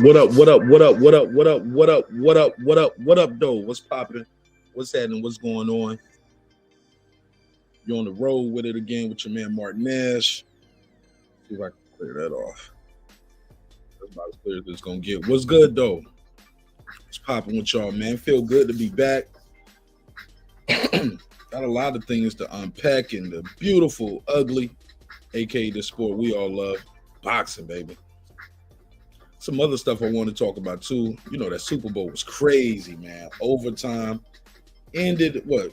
What up? What up? What up? What up? What up? What up? What up? What up? What up, though? What's popping? What's happening? What's going on? You're on the road with it again with your man Martin Nash. See if I can clear that off. That's about as clear as it's gonna get. What's good though? What's popping with y'all, man? Feel good to be back. Got a lot of things to unpack in the beautiful, ugly, aka the sport we all love, boxing, baby. Some other stuff I want to talk about too. You know, that Super Bowl was crazy, man. Overtime ended, what,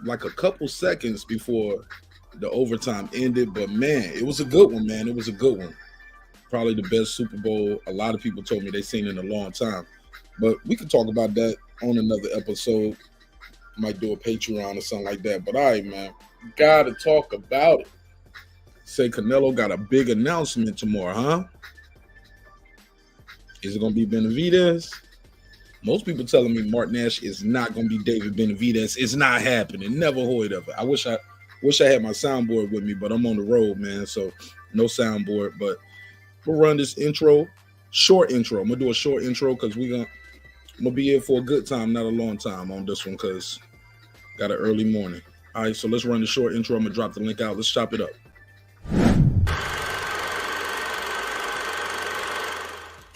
like a couple seconds before the overtime ended. But man, it was a good one, man. It was a good one. Probably the best Super Bowl a lot of people told me they've seen in a long time. But we can talk about that on another episode. Might do a Patreon or something like that. But all right, man, gotta talk about it. Say Canelo got a big announcement tomorrow, huh? Is it gonna be Benavidez? Most people telling me Martin Nash is not gonna be David Benavidez. It's not happening. Never heard of it. I wish I had my soundboard with me, but I'm on the road, man. So no soundboard. But we'll run this intro, short intro. I'm gonna do a short intro because I'm gonna be here for a good time, not a long time on this one, because got an early morning. All right, so let's run the short intro. I'm gonna drop the link out. Let's chop it up.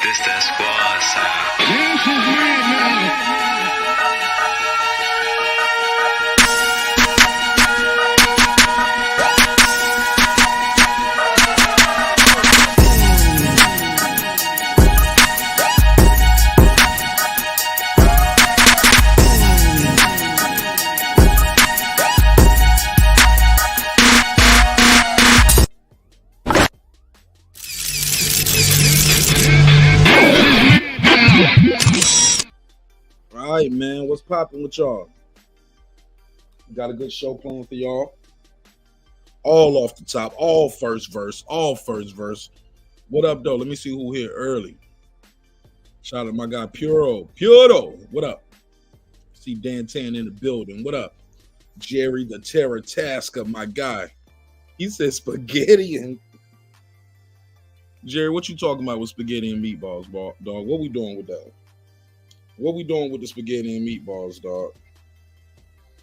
This that squad sound. All right, man, what's popping with y'all? Got a good show planned for y'all. All off the top, all first verse. What up, though? Let me see who here early. Shout out to my guy Puro. What up? See Dan Tan in the building. What up? Jerry the Terror Tasker, my guy. He said spaghetti and Jerry, what you talking about with spaghetti and meatballs, dog? What we doing with that? What we doing with the spaghetti and meatballs, dog?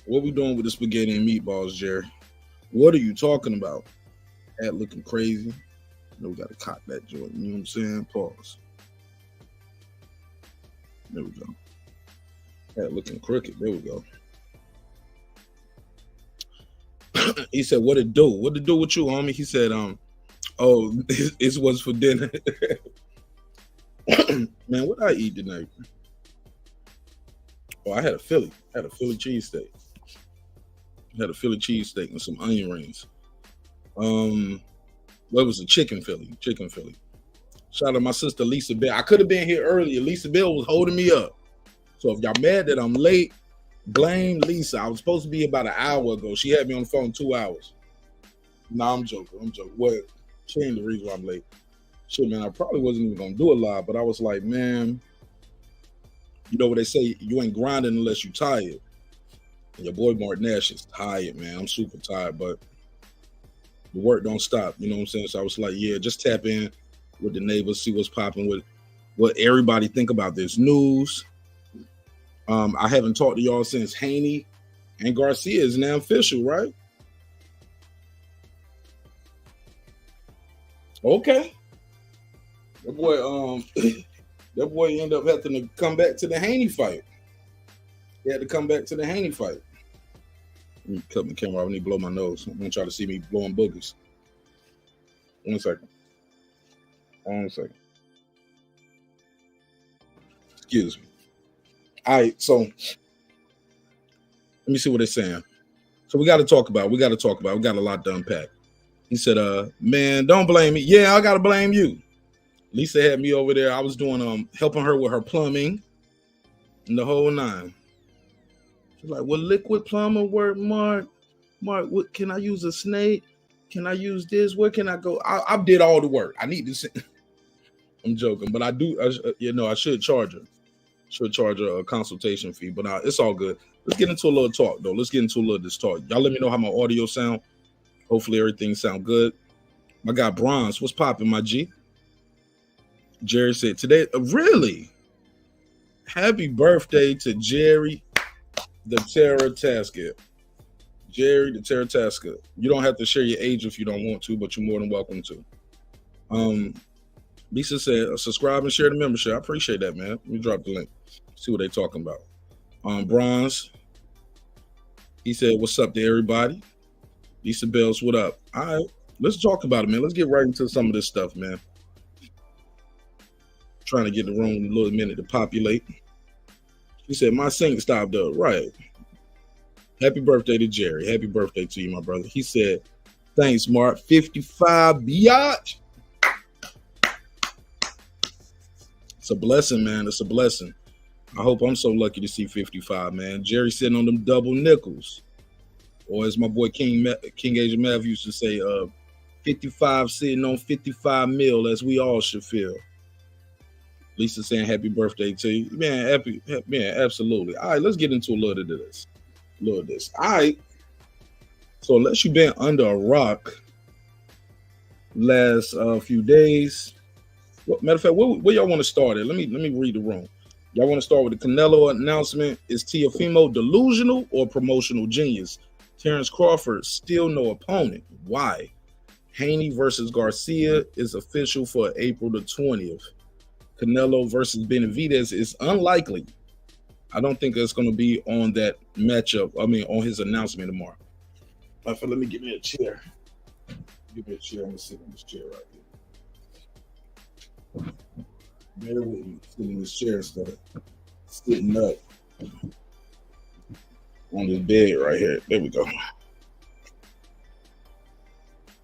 What we doing with the spaghetti and meatballs, Jerry? What are you talking about? That looking crazy. No, we got to cock that joint. You know what I'm saying? Pause. There we go. That looking crooked. There we go. He said, what it do? What it do with you, homie? He said, oh, it was for dinner. Man, what I eat tonight? Oh, I had a Philly cheesesteak. Had a Philly cheesesteak and some onion rings. What was it? Chicken Philly. Shout out to my sister Lisa Bell. I could have been here earlier. Lisa Bell was holding me up. So if y'all mad that I'm late, blame Lisa. I was supposed to be about an hour ago. She had me on the phone 2 hours. Nah, I'm joking. What? She ain't the reason why I'm late. Shit, man, I probably wasn't even gonna do a live, but I was like, man, you know what they say, you ain't grinding unless you tired. And your boy Martin Nash is tired, man. I'm super tired, but the work don't stop. You know what I'm saying? So I was like, yeah, just tap in with the neighbors, see what's popping, with what everybody think about this news. I haven't talked to y'all since Haney and Garcia is now official, right? Okay. That boy ended up having to come back to the Haney fight. He had to come back to the Haney fight. Let me cut my camera off. I need to blow my nose. I'm going to try to see me blowing boogers. One second. Excuse me. All right, so let me see what they're saying. So we got to talk about it. We got a lot to unpack. He said, man, don't blame me. Yeah, I got to blame you. Lisa had me over there. I was doing helping her with her plumbing and the whole nine. She's like, "Well, liquid plumber work, Mark. What can I use a snake? Can I use this? Where can I go?" I did all the work. I need to. I'm joking, but I do. I should charge her. Should charge her a consultation fee, but it's all good. Let's get into a little talk, though. Let's get into a little of this talk. Y'all let me know how my audio sound. Hopefully everything sound good. My guy Bronze, what's popping, my G? Jerry said today, really? Happy birthday to Jerry the Terror Tasker. Jerry the Terror Tasker. You don't have to share your age if you don't want to, but you're more than welcome to. Lisa said, subscribe and share the membership. I appreciate that, man. Let me drop the link. See what they talking about. Bronze. He said, what's up to everybody? Lisa Bells, what up? All right, let's talk about it, man. Let's get right into some of this stuff, man. Trying to get the room in a little minute to populate. He said, my sync stopped up. Right. Happy birthday to Jerry. Happy birthday to you, my brother. He said, thanks, Mark. 55 biatch. It's a blessing, man. It's a blessing. I hope I'm so lucky to see 55, man. Jerry sitting on them double nickels. Or as my boy King Agent Mav used to say, 55 sitting on 55 mil, as we all should feel. Lisa saying happy birthday to you. Man, man, absolutely. All right, let's get into a little of this. All right. So unless you've been under a rock last few days, matter of fact, where y'all want to start at? Let me read the room. Y'all want to start with the Canelo announcement? Is Teofimo delusional or promotional genius? Terence Crawford still no opponent. Why? Haney versus Garcia is official for April the 20th. Canelo versus Benavidez is unlikely. I don't think it's going to be on that matchup. I mean, on his announcement tomorrow. Let me give me a chair. Give me a chair. I'm going to sit in this chair right here. Bear with me. Sitting in this chair instead of sitting up on this bed right here. There we go.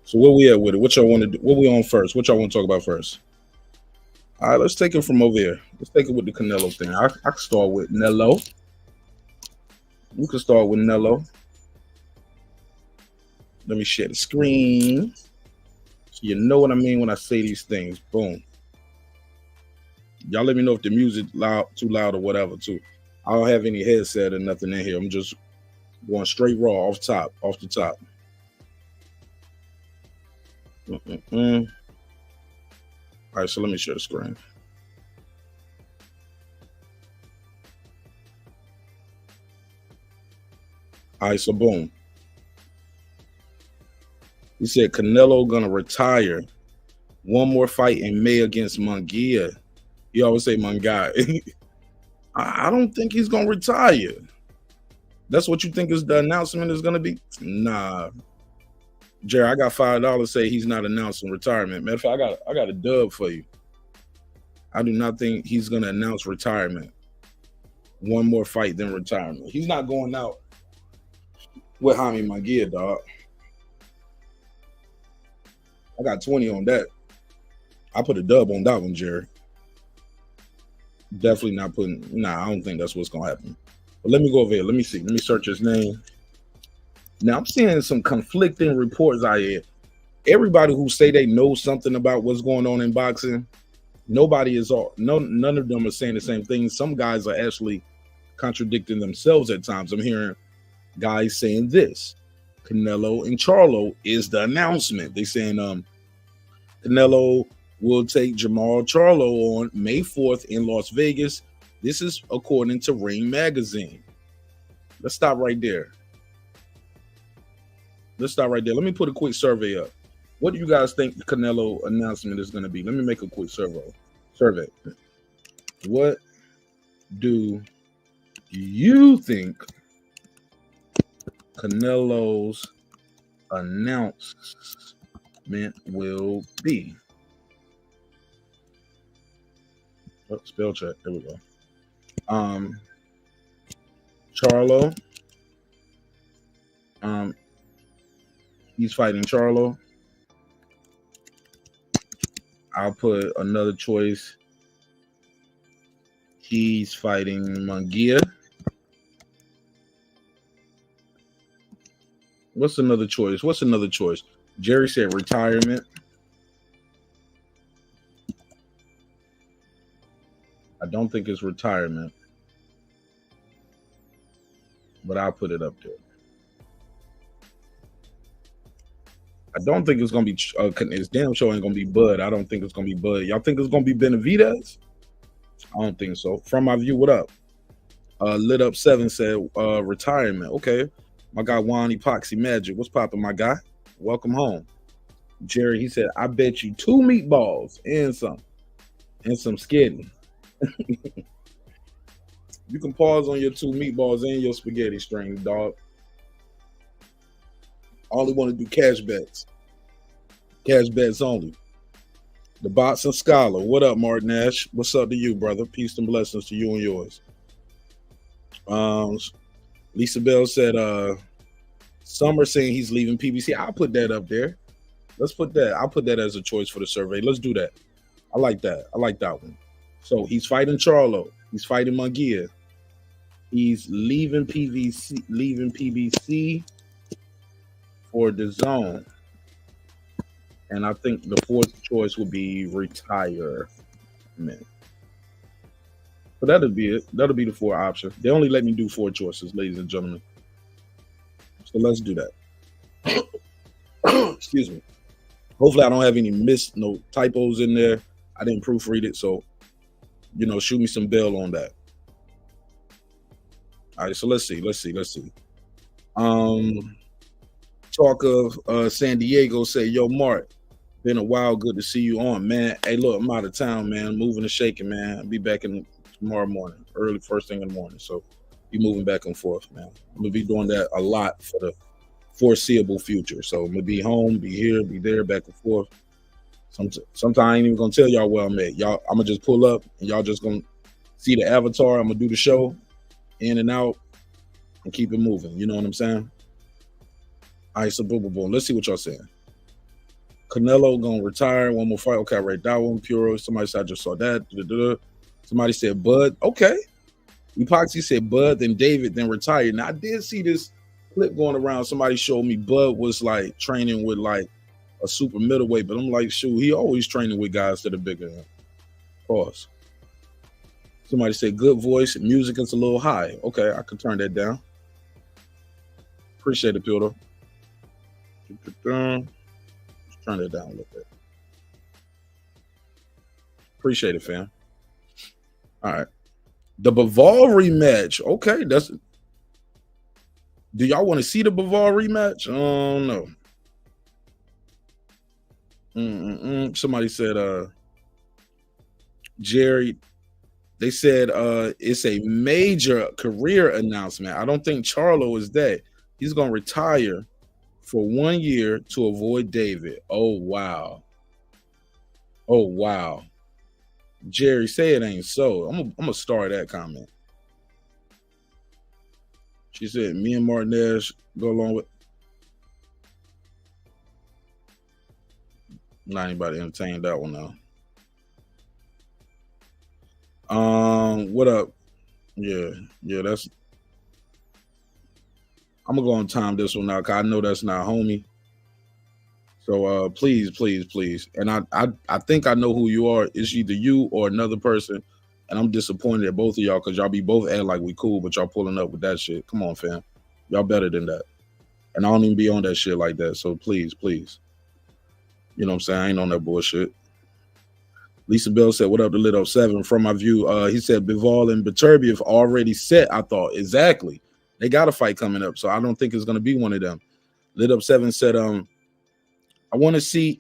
So where we at with it? What y'all want to do? What we on first? What y'all want to talk about first? All right, let's take it from over here. Let's take it with the Canelo thing. I can start with Nello. We can start with Nello. Let me share the screen. So you know what I mean when I say these things. Boom. Y'all let me know if the music too loud or whatever too. I don't have any headset or nothing in here. I'm just going straight raw off the top. All right, so let me share the screen. All right, so boom. He said Canelo gonna retire. One more fight in May against Munguia. You always say Munguia. I don't think he's gonna retire. That's what you think is the announcement is gonna be? Nah. Jerry, I got $5 say he's not announcing retirement. Matter of fact, I got a dub for you. I do not think he's gonna announce retirement. One more fight than retirement. He's not going out with Jaime Munguia, dog. I got 20 on that. I put a dub on that one, Jerry. Definitely not putting. Nah, I don't think that's what's gonna happen. But let me go over here. Let me see. Let me search his name. Now I'm seeing some conflicting reports out here. Everybody who say they know something about what's going on in boxing, none of them are saying the same thing. Some guys are actually contradicting themselves at times. I'm hearing guys saying this: Canelo and Charlo is the announcement. They saying Canelo will take Jamal Charlo on May 4th in Las Vegas. This is according to Ring Magazine. Let's stop right there. Let me put a quick survey up. What do you guys think the Canelo announcement is going to be? Let me make a quick survey. What do you think Canelo's announcement will be? Oh, spell check. There we go. Charlo. He's fighting Charlo. I'll put another choice. He's fighting Munguia. What's another choice? Jerry said retirement. I don't think it's retirement, but I'll put it up there. I don't think it's gonna be. It's damn sure ain't gonna be Bud. I don't think it's gonna be Bud. Y'all think it's gonna be Benavidez? I don't think so. From my view, what up? Lit up 7 said retirement. Okay, my guy Juan Epoxy Magic. What's popping, my guy? Welcome home. Jerry, he said, I bet you 2 meatballs and some skinny. You can pause on your 2 meatballs and your spaghetti string, dog. I only want to do cash bets. Cash bets only. The Bots and Scholar. What up, Martin Nash? What's up to you, brother? Peace and blessings to you and yours. Lisa Bell said, Summer saying he's leaving PBC. I'll put that up there. Let's put that. I'll put that as a choice for the survey. Let's do that. I like that. I like that one. So he's fighting Charlo. He's fighting Munguia. He's leaving PBC for the zone. And I think the 4th choice would be retirement. So that'll be it. That'll be the 4 options. They only let me do 4 choices, ladies and gentlemen. So let's do that. Excuse me. Hopefully I don't have any no typos in there. I didn't proofread it, so shoot me some bail on that. All right, so let's see. Talk of San Diego say, yo, Mark, been a while. Good to see you on, man. Hey, look, I'm out of town, man. Moving and shaking, man. I'll be back in tomorrow morning, early first thing in the morning. So be moving back and forth, man. I'm gonna be doing that a lot for the foreseeable future. So I'm gonna be home, be here, be there, back and forth. Sometimes I ain't even gonna tell y'all where I'm at. I'm gonna just pull up and y'all just gonna see the avatar. I'm gonna do the show in and out and keep it moving. You know what I'm saying? All right, so boom. Let's see what y'all saying. Canelo gonna retire, 1 more fight. Okay, I read that one. Puro. Somebody said I just saw that. Somebody said Bud. Okay. Epoxy said Bud, then David, then retired. Now I did see this clip going around. Somebody showed me Bud was like training with like a super middleweight, but I'm like, shoot, he always training with guys that are bigger than him. Pause. Somebody said good voice, music is a little high. Okay, I can turn that down. Appreciate it, Piotr. Let's turn that down a little bit. Appreciate it, fam. All right. The Bivol rematch. Okay, do y'all want to see the Bivol rematch? Oh no. Somebody said Jerry, they said it's a major career announcement. I don't think Charlo is that. He's gonna retire for 1 year to avoid David. Oh wow. Jerry, say it ain't so. I'm gonna start that comment. She said, me and Martinez go along with. Not anybody entertained that one now. What up? Yeah, that's. I'm gonna go on time this one now, cause I know that's not homie. So please. And I think I know who you are. It's either you or another person. And I'm disappointed at both of y'all because y'all be both acting like we cool, but y'all pulling up with that shit. Come on, fam. Y'all better than that. And I don't even be on that shit like that. So please. You know what I'm saying? I ain't on that bullshit. Lisa Bell said, what up to Lit Up 7? From my view, he said Bivol and Beterbiev already set, I thought. Exactly. They got a fight coming up, so I don't think it's going to be one of them. Lit Up 7 said, I want to see,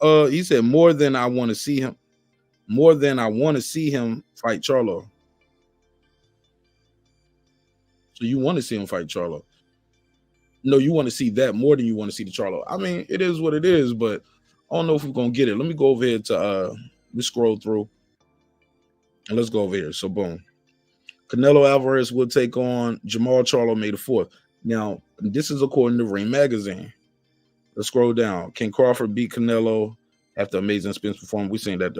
he said, more than I want to see him fight Charlo. So you want to see him fight Charlo. No, you want to see that more than you want to see the Charlo. I mean, it is what it is, but I don't know if we're going to get it. Let me go over here to, we scroll through, and let's go over here. So, boom. Canelo Alvarez will take on Jamal Charlo May the 4th. Now, this is according to Ring Magazine. Let's scroll down. Can Crawford beat Canelo after amazing Spence performance? We seen that,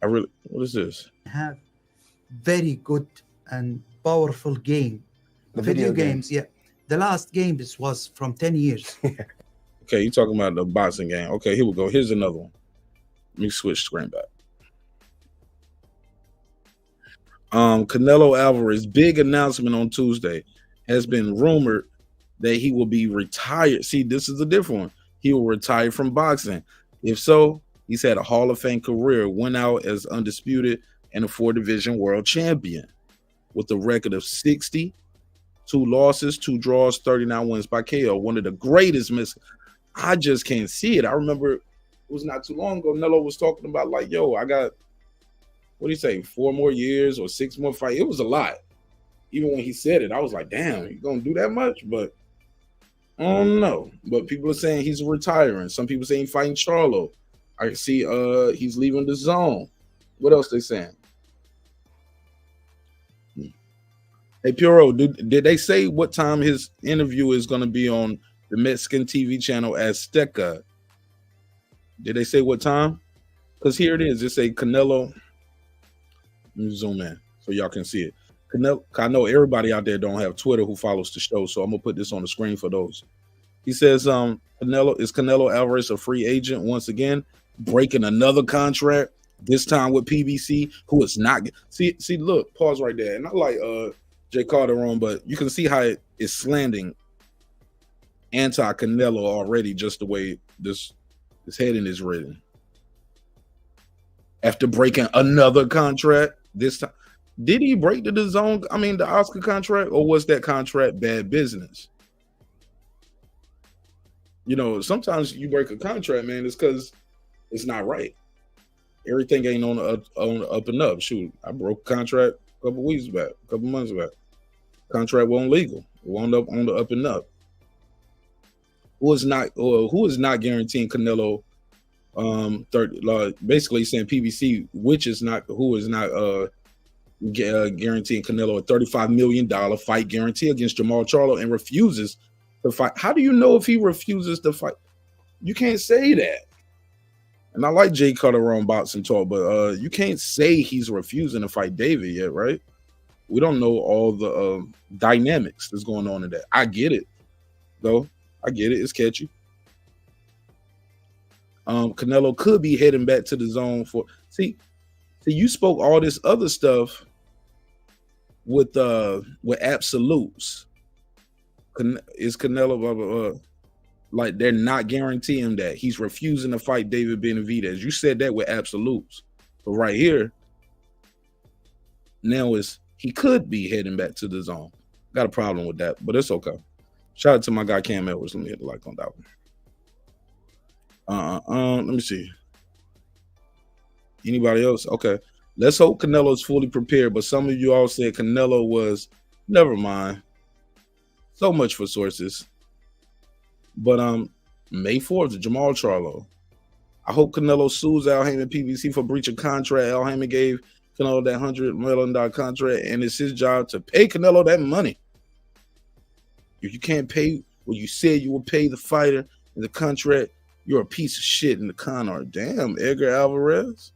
what is this? Have very good and powerful game. The Video games, yeah. The last game, this was from 10 years. Okay, you talking about the boxing game. Okay, here we go. Here's another one. Let me switch screen back. Canelo Alvarez, big announcement on Tuesday, has been rumored that he will be retired. See, this is a different one. He will retire from boxing. If so, he's had a Hall of Fame career, went out as undisputed and a 4-division world champion with a record of 60, 2 losses, 2 draws, 39 wins by KO. One of the greatest I just can't see it. I remember it was not too long ago. Nello was talking about like, yo, I got, what do you say, 4 more years or 6 more fights. It was a lot. Even when he said it, I was like, damn, you gonna do that much? But I don't know. But people are saying he's retiring. Some people saying fighting Charlo. I see he's leaving the zone. What else they saying? Hey, Puro, did they say what time his interview is going to be on the Mexican TV channel Azteca? Did they say what time? Because here it is. It say Canelo. Let me zoom in so y'all can see it. Canelo, I know everybody out there don't have Twitter who follows the show, so I'm going to put this on the screen for those. He says, Canelo Alvarez a free agent once again, breaking another contract, this time with PBC, who is not. See, look, pause right there. And I like Jay Carter on, but you can see how it is slanting anti-Canelo already, just the way this heading is written. After breaking another contract, this time, did he break the Oscar contract, or was that contract bad business? You know, sometimes you break a contract, man, it's because it's not right. Everything ain't on the up and up. Shoot, I broke a contract a couple months back. Contract wasn't legal. It wound up on the up and up. Who is not guaranteeing Canelo 30? Basically saying PBC, who is not guaranteeing Canelo a $35 million fight guarantee against Jamal Charlo and refuses to fight. How do you know if he refuses to fight? You can't say that. And I like Jay Cutler on Boxing Talk, but you can't say he's refusing to fight David yet, right? We don't know all the dynamics that's going on in that. I get it, though. I get it. It's catchy. Canelo could be heading back to the zone for. See, you spoke all this other stuff with absolutes. Is Canelo like they're not guaranteeing that he's refusing to fight David Benavidez? You said that with absolutes, but right here now is he could be heading back to the zone. Got a problem with that, but it's okay. Shout out to my guy Cam Edwards. Let me hit the like on that one. Let me see. Anybody else? Okay. Let's hope Canelo's fully prepared. But some of you all said Canelo was. Never mind. So much for sources. But May 4th, Jamal Charlo. I hope Canelo sues Al Haymon PBC for breach of contract. Al Haymon gave Canelo that $100 million contract, and it's his job to pay Canelo that money. If you can't pay what you said you will pay the fighter in the contract, you're a piece of shit in the con art. Damn, Edgar Alvarez.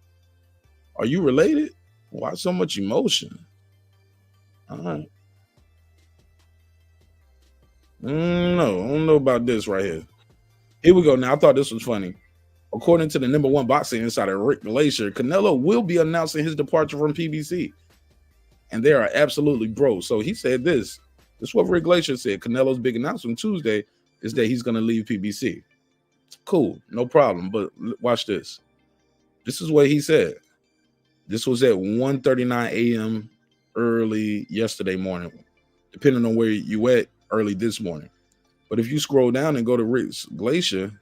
Are you related? Why so much emotion? All right. No, I don't know about this right here. Here we go. Now, I thought this was funny. According to the #1 boxing insider, Rick Glacier, Canelo will be announcing his departure from PBC. And they are absolutely bro. So he said this. This is what Rick Glacier said. Canelo's big announcement Tuesday is that he's going to leave PBC. Cool. No problem. But watch this. This is what he said. This was at 1:39 a.m. early yesterday morning, depending on where you at early this morning. But if you scroll down and go to Rick Glacier,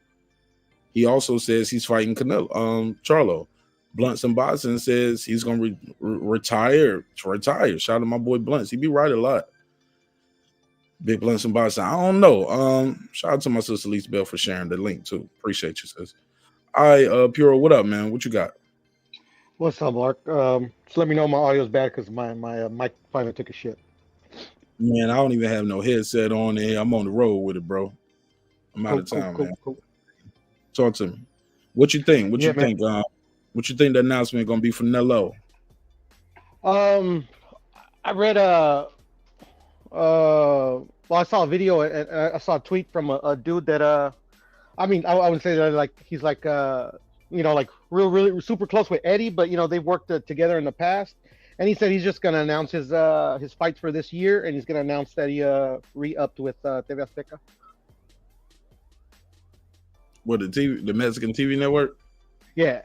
he also says he's fighting Canelo, Charlo. Blunts and Boxing says he's going to retire. Shout out to my boy Blunts. He be right a lot. Big Blunts and Boxing. I don't know. Shout out to my sister Lisa Bell for sharing the link too. Appreciate you, sis. All right, Puro, what up, man? What you got? What's up, Mark? Just let me know my audio's bad because my mic finally took a shit. Man, I don't even have no headset on there. I'm on the road with it, bro. I'm out of town, man. Cool. Talk to me. What you think? What Yeah, you think? What you think the announcement gonna be from Nello? I read well, I saw a video and I saw a tweet from a dude that I wouldn't say that like he's like like really super close with Eddie, but they've worked together in the past, And he said he's just gonna announce his fights for this year, and he's gonna announce that he re-upped with TV Azteca. What, the Mexican TV network? Yeah.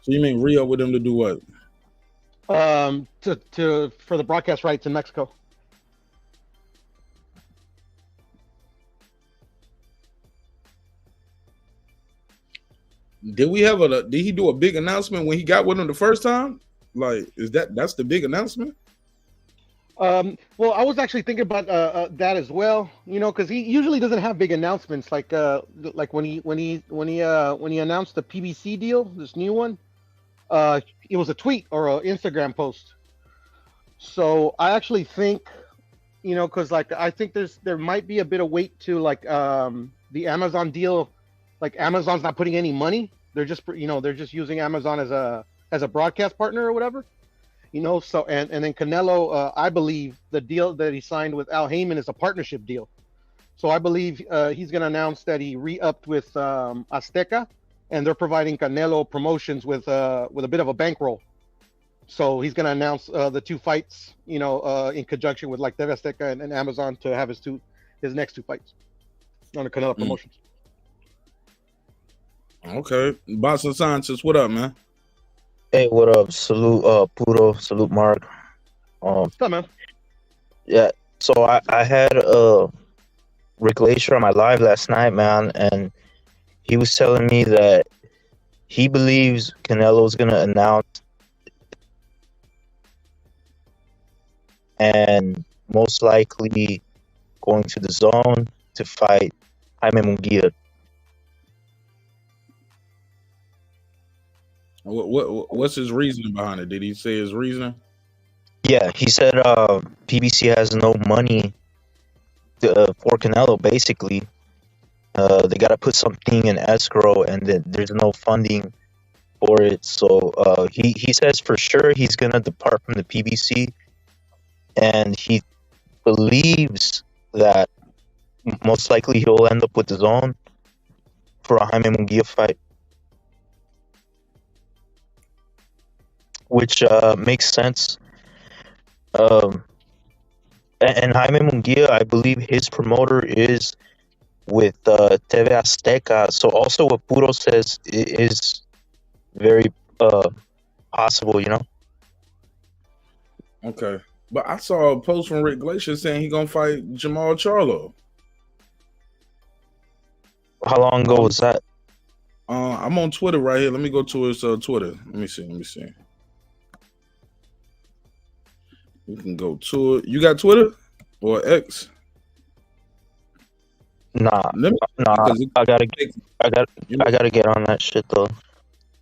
So you mean Rio with them to do what? For the broadcast rights in Mexico. Did he do a big announcement when he got with him the first time? Like, that's the big announcement? Well, I was actually thinking about that as well, because he usually doesn't have big announcements like when he announced the PBC deal, this new one. It was a tweet or an Instagram post. So I actually think, because I think there might be a bit of weight to the Amazon deal. Like Amazon's not putting any money; they're just using Amazon as a broadcast partner or whatever. So and then Canelo, I believe the deal that he signed with Al Heyman is a partnership deal. So I believe he's going to announce that he re-upped with Azteca, and they're providing Canelo promotions with a bit of a bankroll. So he's going to announce the two fights, in conjunction with like TV Azteca and Amazon to have his next two fights on the Canelo promotions. Okay, Boston Scientist, what up, man? Hey, what up? Salute, Puro. Salute, Mark. What's up, man? Yeah. So I had Rick Glacier on my live last night, man, and he was telling me that he believes Canelo's gonna announce and most likely going to the zone to fight Jaime Munguia. What's his reasoning behind it? Did he say his reasoning? Yeah, he said PBC has no money for Canelo, basically. They got to put something in escrow, and there's no funding for it. So he says for sure he's going to depart from the PBC, and he believes that most likely he'll end up with his own for a Jaime Munguia fight. Which makes sense. And Jaime Munguia, I believe his promoter is with TV Azteca. So also what Puro says is very possible, Okay. But I saw a post from Rick Glacier saying he's going to fight Jamal Charlo. How long ago was that? I'm on Twitter right here. Let me go to his Twitter. Let me see. We can go to it. You got Twitter or X? Nah. I gotta get on that shit though.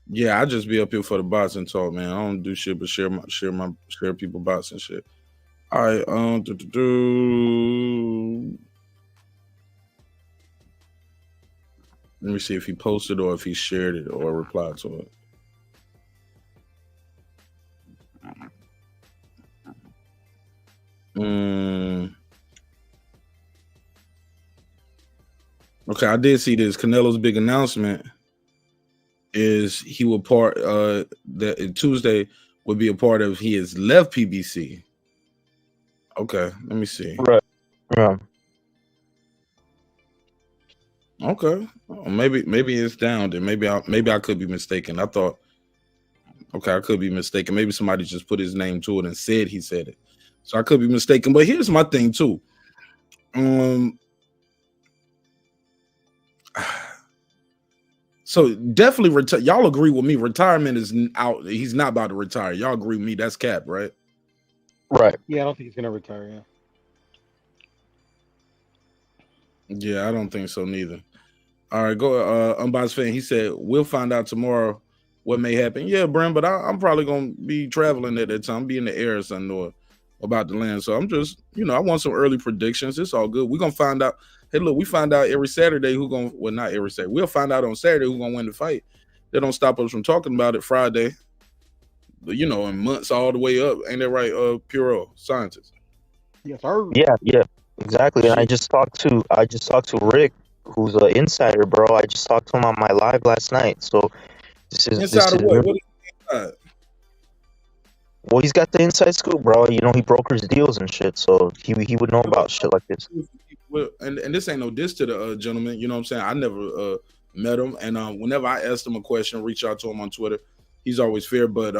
Yeah, I just be up here for the boxing talk, man. I don't do shit but share people boxing shit. All right, let me see if he posted or if he shared it or replied to it. Okay, I did see this. Canelo's big announcement is he will that Tuesday would be a part of he has left PBC. Okay, let me see. Right. Yeah. Okay, maybe it's down there. Maybe I could be mistaken. I thought. Okay, I could be mistaken. Maybe somebody just put his name to it and said he said it. So I could be mistaken. But here's my thing too. So definitely y'all agree with me. Retirement is out. He's not about to retire. Y'all agree with me. That's cap, right? Right. Yeah, I don't think he's gonna retire. Yeah, I don't think so neither. All right, go. Unbiased fan. He said we'll find out tomorrow what may happen. Yeah, Brent, but I'm probably gonna be traveling at that time. Be in the air or something or about the land. So I'm just, I want some early predictions. It's all good. We're gonna find out. Hey, look, we find out every Saturday not every Saturday. We'll find out on Saturday who's gonna win the fight. They don't stop us from talking about it Friday. But in months all the way up. Ain't that right, Puro Scientist? Yes, sir. Yeah, exactly. And I just talked to Rick, who's an insider, bro. I just talked to him on my live last night. So this is Inside of what? What is inside? Well, he's got the inside scoop, bro. You know, he brokers deals and shit, so he would know about shit like this. Well, and this ain't no diss to the gentleman. You know what I'm saying? I never met him, and whenever I asked him a question, reach out to him on Twitter. He's always fair, but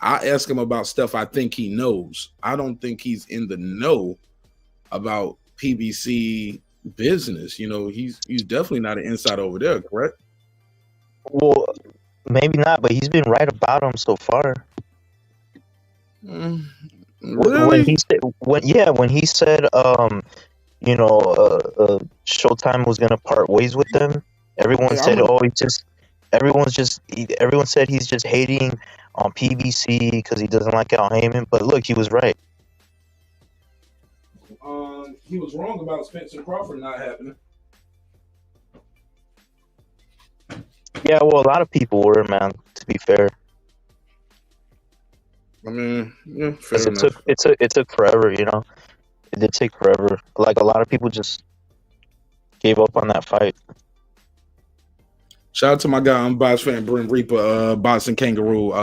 I ask him about stuff I think he knows. I don't think he's in the know about PBC business. You know, he's definitely not an insider over there, correct? Well, maybe not, but he's been right about him so far. Really? When he said, you know, Showtime was gonna part ways with them, everyone said, everyone said he's just hating on PBC because he doesn't like Al Heyman. But look, he was right. He was wrong about Spencer Crawford not happening. Yeah, well, a lot of people were, man. To be fair, I mean, yeah, fair it enough. took forever, you know. It did take forever. Like a lot of people just gave up on that fight. Shout out to my guy, Unboxed Fan, Brim Reaper, Boxing Kangaroo.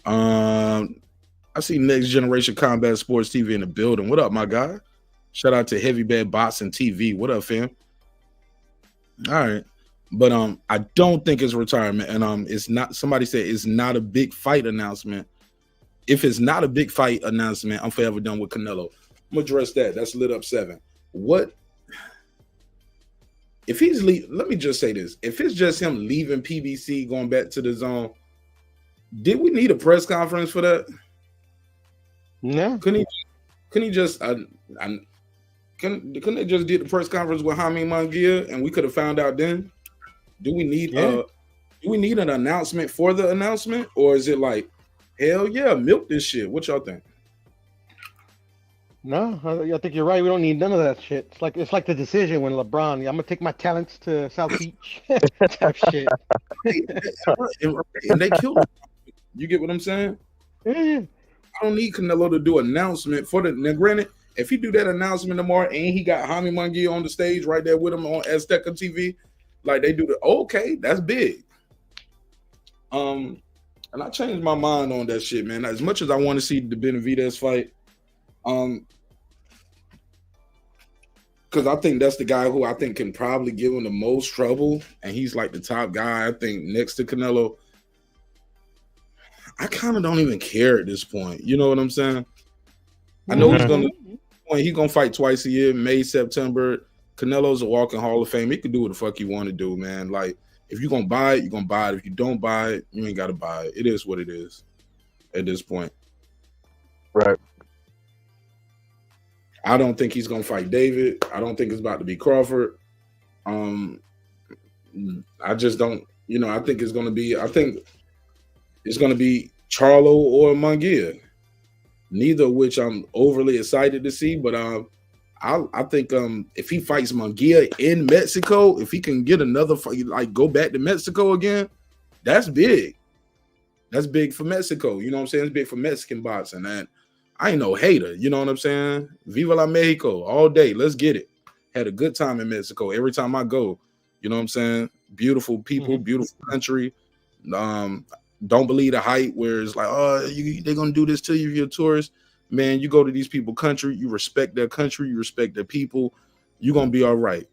I see Next Generation Combat Sports TV in the building. What up, my guy? Shout out to Heavy Bad Boxing TV. What up, fam? All right. But I don't think it's retirement. And it's not, somebody said it's not a big fight announcement. If it's not a big fight announcement, I'm forever done with Canelo. I'm gonna address that. That's lit up 7. What if he's let me just say this. If it's just him leaving PBC, going back to the zone, did we need a press conference for that? No. Couldn't he just couldn't they just did the press conference with Jaime Munguia and we could have found out then? Do we need an announcement for the announcement, or is it like, hell yeah, milk this shit? What y'all think? No, I think you're right. We don't need none of that shit. It's like the decision when LeBron, I'm gonna take my talents to South Beach type shit. And they killed him. You get what I'm saying? Yeah. I don't need Canelo to do announcement for the. Now, granted, if he do that announcement tomorrow and he got Jaime Munguia on the stage right there with him on Azteca TV, like they do okay, that's big. And I changed my mind on that shit, man. As much as I want to see the Benavidez fight, because I think that's the guy who I think can probably give him the most trouble, and he's like the top guy, I think, next to Canelo. I kind of don't even care at this point. You know what I'm saying? I know he's gonna fight twice a year, May, September. Canelo's a walking Hall of Fame. He can do what the fuck he want to do, man. Like, if you're gonna buy it, you're gonna buy it. If you don't buy it, you ain't gotta buy it. It is what it is at this point. Right. I don't think he's gonna fight David. I don't think it's about to be Crawford. I just don't, I think it's gonna be Charlo or Munguia. Neither of which I'm overly excited to see, but I think if he fights Munguia in Mexico, if he can get another fight, like go back to Mexico again, that's big. That's big for Mexico. You know what I'm saying? It's big for Mexican boxing. And I ain't no hater. You know what I'm saying? Viva la Mexico all day. Let's get it. Had a good time in Mexico every time I go. You know what I'm saying? Beautiful people, beautiful country. Don't believe the hype where it's like, oh, they're going to do this to you if you're a tourist. Man, you go to these people's country, you respect their country, you respect their people, you're going to be all right.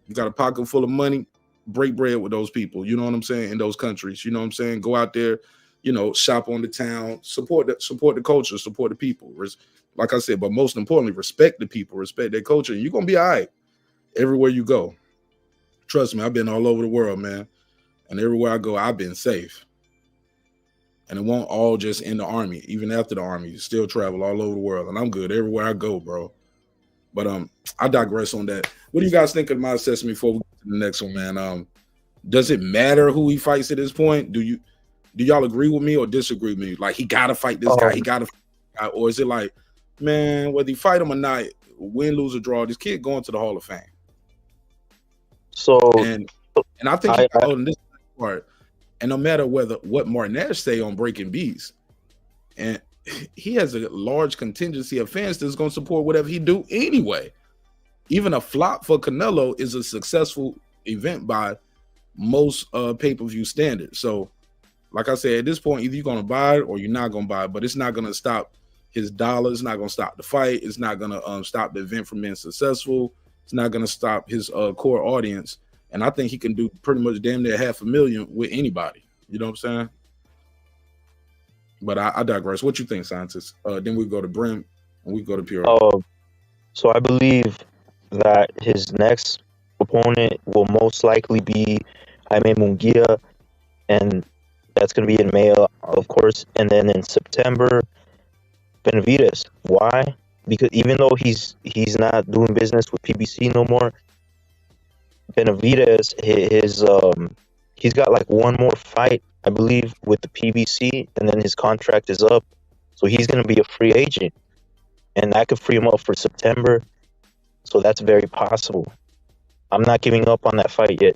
You got a pocket full of money, break bread with those people, you know what I'm saying, in those countries, you know what I'm saying? Go out there, shop on the town, support the culture, support the people. Like I said, but most importantly, respect the people, respect their culture, and you're going to be all right everywhere you go. Trust me, I've been all over the world, man, and everywhere I go, I've been safe. And it won't all just in the army. Even after the army, you still travel all over the world. And I'm good everywhere I go, bro. But I digress on that. What do you guys think of my assessment before we get to the next one, man? Does it matter who he fights at this point? Do y'all agree with me or disagree with me? Like, he got to fight this guy. He got to fight this guy. Or is it like, man, whether he fight him or not, win, lose, or draw, this kid going to the Hall of Fame. So, and I think in this part, and no matter what Martin Nash say on Breaking Beats, and he has a large contingency of fans that's going to support whatever he do anyway. Even a flop for Canelo is a successful event by most pay-per-view standards. So Like I said, at this point, either you're gonna buy it or you're not gonna buy it. But it's not gonna stop his dollar. It's not gonna stop the fight. It's not gonna stop the event from being successful. It's not gonna stop his core audience. And I think he can do pretty much damn near 500,000 with anybody. You know what I'm saying? But I digress. What you think, scientist? Then we go to Brim and we go to Pure. So I believe that his next opponent will most likely be Jaime Munguia, and that's going to be in May, of course. And then in September, Benavidez. Why? Because even though he's not doing business with PBC no more, Benavidez, he's got like one more fight, I believe, with the PBC, and then his contract is up. So he's going to be a free agent, and that could free him up for September. So that's very possible. I'm not giving up on that fight yet.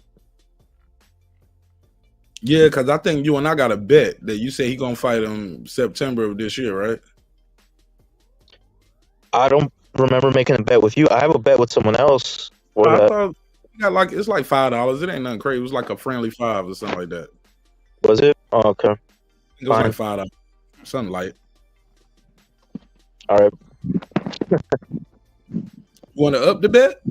Yeah, because I think you and I got a bet that you say he's going to fight him September of this year, right? I don't remember making a bet with you. I have a bet with someone else. I thought you got like, it's like $5. It ain't nothing crazy. It was like a friendly $5 or something like that. Was it? Oh, okay. It was like $5. Something light. All right. You want to up the bet?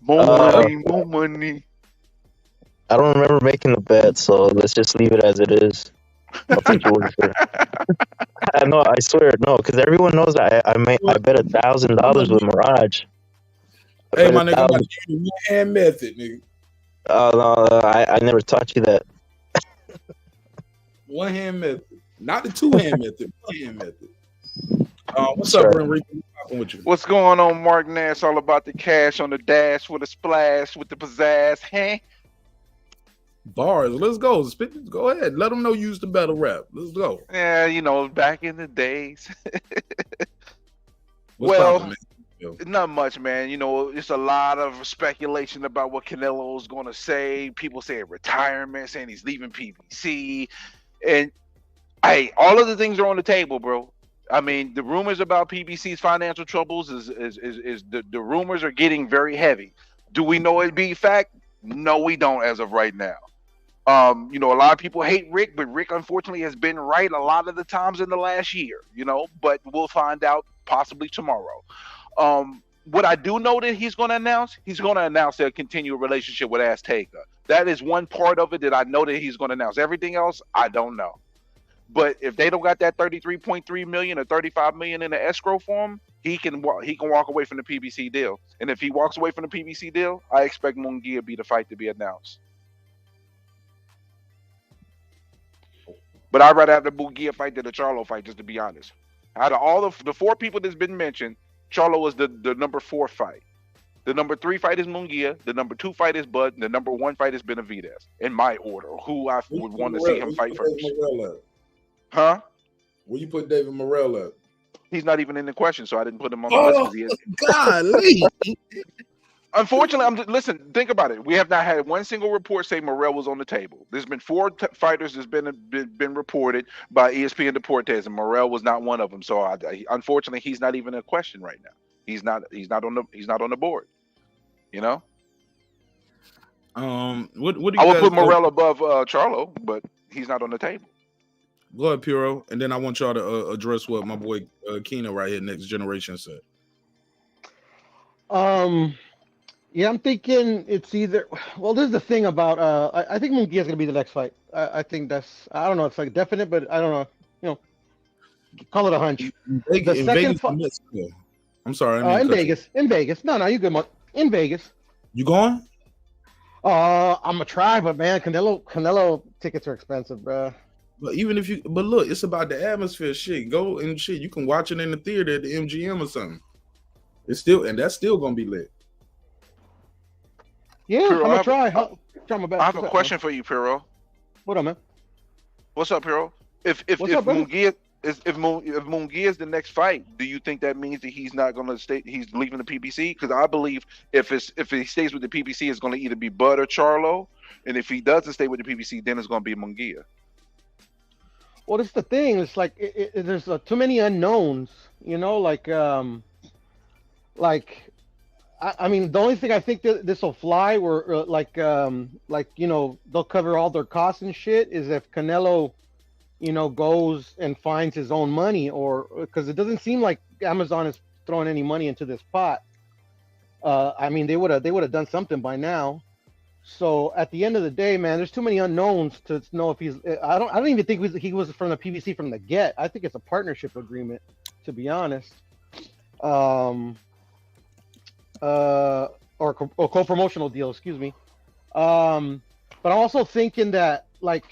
More money. I don't remember making the bet, so let's just leave it as it is. I'll take your word for it. No, I swear, no, because everyone knows I bet $1,000 with Mirage. Hey, my nigga, I'm about to give you the one-hand method, nigga. No, I never taught you that. One-hand method. Not the two-hand method. One-hand method. What's up, Enrique? With you? What's going on, Mark Nash? All about the cash on the dash with a splash with the pizzazz, huh? Bars. Let's go. Go ahead. Let them know you used the battle rap. Let's go. Yeah, you know, back in the days. Well, not much, man. You know, it's a lot of speculation about what Canelo's going to say. People saying retirement, saying he's leaving PBC. And, hey, all of the things are on the table, bro. I mean, the rumors about PBC's financial troubles is the rumors are getting very heavy. Do we know it be fact? No, we don't as of right now. You know, a lot of people hate Rick, but Rick unfortunately has been right a lot of the times in the last year, you know, but we'll find out possibly tomorrow. What I do know that he's going to announce they'll continue a relationship with Azteca. That is one part of it that I know that he's going to announce. Everything else, I don't know. But if they don't got that 33.3 million or 35 million in the escrow for him, he can walk away from the PBC deal. And if he walks away from the PBC deal, I expect Munguia be the fight to be announced. But I'd rather have the Munguia fight than the Charlo fight, just to be honest. Out of all the four people that's been mentioned, Charlo was the number 4 fight. The number 3 fight is Munguia. The number 2 fight is Bud. And the number 1 fight is Benavidez. In my order, who I would want to see him fight first. Huh? Where you put David Morrell at? He's not even in the question, so I didn't put him on the list. Golly. Unfortunately, listen, think about it. We have not had one single report say Morrell was on the table. There's been 4 fighters that's been reported by ESPN Deportes, and Morrell was not one of them. So unfortunately, he's not even a question right now. He's not on the board. You know. What do you I would put Morrell above Charlo, but he's not on the table. Go ahead, Puro, and then I want y'all to address what my boy Keno right here, Next Generation, said. Yeah, I'm thinking it's either. Well, this is the thing about. I think Munguia is gonna be the next fight. I think that's. I don't know. It's like definite, but I don't know. You know, call it a hunch. The second fight. I'm sorry. In Vegas. In Vegas. No, you good, Mark. In Vegas. You going? I'm gonna try, but man, Canelo tickets are expensive, bro. But but look, it's about the atmosphere. Shit, go and shit. You can watch it in the theater at the MGM or something. That's still gonna be lit. Yeah, Piro, I'm gonna try. Try my best. I have a question for you, Piro. What up, man? What's up, Piro? If Munguia is the next fight, do you think that means that he's not gonna stay? He's leaving the PBC? Because I believe if he stays with the PBC, it's gonna either be Bud or Charlo, and if he doesn't stay with the PBC, then it's gonna be Munguia. Well, that's the thing. It's like there's too many unknowns. You know, like I mean, the only thing I think that this will fly, or like you know, they'll cover all their costs and shit, is if Canelo, you know, goes and finds his own money, or because it doesn't seem like Amazon is throwing any money into this pot. I mean, they would have done something by now. So at the end of the day, man, there's too many unknowns to know if he's. I don't even think he was from the PBC from the get. I think it's a partnership agreement, to be honest. Or co-promotional deal, excuse me. But I'm also thinking that like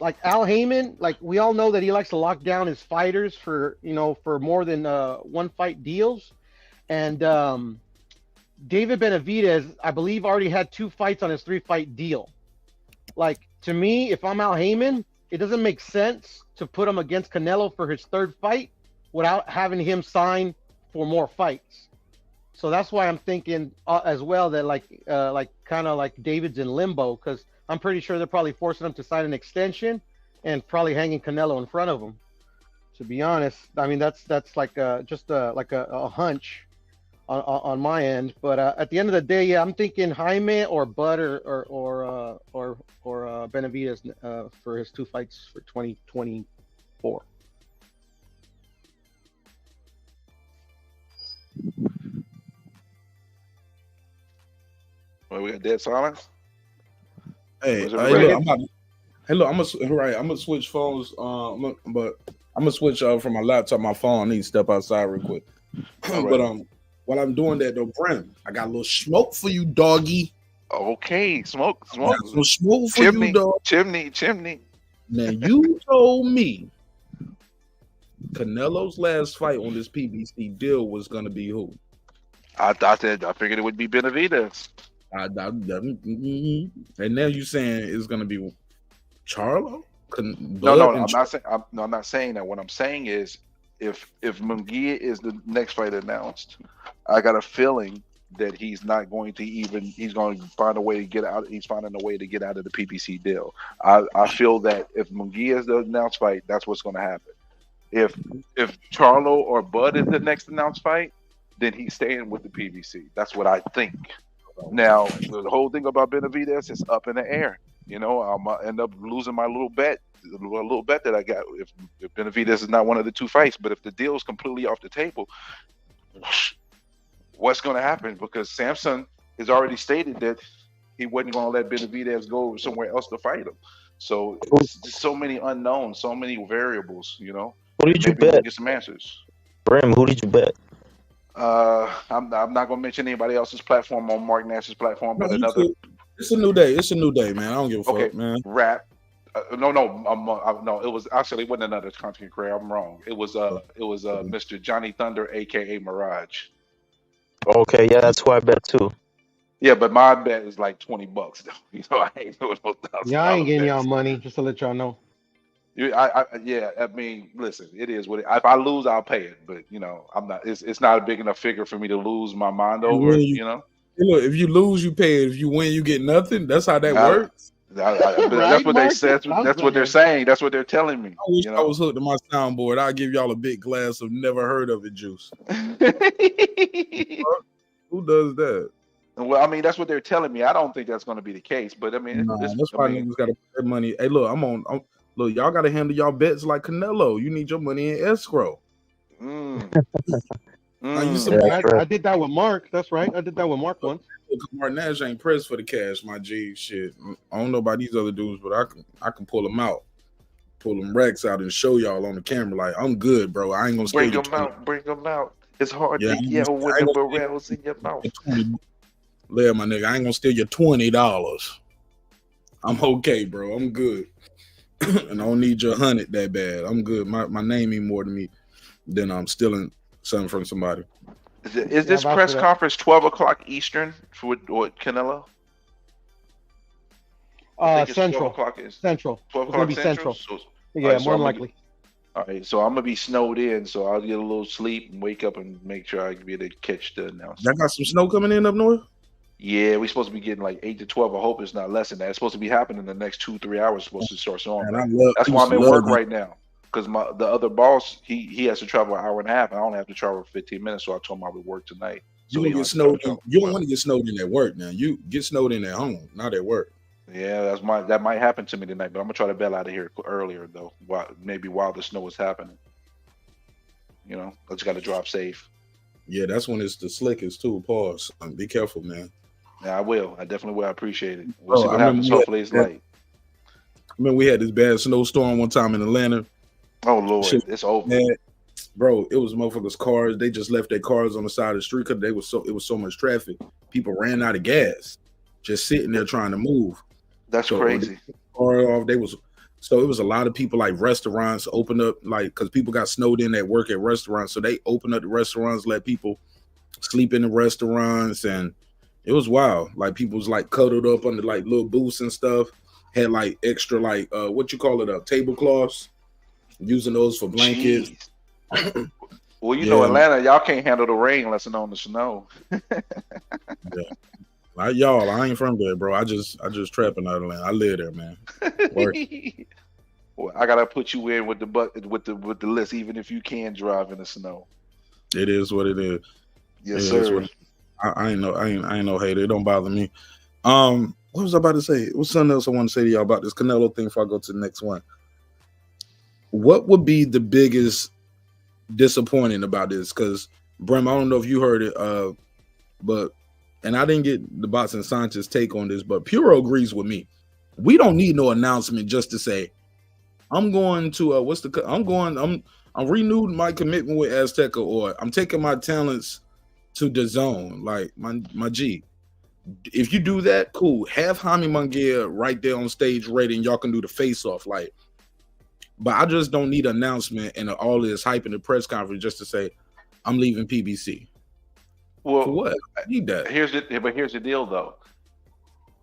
Al Heyman, like we all know that he likes to lock down his fighters for, you know, for more than one fight deals, and David Benavidez, I believe, already had 2 fights on his 3-fight deal. Like, to me, if I'm Al Heyman, it doesn't make sense to put him against Canelo for his 3rd fight without having him sign for more fights. So that's why I'm thinking as well that like kind of like David's in limbo, because I'm pretty sure they're probably forcing him to sign an extension and probably hanging Canelo in front of him. To be honest, I mean that's like just like a hunch on my end. But at the end of the day, yeah, I'm thinking Jaime or Bud or Benavidez for his 2 fights for 2024. Well, we got dead silence. Hey, Was it hey, ready? look, I'm gonna switch phones. But I'm gonna switch from my laptop, my phone. I need to step outside real quick. But while I'm doing that though, Brim, I got a little smoke for you, doggy. Okay, smoke. I got some smoke for you, dog. Chimney. Now you told me Canelo's last fight on this PBC deal was gonna be who? I figured it would be Benavidez. And now you saying it's gonna be Charlo? No, I'm not saying. I'm not saying that. What I'm saying is, if Munguia is the next fight announced, I got a feeling that he's not going to even. He's going to find a way to get out. He's finding a way to get out of the PBC deal. I feel that if Munguia is the announced fight, that's what's going to happen. If Charlo or Bud is the next announced fight, then he's staying with the PBC. That's what I think. Now, the whole thing about Benavidez is up in the air. You know, I'm gonna end up losing my little bet that I got if Benavidez is not one of the 2 fights. But if the deal is completely off the table, what's going to happen? Because Samson has already stated that he wasn't going to let Benavidez go somewhere else to fight him. So it's just so many unknowns, so many variables. You know, Who did you maybe we'll bet? get some answers. Brim, who did you bet? I'm not going to mention anybody else's platform on Mark Nash's platform, but another. It's a new day. It's a new day, man. I don't give a fuck, man. Rap. No. It was actually it wasn't another content creator. I'm wrong. It was Mr. Johnny Thunder, aka Mirage. Okay, yeah, that's who I bet too. Yeah, but my bet is like $20 though. You know, I ain't doing no $1,000. Yeah, I ain't getting y'all money, just to let y'all know. I mean, listen, it is what if I lose, I'll pay it. But you know, I'm not. It's not a big enough figure for me to lose my mind over. You know. Look, if you lose, you pay it. If you win, you get nothing. That's how that works. That's what they said. That's what they're saying. That's what they're telling me. I wish I was hooked to my soundboard. I'll give y'all a big glass of never heard of it juice. Who does that? Well, I mean, that's what they're telling me. I don't think that's going to be the case. But I mean, that's why niggas got to put their money. Hey, look, look, y'all got to handle y'all bets like Canelo. You need your money in escrow. I did that with Mark. That's right. I did that with Mark once. Mark Nash ain't pressed for the cash, my G. Shit, I don't know about these other dudes, but I can pull them out, pull them racks out, and show y'all on the camera like I'm good, bro. I ain't gonna bring them out. Bring them out. It's hard to yell with the barrels in your mouth. Yeah, my nigga, I ain't gonna steal your $20. I'm okay, bro. I'm good, and I don't need your 100 that bad. I'm good. My name mean more to me than I'm stealing something from somebody. Is this press conference 12 o'clock Eastern for Canelo? Central. 12 o'clock is Central. 12 o'clock Central. So, yeah, right, more than likely. All right, so I'm gonna be snowed in, so I'll get a little sleep and wake up and make sure I can be able to catch the announcement. Y'all got some snow coming in up north? Yeah, we're supposed to be getting like 8 to 12. I hope it's not less than that. It's supposed to be happening in the next 2-3 hours. It's supposed to start snowing. That's why I'm at work right now. Because the other boss, he has to travel an hour and a half, and I only have to travel 15 minutes. So I told him I would work tonight. So You don't get snowed in. You don't want to get snowed in at work now. You get snowed in at home, not at work. Yeah, that might happen to me tonight, but I'm gonna try to bail out of here earlier though. Maybe while the snow is happening. You know, I just got to drop safe. Yeah, that's when it's the slickest too. Pause. Be careful, man. Yeah, I will. I definitely will. I appreciate it. We'll see what happens. Hopefully it's light. I mean, we had this bad snowstorm one time in Atlanta. Oh Lord, it's over. Man, bro, it was motherfuckers' cars. They just left their cars on the side of the street because it was so much traffic. People ran out of gas, just sitting there trying to move. That's crazy. So it was a lot of people, like restaurants opened up, like, because people got snowed in at work at restaurants. So they opened up the restaurants, let people sleep in the restaurants, and it was wild. Like people was like cuddled up under like little booths and stuff. Had like extra like what you call it, tablecloths, using those for blankets. Well, you know, Atlanta, y'all can't handle the rain unless it's on the snow. Yeah. Like y'all, I ain't from there, bro. I just trapping out of Atlanta. I live there, man. Well, I gotta put you in with the list, even if you can drive in the snow. It is what it is. Yes, sir. I ain't no hater. It don't bother me. What was I about to say? What's something else I want to say to y'all about this Canelo thing before I go to the next one? What would be the biggest disappointing about this? Because Brem, I don't know if you heard it, but and I didn't get the boxing scientist take on this, but Puro agrees with me. We don't need no announcement just to say, I'm going to I'm renewed my commitment with Azteca, or I'm taking my talents to the zone, like my G. If you do that, cool. Have Jaime Munguia right there on stage ready, and y'all can do the face off, like. But I just don't need an announcement and all this hype in the press conference just to say I'm leaving PBC. Well, for what? I need that. Here's the deal, though.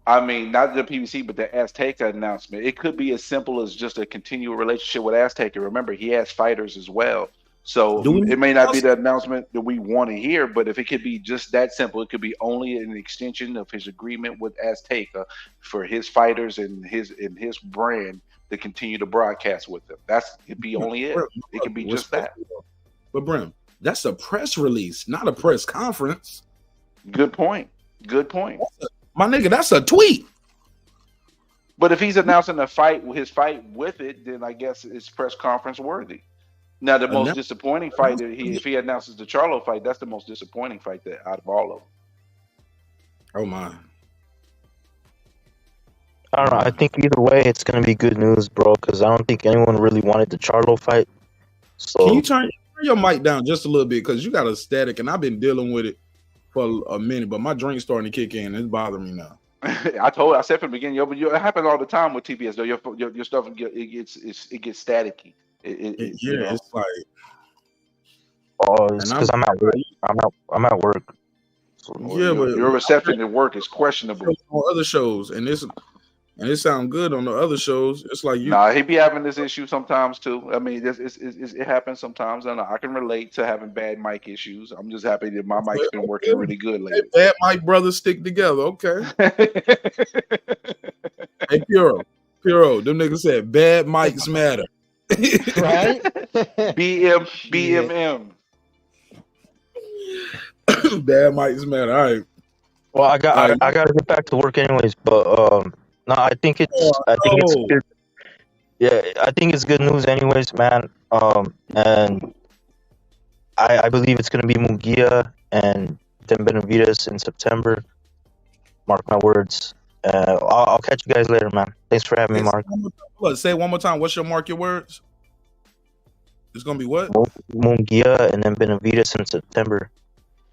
I mean, not the PBC, but the Azteca announcement. It could be as simple as just a continual relationship with Azteca. Remember, he has fighters as well. So it may not be the announcement that we want to hear, but if it could be just that simple, it could be only an extension of his agreement with Azteca for his fighters and his brand to continue to broadcast with them. It'd be only it. It could be just that. But Brim, that's a press release, not a press conference. Good point. Good point. My nigga, that's a tweet. But if he's announcing his fight with it, then I guess it's press conference worthy. Now, the most disappointing fight, if he announces the Charlo fight, that's the most disappointing fight out of all of them. Oh my! I don't know. I think either way, it's gonna be good news, bro. Because I don't think anyone really wanted the Charlo fight. So can you turn your mic down just a little bit, because you got a static, and I've been dealing with it for a minute, but my drink's starting to kick in. It's bothering me now. I said from the beginning, it happens all the time with TBS. Though your stuff it gets staticky. It's like, it's because I'm at work. I'm at work. So, but your reception at work is questionable. On other shows, and it sounds good on the other shows. It's like he be having this issue sometimes too. I mean, it happens sometimes, and I can relate to having bad mic issues. I'm just happy that my mic's been working really good lately. Bad mic brothers stick together, okay? Hey, Puro, them niggas said bad mics matter. Right? BMM. Bad mics matter. All right. Well, I gotta get back to work anyways, but no, I think it's good. Yeah, I think it's good news anyways, man. And I believe it's gonna be Munguia and then Benavidez in September. Mark my words. I'll catch you guys later, man. Thanks for having me, Mark. Say it one more time. What's your mark your words? It's gonna be what? Munguia and then Benavidez in September.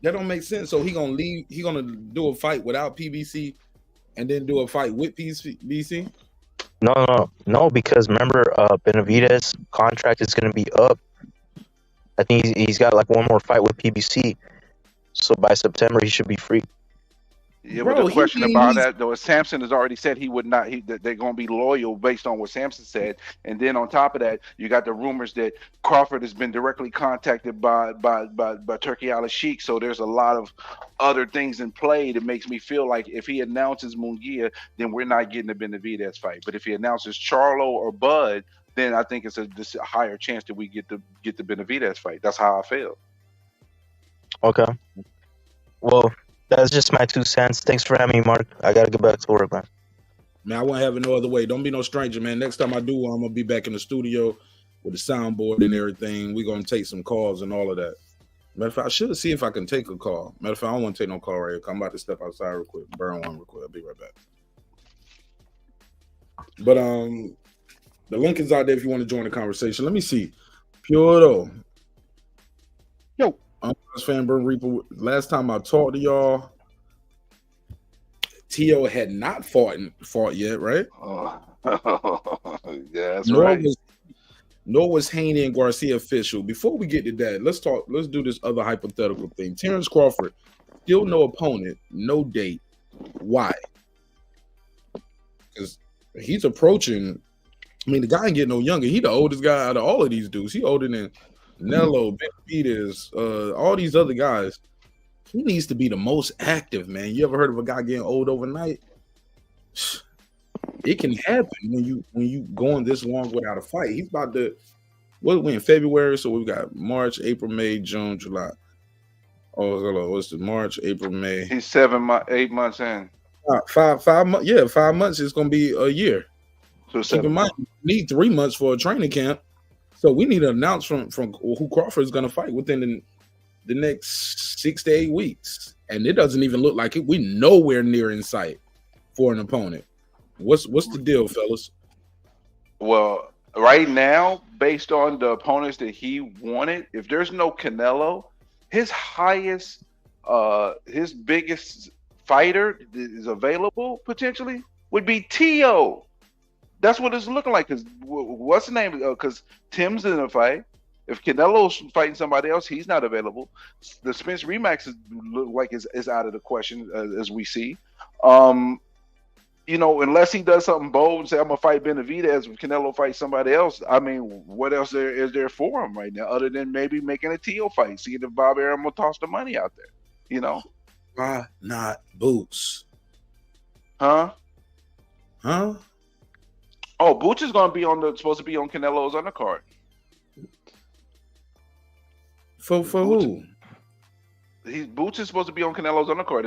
That don't make sense. So he gonna leave. He gonna do a fight without PBC, and then do a fight with PBC. No. Because remember, Benavidez' contract is gonna be up. I think he's got like one more fight with PBC. So by September he should be free. Yeah, but the question about that though is Samson has already said he would not. That they're going to be loyal based on what Samson said, and then on top of that, you got the rumors that Crawford has been directly contacted by Turki Al-Sheikh. So there's a lot of other things in play that makes me feel like if he announces Munguia, then we're not getting the Benavidez fight. But if he announces Charlo or Bud, then I think it's a higher chance that we get the Benavidez fight. That's how I feel. Okay. Well, that's just my 2 cents. Thanks for having me, Mark. I gotta get back to work, man. Man, I won't have it no other way. Don't be no stranger, man. Next time I do, I'm gonna be back in the studio with the soundboard and everything. We're gonna take some calls and all of that. Matter of fact, I should see if I can take a call. Matter of fact, I don't want to take no call right here. I'm about to step outside real quick, burn one real quick. I'll be right back. But the link is out there if you want to join the conversation. Let me see. Pure though. Yo. Fan Burn Reaper. Last time I talked to y'all, Tszyu had not fought yet, right? Yeah, that's right. Nor was Haney and Garcia official. Before we get to that, let's do this other hypothetical thing. Terence Crawford, still no opponent, no date. Why? Because he's approaching. I mean, the guy ain't getting no younger. He the oldest guy out of all of these dudes. He older than Canelo, Benavidez, all these other guys. He needs to be the most active, man. You ever heard of a guy getting old overnight? It can happen when you going this long without a fight. He's about to we in February, so we've got March, April, May, June, July. Oh, hello, what's the March, April, May? He's 8 months in. 5 months. Yeah, 5 months is gonna be a year. So keep in mind, we need 3 months for a training camp. So we need to announce from who Crawford is gonna fight within the next 6 to 8 weeks. And it doesn't even look like it. We nowhere near in sight for an opponent. What's the deal, fellas? Well, right now, based on the opponents that he wanted, if there's no Canelo, his biggest fighter that is available potentially would be Tszyu. That's what it's looking like. Because what's the name? Because Tim's in a fight. If Canelo's fighting somebody else, he's not available. The Spence rematch look like is out of the question, as we see. Unless he does something bold and say, I'm going to fight Benavidez, if Canelo fights somebody else, I mean, what else is there for him right now other than maybe making a Tszyu fight, seeing if Bob Arum will toss the money out there, Why not Boots? Huh? Huh? Oh, Boots is supposed to be on Canelo's undercard. For who? Boots is supposed to be on Canelo's undercard.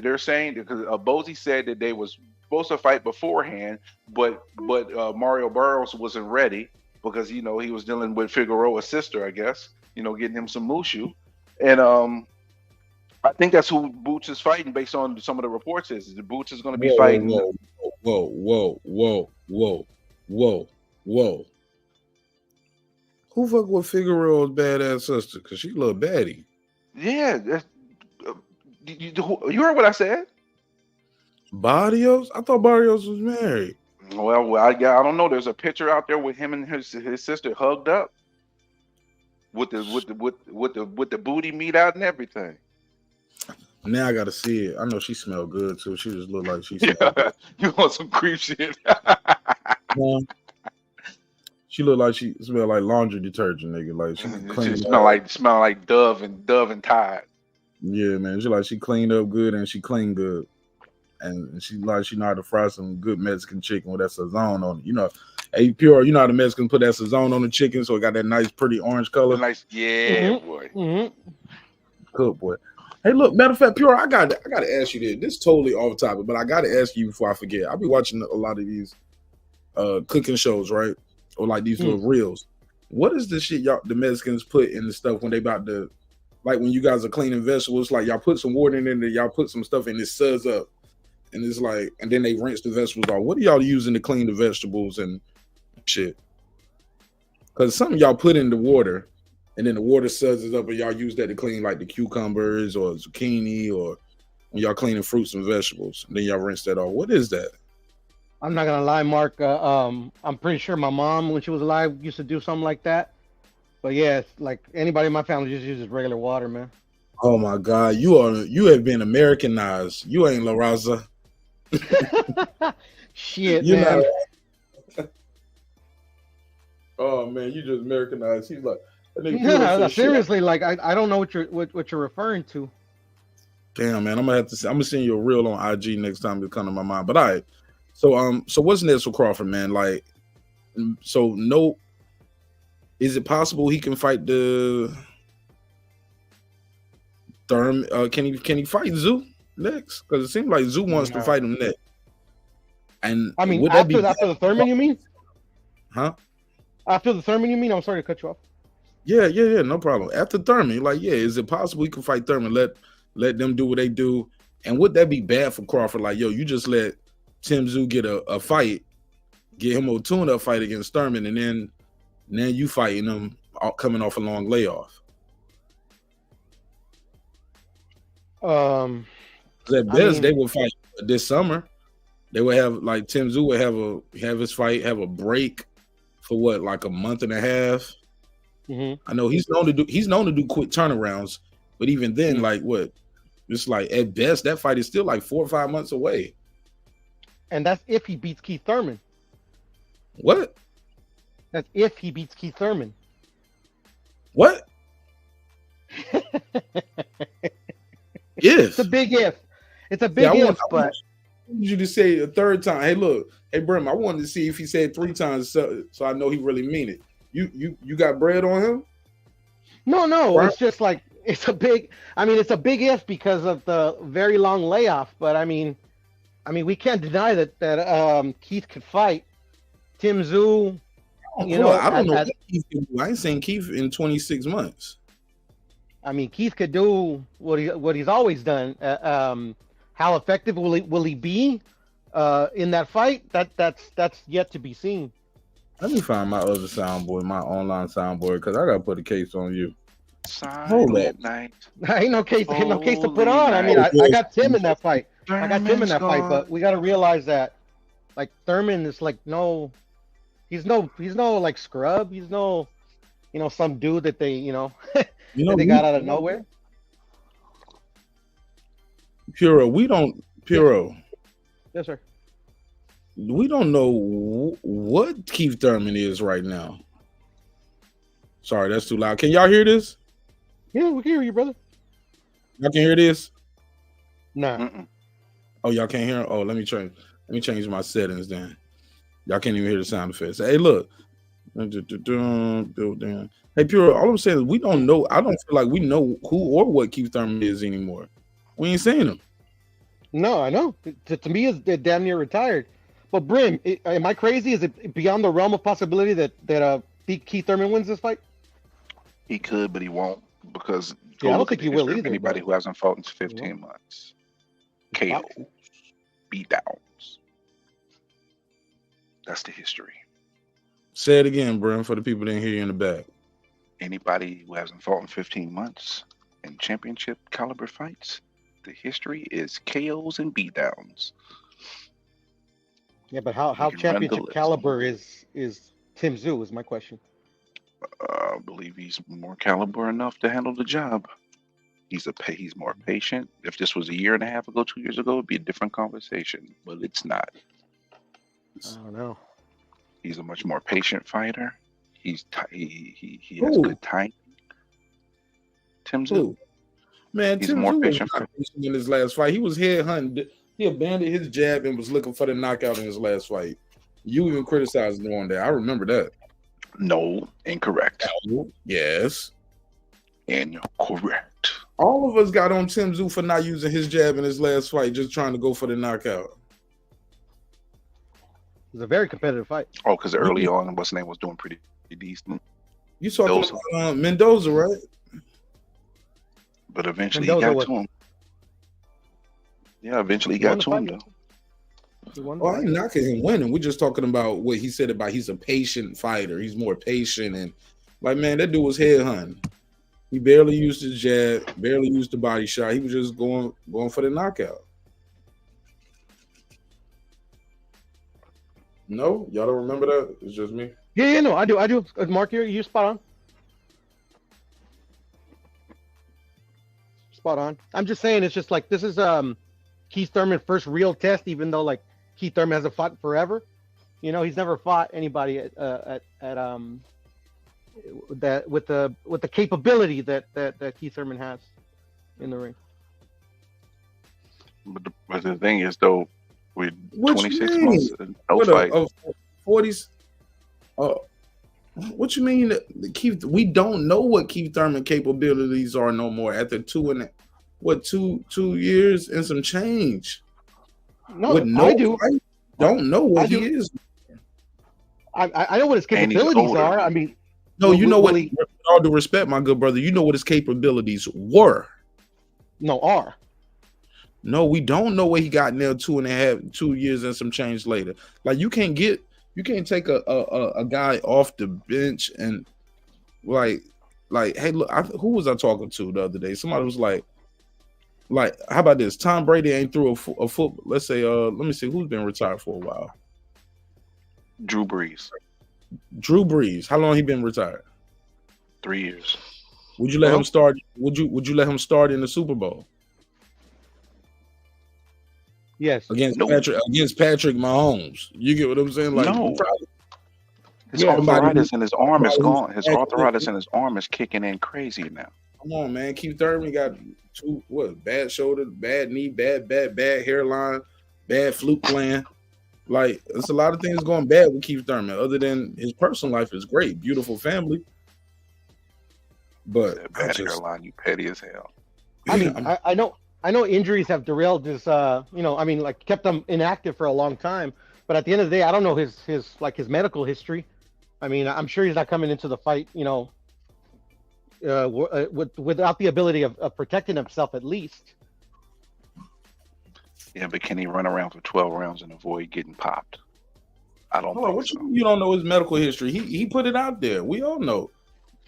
They're saying because Bozy said that they was supposed to fight beforehand, but Mario Burrows wasn't ready because he was dealing with Figueroa's sister, I guess. Getting him some mushu, and I think that's who Boots is fighting based on some of the reports. Is the Boots is going to be fighting? Whoa! Who fuck with Figueroa's badass sister? Because she a little baddie. Yeah, you heard what I said? Barrios? I thought Barrios was married. Well, I don't know. There's a picture out there with him and his sister hugged up, with the booty meat out and everything. Now I gotta see it. I know she smelled good too. She just looked like she. You want some creep shit? She looked like she smelled like laundry detergent, nigga. Like she smell like Dove and Tide. Yeah, man. She cleaned up good and she cleaned good, and she know how to fry some good Mexican chicken with that sazon on it. Hey, Pure, you know how the Mexicans put that sazon on the chicken, so it got that nice, pretty orange color. Nice, yeah, boy. Mm-hmm. Cook, boy. Hey, look, matter of fact, Pure, I gotta ask you this. This is totally off topic, but I gotta ask you before I forget. I'll be watching a lot of these cooking shows, right? Or like these little reels. What is the shit the Mexicans put in the stuff when they about to, like when you guys are cleaning vegetables, like y'all put some water in there, y'all put some stuff and it suds up. And it's like, and then they rinse the vegetables off. What are y'all using to clean the vegetables and shit? Because something y'all put in the water and then the water suds it up and y'all use that to clean like the cucumbers or zucchini or when y'all cleaning fruits and vegetables. And then y'all rinse that off. What is that? I'm not gonna lie, Mark. I'm pretty sure my mom, when she was alive, used to do something like that. But yeah, it's like anybody in my family just uses regular water, man. Oh my God, you have been Americanized. You ain't La Raza. Shit, man. Oh man, you just Americanized. He's like, yeah, seriously, like I don't know what you're referring to. Damn, man, I'm gonna send you a reel on IG next time it come to my mind. But all right. So what's next for Crawford, man? Like, is it possible he can fight the Thurman, can he fight Tszyu next? Because it seems like Tszyu wants to fight him next. And I mean, would that be after the Thurman, you mean? Huh? After the Thurman, you mean? I'm sorry to cut you off. Yeah, no problem. After Thurman, like, yeah, is it possible he can fight Thurman? Let them do what they do. And would that be bad for Crawford? Like, yo, you just let Tszyu get a fight, get him a tune-up fight against Thurman, and then you fighting him coming off a long layoff. At best, they would fight this summer. They would have like Tszyu would have his fight, have a break for what, like a month and a half. I know he's known to do quick turnarounds, but even then, like what, it's like at best that fight is still like 4 or 5 months away. And that's if he beats Keith Thurman. What? That's if he beats Keith Thurman. What? It's a big if. It's a big if, but I want you to say a third time. Hey, look, hey Brim, I wanted to see if he said 3 times, so I know he really mean it. You got bread on him? No. Right? It's just like it's a big if because of the very long layoff. But I mean, we can't deny that Keith could fight Tszyu. You know, I don't know what Keith can do. I ain't saying Keith in 26 months. I mean, Keith could do what he's always done. How effective will he be in that fight? That's yet to be seen. Let me find my other soundboard, my online soundboard, because I gotta put a case on you. Silent night. Ain't no case to put on. I mean, I got Tim in that fight. But we got to realize that, like, Thurman is like he's no like scrub. He's no, some dude that they that they got out of nowhere. Puro. Yes, sir. We don't know what Keith Thurman is right now. Sorry, that's too loud. Can y'all hear this? Yeah, we can hear you, brother. Y'all can hear this? Nah. Oh, y'all can't hear? Oh, let me change my settings then. Y'all can't even hear the sound effects. Hey, look. Hey, Pure, all I'm saying is we don't know. I don't feel like we know who or what Keith Thurman is anymore. We ain't saying him. No, I know. To me, it's damn near retired. But Brim, am I crazy? Is it beyond the realm of possibility that Keith Thurman wins this fight? He could, but he won't, because I don't think he will either. Anybody who hasn't fought in 15 months, KO, beatdowns. That's the history. Say it again, Brim, for the people that didn't hear you in the back. Anybody who hasn't fought in 15 months in championship caliber fights, the history is KOs and beatdowns. Yeah, but how championship caliber is Tszyu is my question. I believe he's more caliber enough to handle the job. He's more patient. If this was a year and a half ago, 2 years ago, it'd be a different conversation, but it's not. I don't know. He's a much more patient fighter. He has good timing. Tszyu. Man, Tszyu was not patient in his last fight. He was headhunting. He abandoned his jab and was looking for the knockout in his last fight. You even criticized him on that. I remember that. No, incorrect. Yes. Incorrect. All of us got on Tszyu for not using his jab in his last fight, just trying to go for the knockout. It was a very competitive fight. Oh, because early on, what's his name was doing pretty decent. You talking about Mendoza, right? But eventually he got to him. Yeah, eventually he got to him, though. Oh, I ain't knocking him winning. We're just talking about what he said about he's a patient fighter. He's more patient. And, like, man, that dude was headhunting. He barely used his jab, barely used the body shot. He was just going for the knockout. No? Y'all don't remember that? It's just me? Yeah, no, I do. Mark, you're spot on. Spot on. I'm just saying, it's just like, this is Keith Thurman's first real test, even though, like, Keith Thurman hasn't fought forever. He's never fought anybody at that with the capability that Keith Thurman has in the ring. But the thing is, though, with 26 months, no fight. 40s. What you mean, Keith? We don't know what Keith Thurman capabilities are no more after 2 and what, two years and some change. No, With no I do. fight, don't know what I he do. is. I know what his And he's capabilities older. are. I mean, No, you know what? Will he- With all due respect, my good brother, you know what his capabilities were. no, are. No, we don't know what he got now 2 years and some change later. Like you can't take a guy off the bench and like hey, look, who was I talking to the other day? Somebody was like, how about this? Tom Brady ain't threw a foot. Let's say, let me see who's been retired for a while. Drew Brees, Drew Brees. How long he been retired? 3 years. Would you let him start? Would you let him start in the Super Bowl Yes. against Patrick Mahomes? You get what I'm saying? Like, No. probably, His Yeah, arthritis in his arm is somebody gone. His arthritis in his arm is kicking in crazy now. come on, man. Keith Thurman got bad shoulder, bad knee, bad hairline, bad flute playing. Like, there's a lot of things going bad with Keith Thurman. Other than his personal life is great, beautiful family. But That bad hairline, you petty as hell. I mean, I know injuries have derailed his, kept him inactive for a long time. But at the end of the day, I don't know his medical history. I mean, I'm sure he's not coming into the fight, without the ability of protecting himself at least. Yeah, but can he run around for 12 rounds and avoid getting popped? I don't think so. You don't know his medical history. He put it out there. We all know.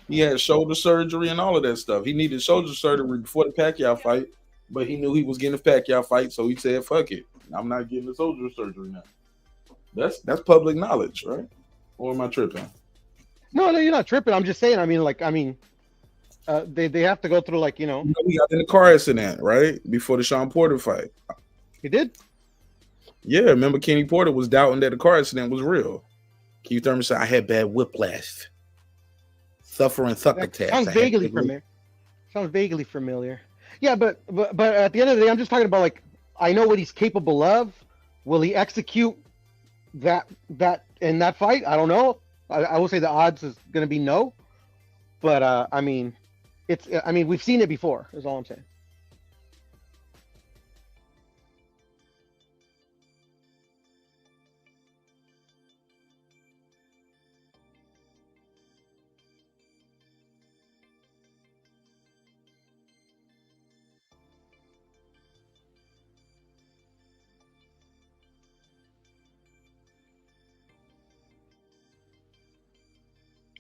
He had shoulder surgery and all of that stuff. He needed shoulder surgery before the Pacquiao fight, but he knew he was getting a Pacquiao fight, so he said, "Fuck it, I'm not getting the shoulder surgery now." That's public knowledge, right? Or am I tripping? No, you're not tripping. I'm just saying. They have to go through He got in a car accident right before the Sean Porter fight. He did. Yeah, remember Kenny Porter was doubting that the car accident was real. Keith Thurman said, "I had bad whiplash, suffering succotash." Sounds vaguely familiar. Yeah, but at the end of the day, I'm just talking about I know what he's capable of. Will he execute that in that fight? I don't know. I will say the odds is going to be no. But we've seen it before. Is all I'm saying.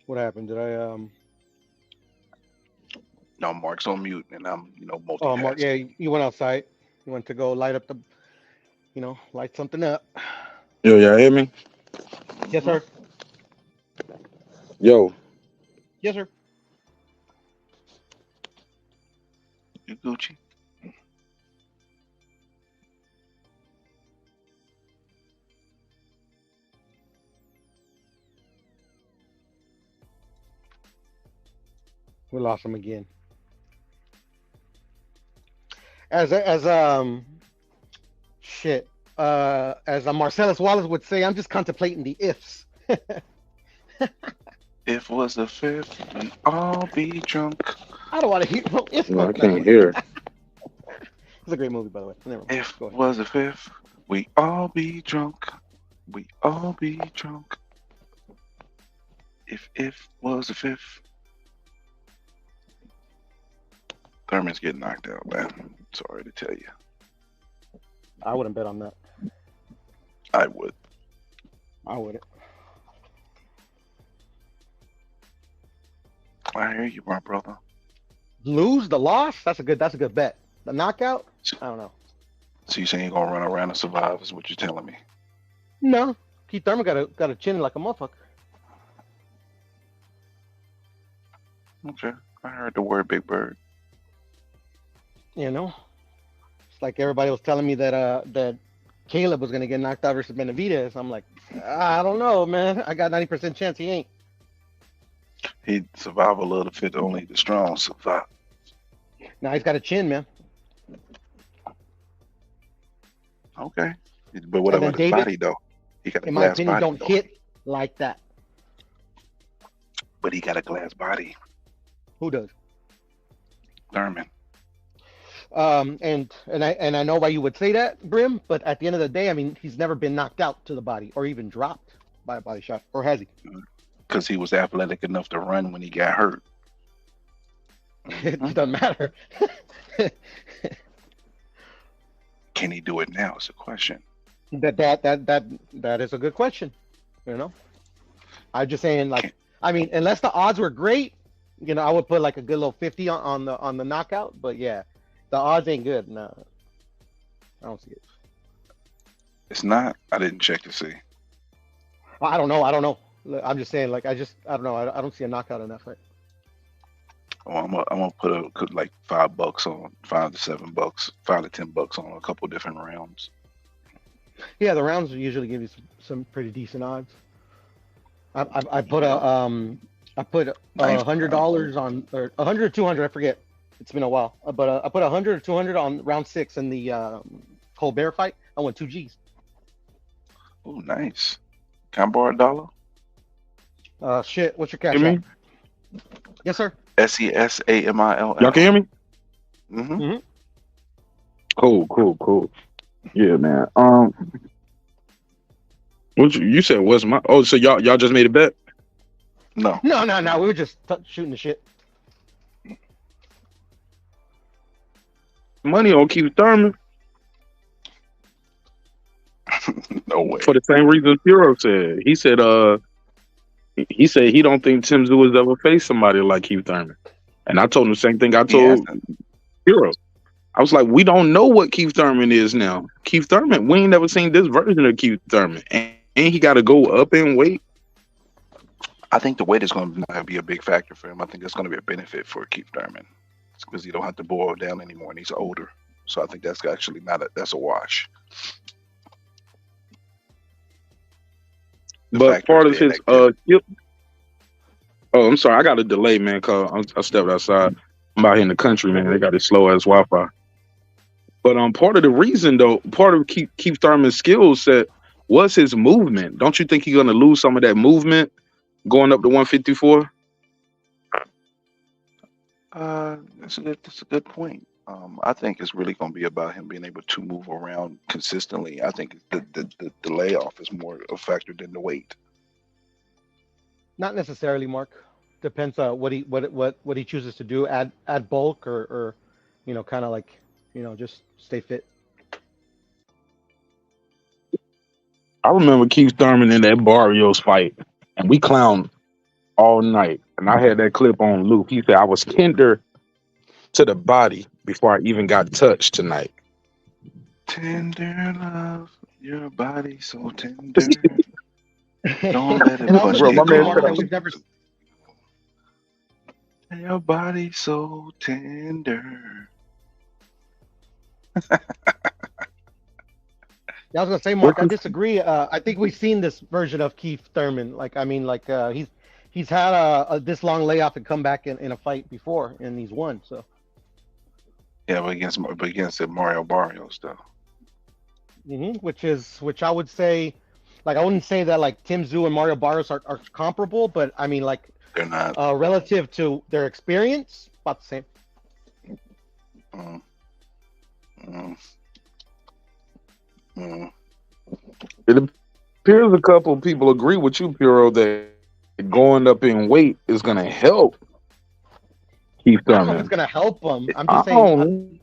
What happened? Did I No, Mark's on mute, and I'm multitasking. Oh, Mark, yeah, you went outside. You went to go light up light something up. Yo, y'all hear me? Yes, sir. Yo, Yes, sir. You Gucci? We lost him again. As Marcellus Wallace would say, I'm just contemplating the ifs. If was the fifth, we all be drunk. I don't want to hear no ifs. I can't hear. It's a great movie, by the way. Never mind. If was the fifth, we all be drunk. We all be drunk. If was the fifth. Thurman's getting knocked out, man. Sorry to tell you. I wouldn't bet on that. I would. I wouldn't. I hear you, my brother. Lose the loss? That's a good bet. The knockout? I don't know. So you saying you're gonna run around and survive is what you're telling me? No. Keith Thurman got a chin like a motherfucker. Okay. I heard the word Big Bird. It's like everybody was telling me that Caleb was gonna get knocked out versus Benavidez. I'm like, I don't know, man. I got 90% chance he ain't. He'd survive a little bit, only the strong survive. Now he's got a chin, man. Okay. But what about his body, though? He got a In my glass opinion, body, don't though. hit like that. But he got a glass body. Who does? Thurman. And I know why you would say that, Brim. But at the end of the day, I mean, he's never been knocked out to the body or even dropped by a body shot, or has he? Because he was athletic enough to run when he got hurt. It doesn't matter. Can he do it now? Is the question. That is a good question. You know, I'm just saying, like, I mean, unless the odds were great, you know, I would put like a good little 50 on the knockout. But yeah, the odds ain't good. No, I don't see it. It's not. I didn't check to see. I don't know. I'm just saying, like, I don't know. I don't see a knockout in that fight. Oh, I'm gonna put like $5 on, $5 to $7, $5 to $10 on a couple different rounds. Yeah, the rounds usually give you some pretty decent odds. I put $100 on, or 100 or 200, I forget. It's been a while, but I put 100 or 200 on round 6 in the Colbert fight. I won 2 G's. Oh, nice. Can I borrow $1? Shit. What's your cash Hear app? me? Yes, sir. SESAMILL. Y'all can hear me? Mm-hmm. Cool. Yeah, man. What you said was my? Oh, so y'all just made a bet? No. No. We were just shooting the shit. Money on Keith Thurman No way. for the same reason Hero said. He said he don't think Tim Tszyu has ever faced somebody like Keith Thurman, and I told him the same thing I told Hero. I was like, we don't know what Keith Thurman is now. Keith Thurman, we ain't never seen this version of Keith Thurman, and he got to go up in weight. I think the weight is going to be a big factor for him. I think that's going to be a benefit for Keith Thurman. It's because he don't have to boil down anymore, and he's older. So I think that's actually that's a wash. But part of his oh, I'm sorry, I got a delay, man. Cause I stepped outside. I'm out here in the country, man. They got this slow ass Wi-Fi. But part of the reason, though, part of Keith Thurman's skill set was his movement. Don't you think he's gonna lose some of that movement going up to 154? That's a good point. I think it's really going to be about him being able to move around consistently. I think the layoff is more a factor than the weight. Not necessarily, Mark. Depends on what he chooses to do. Add bulk or you know, kind of like, you know, just stay fit. I remember Keith Thurman in that Barrios fight, and we clowned all night. And I had that clip on loop. He said I was tender to the body before I even got touched tonight. Tender love, your body so tender. Don't let it push Bro, my man said we've never... Your body so tender. Yeah, I was gonna say, Mark, I disagree. I think we've seen this version of Keith Thurman. Like, I mean, like he's had this long layoff and come back in a fight before, and he's won. So. Yeah, but against Mario Barrios though. Which I would say, like, I wouldn't say that like Tim Tszyu and Mario Barrios are comparable, but I mean, like, they're not relative to their experience, about the same. It appears a couple of people agree with you, Puro, that going up in weight is going to help Keith Thurman. I don't know if it's going to help him. I'm just saying.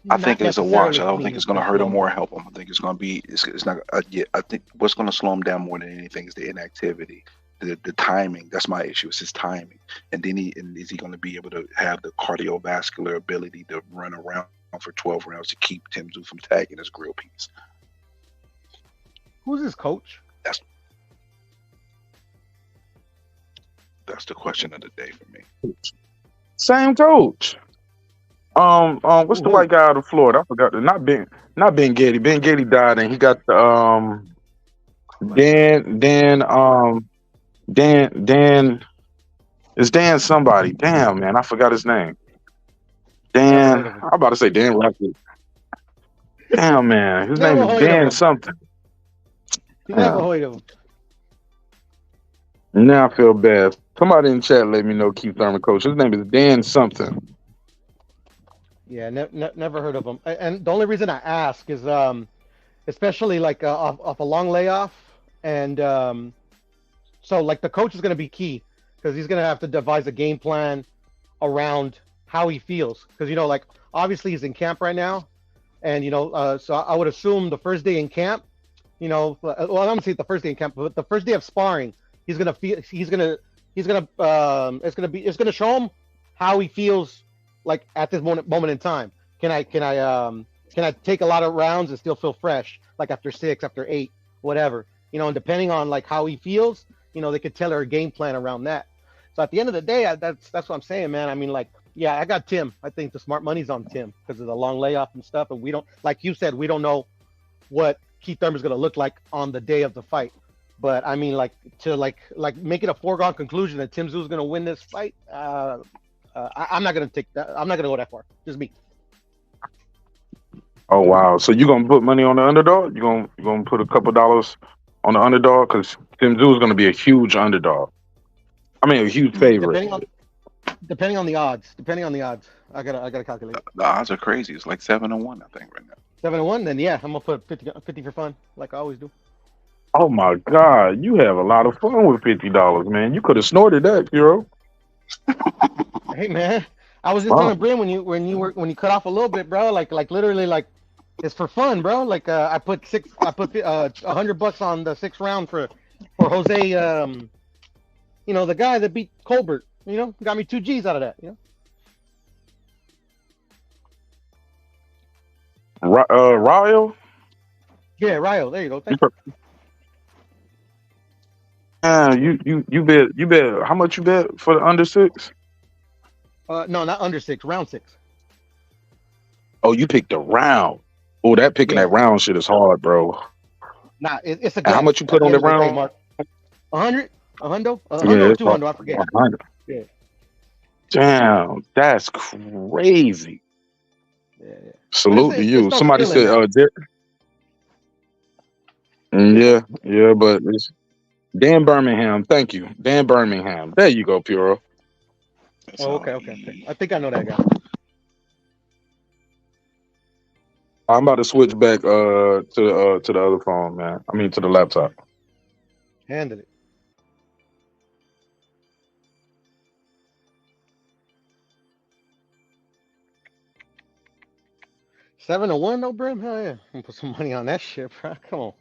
I think it's a wash. I don't think it's going to hurt him or help him. I think it's going to be. It's not. Yeah, I think what's going to slow him down more than anything is the inactivity, the timing. That's my issue. It's his timing. And then is he going to be able to have the cardiovascular ability to run around for 12 rounds to keep Tim Tszyu from tagging his grill piece? Who's his coach? That's the question of the day for me. Same coach. What's the white guy out of Florida? I forgot. Not Ben Getty. Ben Getty died, and he got the Dan. It's Dan somebody. Damn, man, I forgot his name. Dan. I'm about to say Dan Rocket. Damn, man, his name is Dan something. Never heard of him. Now I feel bad. Somebody in chat let me know Keith Thurman coach. His name is Dan something. Yeah, never heard of him. And the only reason I ask is, especially like off a long layoff, and so like the coach is going to be key because he's going to have to devise a game plan around how he feels. Because like obviously he's in camp right now, and so I would assume the first day in camp, well, I don't say the first day in camp, but the first day of sparring, it's gonna show him how he feels like at this moment in time. Can I take a lot of rounds and still feel fresh, like after 6, after 8, whatever, and depending on like how he feels, they could tailor a game plan around that. So at the end of the day, that's what I'm saying, man. I mean, like, yeah, I got Tim. I think the smart money's on Tim because of the long layoff and stuff, and we don't, like you said, we don't know what Keith Thurman's gonna look like on the day of the fight. But I mean, like, to like make it a foregone conclusion that Tim Tszyu's gonna win this fight, I'm not gonna take that. I'm not gonna go that far. Just me. Oh wow! So you gonna put money on the underdog? You gonna put a couple dollars on the underdog because Tim Tszyu is gonna be a huge underdog. I mean, a huge favorite. Depending on the odds. I gotta calculate. The odds are crazy. It's like 7-1, I think, right now. 7-1. Then yeah, I'm gonna put 50 for fun, like I always do. Oh my God! You have a lot of fun with $50, man. You could have snorted that, Hero. Hey man, I was just telling Brim when you cut off a little bit, bro. Like literally, like it's for fun, bro. Like I put $100 on the 6th round for Jose. The guy that beat Colbert. Got me 2 G's out of that. Ryo. Yeah, Ryo. There you go. Thank you. You bet. How much you bet for the under 6? No, not under 6. Round 6. Oh, you picked a round. Oh, picking that round shit is hard, bro. Nah, it's a. How much you put on the round? 100. A hundo? Yeah, 200. I forget. 100. Yeah. Damn, that's crazy. Yeah. Salute to you. Somebody said, yeah, but it's Dan Birmingham. Thank you, Dan Birmingham. There you go, Puro. Oh, okay. I think I know that guy. I'm about to switch back to the other phone, man. I mean to the laptop. Handle it. $7-1 though, Brim? Hell yeah. I'm gonna put some money on that shit, bro. Come on.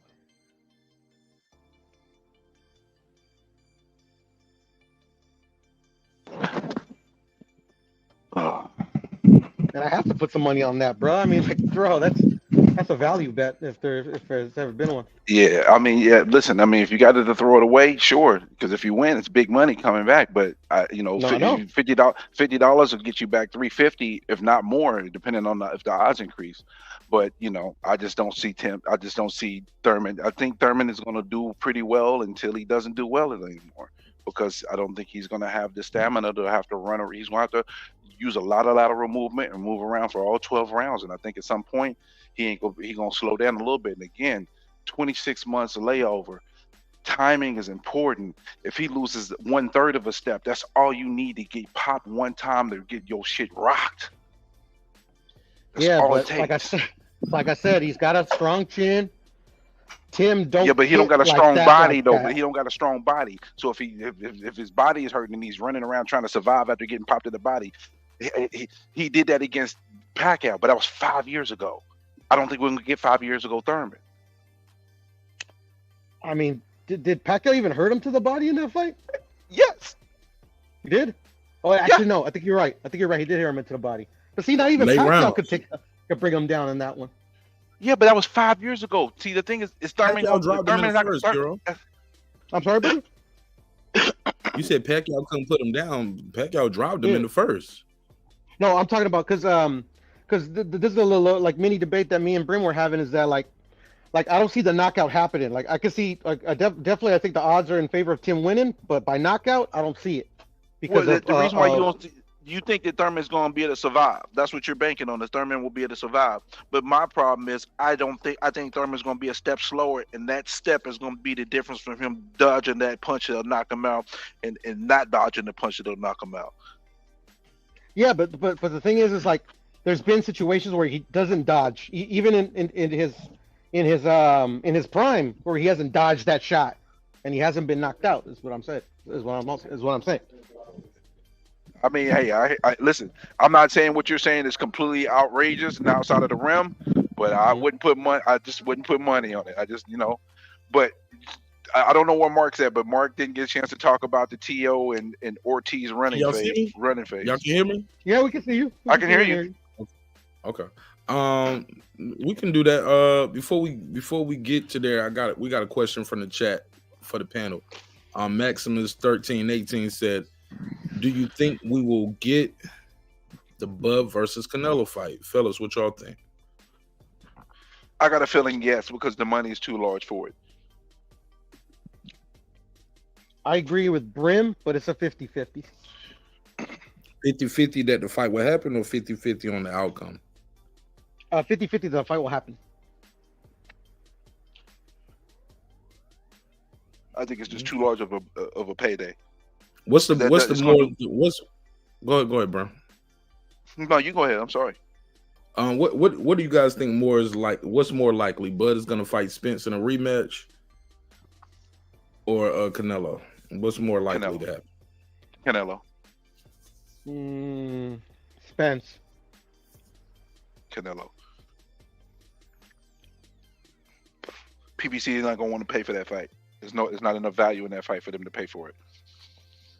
And I have to put some money on that, bro. I mean, like, bro, that's a value bet if there's ever been one. Yeah, I mean, listen, I mean, if you got to throw it away, sure, because if you win, it's big money coming back. But $50 will get you back $350, if not more, depending on if the odds increase. But I just don't see I just don't see Thurman. I think Thurman is going to do pretty well until he doesn't do well anymore, because I don't think he's going to have the stamina to have to run, or he's going to have to use a lot of lateral movement and move around for all 12 rounds. And I think at some point he going to slow down a little bit. And again, 26 months of layover. Timing is important. If he loses 1/3 of a step, that's all you need to get popped one time to get your shit rocked. That's all it takes. Like I said, he's got a strong chin. Tim don't. Yeah, but he don't got a strong body though. But he don't got a strong body. So if his body is hurting and he's running around trying to survive after getting popped in the body, he did that against Pacquiao, but that was 5 years ago. I don't think we're gonna get 5 years ago Thurman. I mean, did Pacquiao even hurt him to the body in that fight? Yes. He did? Oh, actually, no. I think you're right. He did hit him into the body. But see, not even Pacquiao could bring him down in that one. Yeah, but that was 5 years ago. See, the thing is Thurman. Thurman's not first, girl. I'm sorry, buddy? You said Pacquiao couldn't put him down. Pacquiao dropped him in the first. No, I'm talking about because this is a little like mini debate that me and Brim were having, is that like I don't see the knockout happening. Like I can see, definitely I think the odds are in favor of Tim winning, but by knockout I don't see it. Because the reason why you think that Thurman's going to be able to survive. That's what you're banking on, that Thurman will be able to survive. But my problem is I think Thurman's going to be a step slower, and that step is going to be the difference from him dodging that punch that'll knock him out and not dodging the punch that'll knock him out. Yeah, but the thing is like there's been situations where he doesn't dodge, even in his prime, where he hasn't dodged that shot, and he hasn't been knocked out. Is what I'm saying. Is what I'm saying. I mean, hey, I listen. I'm not saying what you're saying is completely outrageous and outside of the rim, but I wouldn't put money. I just wouldn't put money on it. I just, but I don't know where Mark's at. But Mark didn't get a chance to talk about the TO and Ortiz running phase. Running phase. Y'all can hear me? Yeah, we can see you. I can hear you. Okay. We can do that. Before we get to there, we got a question from the chat for the panel. Maximus 1318 said, do you think we will get the Bud versus Canelo fight? Fellas, what y'all think? I got a feeling yes, because the money is too large for it. I agree with Brim, but it's a 50-50. 50-50 that the fight will happen, or 50-50 on the outcome? 50-50 the fight will happen. I think it's just too large of a payday. Go ahead, bro. No, you go ahead. I'm sorry. What do you guys think more is like? What's more likely? Bud is gonna fight Spence in a rematch, or Canelo? What's more likely to happen? Canelo. Spence. Canelo. PBC is not gonna want to pay for that fight. There's not enough value in that fight for them to pay for it.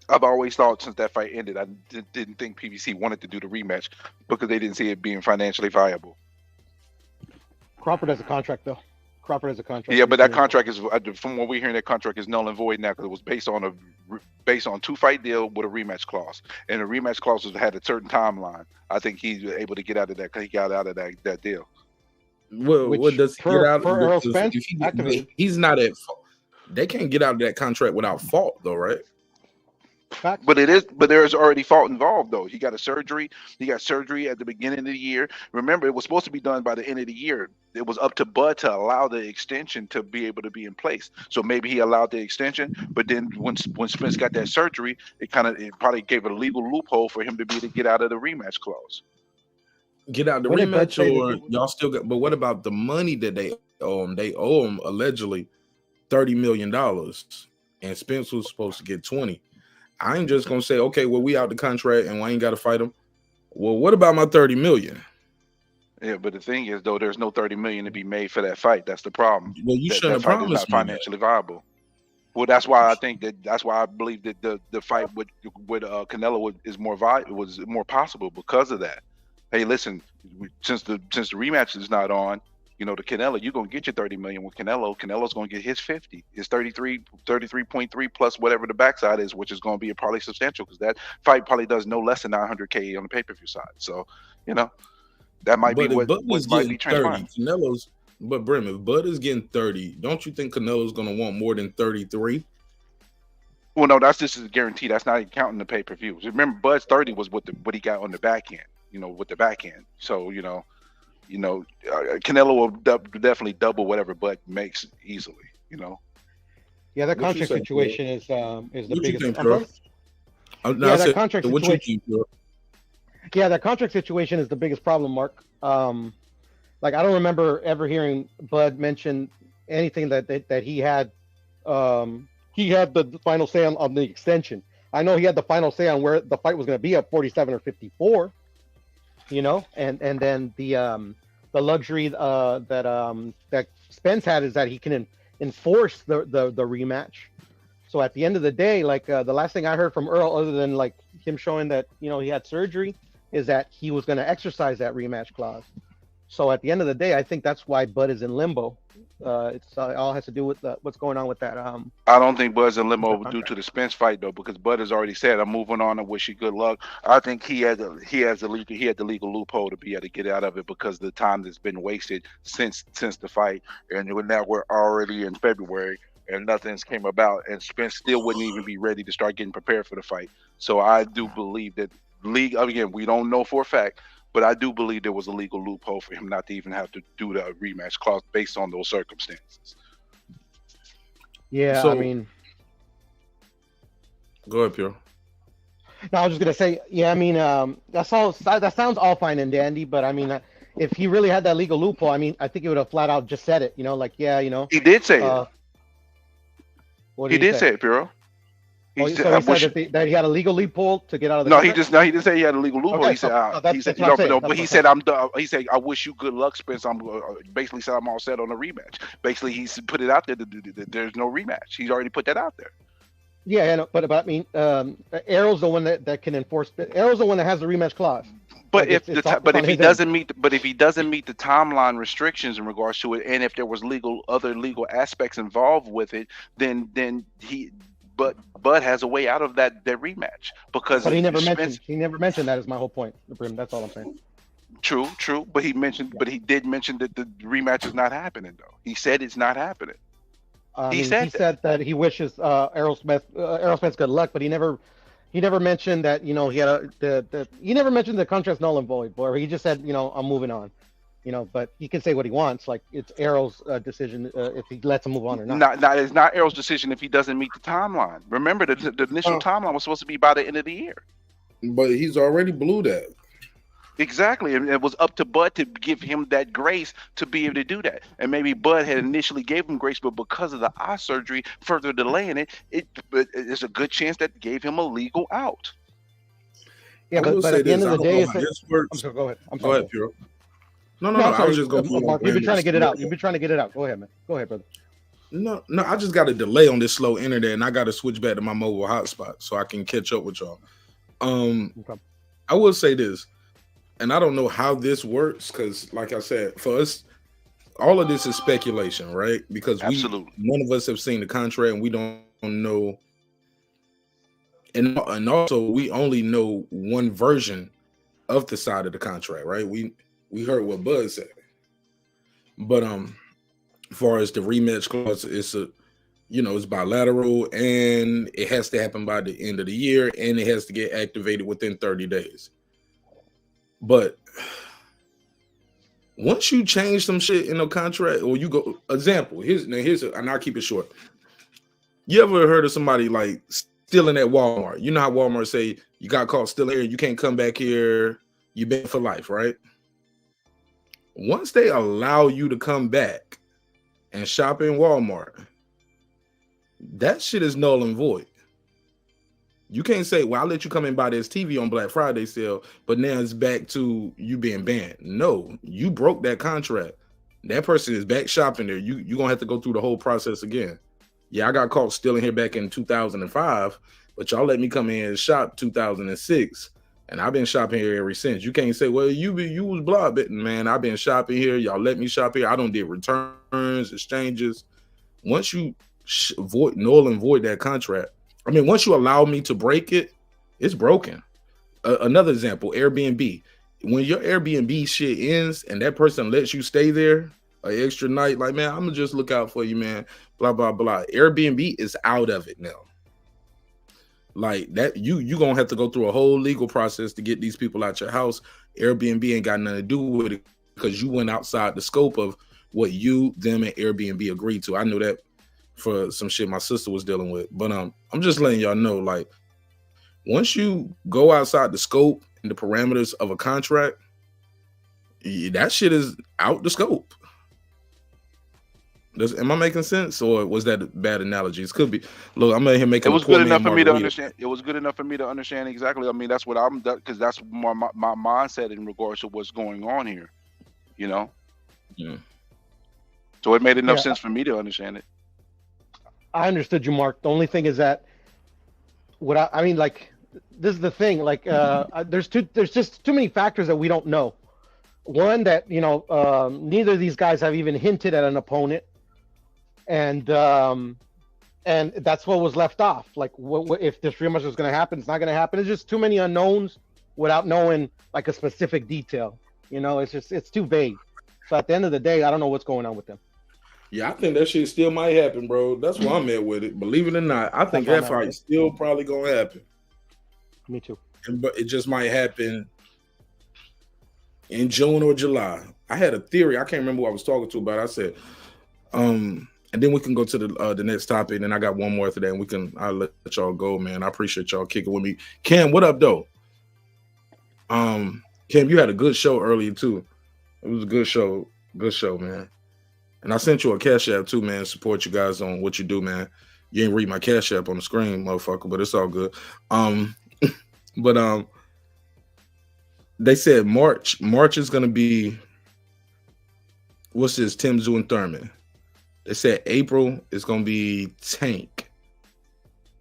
I've always thought since that fight ended, I didn't think PBC wanted to do the rematch because they didn't see it being financially viable. Crawford has a contract, though. Crawford has a contract. Yeah, but that contract is, from what we're hearing, that contract is null and void now because it was based on a 2-fight deal with a rematch clause, and the rematch clause had a certain timeline. I think he's able to get out of that because he got out of that deal. Well, what does he get out of Errol Spence? He's not at fault. They can't get out of that contract without fault, though, right? Fact. But there's already fault involved, though. He got a surgery. He got surgery at the beginning of the year. Remember, it was supposed to be done by the end of the year. It was up to Bud to allow the extension to be able to be in place. So maybe he allowed the extension, but then when Spence got that surgery, it probably gave a legal loophole for him to be able to get out of the rematch clause. Get out the rematch, or y'all still got? But what about the money that they owe him? They owe him allegedly $30 million, and Spence was supposed to get 20. I ain't just gonna say, okay, well, we out the contract and I ain't got to fight him. Well, what about my 30 million? Yeah, but the thing is, though, there's no 30 million to be made for that fight. That's the problem. Well, you shouldn't have promised me not financially viable. Well, that's why I believe that the fight with Canelo is more possible because of that. Hey, listen, since the rematch is not on, the Canelo, you're going to get your 30 million with Canelo. Canelo's going to get his 50. It's 33.3 plus whatever the backside is, which is going to be probably substantial because that fight probably does no less than 900K on the pay-per-view side. So, that might be what might be transpiring. But Brim, if Bud is getting 30, don't you think Canelo's going to want more than 33? Well, no, that's just a guarantee. That's not even counting the pay-per-views. Remember, Bud's 30 was what he got on the back end, with the back end. So, Canelo will definitely double whatever Bud makes easily. Yeah, that contract situation is the biggest. That contract situation. Yeah, that contract situation is the biggest problem, Mark. I don't remember ever hearing Bud mention anything that he had. He had the final say on the extension. I know he had the final say on where the fight was going to be at 47 or 54. And then the luxury that Spence had is that he can enforce the rematch. So at the end of the day, the last thing I heard from Earl, other than him showing that he had surgery, is that he was going to exercise that rematch clause. So at the end of the day, I think that's why Bud is in limbo. It all has to do with what's going on with that. I don't think Bud's in limbo due to the Spence fight though, because Bud has already said, "I'm moving on and wish you good luck." I think he had the legal loophole to be able to get out of it because of the time that's been wasted since the fight, and now we're already in February and nothing's came about, and Spence still wouldn't even be ready to start getting prepared for the fight. So I do believe that again, we don't know for a fact. But I do believe there was a legal loophole for him not to even have to do the rematch clause based on those circumstances. Yeah, go ahead, Pierre. No, I was just gonna say, yeah. I mean, that sounds all fine and dandy, but I mean, if he really had that legal loophole, I mean, I think he would have flat out just said it. You know, like, yeah, you know. He did say it. What He did he did say? say it, Piro. So he said that he had a legal loophole to get out of the. No, he didn't say he had a legal loophole. Okay, he said, that's what I'm saying. but he said, he said, I wish you good luck, Spence. I'm basically said I'm all set on a rematch. Basically, he's put it out there that there's no rematch. He's already put that out there. Yeah, I know, but I mean, Errol's the one that can enforce. Errol's the one that has the rematch clause. But Like, if he doesn't meet the timeline restrictions in regards to it, and if there was other legal aspects involved with it, then Bud has a way out of that rematch because. But he never mentioned that is my whole point. That's all I'm saying. True, but he did mention that the rematch is not happening though. He said it's not happening. He said that he wishes Errol Spence good luck, but he never mentioned that, you know, he had he never mentioned the contract's null and void, or he just said, you know, I'm moving on, you know. But he can say what he wants, like it's Errol's decision if he lets him move on or not. It's not Errol's decision if he doesn't meet the timeline. Remember, the initial timeline was supposed to be by the end of the year. But he's already blew that. Exactly, and it was up to Bud to give him that grace to be able to do that. And maybe Bud had initially gave him grace, but because of the eye surgery, further delaying it's a good chance that gave him a legal out. Yeah, but at the end of the day, go ahead. Go ahead, Piro. No. I was just going. Mark, you've been trying to get it out. You've been trying to get it out. Go ahead, man. Go ahead, brother. No. I just got a delay on this slow internet, and I got to switch back to my mobile hotspot so I can catch up with y'all. Okay. I will say this. And I don't know how this works because, like I said, for us, all of this is speculation, right? Because none of us have seen the contract, and we don't know. And also, we only know one version of the side of the contract, right? We heard what Bud said, but as far as the rematch clause, it's bilateral, and it has to happen by the end of the year, and it has to get activated within 30 days. But once you change some shit in a contract, or you go, example, here's and I'll keep it short. You ever heard of somebody like stealing at Walmart? You know how Walmart say you got caught stealing here, you can't come back here, you been for life, right? Once they allow you to come back and shop in Walmart, that shit is null and void. You can't say, well, I'll let you come and buy this TV on Black Friday sale, but now it's back to you being banned. No, you broke that contract. That person is back shopping there. You're going to have to go through the whole process again. Yeah, I got caught stealing here back in 2005, but y'all let me come in and shop 2006, and I've been shopping here ever since. You can't say, well, you was blah, but man, I've been shopping here. Y'all let me shop here. I don't did returns, exchanges. Once you null and void that contract, I mean, once you allow me to break it, it's broken. Another example, Airbnb. When your Airbnb shit ends and that person lets you stay there an extra night, like, man, I'm gonna just look out for you, man, blah, blah, blah. Airbnb is out of it now. Like that, you gonna have to go through a whole legal process to get these people out your house. Airbnb ain't got nothing to do with it because you went outside the scope of what you, them, and Airbnb agreed to. I knew that for some shit my sister was dealing with. But I'm just letting y'all know, like, once you go outside the scope and the parameters of a contract, that shit is out the scope. Am I making sense, or was that a bad analogy? It could be. Look, I'm here making. It was good enough for me to understand. It was good enough for me to understand exactly. I mean, that's what I'm, because that's my mindset in regards to what's going on here. You know. Yeah. So it made enough sense for me to understand it. I understood you, Mark. The only thing is that I mean, like, this is the thing. Like, there's just too many factors that we don't know. One, that, you know, neither of these guys have even hinted at an opponent, and that's what was left off. Like, what if this rematch is going to happen? It's not going to happen. It's just too many unknowns without knowing like a specific detail. You know, it's too vague. So at the end of the day, I don't know what's going on with them. Yeah, I think that shit still might happen, bro. That's where I'm at with it. Believe it or not, I think that fight still probably gonna happen. Me too. But it just might happen in June or July. I had a theory. I can't remember who I was talking to about. I said, And then we can go to the next topic. And I got one more after that, and I'll let y'all go, man. I appreciate y'all kicking with me. Cam, what up, though? Cam, you had a good show earlier too. It was a good show, man. And I sent you a Cash App too, man. Support you guys on what you do, man. You ain't read my Cash App on the screen, motherfucker, but it's all good. But they said March is gonna be, what's this? Tszyu and Thurman. They said April is gonna be Tank.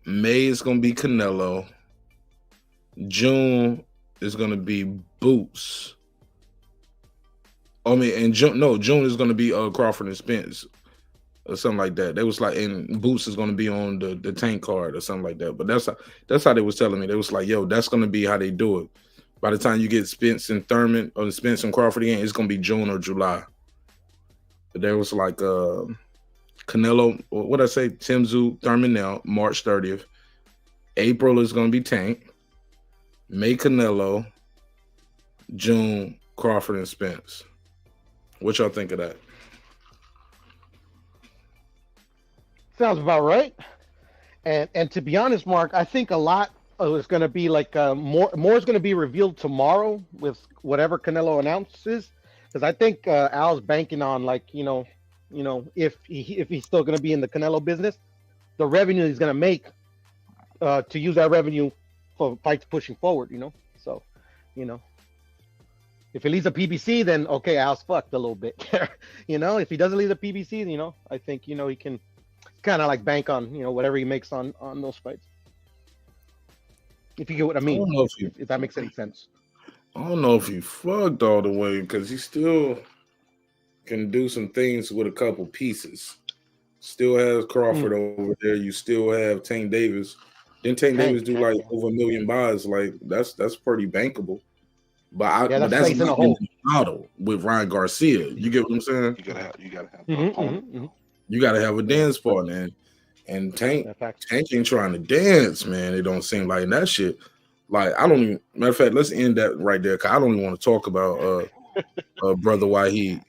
May is gonna be Canelo. June is gonna be Boots. June is gonna be Crawford and Spence or something like that. They was like, and Boots is gonna be on the Tank card or something like that. But that's how they was telling me. They was like, yo, that's gonna be how they do it. By the time you get Spence and Thurman or Spence and Crawford again, it's gonna be June or July. But there was like Canelo, what I say, Tszyu, Thurman now, March 30th. April is gonna be Tank. May Canelo. June Crawford and Spence. What y'all think of that? Sounds about right. And to be honest, Mark, I think a lot is going to be like more is going to be revealed tomorrow with whatever Canelo announces, because I think Al's banking on, like, if he's still going to be in the Canelo business, the revenue he's going to make to use that revenue for fights pushing forward. So if he leaves a PBC, then okay, Al's fucked a little bit. If he doesn't leave the PBC, I think he can kind of like bank on whatever he makes on those fights. If you get what I mean, if that makes any sense. I don't know if he fucked all the way, because he still can do some things with a couple pieces. Still has Crawford over there. You still have Tank Davis. Didn't Tank Davis do like over 1 million buys? Like that's pretty bankable. But that's not the model with Ryan Garcia. You get what I'm saying? You gotta have You gotta have a dance partner, and Tank ain't trying to dance, man. It don't seem like that shit. Like, I don't even, matter of fact, let's end that right there, because I don't even want to talk about Brother Wahid.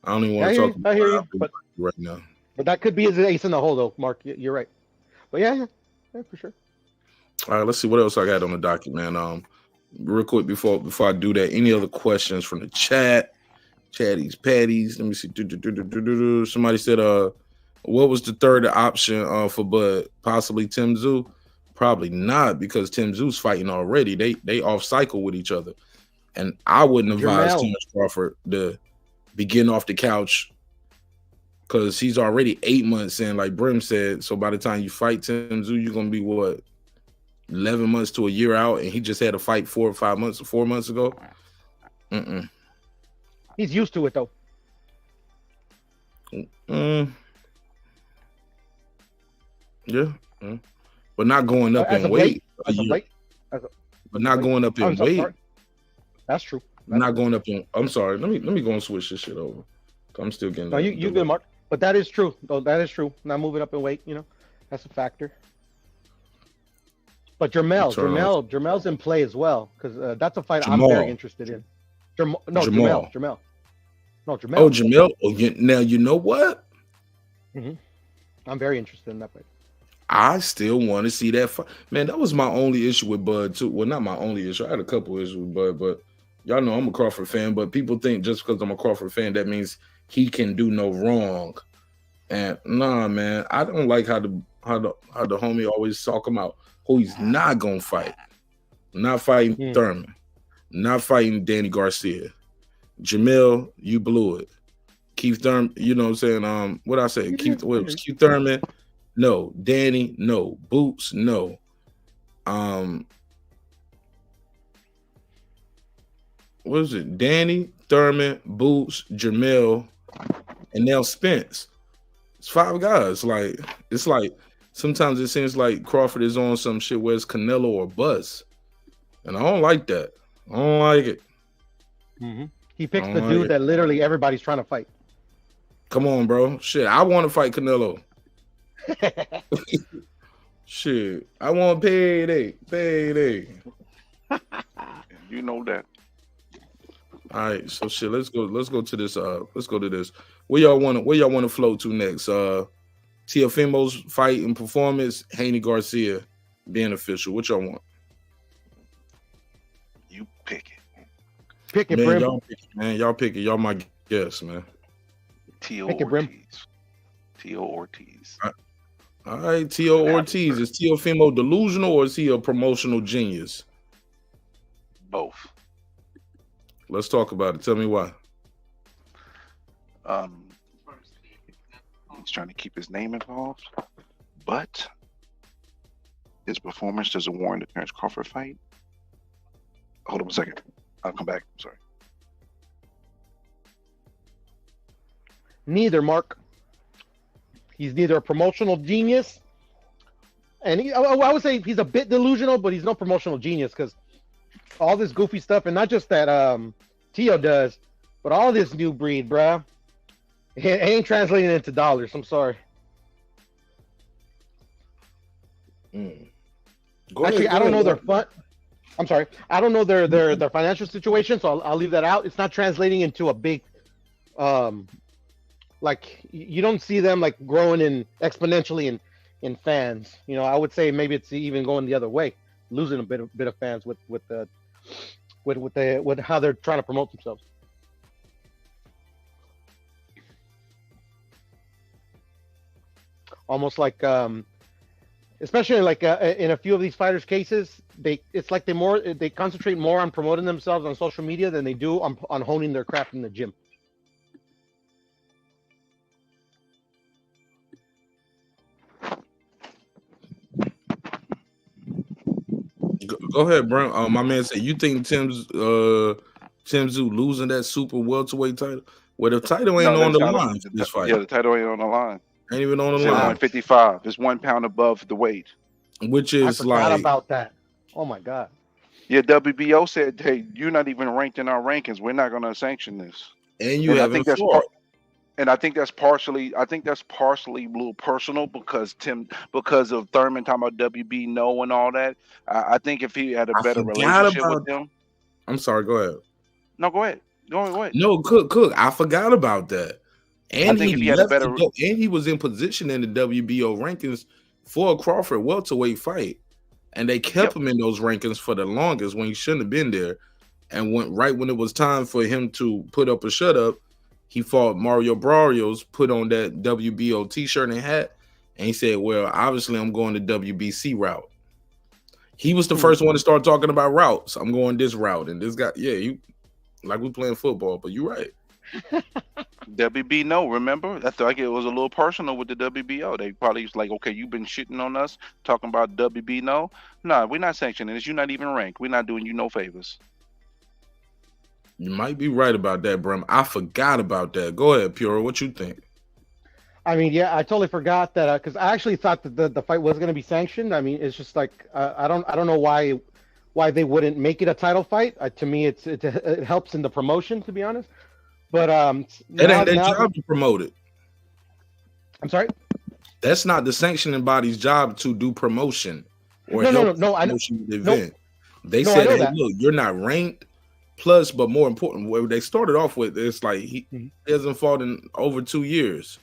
I don't even want to talk about you, right now. But that could be his ace in the hole, though, Mark. You're right. But yeah, for sure. All right, let's see what else I got on the docket, man. Real quick before I do that, any other questions from the chat? Chatties, patties. Let me see. Somebody said, what was the third option for Bud? Possibly Tszyu? Probably not, because Tszyu's fighting already. They off cycle with each other, and I wouldn't advise Terence Crawford to be getting off the couch, because he's already 8 months in, like Brim said. So by the time you fight Tszyu, you're gonna be what, 11 months to a year out, and he just had a fight 4 or 5 months, 4 months ago. He's used to it, though. Yeah. But not going up in weight. But not going up in weight. That's true. Not going up in. I'm sorry. Let me go and switch this shit over. I'm still getting. No, you good, Mark. But that is true. Oh, that is true. Not moving up in weight. That's a factor. But Jermel's in play as well, because that's a fight I'm very interested in. Jamel. No, Jermell. Oh, Jamel. Oh, now you know what? I'm very interested in that fight. I still want to see that fight. Man, that was my only issue with Bud, too. Well, not my only issue. I had a couple issues with Bud, but y'all know I'm a Crawford fan. But people think just because I'm a Crawford fan, that means he can do no wrong. And nah, man, I don't like how the homie always talk about who he's not gonna fight. Not fighting Thurman. Not fighting Danny Garcia. Jamil, you blew it. Keith Thurman, you know what I'm saying? What I say? Keith Thurman. No. Danny, no. Boots, no. What is it? Danny, Thurman, Boots, Jamil, and now Spence. It's 5 guys. Like, it's like sometimes it seems like Crawford is on some shit where it's Canelo or bust. And I don't like that. I don't like it. He picks the dude that literally everybody's trying to fight. Come on, bro. Shit, I want to fight Canelo. Shit, I want payday. You know that. All right, so shit. Let's go to this. Let's go to this. Where y'all want to flow to next? Teofimo's fight and performance. Haney Garcia being official. What y'all want? You pick it. Pick it, Man, Brim. y'all pick it, man. Y'all pick it. Y'all my guess, man. Teo Pick it, Brim. Ortiz. Teo Ortiz. All right, Teo Ortiz. Is Teofimo delusional or is he a promotional genius? Both. Let's talk about it. Tell me why. He's trying to keep his name involved, but his performance doesn't warrant the Terence Crawford fight. Hold on a second. I'll come back. I'm sorry. Neither, Mark. He's neither a promotional genius, and I would say he's a bit delusional, but he's no promotional genius because all this goofy stuff, and not just that Teo does, but all this new breed, bruh. It ain't translating into dollars. I'm sorry. Actually, I don't know their fun. I'm sorry. I don't know their financial situation, so I'll leave that out. It's not translating into a big, like you don't see them like growing in exponentially in fans. You know, I would say maybe it's even going the other way, losing a bit of fans with how they're trying to promote themselves. Almost like, especially like in a few of these fighters' cases, it's like they concentrate more on promoting themselves on social media than they do on honing their craft in the gym. Go ahead, Brown. My man said, you think Tszyu losing that super welterweight title? Well, the title ain't on the line for this fight. Yeah, the title ain't on the line. Ain't even on the It's line. 155. It's 1 pound above the weight. Which I is forgot like about that. Oh my god. Yeah, WBO said, "Hey, you're not even ranked in our rankings. We're not going to sanction this." and you And I haven't think that's fought. And I think that's partially a little personal because of Thurman talking about WB no and all that. I think if he had a I better forgot relationship about with them. I'm sorry, go ahead. No, go ahead. Go ahead. No, Cook. I forgot about that. And think he if he had a left better- to go, and he was in position in the WBO rankings for a Crawford welterweight fight. And they kept him in those rankings for the longest when he shouldn't have been there. And when it was time for him to put up a shut up, he fought Mario Barrios, put on that WBO t-shirt and hat, and he said, well, obviously I'm going the WBC route. He was the first one to start talking about routes. I'm going this route. And this guy, like we playing football, but you're right. WB no, remember? I thought it was a little personal with the WBO. They probably was like, okay, you've been shitting on us, talking about WB no. Nah, we're not sanctioning this. You're not even ranked. We're not doing you no favors. You might be right about that, Brim. I forgot about that. Go ahead, Pura. What you think? I mean, yeah, I totally forgot that because I actually thought that the fight was going to be sanctioned. I mean, it's just like I don't know why they wouldn't make it a title fight. To me, it helps in the promotion, to be honest. But That ain't their job to promote it. I'm sorry. That's not the sanctioning body's job to do promotion or No, help I know. promotion the event. They No, I said, know hey, that. look, you're not ranked. Plus, but more important, where they started off with, it's like he hasn't fought in over 2 years,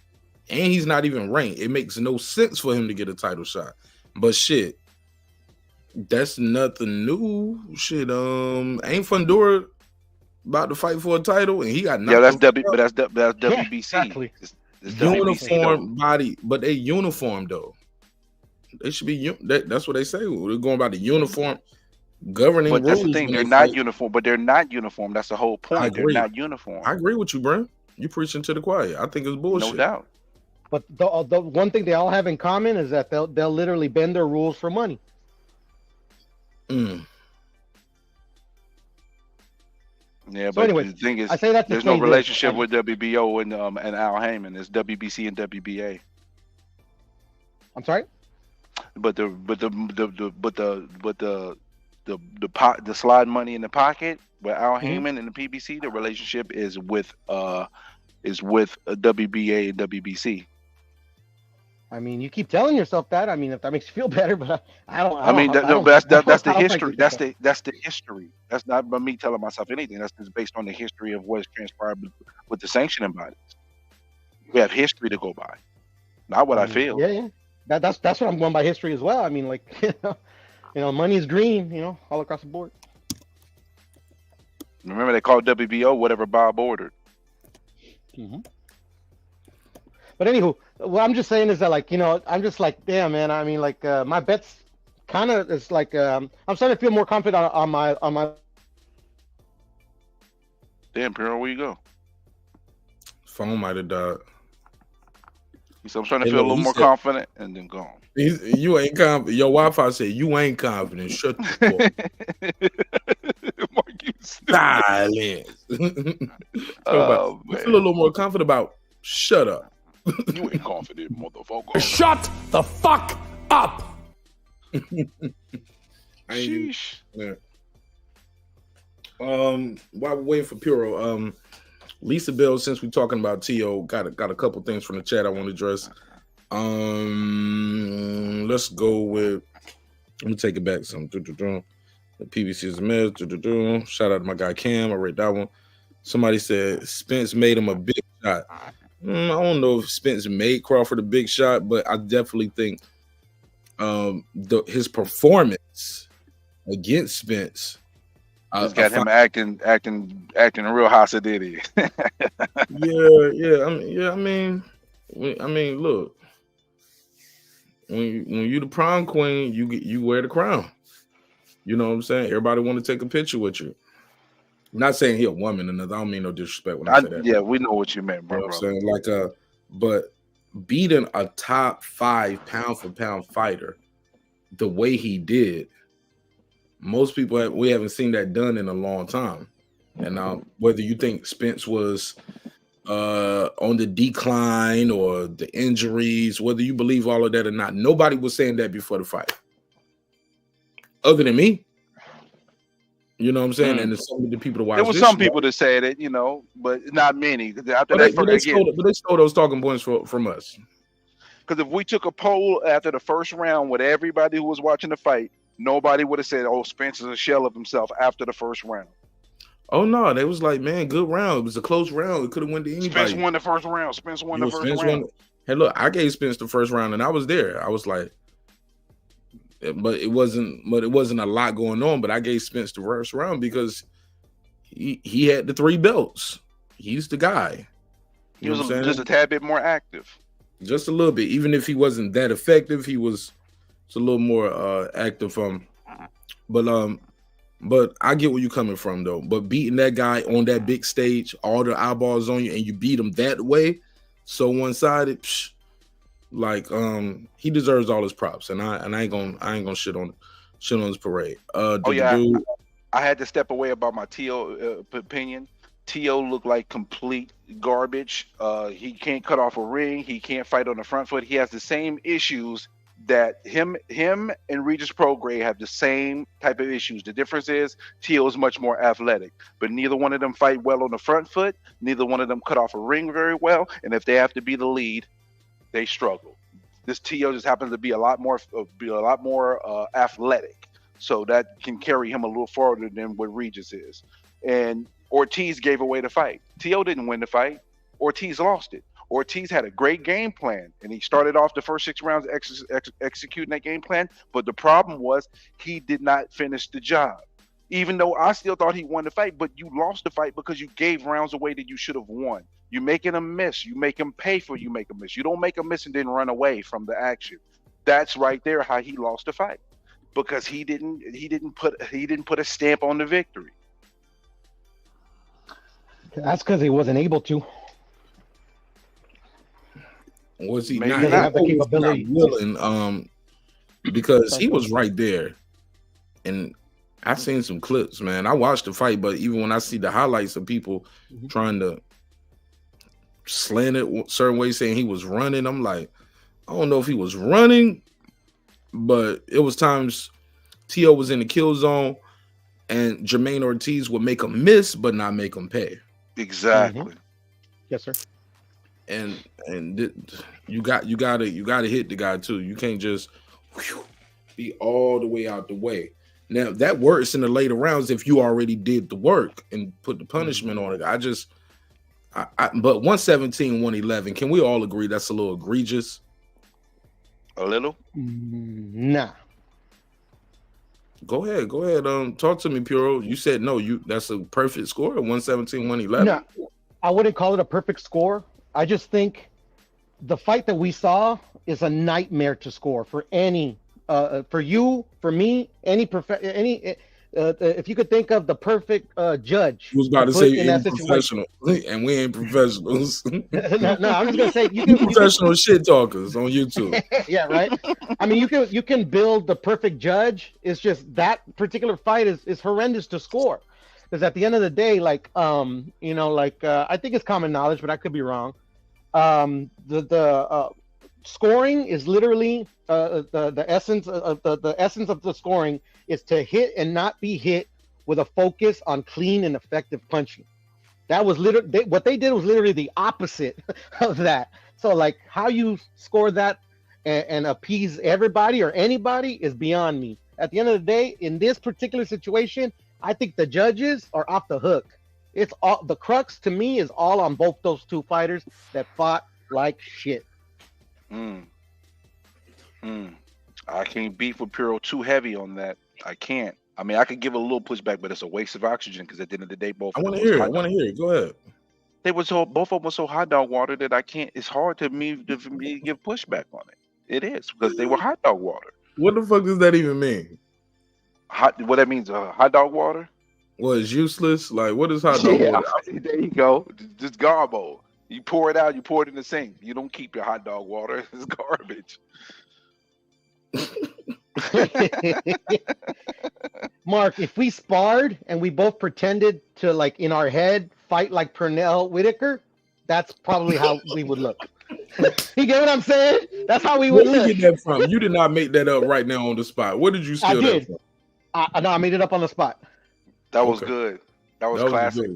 and he's not even ranked. It makes no sense for him to get a title shot. But shit, that's nothing new. Shit, ain't Fundora about to fight for a title, and he got Yeah, that's knocked but that's WBC. exactly. It's WBC, though. uniform body, but they uniform though. They should be. That's what they say. We're going by the uniform governing But rules. that's the thing. when They're they not fight. uniform. But they're not uniform. That's the whole point. They're agree. not uniform. I agree with you, Brent. You preaching to the choir. I think it's bullshit. No doubt. But the one thing they all have in common is that they'll literally bend their rules for money. Mm. Yeah, So but anyways, the thing is, I say that to there's say no this. relationship with WBO and Al Heyman. It's WBC and WBA. I'm sorry. But the slide money in the pocket with Al Heyman and the PBC, the relationship is with WBA and WBC. I mean, you keep telling yourself that. I mean, if that makes you feel better, but I don't. I mean, I don't, that's I the don't history. like yourself. That's the history. That's not by me telling myself anything. That's just based on the history of what's transpired with the sanctioning bodies. We have history to go by, not what I feel. Yeah. That's what I'm going by history as well. I mean, like money is green. All across the board. Remember, they called WBO whatever Bob ordered. Mm-hmm. But anywho, what I'm just saying is that, like, I'm just like, damn, man. I mean, like, my bets kind of is like, I'm starting to feel more confident on my. Damn, Pierre, where you go? Phone might have died. He said, I'm starting to feel a little more confident, and then gone. You ain't confident. Your Wi-Fi said you ain't confident. Shut the fuck. Silence. Oh, I feel a little more confident about. Shut up. You ain't confident, motherfucker. Shut the fuck up. Sheesh. Yeah. While we're waiting for Puro, Lisa Bell, since we're talking about Tio, got a couple things from the chat I want to address. Let's go with. Let me take it back some. The PBC is a mess. Shout out to my guy Cam. I read that one. Somebody said Spence made him a big shot. I don't know if Spence made Crawford a big shot, but I definitely think his performance against Spence just got him acting real Hasadiddy. I mean, look, when you the prom queen, you wear the crown. You know what I'm saying? Everybody want to take a picture with you. I'm not saying he a woman or nothing. I don't mean no disrespect when I say that. Yeah, we know what you meant, bro. You know what I'm saying? Like, but beating a top 5 pound for pound fighter the way he did, most people we haven't seen that done in a long time. And whether you think Spence was on the decline or the injuries, whether you believe all of that or not, nobody was saying that before the fight, other than me. You know what I'm saying? And there's so many people to watch. There was some people that said it, but not many. After they stole those talking points from us. Because if we took a poll after the first round with everybody who was watching the fight, nobody would have said, "Oh, Spence is a shell of himself" after the first round. Oh no, they was like, man, good round. It was a close round. It could have went to anybody. Spence won the first round. Spence won the first round. Hey, look, I gave Spence the first round, and I was there. I was like, but it wasn't a lot going on. But I gave Spence the first round because he had the 3 belts. He's the guy. He was just a tad bit more active. Just a little bit. Even if he wasn't that effective, he was a little more active. But I get where you're coming from, though. But beating that guy on that big stage, all the eyeballs on you, and you beat him that way, so one-sided, he deserves all his props. And I ain't gonna shit on his parade. I had to step away about my Tio opinion. Tio looked like complete garbage. He can't cut off a ring. He can't fight on the front foot. He has the same issues that him and Regis Prograis have the same type of issues. The difference is Tio is much more athletic, but neither one of them fight well on the front foot. Neither one of them cut off a ring very well. And if they have to be the lead, they struggle. This Tio just happens to be a lot more athletic, so that can carry him a little farther than what Regis is. And Ortiz gave away the fight. Tio didn't win the fight. Ortiz lost it. Ortiz had a great game plan, and he started off the first 6 rounds executing that game plan. But the problem was he did not finish the job. Even though I still thought he won the fight, but you lost the fight because you gave rounds away that you should have won. You making him miss. You make him pay for you make him miss. You don't make him miss and then run away from the action. That's right there how he lost the fight, because he didn't put a stamp on the victory. That's because he wasn't able to. Was he Maybe not? he have the capability. Not willing, because he was right there, and I seen some clips, man. I watched the fight, but even when I see the highlights of people trying to slant it certain ways, saying he was running, I'm like, I don't know if he was running, but it was times Tio was in the kill zone, and Jermaine Ortiz would make him miss, but not make him pay. Exactly. Yes, sir. you gotta hit the guy too. You can't just be all the way out the way. Now that works in the later rounds if you already did the work and put the punishment on it. But 117, 111, can we all agree that's a little egregious? A little? Nah. Go ahead. Talk to me, Puro. You said no. That's a perfect score, 117, 111. No, I wouldn't call it a perfect score. I just think the fight that we saw is a nightmare to score for any, for you, for me, if you could think of the perfect judge. I was about to say you ain't professional, and we ain't professionals. no, I'm just gonna say you professional shit talkers on YouTube. Yeah, right. I mean, you can build the perfect judge. It's just that particular fight is horrendous to score, because at the end of the day, I think it's common knowledge, but I could be wrong. The scoring is literally the essence of the essence of the scoring is to hit and not be hit with a focus on clean and effective punching. That was literally what they did was literally the opposite of that. So like how you score that and appease everybody or anybody is beyond me. At the end of the day, in this particular situation, I think the judges are off the hook. It's all the crux to me is all on both those two fighters that fought like shit. I can't beef with Puro too heavy on that. I can't. I mean, I could give a little pushback, but it's a waste of oxygen because at the end of the day, both. I want to hear it. Go ahead. They were so both of them were so hot dog water that I can't. It's hard for me to give pushback on it. It is because they were hot dog water. What the fuck does that even mean? What that means? Hot dog water? Well, it's useless. Like, what is hot dog water? There you go. Just garbo. You pour it out. You pour it in the sink. You don't keep your hot dog water. It's garbage. Mark, if we sparred and we both pretended to, like, in our head fight like Pernell Whitaker, that's probably how we would look. You get what I'm saying? That's how we would look. Where did you get that from? You did not make that up right now on the spot. Where did you steal that from? I made it up on the spot. That was good. That was classic.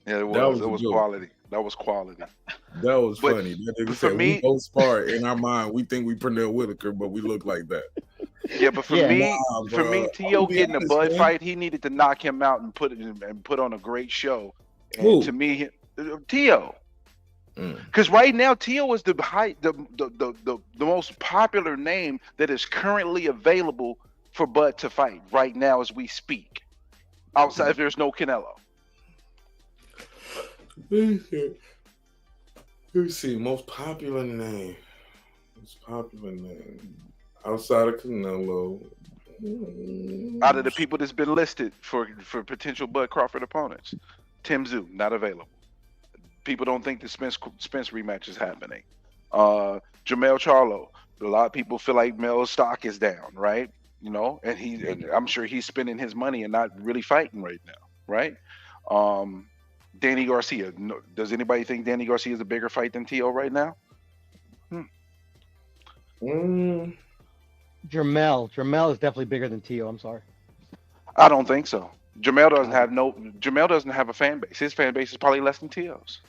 Yeah, it was. It was good. quality. That was quality. That was funny. That for me, we both spar in our mind. We think we Pernell Whitaker, but we look like that. Yeah, but for me, Tszyu getting a Bud fight, he needed to knock him out and put on a great show. And Who? To me, Tszyu. Because right now, Tszyu is the most popular name that is currently available for Bud to fight right now as we speak. Outside, if there's no Canelo. Let me see. Most popular name. Outside of Canelo. Out of the people that's been listed for potential Bud Crawford opponents, Tszyu not available. People don't think the Spence rematch is happening. Jermaine Charlo. A lot of people feel like Mel's stock is down, right? You know, and I'm sure he's spending his money and not really fighting right now, right? Danny Garcia. No, does anybody think Danny Garcia is a bigger fight than Tszyu right now? Jermell is definitely bigger than Tszyu. I'm sorry. I don't think so. Jermell doesn't have a fan base. His fan base is probably less than Tszyu's.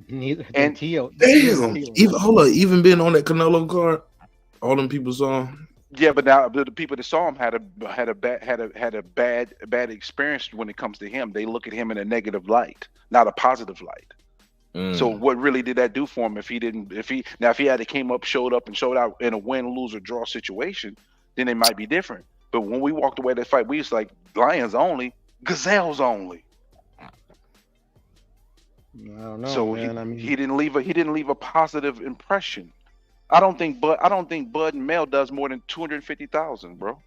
Neither than Tszyu. Damn. Even being on that Canelo card, all them people saw him. Yeah, but now the people that saw him had a bad experience when it comes to him. They look at him in a negative light, not a positive light. So what really did that do for him if he had showed up and showed out in a win, lose, or draw situation, then it might be different. But when we walked away that fight, we was like lions only, gazelles only. I don't know. So man. he didn't leave a positive impression. I don't think Bud and Mel does more than 250,000, bro.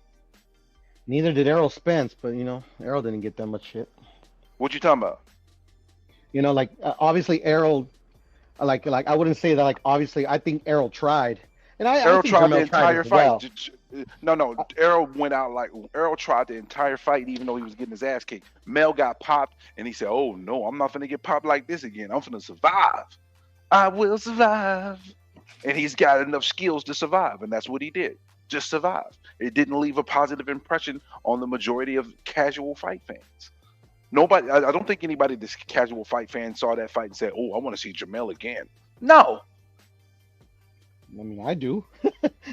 Neither did Errol Spence, but Errol didn't get that much shit. What you talking about? Obviously Errol, like I wouldn't say that. Like obviously, I think Errol tried, and Errol I think tried Jermell the entire fight. Well. No, Errol went out Errol tried the entire fight, even though he was getting his ass kicked. Mel got popped, and he said, "Oh no, I'm not gonna get popped like this again. I'm gonna survive. I will survive." And he's got enough skills to survive, and that's what he did. Just survive. It didn't leave a positive impression on the majority of casual fight fans. Nobody, I don't think anybody that's casual fight fan saw that fight and said, "Oh, I want to see Jermell again." No. I mean, I do,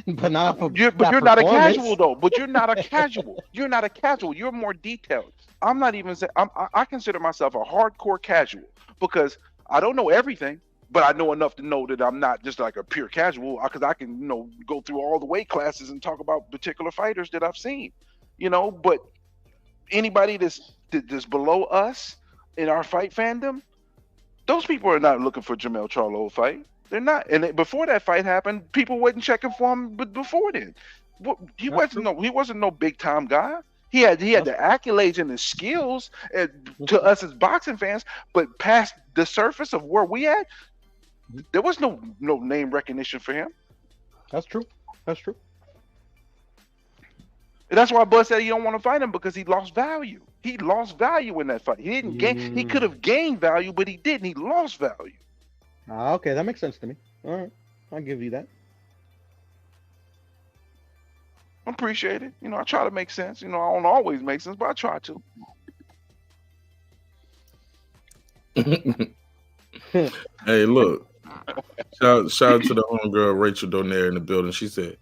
but not for. But you're not a casual though. But you're not a casual. You're not a casual. You're more detailed. I'm not even saying. I consider myself a hardcore casual because I don't know everything, but I know enough to know that I'm not just like a pure casual. Because I can, go through all the weight classes and talk about particular fighters that I've seen. But anybody that's below us in our fight fandom, those people are not looking for Jermell Charlo fight. They're not. And before that fight happened, people wasn't checking for him. But before then, he wasn't no big time guy. He had the accolades and the skills to us as boxing fans. But past the surface of where we at, there was no name recognition for him. That's true. That's true. And that's why Bud said he don't want to fight him because he lost value. He lost value in that fight. He didn't gain. He could have gained value, but he didn't. He lost value. Okay, that makes sense to me. All right, I'll give you that. I appreciate it. I try to make sense. I don't always make sense, but I try to. Hey, look. Shout out to the homegirl Rachel Donaire in the building. She said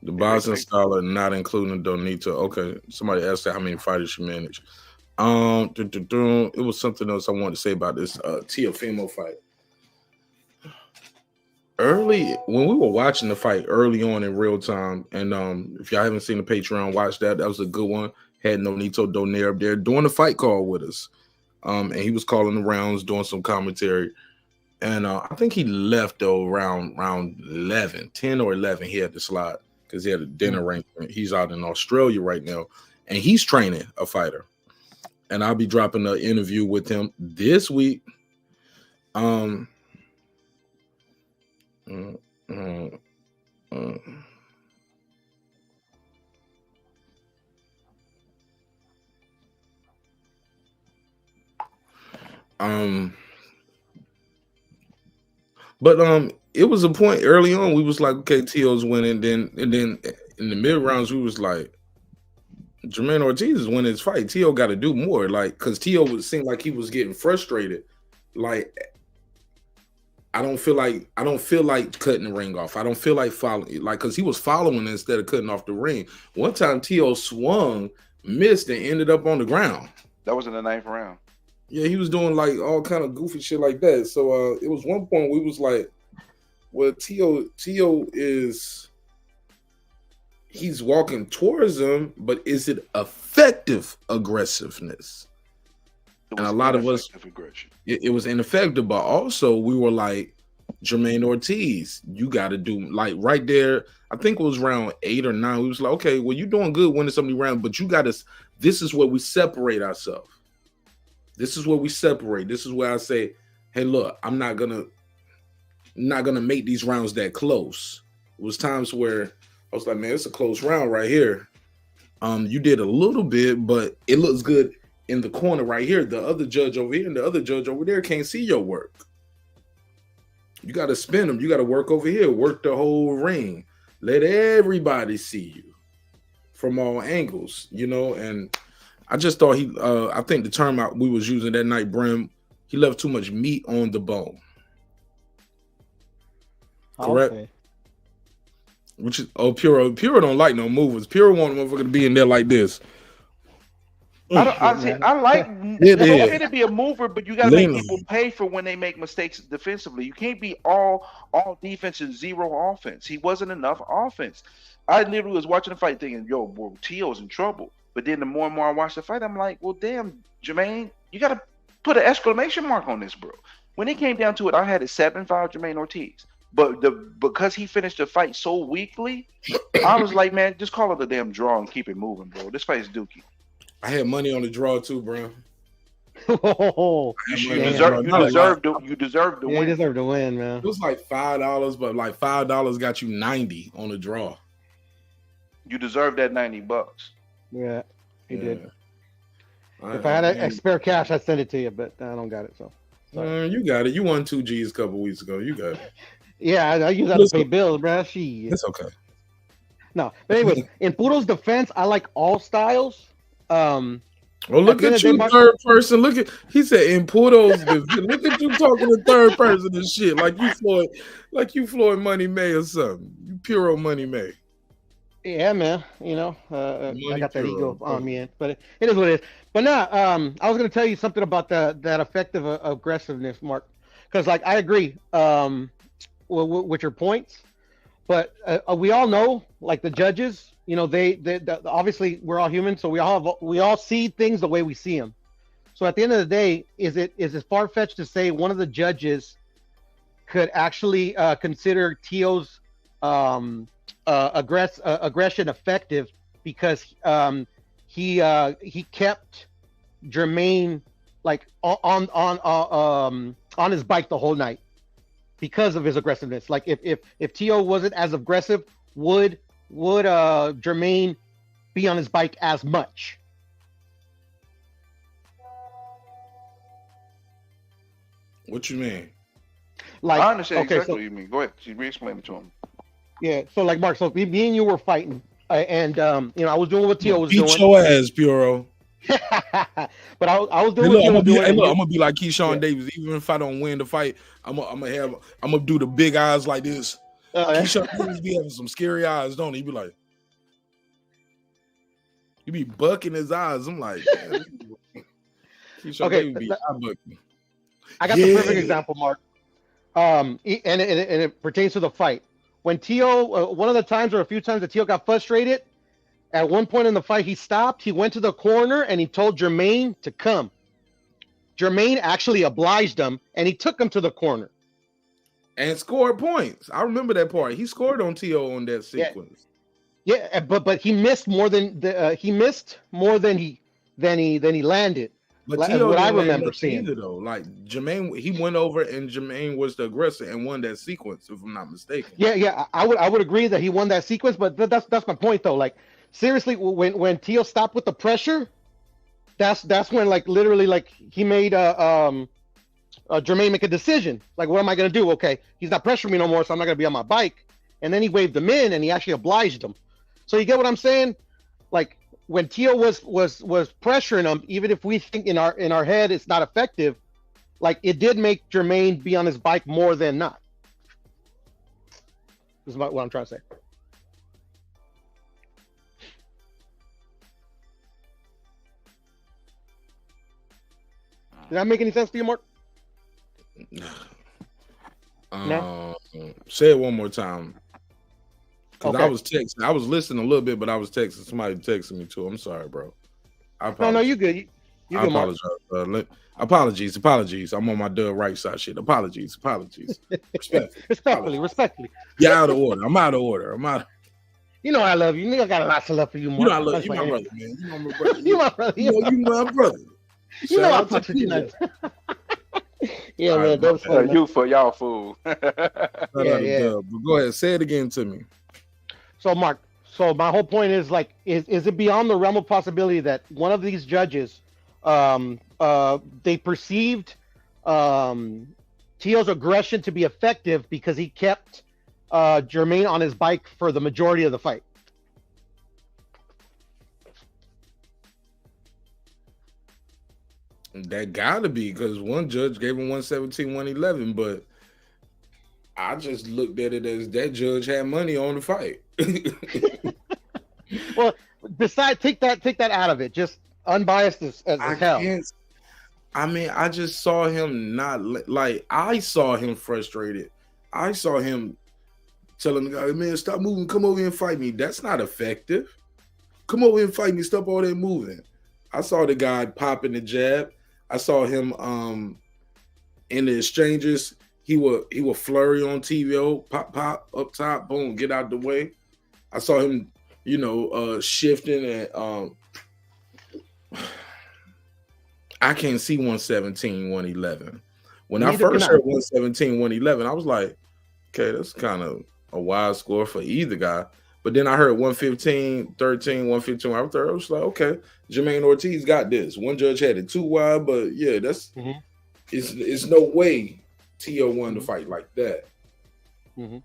the boxing scholar not including Donita. Okay, somebody asked her how many fighters she managed. It was something else I wanted to say about this Teofimo fight. Early when we were watching the fight early on in real time, and if y'all haven't seen the Patreon, watch that. That was a good one. Had Nonito Donaire up there doing the fight call with us, and he was calling the rounds, doing some commentary. And I think he left though around 10 or 11. He had to slide because he had a dinner arrangement. He's out in Australia right now, and he's training a fighter. And I'll be dropping an interview with him this week. But it was a point early on we was like, okay, Teo's winning. Then in the mid rounds we was like, Jermaine Ortiz is winning his fight. Teo got to do more, like, because Teo would seem like he was getting frustrated. Like, I don't feel like cutting the ring off. I don't feel like following, like, because he was following instead of cutting off the ring. One time Teo swung, missed, and ended up on the ground. That was in the 9th round. Yeah, he was doing like all kind of goofy shit like that. So it was one point we was like, well, Teo is, he's walking towards him, but is it effective aggressiveness? And a lot of us, it was ineffective, but also we were like, Jermaine Ortiz, you got to do, like, right there, I think it was round 8 or 9, we was like, okay, well, you're doing good winning so many rounds, but you got to, this is where we separate ourselves. This is where we separate. This is where I say, hey, look, I'm not gonna make these rounds that close. It was times where I was like, man, it's a close round right here. You did a little bit, but it looks good in the corner right here. The other judge over here and the other judge over there can't see your work. You got to spin them. You got to work over here. Work the whole ring. Let everybody see you from all angles, and I just thought I think the term we was using that night, Brim, he left too much meat on the bone. Correct? Okay. Which is, Puro don't like no movers. Puro want a motherfucker to be in there like this. I like it to be a mover, but you got to make people pay for when they make mistakes defensively. You can't be all defense and zero offense. He wasn't enough offense. I literally was watching the fight thinking, yo, boy, Teo's in trouble. But then the more and more I watch the fight, I'm like, well, damn, Jermaine, you got to put an exclamation mark on this, bro. When it came down to it, I had a 7-5 Jermaine Ortiz. But because he finished the fight so weakly, I was like, man, just call it a damn draw and keep it moving, bro. This fight is dookie. I had money on the draw too, bro. You deserve to win. You deserve to win, man. It was like $5, but like $5 got you 90 on the draw. You deserve that $90. Yeah, he did. If I had spare cash, I'd send it to you, but I don't got it. So you got it. You won 2 G's a couple weeks ago. You got it. Yeah, I use that to pay bills, bro. It's okay. No, but anyways, in Puro's defense, I like all styles. Oh, look the end at of the you, day, Mark, third person. He said in putos. Look at you talking to third person and shit like you Floyd Money May or something. You puro Money May. yeah, man. You know, I Money got that puro. ego on me, but it is what it is. But now, I was going to tell you something about that effective aggressiveness, Mark, because like I agree with your points, but we all know, like the judges, you know, they obviously we're all human, so we all see things the way we see them. So at the end of the day, is it far fetched to say one of the judges could actually consider Teo's aggression effective because he kept Jermaine like on his bike the whole night because of his aggressiveness. Like if Teo wasn't as aggressive, would Jermaine be on his bike as much? What you mean? Like, I understand okay, exactly so, what you mean. Go ahead. Re-explain it to him. yeah, so like Mark, so me and you were fighting, and you know I was doing what Teo was Beat doing. your ass, Puro. But I was doing Hey, what Teo was doing. I'm gonna be like Keyshawn Yeah. Davis. Even if I don't win the fight, I'm gonna do the big eyes like this. Keyshawn Davis be having some scary eyes, don't he? He be like, he be bucking his eyes. I'm like, man, Keyshawn Davis be eye bucking. I got the perfect example, Mark. And it pertains to the fight. When Teo, one of the times or a few times that Teo got frustrated, at one point in the fight, he stopped. He went to the corner and he told Jermaine to come. Jermaine actually obliged him and he took him to the corner and scored points. I remember that part. He scored on Teo on that sequence. Yeah, but he missed more than he landed. But Teo what I remember seeing either though. Like Jermaine, he went over and Jermaine was the aggressor and won that sequence, if I'm not mistaken. Yeah, I would agree that he won that sequence, but that's my point though. Like seriously, when Teo stopped with the pressure, that's when like literally like he made Jermaine make a decision. Like, what am I gonna do? Okay, he's not pressuring me no more, so I'm not gonna be on my bike. And then he waved him in and he actually obliged him. So you get what I'm saying? Like when Teo was pressuring him, even if we think in our head it's not effective, like it did make Jermaine be on his bike more than not. This is what I'm trying to say. Did that make any sense to you, Mark? No. Say it one more time. Because I was texting. I was listening a little bit, but I was texting. Somebody texting me too. I'm sorry, bro. No, you good. You I apologize. Apologies. I'm on my Doug right side shit. Apologies. Respectfully. Yeah, out of order. I'm out of order. You know I love you. You know I got lots of love for you, Mark. You know I love you, my brother, man. You know my brother. You my brother. You my brother. You know I fuck with you nice. Yeah, man. That was fun. You for y'all fool. Yeah. But go ahead. Say it again to me. So, Mark, my whole point is like, is it beyond the realm of possibility that one of these judges, they perceived Teo's aggression to be effective because he kept Jermaine on his bike for the majority of the fight? That gotta be, because one judge gave him 117, 111, but I just looked at it as that judge had money on the fight. Well, take that out of it. Just unbiased as hell. I mean, I just saw him I saw him frustrated. I saw him telling the guy, man, stop moving, come over here and fight me. That's not effective. Come over here and fight me, stop all that moving. I saw the guy popping the jab. I saw him in the exchanges. He would flurry on TVO, pop up top, boom, get out the way. I saw him, shifting and I can't see 117, 111. When I first heard 117, 111, I was like, okay, that's kind of a wild score for either guy. But then I heard 115, 13, 115. I was like, okay, Jermaine Ortiz got this. One judge had it too wide, but yeah, that's it's no way Teo won the fight like that. Mm-hmm.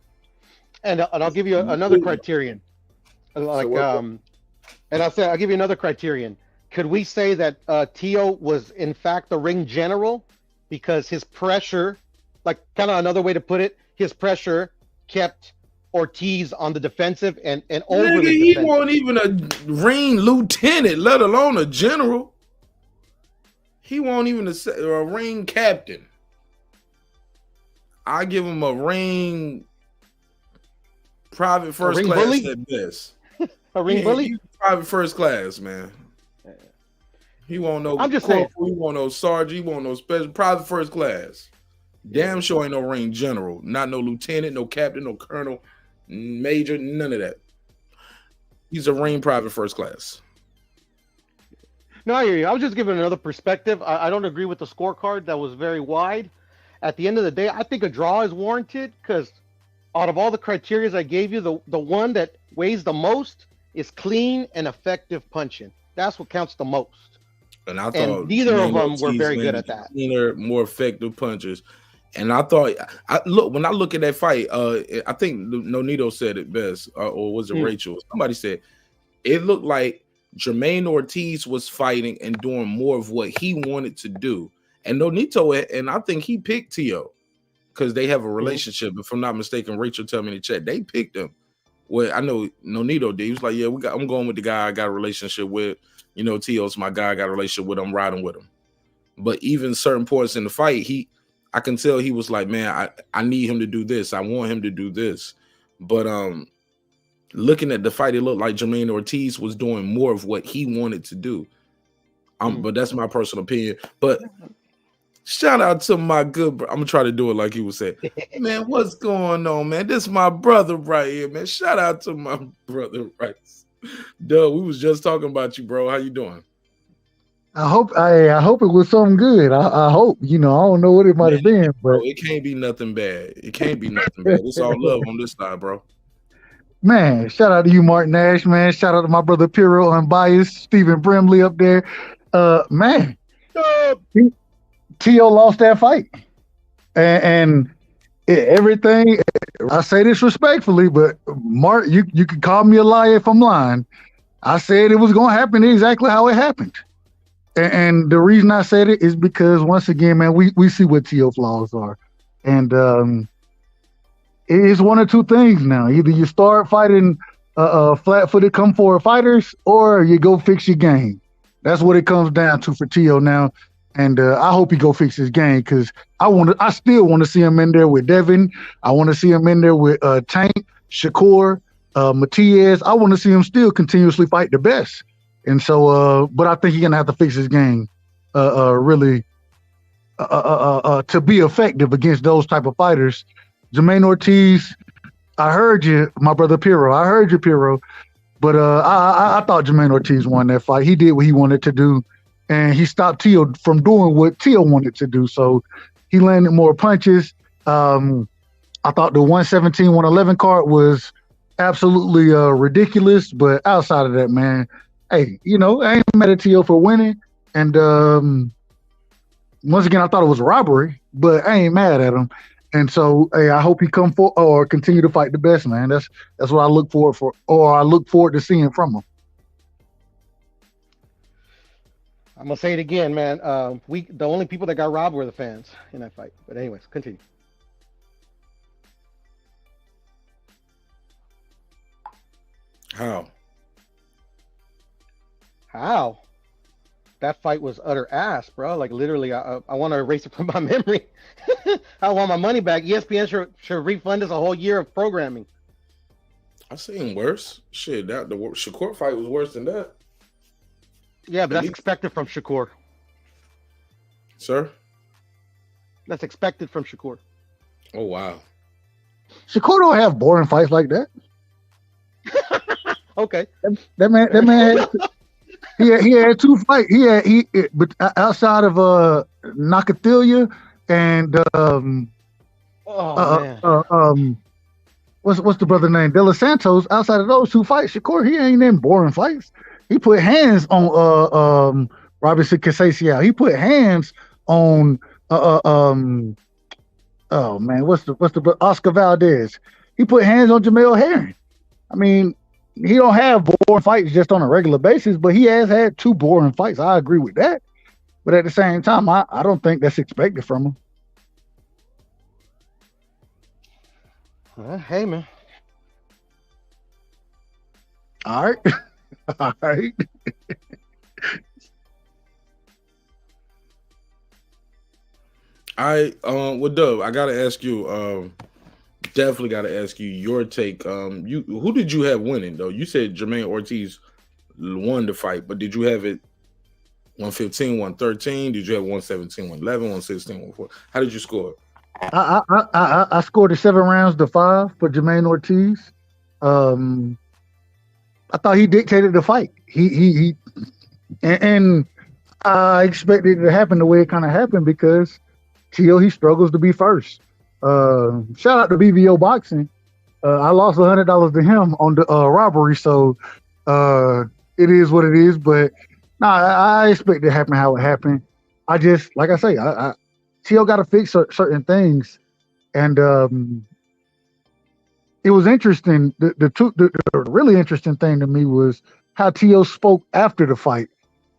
And I'll give you another criterion. I'll give you another criterion. could we say that Tszyu was in fact the ring general because his pressure, like kind of another way to put it, his pressure kept Ortiz on the defensive and overly Nigga, he defensive. wasn't even a ring lieutenant, let alone a general. He won't even a ring captain. I give him a ring private first class bully? at best. A ring bully? He's private first class, man. He won't know. I'm just saying. He won't know sergeant. He won't know special. Private first class. Damn sure ain't no ring general. Not no lieutenant, no captain, no colonel, major, none of that. He's a ring private first class. No, I hear you. I was just giving another perspective. I don't agree with the scorecard. That was very wide. At the end of the day, I think a draw is warranted because out of all the criteria I gave you, the one that weighs the most is clean and effective punching. That's what counts the most. And I thought neither of them were very good at that. Cleaner, more effective punchers. And I thought, when I look at that fight, I think Nonito said it best, or was it Rachel? Somebody said it looked like Jermaine Ortiz was fighting and doing more of what he wanted to do. And Nonito, and I think he picked Tszyu because they have a relationship. If I'm not mistaken, Rachel tell me in the chat, they picked him. Well, I know Nonito did. He was like, yeah, I'm going with the guy I got a relationship with. You know, Tio's my guy. I got a relationship with him. I'm riding with him. But even certain points in the fight, I can tell he was like, man, I need him to do this. I want him to do this. But looking at the fight, it looked like Jermaine Ortiz was doing more of what he wanted to do. But that's my personal opinion. But shout out to my good bro. I'm gonna try to do it like he was saying. Man, what's going on, man? This is my brother right here, man. Shout out to my brother right. Doug, we was just talking about you, bro. How you doing? I hope it was something good. I hope, I don't know what it might have been, but bro, it can't be nothing bad. It can't be nothing bad. It's all love on this side, bro. Man, shout out to you, Martin Nash, man. Shout out to my brother Piro, Unbiased, Stephen Brimley up there. Man, Tszyu lost that fight. And everything, I say this respectfully, but Mark, you can call me a liar if I'm lying. I said it was going to happen exactly how it happened. And the reason I said it is because, once again, man, we see what Tszyu flaws are. And it is one or two things now. Either you start fighting flat-footed come-forward fighters, or you go fix your game. That's what it comes down to for Tszyu now. And I hope he go fix his game, because I still want to see him in there with Devin. I want to see him in there with Tank, SHAKUR, Matias. I want to see him still continuously fight the best. And so, but I think he's gonna have to fix his game, really, to be effective against those type of fighters. Jermaine Ortiz, I heard you, my brother Piro. I heard you, Piro. But I thought Jermaine Ortiz won that fight. He did what he wanted to do, and he stopped Tszyu from doing what Tszyu wanted to do. So he landed more punches. I thought the 117, 111 card was absolutely ridiculous. But outside of that, man, hey, I ain't mad at Tszyu for winning. And once again, I thought it was a robbery, but I ain't mad at him. And so, hey, I hope he come for or continue to fight the best, man. That's what I look forward for, or I look forward to seeing from him. I'm gonna say it again, man. The only people that got robbed were the fans in that fight. But anyways, continue. How? That fight was utter ass, bro. Like, literally, I want to erase it from my memory. I want my money back. ESPN should refund us a whole year of programming. I've seen worse. Shit, the SHAKUR fight was worse than that. Yeah, but that's expected from SHAKUR. Sir? That's expected from SHAKUR. Oh, wow. SHAKUR don't have boring fights like that. Okay. That man he had two fights. But outside of Nakatilia and what's the brother name? De Los Santos. Outside of those two fights, SHAKUR, he ain't in boring fights. He put hands on Robinson Casasiao. He put hands on oh man, what's the Oscar Valdez? He put hands on Jamel Herring. I mean, he don't have boring fights just on a regular basis, but he has had 2 boring fights. I agree with that. But at the same time, I don't think that's expected from him. Hey, man. All right. All right. Well, Dub, I gotta ask you. Definitely gotta ask you your take. Who did you have winning though? You said Jermaine Ortiz won the fight, but did you have it 115, 113? Did you have 117, 111, 116, 114? How did you score? I scored it 7 rounds to 5 for Jermaine Ortiz. I thought he dictated the fight. And I expected it to happen the way it kind of happened because Tszyu, he struggles to be first. Shout out to BBO Boxing. I lost $100 to him on the robbery, so it is what it is. But I expect it to happen how it happened. I just, like I say, Tszyu got to fix certain things, and it was interesting. The really interesting thing to me was how Tszyu spoke after the fight,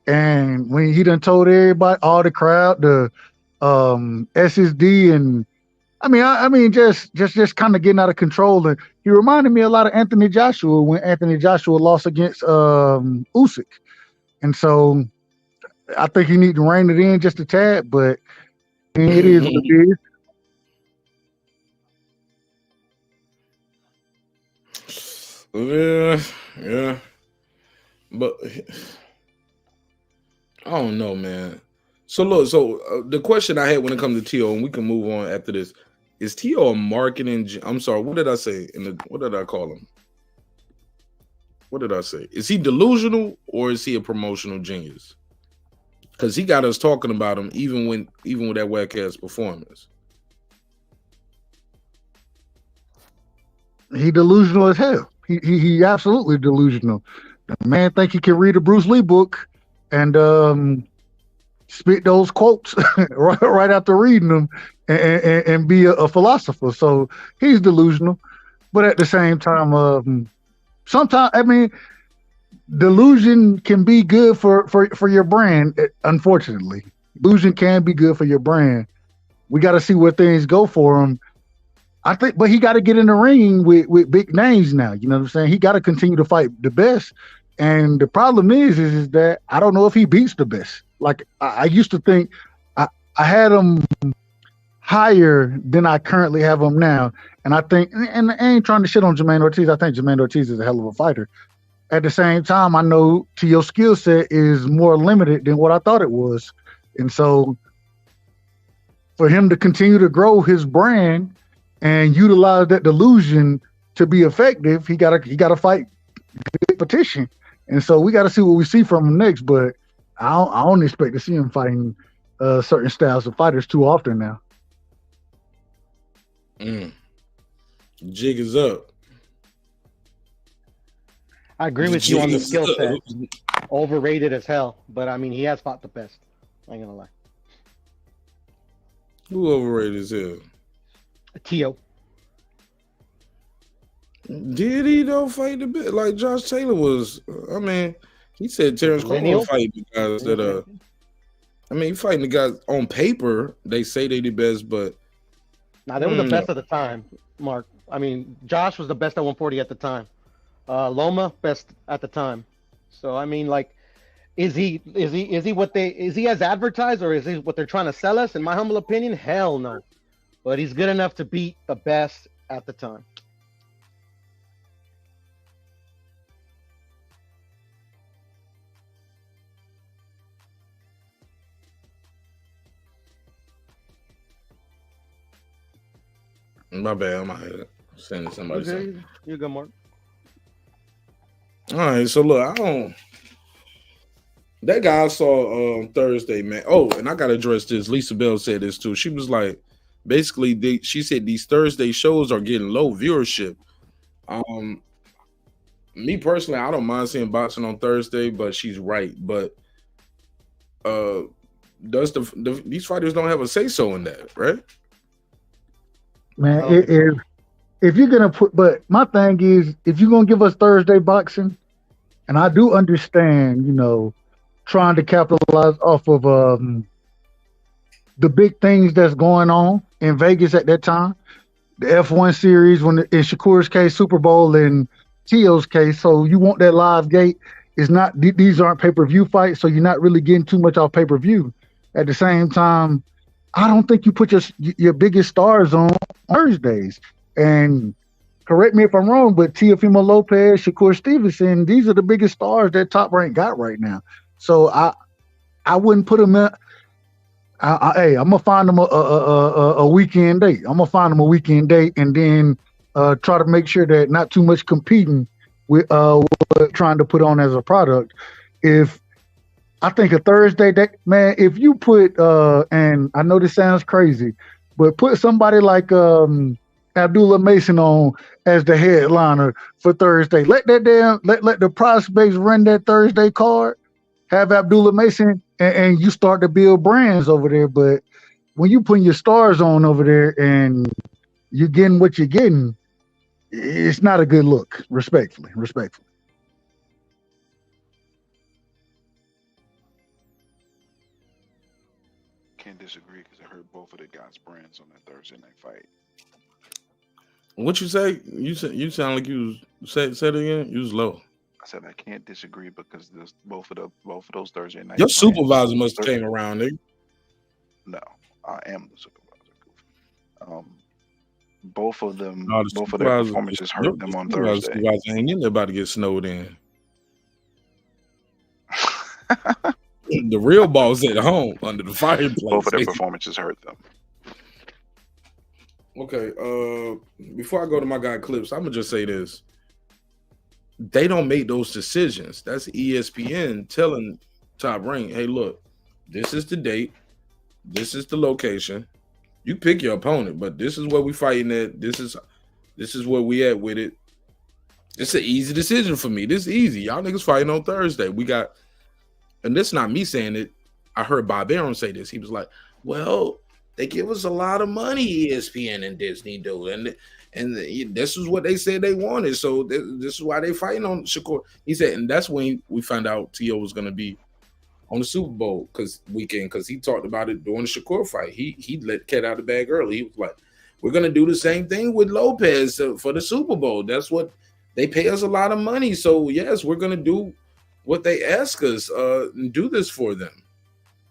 and when he done told everybody, all the crowd, the SSD, and I mean, just kind of getting out of control. And he reminded me a lot of Anthony Joshua when Anthony Joshua lost against Usyk, and so I think he need to rein it in just a tad, but it is what it is. Yeah, but I don't know, man. So look, the question I had when it comes to Tszyu, and we can move on after this, is Tszyu a marketing? I'm sorry, what did I say? What did I call him? What did I say? Is he delusional or is he a promotional genius? Because he got us talking about him even with that whack ass performance. He delusional as hell. He absolutely delusional. The man think he can read a Bruce Lee book and spit those quotes right after reading them and be a philosopher. So he's delusional. But at the same time, sometimes, I mean, delusion can be good for your brand, unfortunately. Delusion can be good for your brand. We got to see where things go for him. I think, but he got to get in the ring with big names now. You know what I'm saying? He got to continue to fight the best. And the problem is that I don't know if he beats the best. Like I used to think I had him higher than I currently have him now. And I think, and I ain't trying to shit on Jermaine Ortiz. I think Jermaine Ortiz is a hell of a fighter. At the same time, I know Tszyu skill set is more limited than what I thought it was. And so for him to continue to grow his brand and utilize that delusion to be effective, he gotta fight competition. And so we got to see what we see from him next. But I don't expect to see him fighting certain styles of fighters too often now. Jig is up. I agree with you on the skill set. Overrated as hell, but I mean, he has fought the best. I ain't gonna lie. Who overrated as hell? Tszyu. Did he though fight the bit like Josh Taylor was? I mean, he said Terence Crawford fight the guys that I mean, fighting the guys on paper. They say they the best, but they were the best at the time, Mark. I mean, Josh was the best at 140 at the time. Loma best at the time. So I mean, like, is he as advertised, or is he what they're trying to sell us? In my humble opinion, hell no. But he's good enough to beat the best at the time. My bad, I'm out here sending somebody something. You're good, Mark. All right, so look, that guy I saw Thursday, man. Oh, and I gotta address this. Lisa Bell said this too. She was like, basically, she said these Thursday shows are getting low viewership. Me personally, I don't mind seeing boxing on Thursday, but she's right. But these fighters don't have a say so in that, right? Man, if you're gonna put, but my thing is, if you're gonna give us Thursday boxing, and I do understand, trying to capitalize off of the big things that's going on in Vegas at that time, the F1 series, in Shakur's case, Super Bowl, and Teo's case. So you want that live gate. It's not; these aren't pay-per-view fights, so you're not really getting too much off pay-per-view. At the same time, I don't think you put your biggest stars on Thursdays. And correct me if I'm wrong, but Teofimo Lopez, Shakur Stevenson, these are the biggest stars that Top Rank got right now. So I wouldn't put them in. Hey, I'm gonna find them a weekend date. I'm gonna find them a weekend date, and then try to make sure that not too much competing with what we're trying to put on as a product. If I think a Thursday day, man, if you put and I know this sounds crazy, but put somebody like Abdullah Mason on as the headliner for Thursday. Let the prospects run that Thursday card. Have Abdullah Mason, and you start to build brands over there. But when you putting your stars on over there and you're getting what you're getting, it's not a good look. Respectfully. Can't disagree because I heard both of the guys' brands on that Thursday night fight. What you say? You sound like you was say it again. You was low. I said I can't disagree because there's both of those Thursday nights. Your supervisor must have came around, nigga. No, I am the supervisor. Both of them, No, both of their performances hurt them on Thursday. Supervisor ain't getting about to get snowed in. The real boss at home under the fireplace. Both of their performances hurt them. Okay, before I go to my guy Clips, I'm gonna just say this. They don't make those decisions. That's ESPN telling Top Rank, hey, look, this is the date, this is the location. You pick your opponent, but this is where we fighting at. This is where we at with it. It's an easy decision for me. This is easy. Y'all niggas fighting on Thursday. We got, and this is not me saying it. I heard Bob Arum say this. He was like, well, they give us a lot of money, ESPN and Disney do, and this is what they said they wanted. So this is why they fighting on Shakur. He said, and that's when we found out T.O. was going to be on the Super Bowl weekend because he talked about it during the Shakur fight. He let cat out of the bag early. He was like, we're going to do the same thing with Lopez for the Super Bowl. That's what they pay us a lot of money. So, yes, we're going to do what they ask us and do this for them.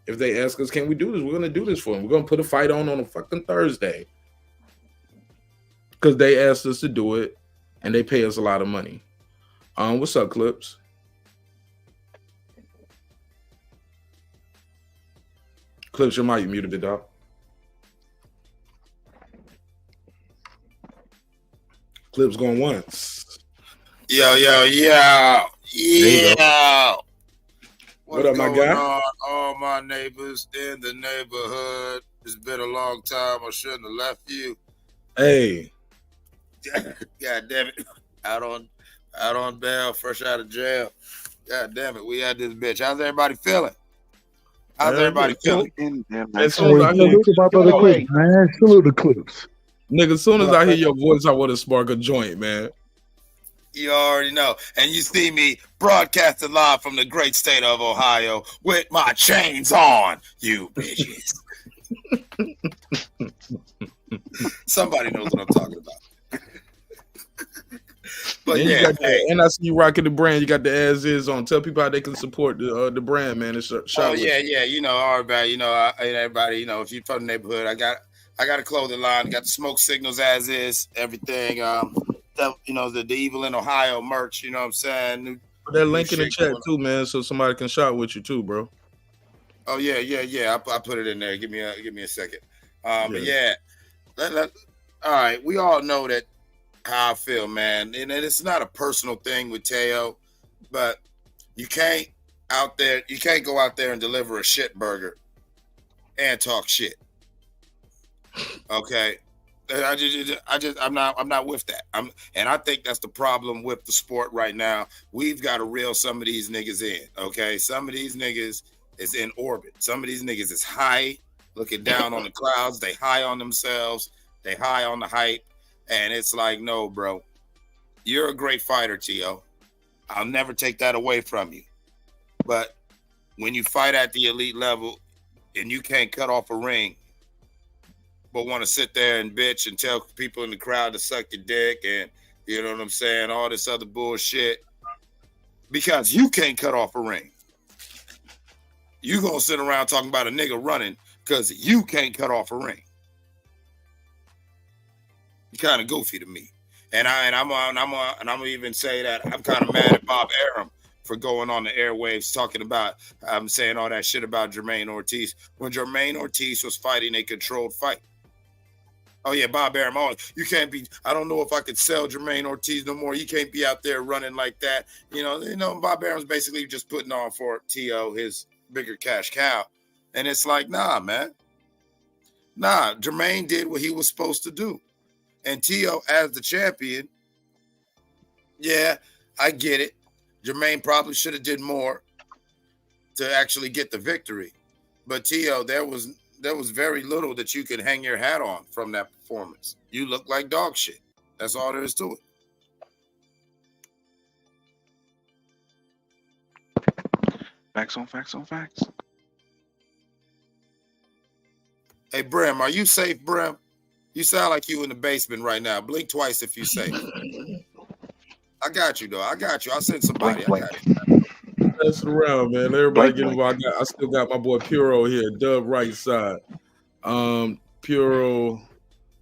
If they ask us, can we do this? We're going to do this for them. We're going to put a fight on a fucking Thursday. Because they asked us to do it, and they pay us a lot of money. What's up, Clips? Clips, your mic muted, big dog. Clips going once. Yo. What up, my guy? On, all my neighbors in the neighborhood. It's been a long time. I shouldn't have left you. Hey. God damn it. Out on bail, fresh out of jail. God damn it. We had this bitch. How's everybody feeling? Salute the Clips. Nigga, as soon as I hear your voice, I want to spark a joint, man. You already know. And you see me broadcasting live from the great state of Ohio with my chains on, you bitches. Somebody knows what I'm talking about. But yeah, and I see you rocking the brand. You got the as is on. Tell people how they can support the brand, man. It's yeah. You know, all right, you know, everybody, you know, if you're from the neighborhood, I got a clothing line. Got the smoke signals as is, everything. You know, the Evil in Ohio merch. You know what I'm saying? Put that link in the chat too, man, so somebody can shop with you too, bro. Oh yeah. I put it in there. Give me a second. But yeah, all right. We all know that how I feel, man, and it's not a personal thing with Teo, but you can't go out there and deliver a shit burger and talk shit. Okay. I'm not with that. And I think that's the problem with the sport right now. We've got to reel some of these niggas in. Okay. Some of these niggas is in orbit. Some of these niggas is high, looking down on the clouds. They high on themselves. They high on the hype. And it's like, no, bro, you're a great fighter, Tio. I'll never take that away from you. But when you fight at the elite level and you can't cut off a ring, but want to sit there and bitch and tell people in the crowd to suck your dick and, you know what I'm saying, all this other bullshit, because you can't cut off a ring. You gonna sit around talking about a nigga running because you can't cut off a ring. You kind of goofy to me. And I'm gonna even say that I'm kind of mad at Bob Arum for going on the airwaves talking about saying all that shit about Jermaine Ortiz when Jermaine Ortiz was fighting a controlled fight. Oh yeah, Bob Arum. Oh, you can't be. I don't know if I could sell Jermaine Ortiz no more. You can't be out there running like that. You know. Bob Arum's basically just putting on for T.O. his bigger cash cow, and it's like, nah, man. Nah, Jermaine did what he was supposed to do. And T.O. as the champion, yeah, I get it. Jermaine probably should have did more to actually get the victory. But T.O., there was very little that you could hang your hat on from that performance. You look like dog shit. That's all there is to it. Facts on facts on facts. Hey, Brim, are you safe, Brim? You sound like you in the basement right now. Blink twice if you safe. I got you, though. I got you. I'll send somebody. I got you. Pass it around, man. Everybody get involved. I still got my boy Puro here, Dub right side. Puro,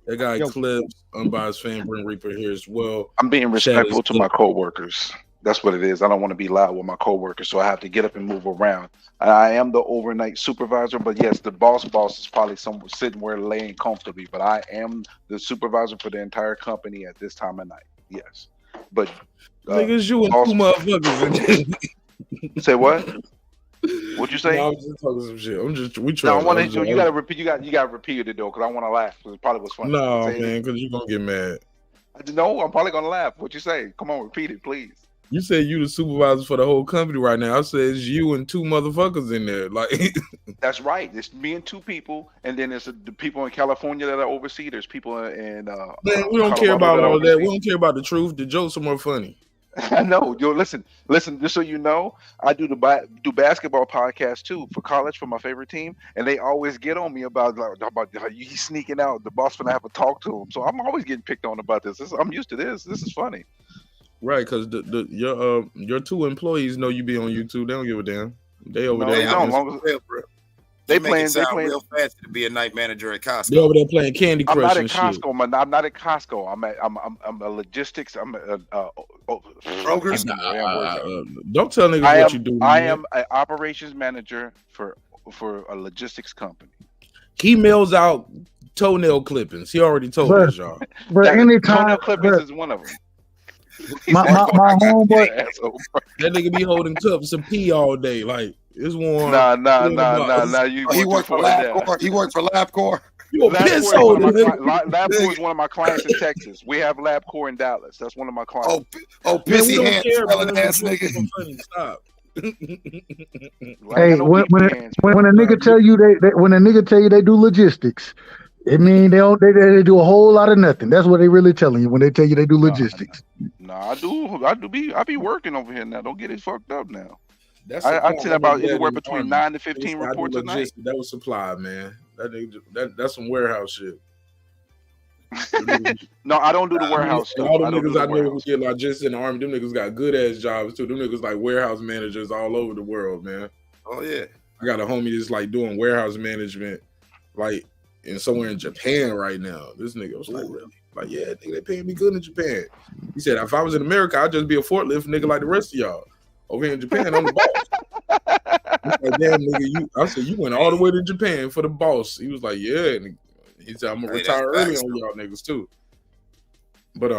that guy Clips, Unbiased Fan, Bring Reaper here as well. I'm being respectful to my coworkers. That's what it is. I don't want to be loud with my coworkers, so I have to get up and move around. I am the overnight supervisor, but yes, the boss is probably somewhere sitting where laying comfortably. But I am the supervisor for the entire company at this time of night. Yes, but niggas, you and two motherfuckers. Say what? What'd you say? No, I'm just talking some shit. We trying. No, I want to. You gotta repeat. You gotta repeat it though, because I want to laugh. Because it probably was funny. No, man, because you're gonna get mad. No, I'm probably gonna laugh. What you say? Come on, repeat it, please. You said you the supervisor for the whole company right now. I said it's you and two motherfuckers in there. Like that's right. It's me and two people, and then there's the people in California that are overseas. There's people in. Man, we don't care about all that. We don't care about the truth. The jokes are more funny. I know. Yo, listen. Just so you know, I do basketball podcast too for college for my favorite team, and they always get on me about he's sneaking out. The boss gonna have to talk to him, so I'm always getting picked on about this. I'm used to this. This is funny. Right, because your two employees know you be on YouTube. They don't give a damn. They over there. They playing real fancy to be a night manager at Costco. They over there playing Candy Crush. I'm not at Costco, man. I'm not at Costco. I'm a logistics. I'm a programs. Don't tell niggas what you do. I am an operations manager for a logistics company. He mails out toenail clippings. He already told us, y'all. But anytime toenail clippings is one of them. My homeboy, that nigga be holding cups of pee all day. Like it's warm. Nah. He worked for LabCorp. He worked for LabCorp. You a piss holder. LabCorp is one of my clients in Texas. We have LabCorp in Dallas. That's one of my clients. Pissy hands, smelling ass nigga. Stop. Hey, when a nigga tell you they do logistics, it mean they do a whole lot of nothing. That's what they really telling you when they tell you they do logistics. No, I be working over here now. Don't get it fucked up now. I tell about anywhere between 9 to 15 reports a night. That was supply, man. That's some warehouse shit. No, I don't do the warehouse. All the niggas I know who get logistics in the army, them niggas got good ass jobs too. Them niggas like warehouse managers all over the world, man. Oh yeah. I got a homie that's like doing warehouse management, like in somewhere in Japan right now. This nigga was like, really? Like, yeah, nigga, they paying me good in Japan. He said, if I was in America, I'd just be a forklift nigga like the rest of y'all. Over here in Japan, I'm the boss. I was like, damn, nigga, I said, you went all the way to Japan for the boss. He was like, yeah. And he said, I'm gonna retire early on y'all niggas too. But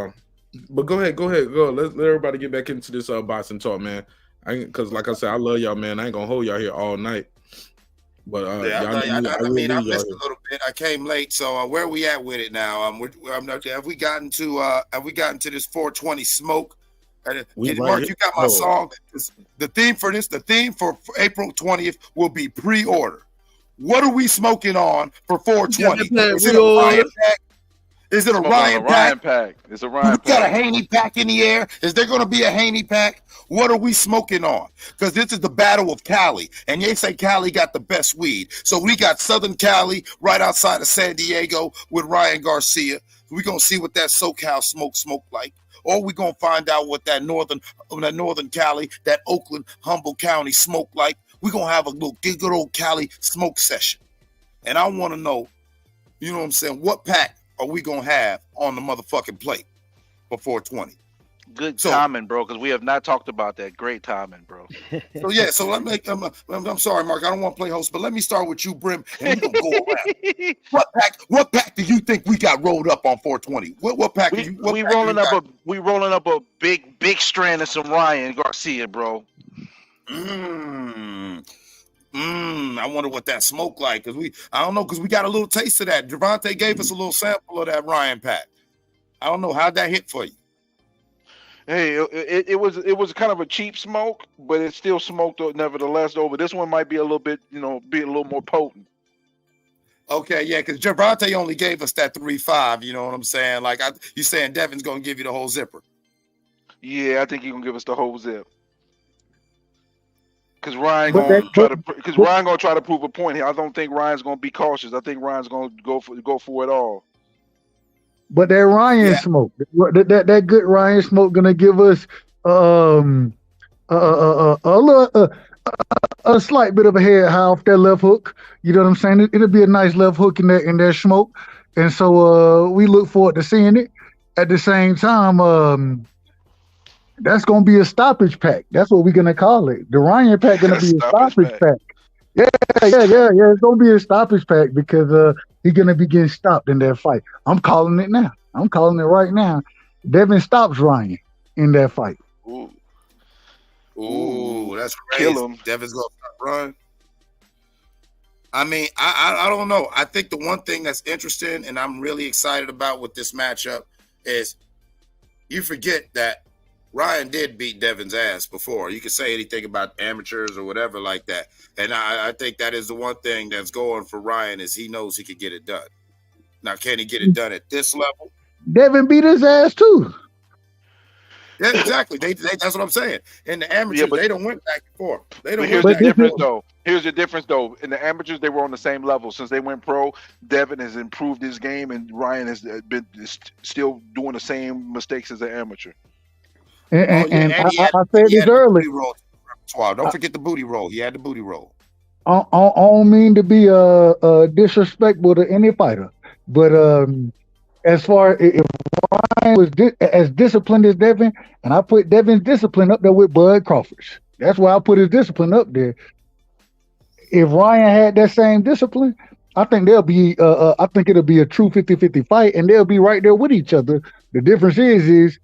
go ahead. Let everybody get back into this boxing talk, man. Because like I said, I love y'all, man. I ain't gonna hold y'all here all night. But I missed a little bit. I came late, so where are we at with it now? Have we gotten to this 420 smoke? Mark, you got my song. The theme for April 20th will be pre-order. What are we smoking on for 420? Is it a Smoking Ryan on a Ryan pack? pack. It's a We Ryan got a pack. Haney pack in the air. Is there going to be a Haney pack? What are we smoking on? Because this is the battle of Cali, and they say Cali got the best weed. So we got Southern Cali right outside of San Diego with Ryan Garcia. We're going to see what that SoCal smoke like. Or we're going to find out what that northern Cali, that Oakland, Humboldt County smoke like. We're going to have a little good old Cali smoke session. And I want to know, you know what I'm saying, what pack are we going to have on the motherfucking plate for 420? Good timing, bro, because we have not talked about that. Great timing, bro. So let me. I'm sorry, Mark. I don't want to play host, but let me start with you, Brim, and we gonna go around. What pack do you think we got rolled up on 420? What pack? We rolling up a big strand of some Ryan Garcia, bro. I wonder what that smoke like, I don't know, because we got a little taste of that. Devontae gave us a little sample of that Ryan pack. I don't know how'd that hit for you. Hey, it was kind of a cheap smoke, but it still smoked nevertheless. Though, but this one might be a little bit, be a little more potent. Okay, yeah, because Devontae only gave us that 3.5. You know what I'm saying? Like you saying Devin's gonna give you the whole zipper. Yeah, I think he's gonna give us the whole zip. Because Ryan gonna try to prove a point here. I don't think Ryan's gonna be cautious. I think Ryan's gonna go for it all. But that Ryan smoke, that good Ryan smoke, gonna give us a slight bit of a head high off that left hook. You know what I'm saying? It'll be a nice left hook in that smoke, and so we look forward to seeing it. At the same time, that's gonna be a stoppage pack. That's what we're gonna call it. The Ryan pack gonna be a stoppage pack. Yeah. It's gonna be a stoppage pack because he's gonna be getting stopped in that fight. I'm calling it now. I'm calling it right now. Devin stops Ryan in that fight. Ooh, that's crazy. Kill him. Devin's gonna stop Ryan. I mean, I don't know. I think the one thing that's interesting and I'm really excited about with this matchup is you forget that Ryan did beat Devin's ass before. You can say anything about amateurs or whatever like that. And I think that is the one thing that's going for Ryan is he knows he could get it done. Now, can he get it done at this level? Devin beat his ass too. Yeah, exactly. That's what I'm saying. In the amateurs, they don't went back and forth. Here's the difference, though. Here's the difference, though. In the amateurs, they were on the same level. Since they went pro, Devin has improved his game, and Ryan has been still doing the same mistakes as an amateur. And I said this earlier. Don't forget the booty roll. He had the booty roll. I don't mean to be disrespectful to any fighter, but as far if Ryan was as disciplined as Devin, and I put Devin's discipline up there with Bud Crawford's. That's why I put his discipline up there. If Ryan had that same discipline, I think it'll be a true 50-50 fight, and they'll be right there with each other. The difference is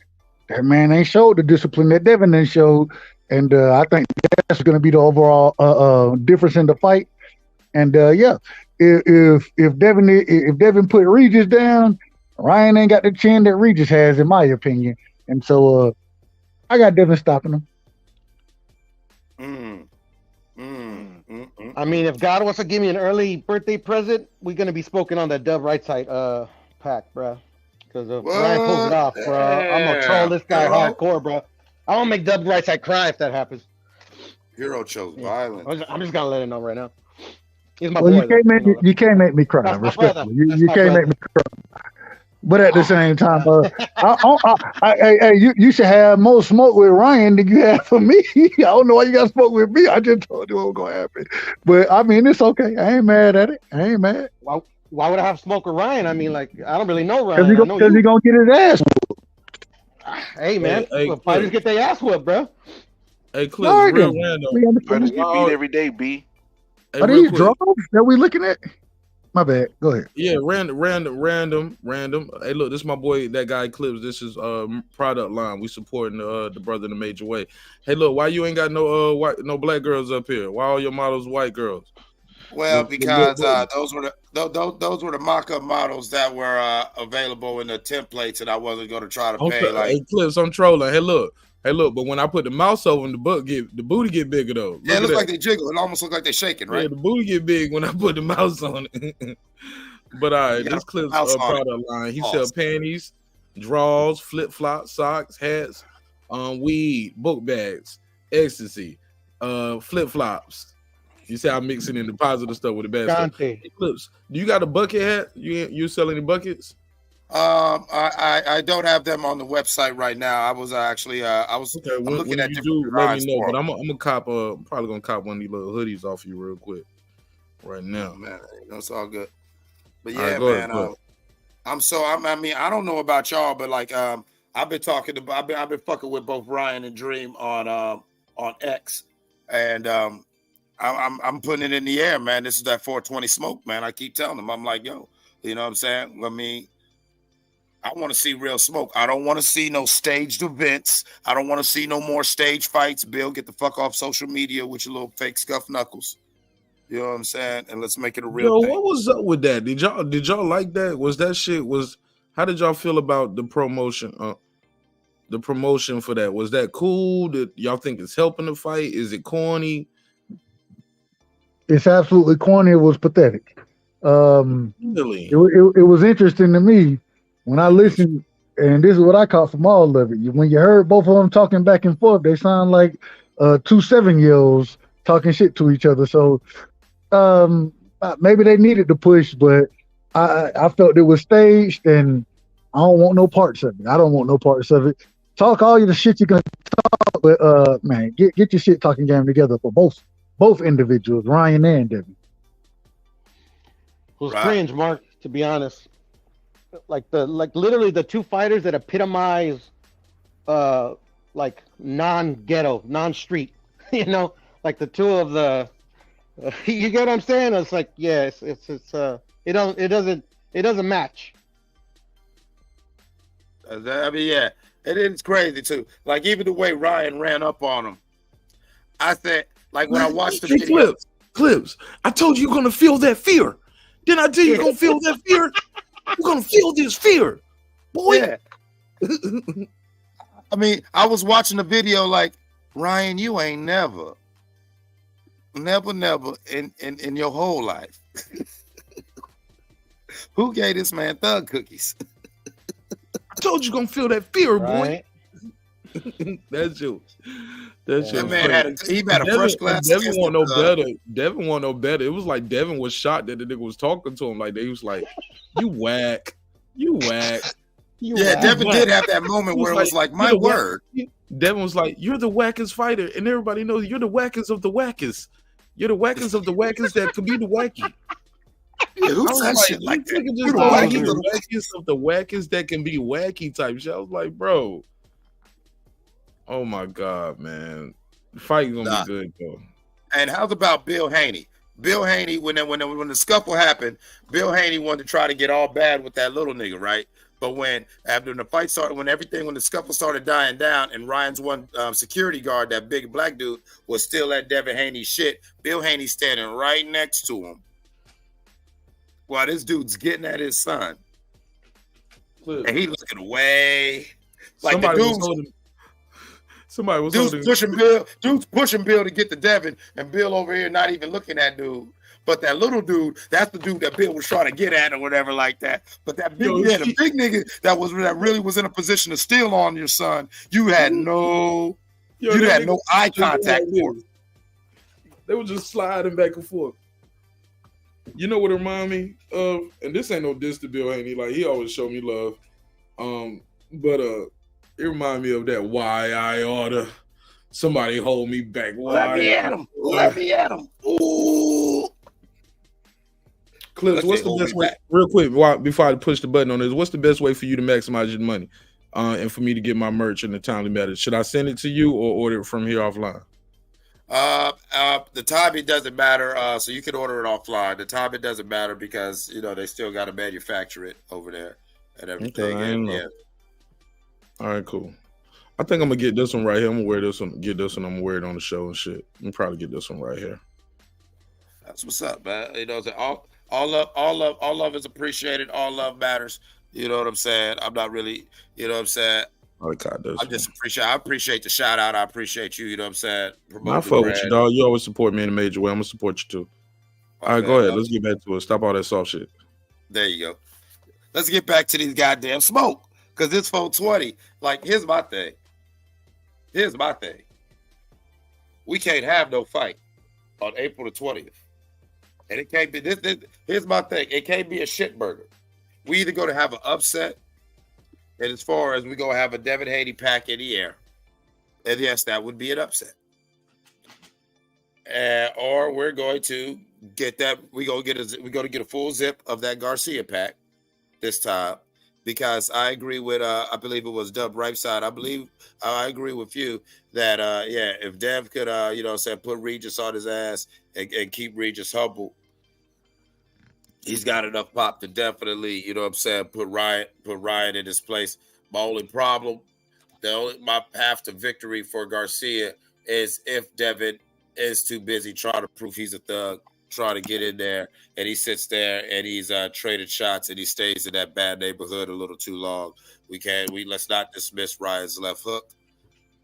that man ain't showed the discipline that Devin ain't showed, and I think that's going to be the overall difference in the fight. And if Devin put Regis down, Ryan ain't got the chin that Regis has, in my opinion. And so I got Devin stopping him. I mean, if God wants to give me an early birthday present, we're gonna be smoking on that Dub right side pack, bro. Because if Ryan pulls it off, bro, I'm gonna troll this guy hardcore, bro. I won't make Dub right side cry if that happens. Hero chose violence. I'm just gonna let it know right now. He's my Well, boy. you can't make me cry. Respectfully, you can't make me cry. But at the same time, you should have more smoke with Ryan than you have for me. I don't know why you got smoke with me. I just told you what was gonna happen. But I mean, it's okay. I ain't mad at it. I ain't mad. Why would I have smoke with Ryan? I mean, like, I don't really know Ryan. Because he's gonna get his ass whooped. Hey man, fighters get their ass whooped, bro. Hey, Cliff, real random. Fighters get beat every day, B. Hey, are these drugs that we looking at? My bad. Go ahead. Yeah, random. Hey, look, this is my boy, that guy Clips. This is product line. We supporting the brother in a major way. Hey, look, why you ain't got no black girls up here? Why all your models white girls? Well, because those were the mock-up models that were available in the templates, and I wasn't going to try to pay. Hey, Clips, I'm trolling. Hey, look, but when I put the mouse over, the booty get bigger though. Yeah, it looks like they jiggle. It almost looks like they're shaking, right? Yeah, the booty get big when I put the mouse on it. But all right, You gotta this clip's mouse on it. product line. He Pause. sell panties, drawers, flip flops, socks, hats, weed, book bags, ecstasy, flip flops. You see, I'm mixing in the positive stuff with the bad stuff. Dante. Hey, Clips, do you got a bucket hat? You selling the buckets? I don't have them on the website right now. I was actually I'm looking at you different do, let me designs know. for But 'em. I'm gonna cop probably gonna cop one of these little hoodies off you real quick right now. Man, it's all good. But All right, yeah, go ahead, man. I mean, I don't know about y'all, but like I've been talking about I've been fucking with both Ryan and Dream on X, and I'm putting it in the air, man. This is that 420 smoke, man. I keep telling them, I'm like, yo, you know what I'm saying? I mean, I want to see real smoke. I don't want to see no staged events. I don't want to see no more stage fights. Bill, get the fuck off social media with your little fake scuff knuckles. You know what I'm saying? And let's make it a real thing. What was up with that? Did y'all like that? Was that shit how did y'all feel about the promotion? The promotion for that, was that cool? Did y'all think it's helping the fight? Is it corny? It's absolutely corny. It was pathetic. Really? It was interesting to me when I listened, and this is what I caught from all of it. When you heard both of them talking back and forth, they sound like 2 7-year-olds talking shit to each other. So maybe they needed to push, but I felt it was staged, and I don't want no parts of it. I don't want no parts of it. Talk all the shit you can talk, but man, get your shit talking game together for both individuals, Ryan and Devin. It was cringe, Mark, to be honest. Like literally the two fighters that epitomize like non-ghetto, non-street, you know, like the two of the you get what I'm saying? It's like, yeah, it doesn't match. I mean, yeah, it is crazy too. Like even the way Ryan ran up on him, I said, like when I watched the video, Clips. I told you you're gonna feel that fear. Didn't I tell you you're gonna feel that fear? You're gonna feel this fear, boy. Yeah. I mean, I was watching the video like, Ryan, you ain't never in your whole life. Who gave this man thug cookies? I told you gonna feel that fear, Right. boy. That's you. That man had a first class. Devin want no better. Devin want no better. It was like Devin was shocked that the nigga was talking to him. Like he was like, "You whack, you whack." Yeah, Devin did have that moment where it was like, my word. Devin was like, "You're the wackest fighter," and everybody knows you're the wackest of the wackest. You're the wackest of the wackest that could be the wacky. Yeah, who said shit like that? Just the wackest of the wackest that can be wacky type shit. I was like, bro. Oh my God, man. The fight gonna be good though. And how's about Bill Haney? Bill Haney, when the scuffle happened, Bill Haney wanted to try to get all bad with that little nigga, right? But when the fight started, when the scuffle started dying down, and Ryan's one security guard, that big black dude, was still at Devin Haney's shit, Bill Haney standing right next to him while this dude's getting at his son. Look. And he looking away. Like somebody was pushing Bill. Dude's pushing Bill to get to Devin, and Bill over here not even looking at dude. But that little dude, that's the dude that Bill was trying to get at or whatever like that. But that big, the big nigga that really was in a position to steal on your son, you had no eye contact for him. They were just sliding back and forth. You know what it remind me of? And this ain't no diss to Bill Haney. Like, he always show me love. But it remind me of that why I oughta. Somebody hold me back. Let me at him. Let me at him. Ooh. Clips, what's the best way? Real quick, before I push the button on this, what's the best way for you to maximize your money and for me to get my merch in a timely manner? Should I send it to you or order it from here offline? The time it doesn't matter. So you can order it offline. The time it doesn't matter because they still got to manufacture it over there and everything. Okay, all right, cool. I think I'm gonna get this one right here. I'm gonna wear this one. Get this one. I'm gonna wear it on the show and shit. I'm probably get this one right here. That's what's up, man. All love is appreciated. All love matters. You know what I'm saying? I'm not really. You know what I'm saying? I appreciate the shout out. I appreciate you. You know what I'm saying? I fuck with you, dog. You always support me in a major way. I'm gonna support you too. All right, go ahead. Let's get back to it. Stop all that soft shit. There you go. Let's get back to these goddamn smoke. Because this 420, like, here's my thing. We can't have no fight on April the 20th. And it can't be this. Here's my thing. It can't be a shit burger. We either going to have an upset, and as far as we going to have a Devin Haney pack in the air, and yes, that would be an upset. Or we're going to get that. We're going to get a full zip of that Garcia pack this time. Because I agree with, I believe it was Dub Ripeside. I agree with you that, if Dev could, put Regis on his ass and keep Regis humble, he's got enough pop to definitely, put Riot in his place. My only problem, my path to victory for Garcia is if Devin is too busy trying to prove he's a thug, trying to get in there, and he sits there and he's traded shots and he stays in that bad neighborhood a little too long. Let's not dismiss Ryan's left hook,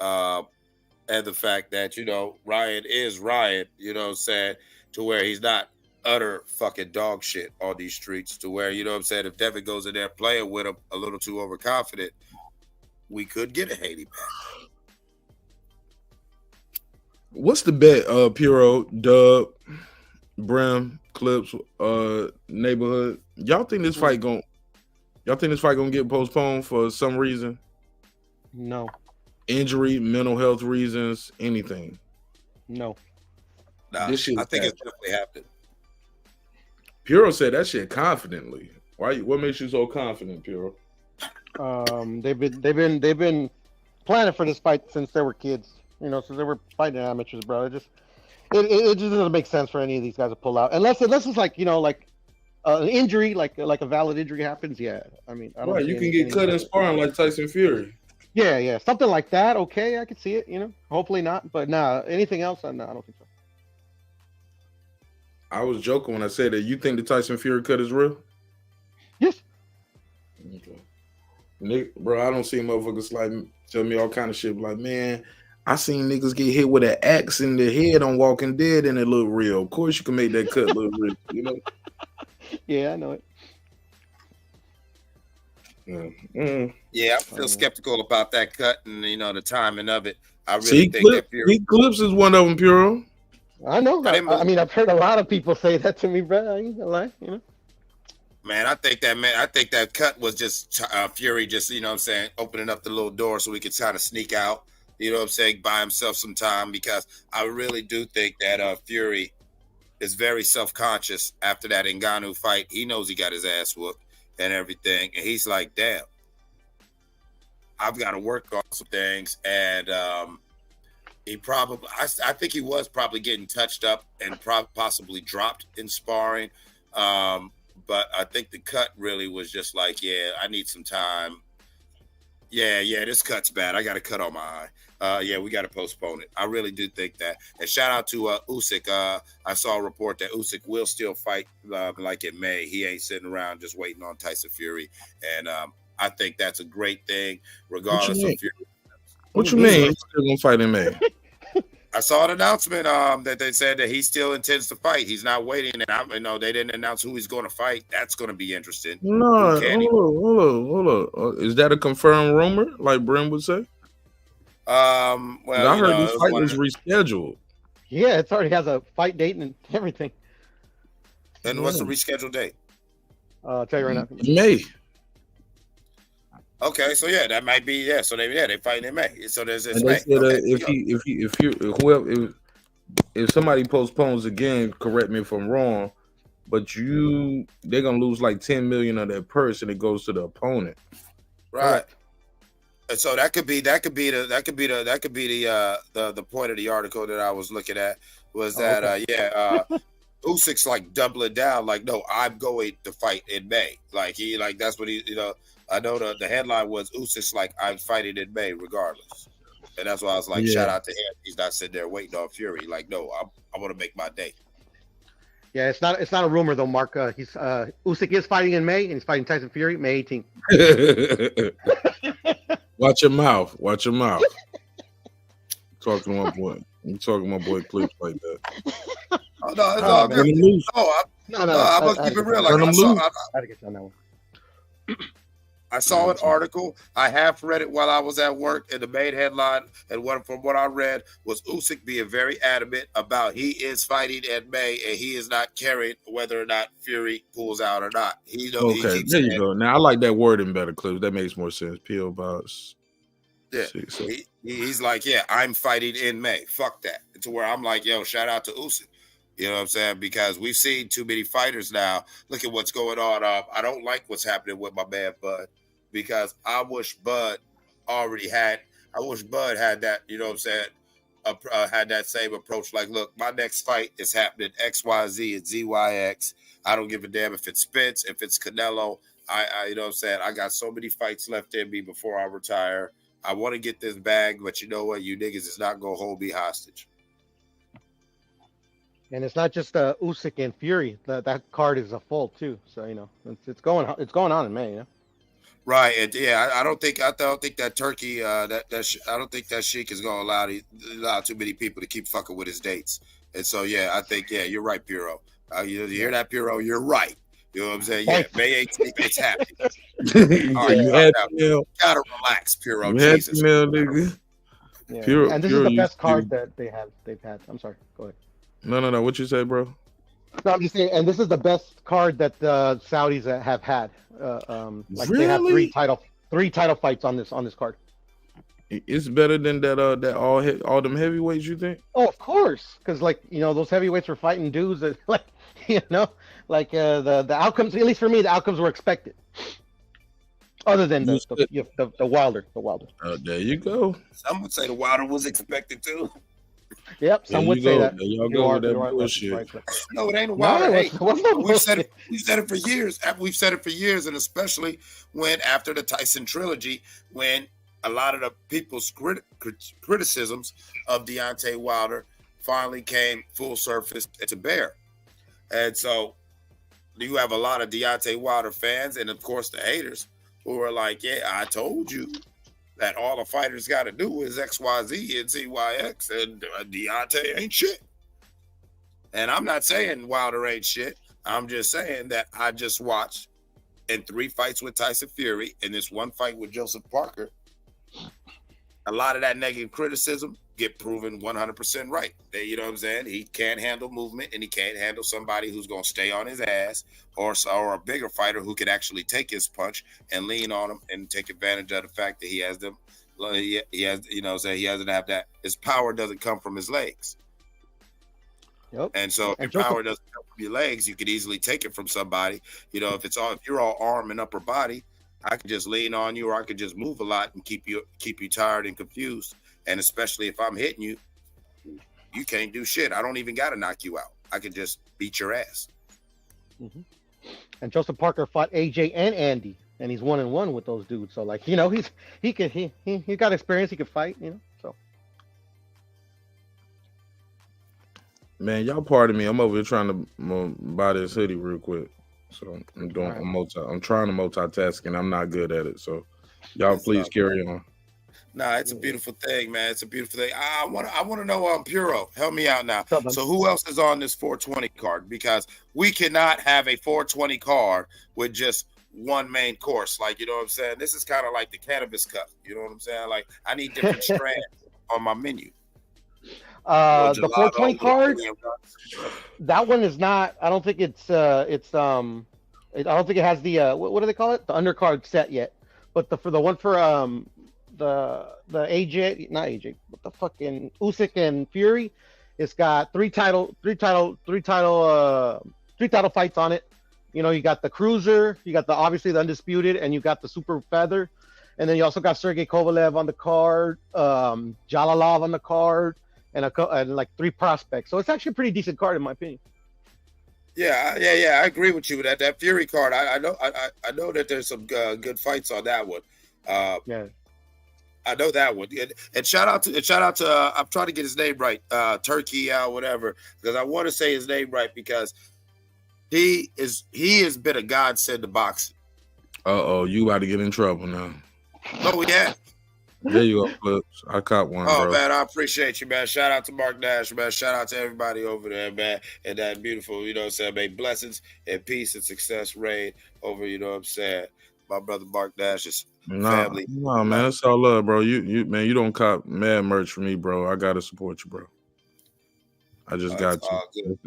and the fact that Ryan is Ryan, to where he's not utter fucking dog shit on these streets, to where if Devin goes in there playing with him a little too overconfident, we could get a Haney back. What's the bet, Puro, Dub, Brim, Clips, Neighborhood? Y'all think this fight gonna get postponed for some reason? No. Injury, mental health reasons, anything? No. Nah, I think it's definitely happened. Puro said that shit confidently. What makes you so confident, Puro? They've been planning for this fight since they were kids. Since they were fighting amateurs, bro. It just doesn't make sense for any of these guys to pull out, unless it's like an injury, like a valid injury happens. Yeah, I mean, I don't. Right, you can get cut in sparring like Tyson Fury. Yeah, something like that. Okay, I could see it. Hopefully not, but nah. Anything else? No, I don't think so. I was joking when I said that. You think the Tyson Fury cut is real? Yes. Okay. Nick, bro, I don't see motherfuckers like tell me all kind of shit. Like, man, I seen niggas get hit with an axe in the head on Walking Dead and it look real. Of course you can make that cut look real, Yeah, I know it. Yeah, I'm still skeptical about that cut and the timing of it. I really think that Fury Clips is one of them, Puro. I know. I mean, I've heard a lot of people say that to me, bro. I ain't gonna lie, Man, I think that cut was just Fury just, opening up the little door so we could kind of sneak out, buy himself some time, because I really do think that Fury is very self-conscious after that Ngannou fight. He knows he got his ass whooped and everything, and he's like, damn, I've got to work on some things, and I think he was probably getting touched up and possibly dropped in sparring, but I think the cut really was just like, yeah, I need some time. Yeah, this cut's bad. I got a cut on my eye. Yeah, we got to postpone it. I really do think that. And shout out to Usyk. I saw a report that Usyk will still fight like in May. He ain't sitting around just waiting on Tyson Fury. And I think that's a great thing, regardless of Fury. What you mean? He's still gonna fight in May? I saw an announcement that they said that he still intends to fight. He's not waiting, and they didn't announce who he's going to fight. That's going to be interesting. No, hold on. Is that a confirmed rumor, like Brim would say? Well, I heard this fight was rescheduled. Yeah, it already has a fight date and everything. And what's the rescheduled date? I'll tell you right now. May. Okay, so yeah, that might be so they fight in May. So there's this May. Said, okay, if somebody postpones again, correct me if I'm wrong, but they're gonna lose like 10 million of their purse and it goes to the opponent. Right. And so that could be the point of the article that I was looking at was that Usyk's like doubling down, like, no, I'm going to fight in May. That's what he I know the headline was Usyk's like, I'm fighting in May regardless. And that's why I was like, shout out to him. He's not sitting there waiting on Fury. Like, no, I want to make my day. Yeah, it's not a rumor though, Mark. Usyk is fighting in May and he's fighting Tyson Fury May 18th. Watch your mouth. Talking to my boy. I'm talking to my boy Clips like that. Oh, no, it's all good. No, I'm gonna keep it real. Like I had to get you on that one. I saw an article. I half read it while I was at work, and the main headline, and from what I read, was Usyk being very adamant about he is fighting in May, and he is not caring whether or not Fury pulls out or not. Okay, there you go. Now I like that wording better, Clips. That makes more sense. P.O. Box. Yeah, he's like, yeah, I'm fighting in May. Fuck that. To where I'm like, yo, shout out to Usyk. You know what I'm saying? Because we've seen too many fighters now. Look at what's going on. I don't like what's happening with my man Bud, because I wish Bud had that, you know what I'm saying, had that same approach. Like, look, my next fight is happening XYZ and ZYX. I don't give a damn if it's Spence, if it's Canelo. I you know what I'm saying? I got so many fights left in me before I retire. I want to get this bag, but you know what? You niggas is not going to hold me hostage. And it's not just Usyk and Fury. That card is a full too. So you know it's going on in May. Yeah. Right, and yeah, I don't think that Turkey I don't think that Sheik is going to allow too many people to keep fucking with his dates. And so yeah, I think you're right, Piro. You hear that, Piro? You're right. You know what I'm saying? Yeah, May 18th, it's happening. All right, gotta relax, Piro. Jesus. Nigga. Yeah. Piro, and this is the best card that they've had. I'm sorry. Go ahead. No. What you say, bro? No, I'm just saying, and this is the best card that the Saudis have had. Really? They have three title fights on this card. It's better than that all them heavyweights, you think? Oh, of course, because those heavyweights were fighting dudes that the outcomes. At least for me, the outcomes were expected. Other than the Wilder. There you go. Some would say the Wilder was expected too. Yep, some would say that. There y'all go with that bullshit. No, it ain't a Wilder. We've said it for years. We've said it for years, and especially when after the Tyson trilogy, when a lot of the people's criticisms of Deontay Wilder finally came full surface to bear. And so you have a lot of Deontay Wilder fans, and of course the haters, who are like, yeah, I told you that all the fighters got to do is XYZ and ZYX, and Deontay ain't shit. And I'm not saying Wilder ain't shit. I'm just saying that I just watched in 3 fights with Tyson Fury and this 1 fight with Joseph Parker, a lot of that negative criticism get proven 100% right. You know what I'm saying? He can't handle movement, and he can't handle somebody who's going to stay on his ass, or a bigger fighter who can actually take his punch and lean on him and take advantage of the fact that he has them. He has, you know, he doesn't have that. His power doesn't come from his legs. Yep. And so if your power doesn't come from your legs, you could easily take it from somebody. You know, if you're all arm and upper body, I could just lean on you, or I could just move a lot and keep you tired and confused. And especially if I'm hitting you, you can't do shit. I don't even got to knock you out. I could just beat your ass. Mm-hmm. And Joseph Parker fought AJ and Andy, and he's 1-1 with those dudes. So he got experience. He could fight. So. Man, y'all pardon me. I'm over here trying to buy this hoodie real quick. So I'm trying to multitask, and I'm not good at it. So y'all please carry on. Nah, it's a beautiful thing, man. It's a beautiful thing. I want to know, Puro, help me out now. So who else is on this 420 card? Because we cannot have a 420 card with just one main course. Like, you know what I'm saying? This is kind of like the cannabis cup. You know what I'm saying? Like, I need different strands on my menu. The 420 card, that one is not. I don't think it's. I don't think it has the. What do they call it? The undercard set yet. But for the one for the AJ, not AJ, what the fucking Usyk and Fury, it's got three title fights on it. You know, you got the cruiser, you got obviously the undisputed, and you got the super feather, and then you also got Sergey Kovalev on the card, Jalalov on the card, and like 3 prospects. So it's actually a pretty decent card in my opinion. Yeah, I agree with you. That Fury card, I know that there's some good fights on that one. Yeah. I know that one. And shout out to I'm trying to get his name right, Turkey whatever, because I want to say his name right because he has been a godsend to boxing. You about to get in trouble now. No, yeah. There you go, Clips. I caught one, Oh bro. man, I appreciate you, man. Shout out to Mark Nash, man. Shout out to everybody over there, man. And that beautiful, you know what I'm saying, man. Blessings and peace and success reign over, you know what I'm saying, my brother Mark Nash's family. Nah, man, it's all love, bro. You man, you don't cop mad merch for me, bro. I gotta support you, bro. I just got you.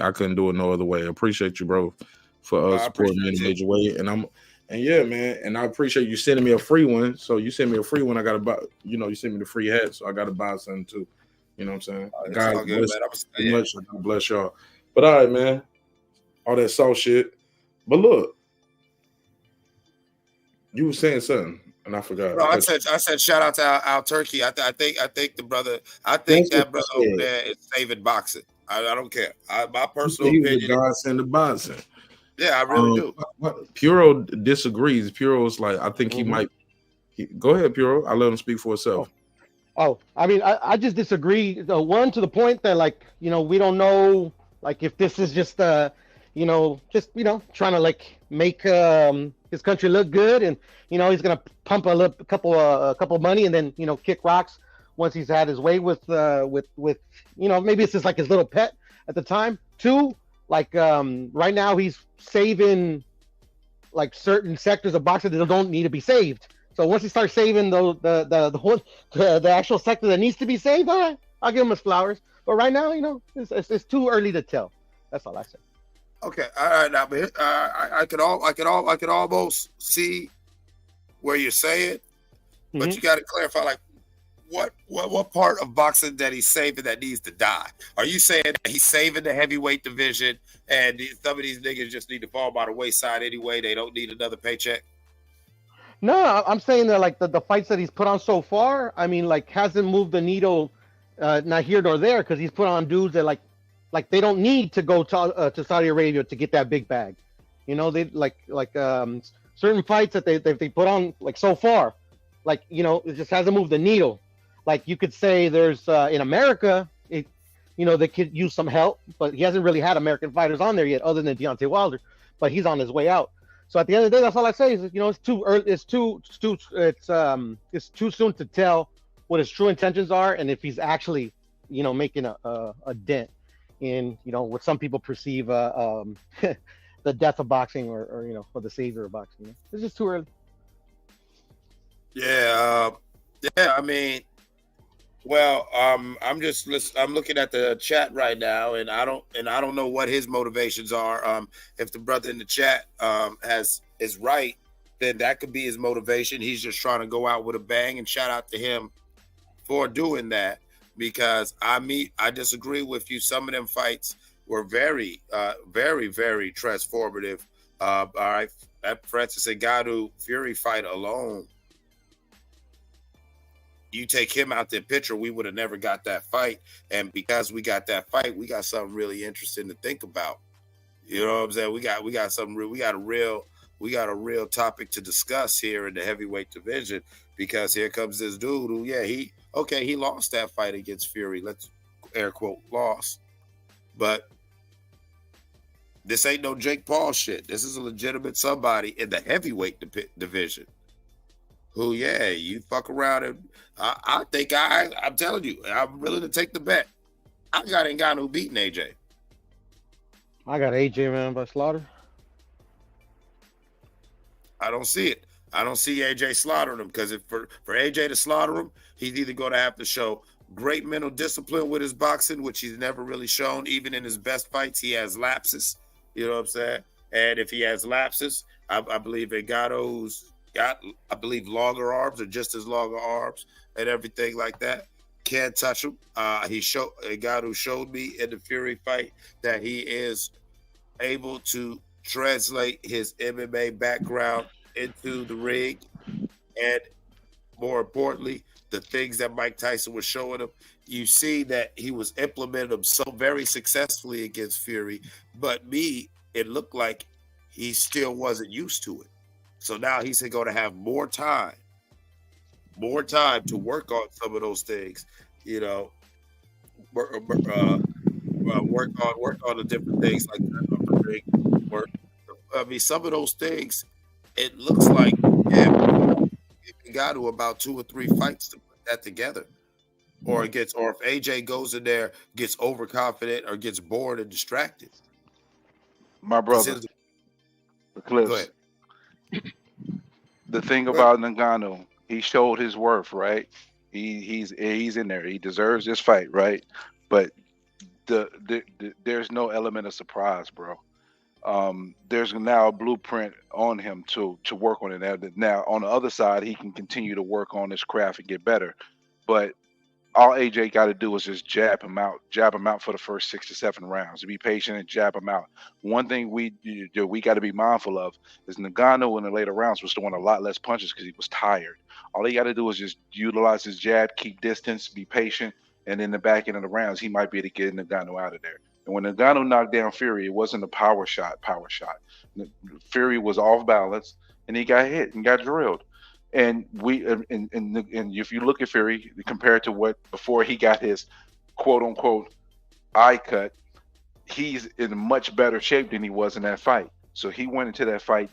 I couldn't do it no other way. I appreciate you, bro, for supporting me in a major way. And yeah, man, and I appreciate you sending me a free one. So you send me a free one, I gotta buy. You know, you send me the free hat, so I gotta buy something too. You know what I'm saying? God bless y'all. But all right, man, all that soft shit. But look, you were saying something, and I forgot. No, I said shout out to Al Turkey. I think the brother. I think that brother over there is saving boxing. I don't care. My personal opinion. He was a godsend to boxing. Yeah, I really do. Puro disagrees. Puro's like, I think he might. Go ahead, Puro. I let him speak for himself. Oh, I mean, I just disagree. One, to the point that, like, you know, we don't know, like, if this is just trying to like make his country look good, and you know, he's gonna pump a couple money, and then, you know, kick rocks once he's had his way with you know, maybe it's just like his little pet at the time. Two, like, right now he's saving like certain sectors of boxing that don't need to be saved. So once he starts saving the actual sector that needs to be saved, all right, I'll give him his flowers. But right now, you know, it's too early to tell. That's all I say. Okay, all right, now, but I could almost see where you're saying, but you got to clarify, like, what part of boxing that he's saving that needs to die? Are you saying that he's saving the heavyweight division, and some of these niggas just need to fall by the wayside anyway? They don't need another paycheck. No, I'm saying that, like, the fights that he's put on so far, I mean, like, hasn't moved the needle, not here nor there, because he's put on dudes that like they don't need to go to Saudi Arabia to get that big bag. You know, they like certain fights that they put on, like, so far, like, you know, it just hasn't moved the needle. Like, you could say there's in America, you know, they could use some help, but he hasn't really had American fighters on there yet, other than Deontay Wilder, but he's on his way out. So at the end of the day, that's all I say is, you know, it's too early. It's too soon to tell what his true intentions are, and if he's actually, you know, making a dent in, you know, what some people perceive the death of boxing, or you know, or the savior of boxing. It's just too early. Yeah, I mean, well, I'm looking at the chat right now, and I don't know what his motivations are. If the brother in the chat is right, then that could be his motivation. He's just trying to go out with a bang, and shout out to him for doing that, because I disagree with you. Some of them fights were very, very, very transformative. All right, that Francis Ngannou Fury fight alone, you take him out the picture, we would have never got that fight. And because we got that fight, we got something really interesting to think about. You know what I'm saying? We got something real. We got a real topic to discuss here in the heavyweight division, because here comes this dude who, he lost that fight against Fury. Let's air quote lost, but this ain't no Jake Paul shit. This is a legitimate somebody in the heavyweight division. Who, you fuck around, and I think I'm telling you, I'm willing to take the bet. I got Ngannou beating AJ. I got AJ, man, by slaughter. I don't see it. I don't see AJ slaughtering him, because if for AJ to slaughter him, he's either going to have to show great mental discipline with his boxing, which he's never really shown. Even in his best fights, he has lapses. You know what I'm saying? And if he has lapses, I believe Ngannou's got, longer arms, or just as longer arms, and everything like that. Can't touch him. Ngannou showed me in the Fury fight that he is able to translate his MMA background into the ring, and more importantly, the things that Mike Tyson was showing him. You see that he was implementing them so very successfully against Fury, but it looked like he still wasn't used to it. So now he's going to have more time to work on some of those things, you know, work on the different things like that. I mean, some of those things, it looks like, Ngannou about 2 or 3 fights to put that together. Or if AJ goes in there, gets overconfident, or gets bored and distracted. My brother, Go ahead. The thing about Ngannou, he showed his worth, right? He's in there. He deserves this fight, right? But there's no element of surprise, bro. There's now a blueprint on him to work on it. Now, on the other side, he can continue to work on his craft and get better. But all AJ got to do is just jab him out for the first 6 to 7 rounds. To be patient and jab him out. One thing we got to be mindful of is Ngannou in the later rounds was throwing a lot less punches because he was tired. All he got to do is just utilize his jab, keep distance, be patient, and in the back end of the rounds, he might be able to get Ngannou out of there. And when Ngannou knocked down Fury, it wasn't a power shot. Fury was off balance, and he got hit and got drilled. And if you look at Fury compared to what before he got his quote unquote eye cut, he's in much better shape than he was in that fight. So he went into that fight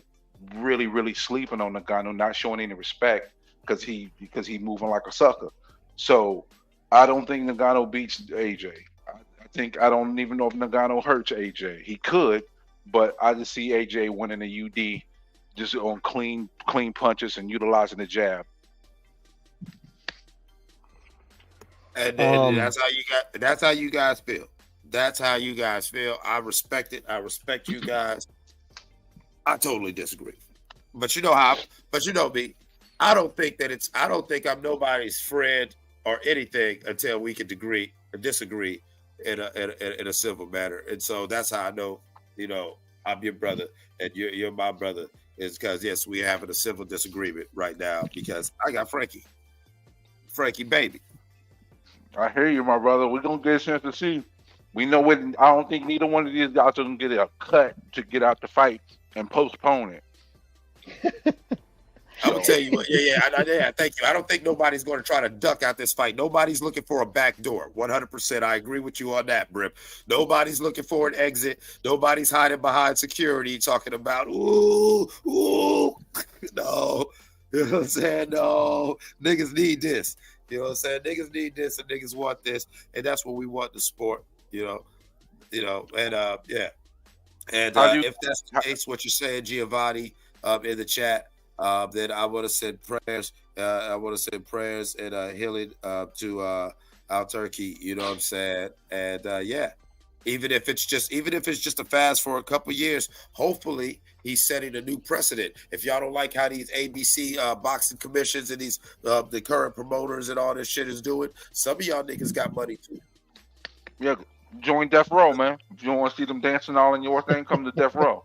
really, really sleeping on Ngannou, not showing any respect because he moving like a sucker. So I don't think Ngannou beats AJ. I don't even know if Ngannou hurts AJ. He could, but I just see AJ winning a UD just on clean punches and utilizing the jab. And that's how you guys feel. That's how you guys feel. I respect it. I respect you guys. I totally disagree. But you know how? But you know me. I don't think I'm nobody's friend or anything until we can agree or disagree in a civil matter. And so that's how I know, I'm your brother and you're my brother. Is because, yes, we're having a civil disagreement right now because I got Frankie baby. I hear you, my brother. We're going to get a chance to see. We know what. I don't think neither one of these guys are going to get a cut to get out the fight and postpone it. I'm gonna tell you what. Yeah. Thank you. I don't think nobody's going to try to duck out this fight. Nobody's looking for a back door. 100%. I agree with you on that, Brip. Nobody's looking for an exit. Nobody's hiding behind security talking about ooh. No, you know what I'm saying? No, niggas need this. You know what I'm saying? Niggas need this and niggas want this, and that's what we want the sport. And yeah. And if that's the case, what you're saying, Giovanni, in the chat. Then I would have said prayers. And healing to our turkey. You know what I'm saying? And even if it's just a fast for a couple years, hopefully he's setting a new precedent. If y'all don't like how these ABC boxing commissions and these the current promoters and all this shit is doing, some of y'all niggas got money too. Yeah, join Death Row, man. If you don't want to see them dancing all in your thing, come to Death Row.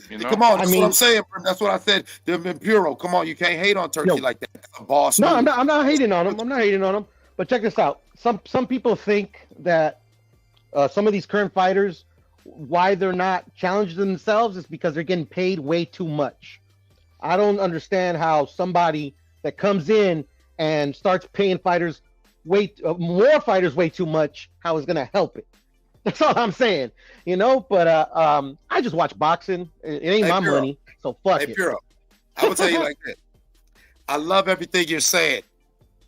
Come on, that's what I'm saying. That's what I said. Them Imperial. Come on, you can't hate on Turkey like that. That's a boss. No, I'm not hating on him. But check this out. Some people think that some of these current fighters, why they're not challenging themselves is because they're getting paid way too much. I don't understand how somebody that comes in and starts paying fighters more fighters way too much, how it's gonna help it. That's all I'm saying, But I just watch boxing. It ain't my money, so fuck it. Puro, I will tell you like that. I love everything you're saying.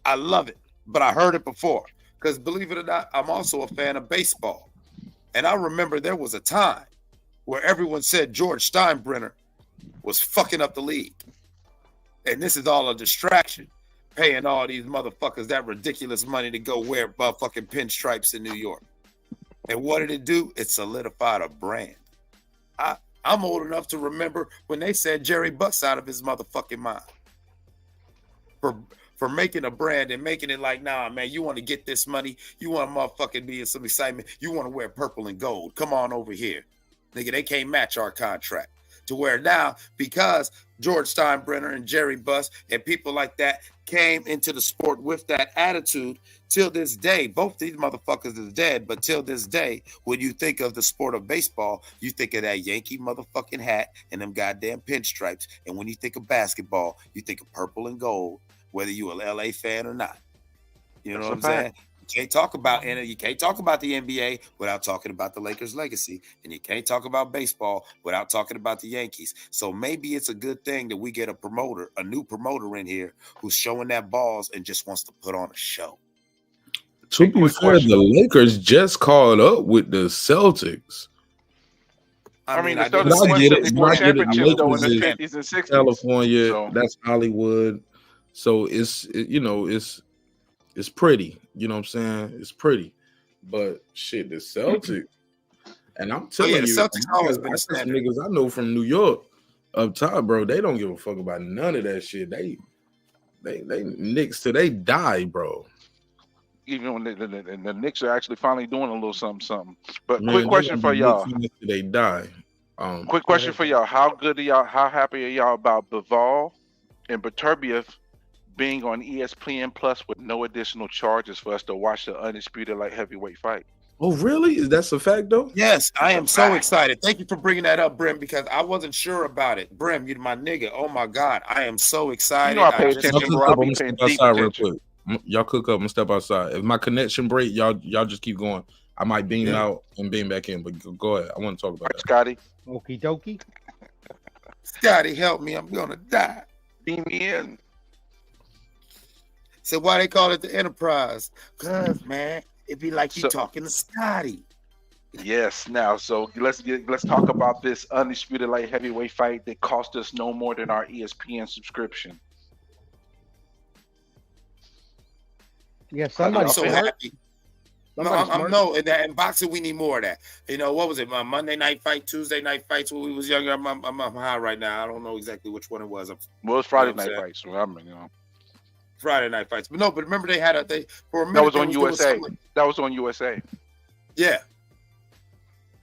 I love it, but I heard it before. Because believe it or not, I'm also a fan of baseball, and I remember there was a time where everyone said George Steinbrenner was fucking up the league, and this is all a distraction, paying all these motherfuckers that ridiculous money to go wear fucking pinstripes in New York. And what did it do? It solidified a brand. I'm old enough to remember when they said Jerry Buck's out of his motherfucking mind for making a brand and making it like, nah, man, you want to get this money? You want to motherfucking be in some excitement? You want to wear purple and gold? Come on over here. Nigga, they can't match our contract. To where now, because George Steinbrenner and Jerry Buss and people like that came into the sport with that attitude, till this day, both these motherfuckers is dead, but till this day, when you think of the sport of baseball, you think of that Yankee motherfucking hat and them goddamn pinstripes. And when you think of basketball, you think of purple and gold, whether you an LA fan or not. You know what I'm saying? can't talk about the NBA without talking about the Lakers' legacy, and you can't talk about baseball without talking about the Yankees. So maybe it's a good thing that we get a new promoter in here who's showing that balls and just wants to put on a show. To be fair, the Lakers just caught up with the Celtics. I mean, I get it. The Lakers is 50s and 60s. California. So. That's Hollywood. So it's pretty. You know what I'm saying? It's pretty. But shit, the Celtics. And I'm telling you, the Celtics always been some niggas I know from New York up top, bro. They don't give a fuck about none of that shit. They Knicks till they die, bro. Even when the Knicks are actually finally doing a little something. But quick question for y'all. They die. Quick question for y'all. How happy are y'all about Bivol and Beterbiev being on ESPN Plus with no additional charges for us to watch the undisputed light heavyweight fight? Oh, really? Is that a fact, though? Yes, I am so excited. Thank you for bringing that up, Brim, because I wasn't sure about it. Brim, you're my nigga. Oh, my God. I am so excited. You know I pay attention, bro. I be paying deep attention. Y'all cook up and step outside. If my connection break, y'all just keep going. I might beam out and beam back in, but go ahead. I want to talk about that. Scotty. Okie dokie. Scotty, help me. I'm going to die. Beam me in. So why they call it the Enterprise? Because, man, it'd be like you talking to Scotty. Yes. Now, so let's talk about this undisputed light heavyweight fight that cost us no more than our ESPN subscription. Yes, I'm so happy. In boxing we need more of that. You know, what was it? My Monday night fight, Tuesday night fights when we was younger. I'm high right now. I don't know exactly which one it was. Well, it's Friday night fights. So Friday night fights. But remember they had for a minute. That was on USA. That was on USA. Yeah.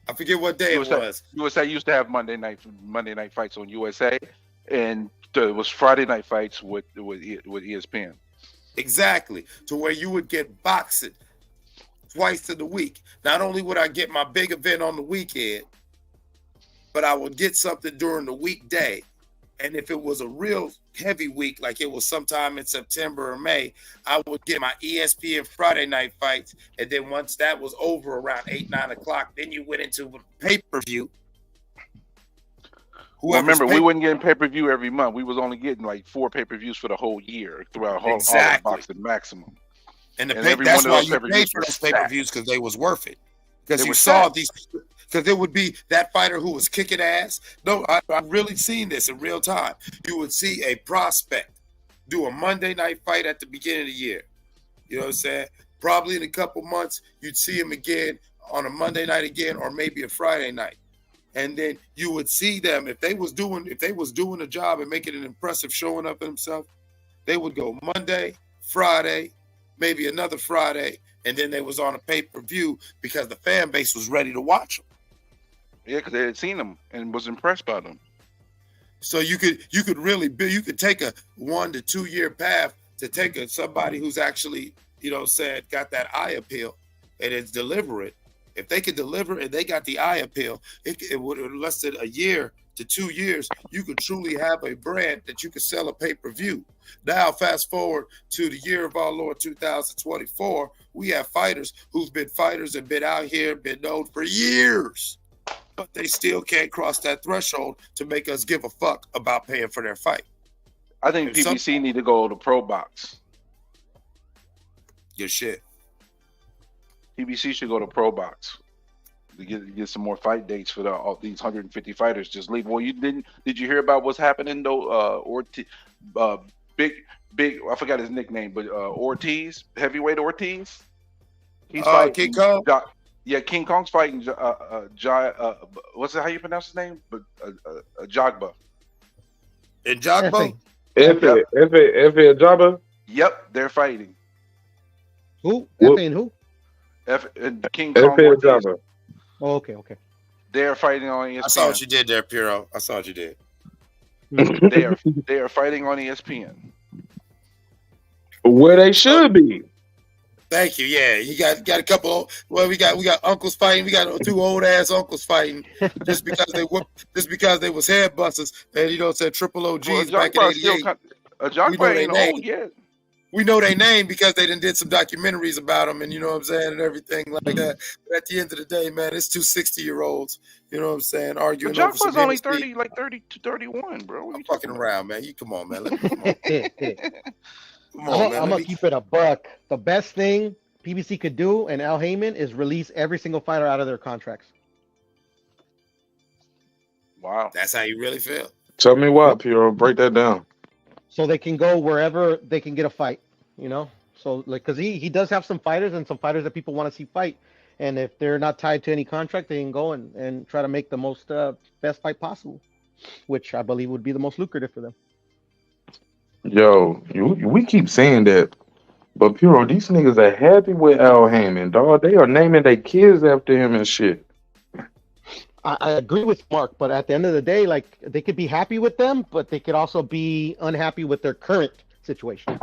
I forget what day it was. USA used to have Monday night fights on USA, and it was Friday night fights with ESPN. Exactly, to where you would get boxing twice in the week. Not only would I get my big event on the weekend, but I would get something during the weekday. And if it was a real heavy week, like it was sometime in September or May, I would get my ESPN Friday night fights. And then once that was over around 8, 9 o'clock, then you went into pay-per-view. Well, remember, we wasn't getting pay-per-view every month. We was only getting like 4 pay-per-views for the whole year throughout all the boxing maximum. And that's why you paid for those pay-per-views, because they was worth it. Because you saw these, because it would be that fighter who was kicking ass. No, I've really seen this in real time. You would see a prospect do a Monday night fight at the beginning of the year. You know what I'm saying? Probably in a couple months, you'd see him again on a Monday night again, or maybe a Friday night. And then you would see them if they was doing a job and making an impressive showing up of themselves, they would go Monday, Friday, maybe another Friday, and then they was on a pay-per-view because the fan base was ready to watch them. Yeah, because they had seen them and was impressed by them. So you could take a 1 to 2 year path to take somebody who's actually, got that eye appeal and it's delivering. If they could deliver and they got the eye appeal, it would, in less than a year to 2 years, you could truly have a brand that you could sell a pay-per-view. Now, fast forward to the year of our Lord 2024, we have fighters who've been fighters and been out here, been known for years, but they still can't cross that threshold to make us give a fuck about paying for their fight. I think PBC need to go to Pro Box. Good shit. PBC should go to Pro Box to get some more fight dates for all these 150 fighters. Just leave. Well, did you hear about what's happening though? Ortiz, big. I forgot his nickname, but Ortiz, heavyweight Ortiz. He's fighting King Kong. King Kong's fighting. What's it? How you pronounce his name? But Jagba. Jagba. Efe Jagba. Yep, they're fighting. Who? Efe and who? King Kong. Oh, okay. They're fighting on ESPN. I saw what you did there, Piero. I saw what you did. They are fighting on ESPN. Where they should be. Thank you. Yeah, you got a couple. Well, we got uncles fighting. We got 2 old ass uncles fighting just because they was head busters and said triple OGs back in '88. Jagba ain't old yet. we know their name because they did some documentaries about them, and you know what I'm saying, and everything like that. But at the end of the day, man, it's two 60-year-olds. You know what I'm saying, arguing over some Jaffa's only Hennessy. 30 to 31, bro. I'm fucking around, man. You come on, man. Come on. Come on, man. I'm gonna keep it a buck. The best thing PBC could do and Al Heyman is release every single fighter out of their contracts. Wow. That's how you really feel. Tell me why, Piero. Break that down. So they can go wherever they can get a fight, you know? So, like, because he does have some fighters and some fighters that people want to see fight. And if they're not tied to any contract, they can go and try to make the most best fight possible, which I believe would be the most lucrative for them. Yo, we keep saying that, but Piero, these niggas are happy with Al Heyman, dog. They are naming their kids after him and shit. I agree with Mark, but at the end of the day, like, they could be happy with them, but they could also be unhappy with their current situation.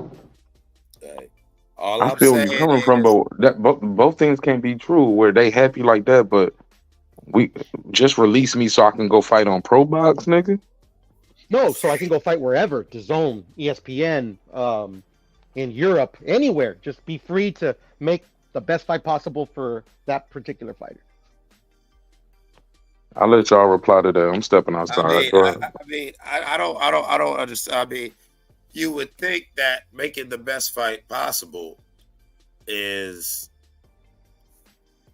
All I I'm feel where saying you're coming from, but both things can't be true. Where they happy like that, but we just release me so I can go fight on Pro Box, nigga. No, so I can go fight wherever, DAZN, ESPN, in Europe, anywhere. Just be free to make the best fight possible for that particular fighter. I'll let y'all reply to that. I'm stepping outside. I don't understand. I mean, you would think that making the best fight possible is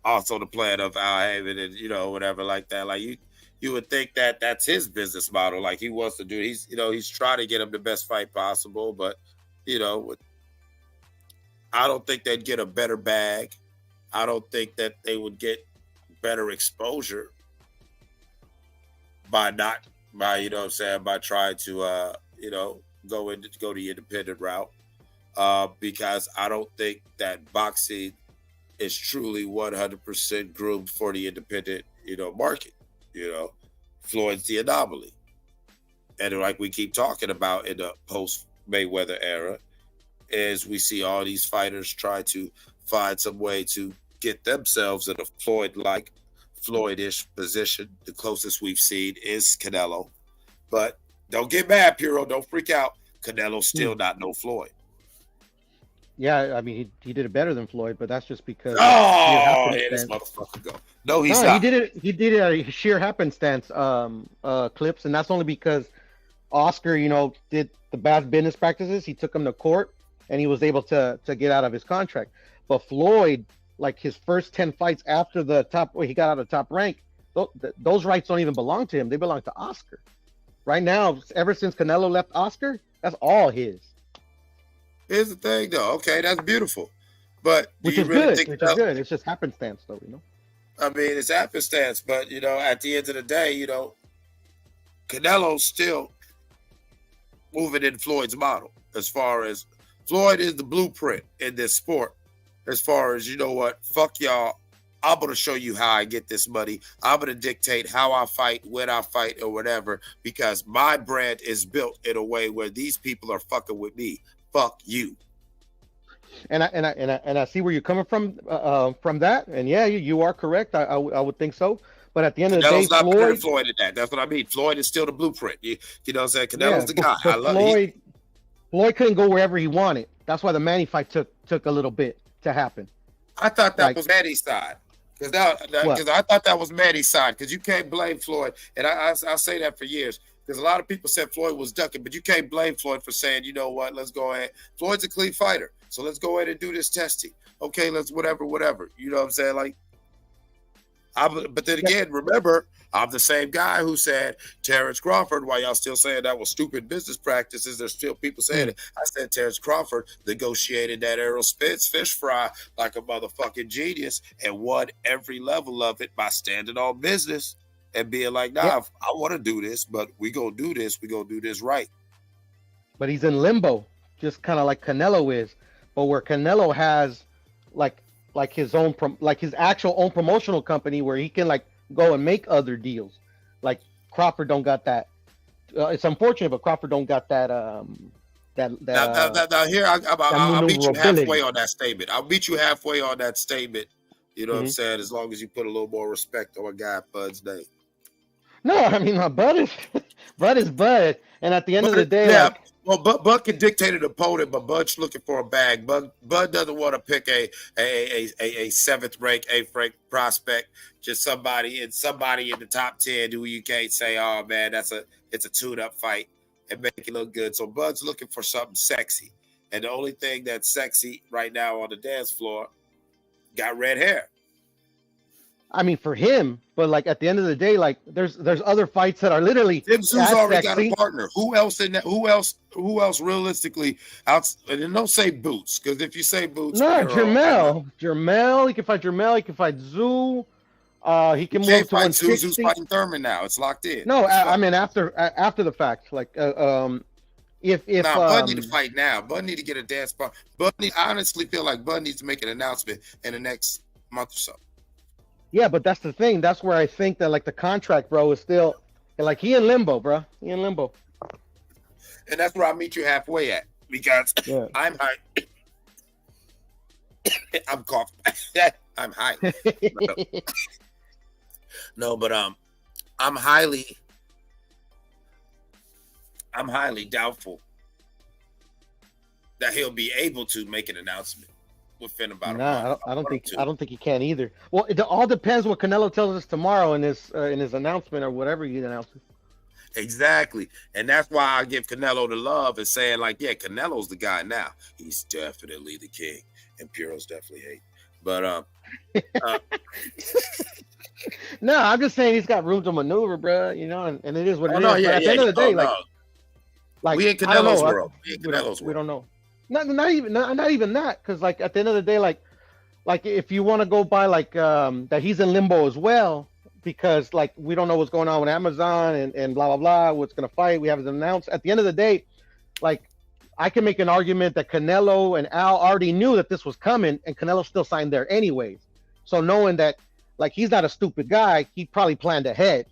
also the plan of Al Heyman and, you know, whatever like that. Like you would think that that's his business model. Like he wants to do. He's trying to get him the best fight possible, but you know, I don't think they'd get a better bag. I don't think that they would get better exposure by you know what I'm saying, by trying to you know, go the independent route, because I don't think that boxing is truly 100% groomed for the independent, you know, market. You know, Floyd's the anomaly, and like we keep talking about in the post Mayweather era, is we see all these fighters try to find some way to get themselves in a Floyd-ish position. The closest we've seen is Canelo, but don't get mad, Piero. Don't freak out. Canelo's still not no Floyd. Yeah, I mean, he did it better than Floyd, but that's just because. Oh, yeah, this motherfucker go. No, he's not. He did it a sheer happenstance clips, and that's only because Oscar, you know, did the bad business practices. He took him to court, and he was able to get out of his contract. But Floyd, like his first 10 fights after he got out of top rank, those rights don't even belong to him. They belong to Oscar. Right now, ever since Canelo left Oscar, that's all his. Here's the thing, though. Okay, that's beautiful, but which is good. It's just happenstance, though, you know. I mean, it's happenstance, but you know, at the end of the day, you know, Canelo's still moving in Floyd's model. As far as Floyd is the blueprint in this sport. As far as, you know what, fuck y'all. I'm going to show you how I get this money. I'm going to dictate how I fight, when I fight, or whatever, because my brand is built in a way where these people are fucking with me. Fuck you. And I see where you're coming from that. And yeah, you are correct. I would think so. But at the end of the day, Floyd in that. That's what I mean. Floyd is still the blueprint. You know what I'm saying? Canelo's the guy. I love Floyd couldn't go wherever he wanted. That's why the Manny fight took a little bit to happen. I thought that was Manny's side. Because I thought that was Manny's side. Because you can't blame Floyd. And I say that for years. Because a lot of people said Floyd was ducking, but you can't blame Floyd for saying, you know what, let's go ahead. Floyd's a clean fighter. So let's go ahead and do this testing. Okay, let's whatever. You know what I'm saying? Like, but then again, remember, I'm the same guy who said Terence Crawford. While y'all still saying that was stupid business practices, there's still people saying it. I said Terence Crawford negotiated that Errol Spence fish fry like a motherfucking genius and won every level of it by standing on business and being like, nah, I want to do this, but we gonna do this. We gonna do this right. But he's in limbo, just kind of like Canelo is, but where Canelo has like his own his actual own promotional company where he can like go and make other deals. Like Crawford don't got that. It's unfortunate, but Crawford don't got that. Now here I'll meet you halfway on that statement. I'll meet you halfway on that statement. You know what I'm saying? As long as you put a little more respect on a guy Bud's name. No, I mean my Bud is Bud, and at the end of the day, Well, Bud can dictate an opponent, but Bud's looking for a bag. Bud doesn't want to pick a seventh rank, eighth rank prospect. Just somebody in the top 10 who you can't say, oh man, it's a tune-up fight and make it look good. So Bud's looking for something sexy, and the only thing that's sexy right now on the dance floor got red hair. I mean, for him, but like at the end of the day, like there's other fights that are literally. Tszyu's already got a partner. Who else in that? Who else realistically? And don't say Boots, because if you say Boots, no, Jermaine. He can fight Jermaine. He can fight Tszyu. He can move to 160. Who's fighting Thurman now? It's locked in. No, I mean after the fact, like Bud need to fight now. Bud need to get a dance part. I honestly feel like Bud needs to make an announcement in the next month or so. Yeah, but that's the thing. That's where I think that like the contract, bro, is still like he in limbo, bro. He in limbo. And that's where I meet you halfway at, because I'm high. I'm coughing. I'm high. No, but I'm highly doubtful that he'll be able to make an announcement within about a month. I don't think he can either. Well, it all depends what Canelo tells us tomorrow in his announcement or whatever he announces. Exactly, and that's why I give Canelo the love and saying like, yeah, Canelo's the guy now. He's definitely the king, and Puro's definitely hate. But no, I'm just saying he's got room to maneuver, bro. You know, and it is what it is. Yeah, at the end of the day, like we in Canelo's world. We don't know. Not even that, because like at the end of the day, like if you want to go by like that he's in limbo as well, because like we don't know what's going on with Amazon and blah blah blah, what's gonna fight. We haven't announced. At the end of the day, like I can make an argument that Canelo and Al already knew that this was coming, and Canelo still signed there anyways. So knowing that, like he's not a stupid guy, he probably planned ahead.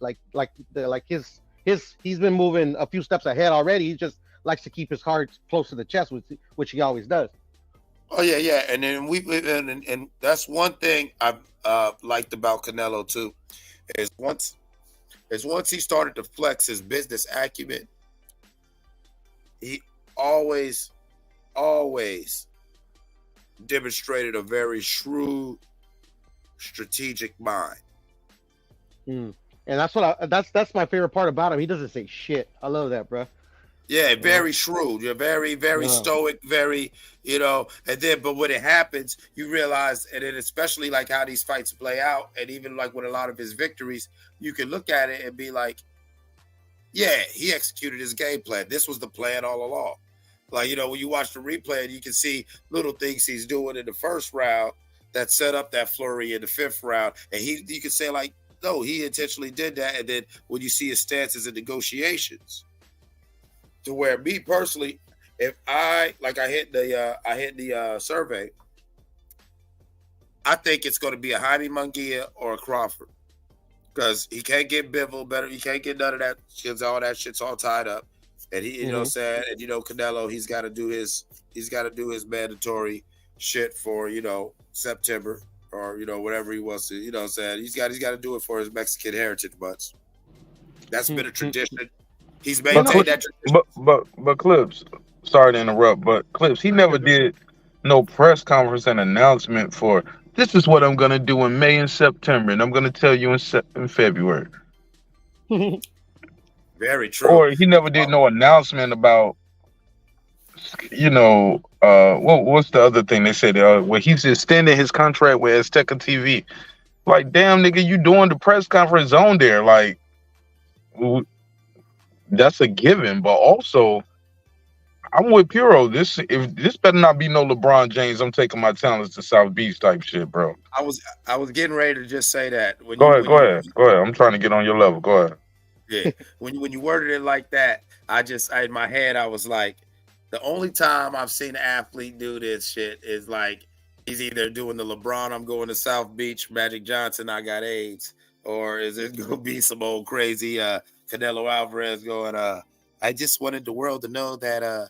He's been moving a few steps ahead already. He just likes to keep his cards close to the chest, which he always does. Oh yeah, and then and that's one thing I've liked about Canelo too, is once he started to flex his business acumen, he always demonstrated a very shrewd, strategic mind. And that's that's my favorite part about him. He doesn't say shit. I love that, bro. Yeah, very shrewd. You're very, very stoic, very, and then, but when it happens, you realize, and then especially like how these fights play out, and even like with a lot of his victories, you can look at it and be like, yeah, he executed his game plan. This was the plan all along. Like, when you watch the replay, you can see little things he's doing in the first round that set up that flurry in the fifth round. And you can say like, no, he intentionally did that. And then when you see his stances and negotiations, to where me personally, if I hit the survey, I think it's going to be a Jaime Munguia or a Crawford, because he can't get Bivol better. He can't get none of that because all that shit's all tied up. And he, what I'm saying, and Canelo, he's got to do his mandatory shit for September or whatever he wants to. What I'm saying, he's got to do it for his Mexican heritage months. That's been a tradition. He's maintained that tradition. But Clips, sorry to interrupt, but Clips, he never did no press conference and announcement for this is what I'm gonna do in May and September, and I'm gonna tell you in February. Very true. Or he never did no announcement about, what's the other thing they said? Where he's extending his contract with Azteca TV. Like, damn, nigga, you doing the press conference on there? Like, that's a given. But also, I'm with Puro. This better not be no LeBron James. I'm taking my talents to South Beach type shit, bro. I was getting ready to just say that. Go ahead. I'm trying to get on your level. Go ahead. Yeah, when you worded it like that, I in my head I was like, the only time I've seen an athlete do this shit is like he's either doing the LeBron, I'm going to South Beach, Magic Johnson, I got AIDS, or is it gonna be some old crazy Canelo Alvarez going, I just wanted the world to know that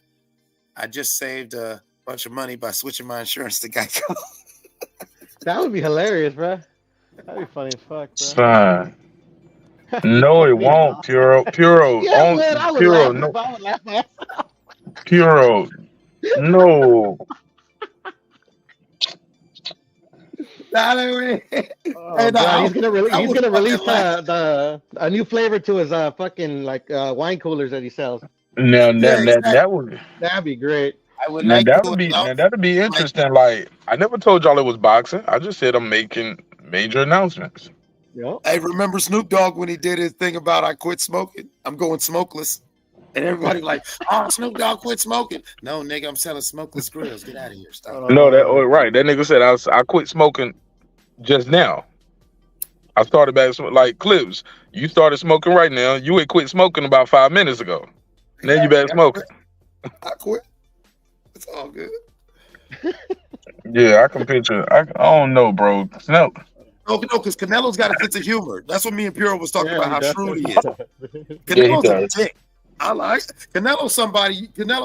I just saved a bunch of money by switching my insurance to Geico. That would be hilarious, bro. That'd be funny as fuck, bro. Fine. No, it won't. Puro. Yeah, man, I would laugh. No. I would laugh my ass off. Puro. No. Oh, God, he's gonna release a new flavor to his fucking like wine coolers that he sells. Now that would That'd be great. I would like that'd be interesting. Like I never told y'all it was boxing. I just said I'm making major announcements. Yep. Hey, remember Snoop Dogg when he did his thing about I quit smoking? I'm going smokeless. And everybody like, oh, Snoop Dogg quit smoking. No, nigga, I'm selling smokeless grills. Get out of here. Stop. No, right. That nigga said I quit smoking just now. I started back like Clips. You started smoking right now. You had quit smoking about 5 minutes ago. Now you back smoking. I quit. It's all good. Yeah, I can picture. I don't know, bro. No, because Canelo's got a sense of humor. That's what me and Puro was talking about. How shrewd he is. Canelo's a dick. I like Canelo.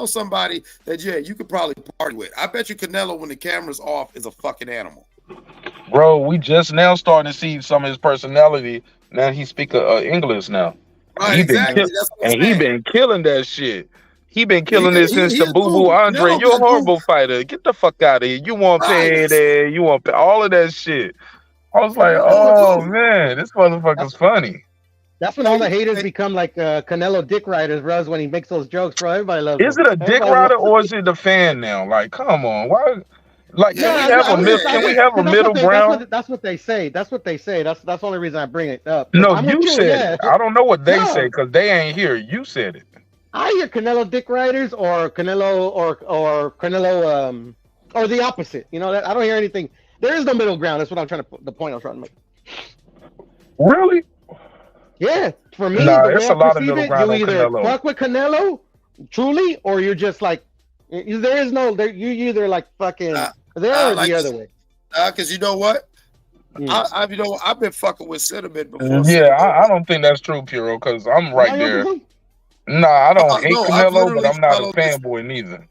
Somebody that you could probably party with. I bet you Canelo, when the camera's off, is a fucking animal. Bro, we just now starting to see some of his personality. Now he speak English now. Right, exactly. He been killing that shit. He been killing it since the Boo Boo Andre. You're a horrible fighter. Get the fuck out of here. You want payday. You want all of that shit. I was like, oh man, this motherfucker's funny. That's when all the haters become like Canelo dick riders, bro. When he makes those jokes, bro. Everybody loves him. Is it a dick rider or is it the fan now? Like, come on, why? Like, can we have a middle ground? That's what they say. That's the only reason I bring it up. No, you said it. I don't know what they say because they ain't here. You said it. I hear Canelo dick riders or Canelo or Canelo or the opposite. You know, I don't hear anything. There is no middle ground. That's what I'm trying to. The point I'm trying to make. Really? Yeah, for me, it's a lot of middle ground. You either fuck with Canelo, truly, or you're just like, there is no, you either like fucking there or the other way. Because you know what? I've been fucking with Cinnamon before. Yeah, I don't think that's true, Puro, because I'm right there. Nah, I don't hate Canelo, but I'm not a fanboy neither.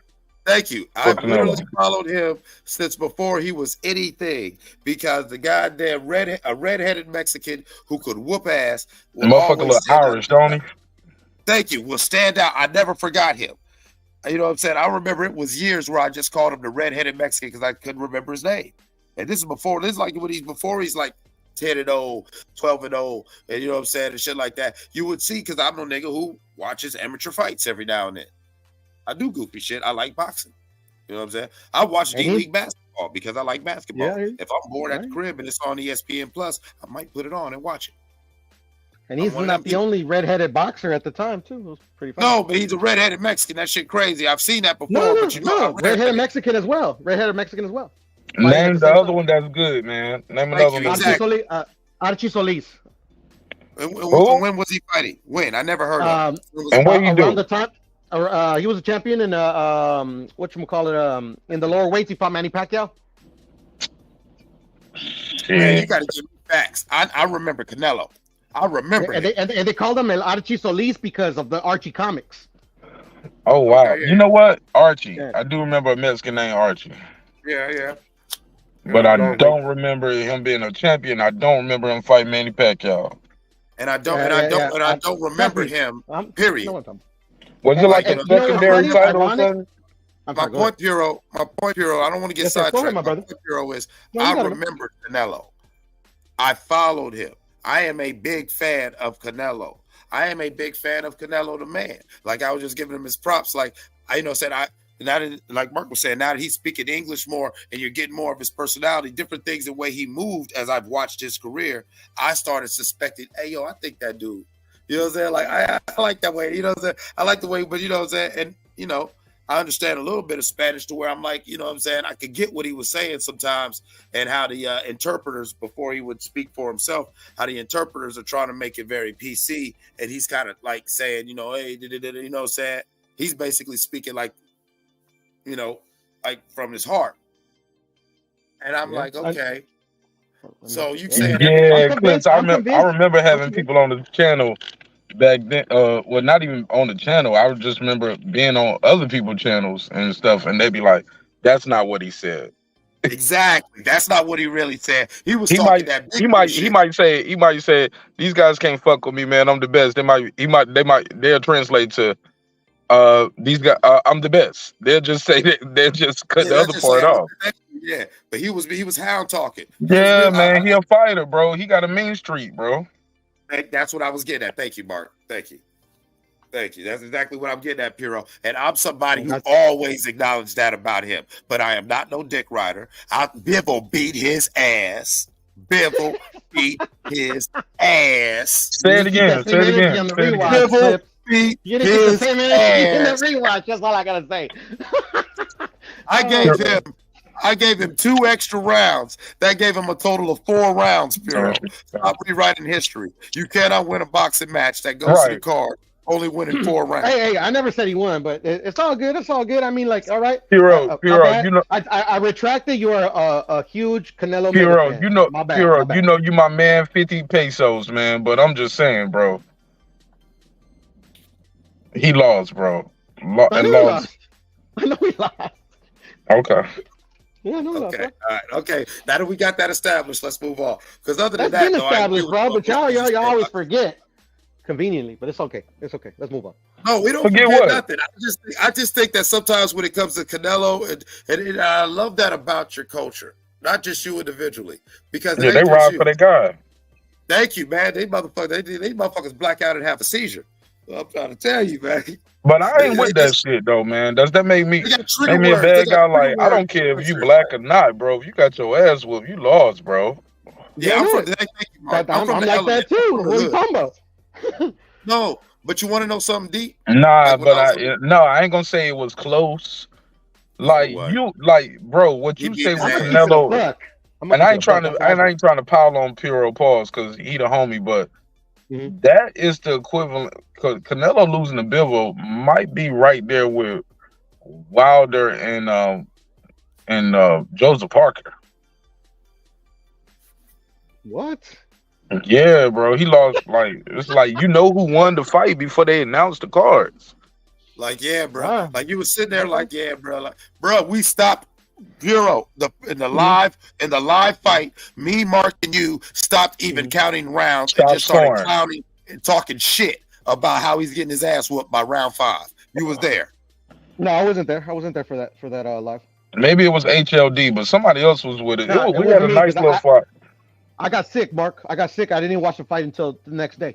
Thank you. I've literally followed him since before he was anything, because the goddamn redheaded Mexican who could whoop ass. Motherfucker look Irish, don't he? Thank you. Will stand out. I never forgot him. You know what I'm saying? I remember it was years where I just called him the redheaded Mexican because I couldn't remember his name. And this is like when he's like 10-0, 12-0, and you know what I'm saying, and shit like that. You would see, because I'm a nigga who watches amateur fights every now and then. I do goofy shit. I like boxing. You know what I'm saying? I watch D-League basketball because I like basketball. Yeah, if I'm bored at the crib and it's on ESPN Plus, I might put it on and watch it. And he's not the only redheaded boxer at the time, too. It was pretty funny. No, but he's a redheaded Mexican. That shit crazy. I've seen that before. No, redheaded Mexican as well. Redheaded Mexican as well. Name the other one that's good, man. Name another one. Exactly. Archie Solis. When was he fighting? When? I never heard of him. And what you do? Around the time, he was a champion in in the lower weights. He fought Manny Pacquiao. Man, you got to give me facts. I remember Canelo. I remember and they called him El Archie Solis because of the Archie comics. Oh wow! You know what, Archie? Yeah. I do remember a Mexican named Archie. Yeah. But I don't remember him being a champion. I don't remember him fighting Manny Pacquiao. And I don't remember him. Period. Was it like a secondary title or something? My point, Puro. I don't want to get sidetracked. My point, Puro, is I remember Canelo. I followed him. I am a big fan of Canelo. I am a big fan of Canelo the man. Like, I was just giving him his props. Like, like Mark was saying, now that he's speaking English more and you're getting more of his personality, different things, the way he moved as I've watched his career, I started suspecting, hey, yo, I think that dude. You know what I'm saying? Like, I like that way. You know what I'm saying? I like the way, but you know what I'm saying? And, you know, I understand a little bit of Spanish to where I'm like, you know what I'm saying? I could get what he was saying sometimes, and how the interpreters, before he would speak for himself, how the interpreters are trying to make it very PC. And he's kind of like saying, you know, hey, you know what I'm saying? He's basically speaking like, you know, like from his heart. And I'm like, okay. So you saying, because I remember having people on the channel back then. Well, not even on the channel. I would just remember being on other people's channels and stuff, and they'd be like, "That's not what he said." Exactly. That's not what he really said. He was talking that. He might say, "These guys can't fuck with me, man. I'm the best." They'll translate to, These guys, I'm the best. They'll just say that. They'll just cut the other part off. Yeah, but he was hound talking. Yeah, man, he a fighter, bro. He got a mean streak, bro. That's what I was getting at. Thank you, Mark. Thank you. That's exactly what I'm getting at, Piro. And I'm somebody who always acknowledged that about him. But I am not no dick rider. Bivol beat his ass. Bivol beat his ass. Say it again. Say it again. Bivol beat his ass. In the rewatch, that's all I gotta say. I gave him 2 extra rounds. That gave him a total of 4 rounds, Piro. Stop rewriting history. You cannot win a boxing match that goes to the card. Only winning 4 rounds. Hey, I never said he won, but it's all good. It's all good. I mean, like, all right. Piro, you know, I retracted. You are a huge Canelo. Piro, you know, my bad, Piro, my bad. you know, you my man, 50 pesos, man. But I'm just saying, bro. He lost, bro. I know he lost. Okay. Yeah, no, okay. All right. Okay. Now that we got that established, let's move on. Because other than that's that, been established, bro. But y'all always forget. Conveniently, but it's okay. It's okay. Let's move on. No, we don't forget nothing. I just think that sometimes when it comes to Canelo, and I love that about your culture, not just you individually, because they ride for their guy. Thank you, man. They motherfuckers black out and have a seizure. Well, I'm trying to tell you, man. But I ain't with that shit though, man. Does that make me a bad guy? Like, I don't care if you black or not, bro. If you got your ass whooped, you lost, bro. Yeah, I'm like that too. What are you talking about? No, but you want to know something deep? Nah, I ain't gonna say it was close. Like bro, what you say with Canelo, and I ain't trying to pile on Piro Pause because he the homie, but that is the equivalent. Cause Canelo losing to Bivol might be right there with Wilder and Joseph Parker. What? Yeah, bro, he lost. Like, it's like, you know who won the fight before they announced the cards. Like, yeah, bro. Like, you were sitting there like, yeah, bro. Like, bro, we stopped Bureau in the live fight. Me, Mark, and you stopped even counting rounds and just started clowning and talking shit about how he's getting his ass whooped by round 5. You was there. No, I wasn't there. I wasn't there for that live. Maybe it was HLD, but somebody else was with it. We had a nice little fight. I got sick, Mark. I got sick. I didn't even watch the fight until the next day.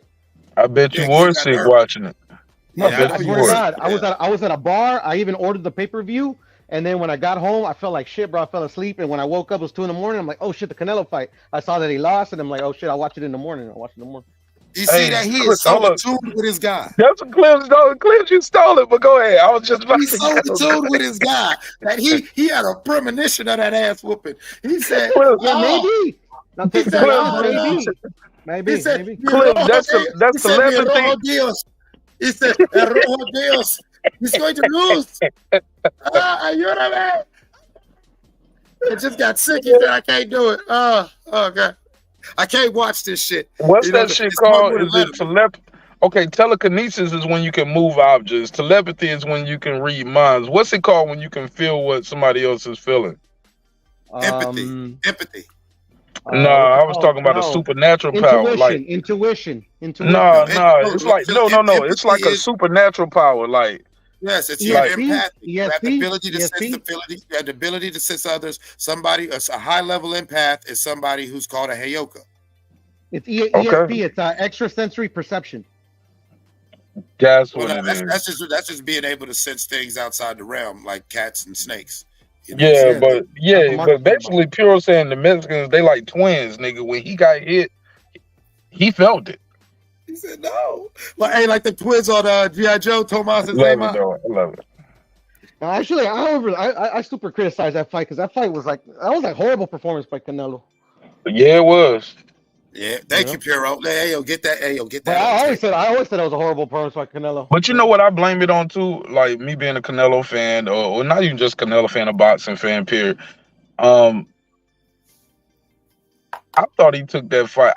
I bet you were sick watching it. I swear to God, I was at a bar. I even ordered the pay-per-view, and then when I got home, I felt like shit, bro. I fell asleep, and when I woke up, it was 2 in the morning. I'm like, oh shit, the Canelo fight. I saw that he lost, and I'm like, oh shit, I'll watch it in the morning. You see that he is so in tune with his guy. That's a Clips, you stole it, but go ahead. I was just about He's so in tune with his guy that he had a premonition of that ass whooping. He said, yeah, maybe. He said, maybe. Clip, that's telepathy. He said, Errol Dios, he's going to lose. You know what I mean? I just got sick. He said, I can't do it. Oh, God. I can't watch this shit. What's that shit called? Is it telepathy? Okay, telekinesis is when you can move objects. Telepathy is when you can read minds. What's it called when you can feel what somebody else is feeling? Empathy. No, I was talking about a supernatural power. Like intuition. No. It's like no. It's like a supernatural power. Like yes, it's your empathy. You have the ability to sense ability. You have the ability to sense others. Somebody, a high level empath is somebody who's called a Heyoka. It's ESP. It's extrasensory perception. That's just being able to sense things outside the realm, like cats and snakes. You know but basically, Pure saying the Mexicans, they like twins, nigga. When he got hit, he felt it. He said no. Well, hey, like the twins on G.I. Joe, Tomas and Zayma. I love it. Actually, I super criticized that fight because that fight was like horrible performance by Canelo. Yeah, it was. Yeah, thank you, Piro. Hey, get that. But I always said it was a horrible performance by Canelo. But you know what I blame it on too? Like me being a Canelo fan, or not even just Canelo fan, a boxing fan, period. I thought he took that fight.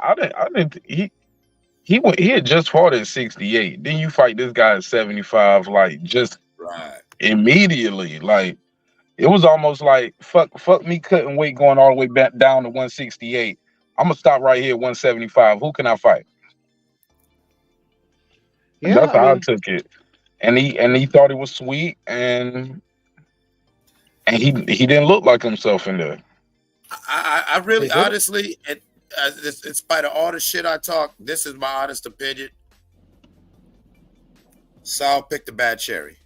He had just fought at 68. Then you fight this guy at 75, like just immediately. Like it was almost like fuck me cutting weight going all the way back down to 168. I'm gonna stop right here at 175. Who can I fight? Yeah, that's how I took it. and he thought he was sweet, and he didn't look like himself in there. I really, honestly, in spite of all the shit I talk, this is my honest opinion. Saul picked a bad cherry.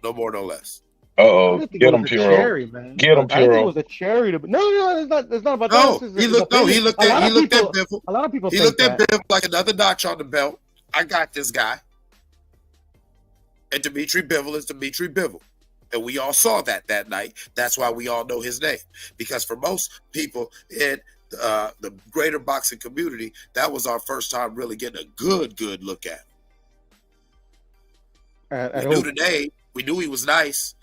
No more, no less. Uh-oh. Get him, Puro. Cherry, man. Get him, I think it Puro. was a cherry. No, it's not about No, that. he looked at Bivol. A lot of people He think looked at Bivol like another notch on the belt. I got this guy. And Dimitri Bivol is Dimitri Bivol. And we all saw that night. That's why we all know his name. Because for most people in the greater boxing community, that was our first time really getting a good look at him. We knew today. We knew he was nice.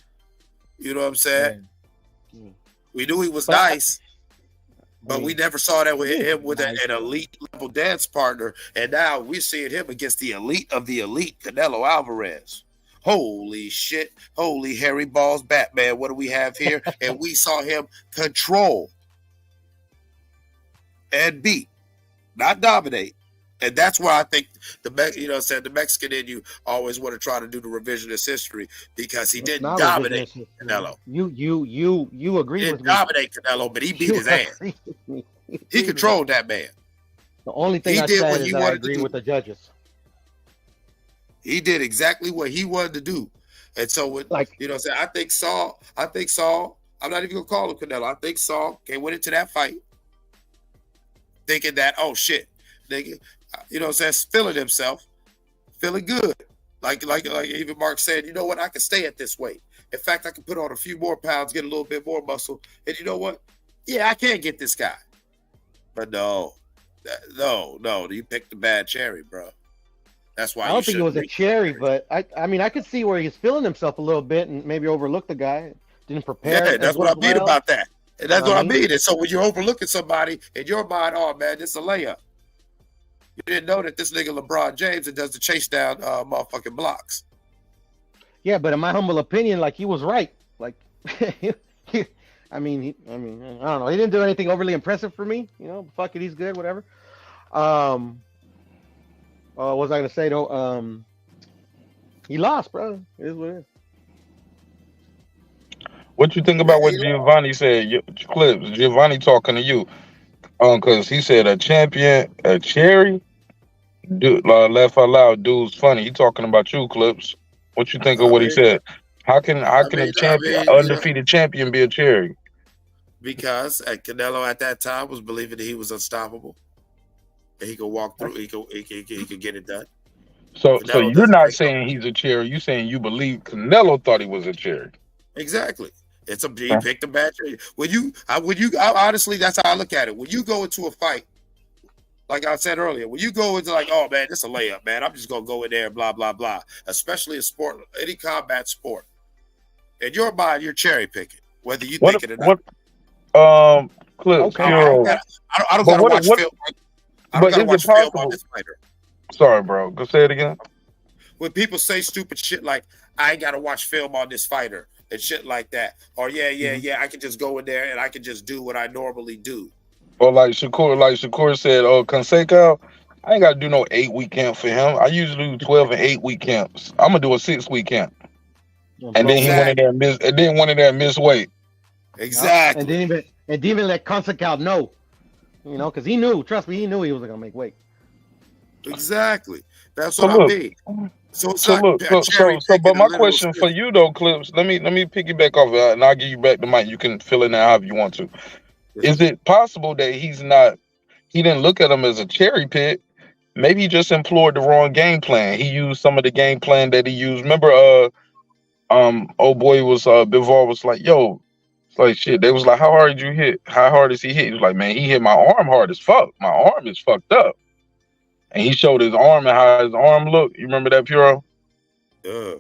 You know what I'm saying? Yeah. We knew he was nice, but we never saw that with him with an elite level dance partner. And now we're seeing him against the elite of the elite, Canelo Alvarez. Holy shit. Holy hairy balls Batman. What do we have here? And we saw him control and beat, not dominate. And that's why I think the Mexican in you always want to try to do the revisionist history, because he didn't dominate Canelo. You agree with me. He didn't dominate Canelo, but he beat his ass. He controlled that man. The only thing I said is that I agree with the judges. He did exactly what he wanted to do. And so I think Saul, I'm not even gonna call him Canelo. I think Saul went into that fight thinking that, oh shit, nigga, feeling himself, feeling good. Like even Mark said, you know what, I can stay at this weight. In fact, I can put on a few more pounds, get a little bit more muscle. And you know what? Yeah, I can get this guy. But no, you picked the bad cherry, bro. That's why I don't think it was a cherry, but I mean, I could see where he's feeling himself a little bit and maybe overlooked the guy, didn't prepare. Yeah, that's what I mean about that. And that's what I mean. And so when you're overlooking somebody in your mind, oh man, this is a layup. You didn't know that this nigga LeBron James that does the chase down motherfucking blocks. Yeah, but in my humble opinion, like, he was right. Like, I mean, I don't know. He didn't do anything overly impressive for me. You know, fuck it, he's good, whatever. What was I gonna say though? He lost, bro. It is what it is. What you think about what Giovanni said? Clips, Giovanni talking to you. Because he said a champion, a cherry. Dude, laugh out loud, dude's funny. He talking about you, Clips. What you think of what he said? How can a champion, undefeated champion, be a cherry? Because Canelo at that time was believing that he was unstoppable. And he could walk through. He could get it done. So you're not saying he's a cherry. You're saying you believe Canelo thought he was a cherry. Exactly. He picked a bad cherry. Honestly, that's how I look at it. When you go into a fight, like I said earlier, when you go into like, oh man, this is a layup, man. I'm just gonna go in there, blah blah blah. Especially a sport, any combat sport. In your mind, you're cherry picking, whether you think it or not. Clips. Okay. I don't gotta watch film. I don't gotta watch film on this fighter. Sorry, bro. Go say it again. When people say stupid shit like, I ain't gotta watch film on this fighter and shit like that, or yeah, I can just go in there and I can just do what I normally do. Or like Shakur said, Conseco, I ain't got to do no 8-week camp for him. I usually do 12 and 8-week camps. I'm gonna do a 6-week camp, and then he went in there and missed. And then went in there and missed weight. Exactly. And didn't even let Conseco know, because he knew. Trust me, he knew he was gonna make weight. Exactly. That's what I mean. But my question for you though, Clips, let me piggyback off that, and I'll give you back the mic. You can fill in there however you want to. Is it possible that he didn't look at him as a cherry pick? Maybe he just employed the wrong game plan. He used some of the game plan that he used. Remember, Bivol was like, yo, it's like shit. They was like, how hard did you hit? How hard is he hit? He was like, man, he hit my arm hard as fuck. My arm is fucked up. And he showed his arm and how his arm looked. You remember that, Puro? Yeah.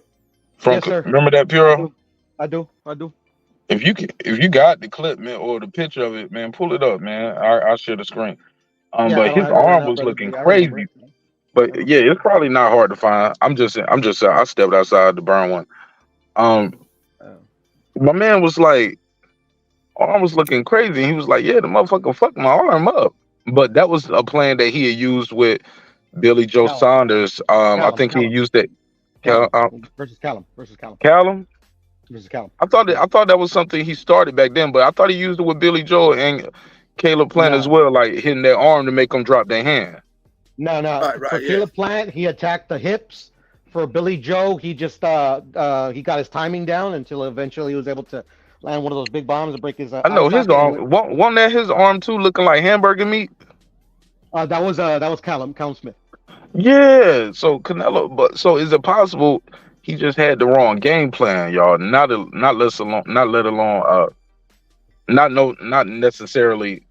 Yes, sir. Remember that, Puro? I do. If you got the clip, man, or the picture of it, man, pull it up, man. I'll share the screen. But his arm was looking crazy. But yeah, it's probably not hard to find. I stepped outside to burn one. My man was like, arm was looking crazy. He was like, yeah, the motherfucker fucked my arm up. But that was a plan that he had used with Billy Joe Saunders. I think he used it. Versus Callum. Versus Callum. Callum. Versus Callum. I thought that was something he started back then, but I thought he used it with Billy Joel and Caleb Plant as well, like hitting their arm to make them drop their hand. No. For Caleb Plant, he attacked the hips. For Billy Joe, he just he got his timing down until eventually he was able to land one of those big bombs and break his. I know his arm. Wasn't that his arm too, looking like hamburger meat? That was Callum Smith. Yeah. So Canelo, but so is it possible he just had the wrong game plan, y'all? Not necessarily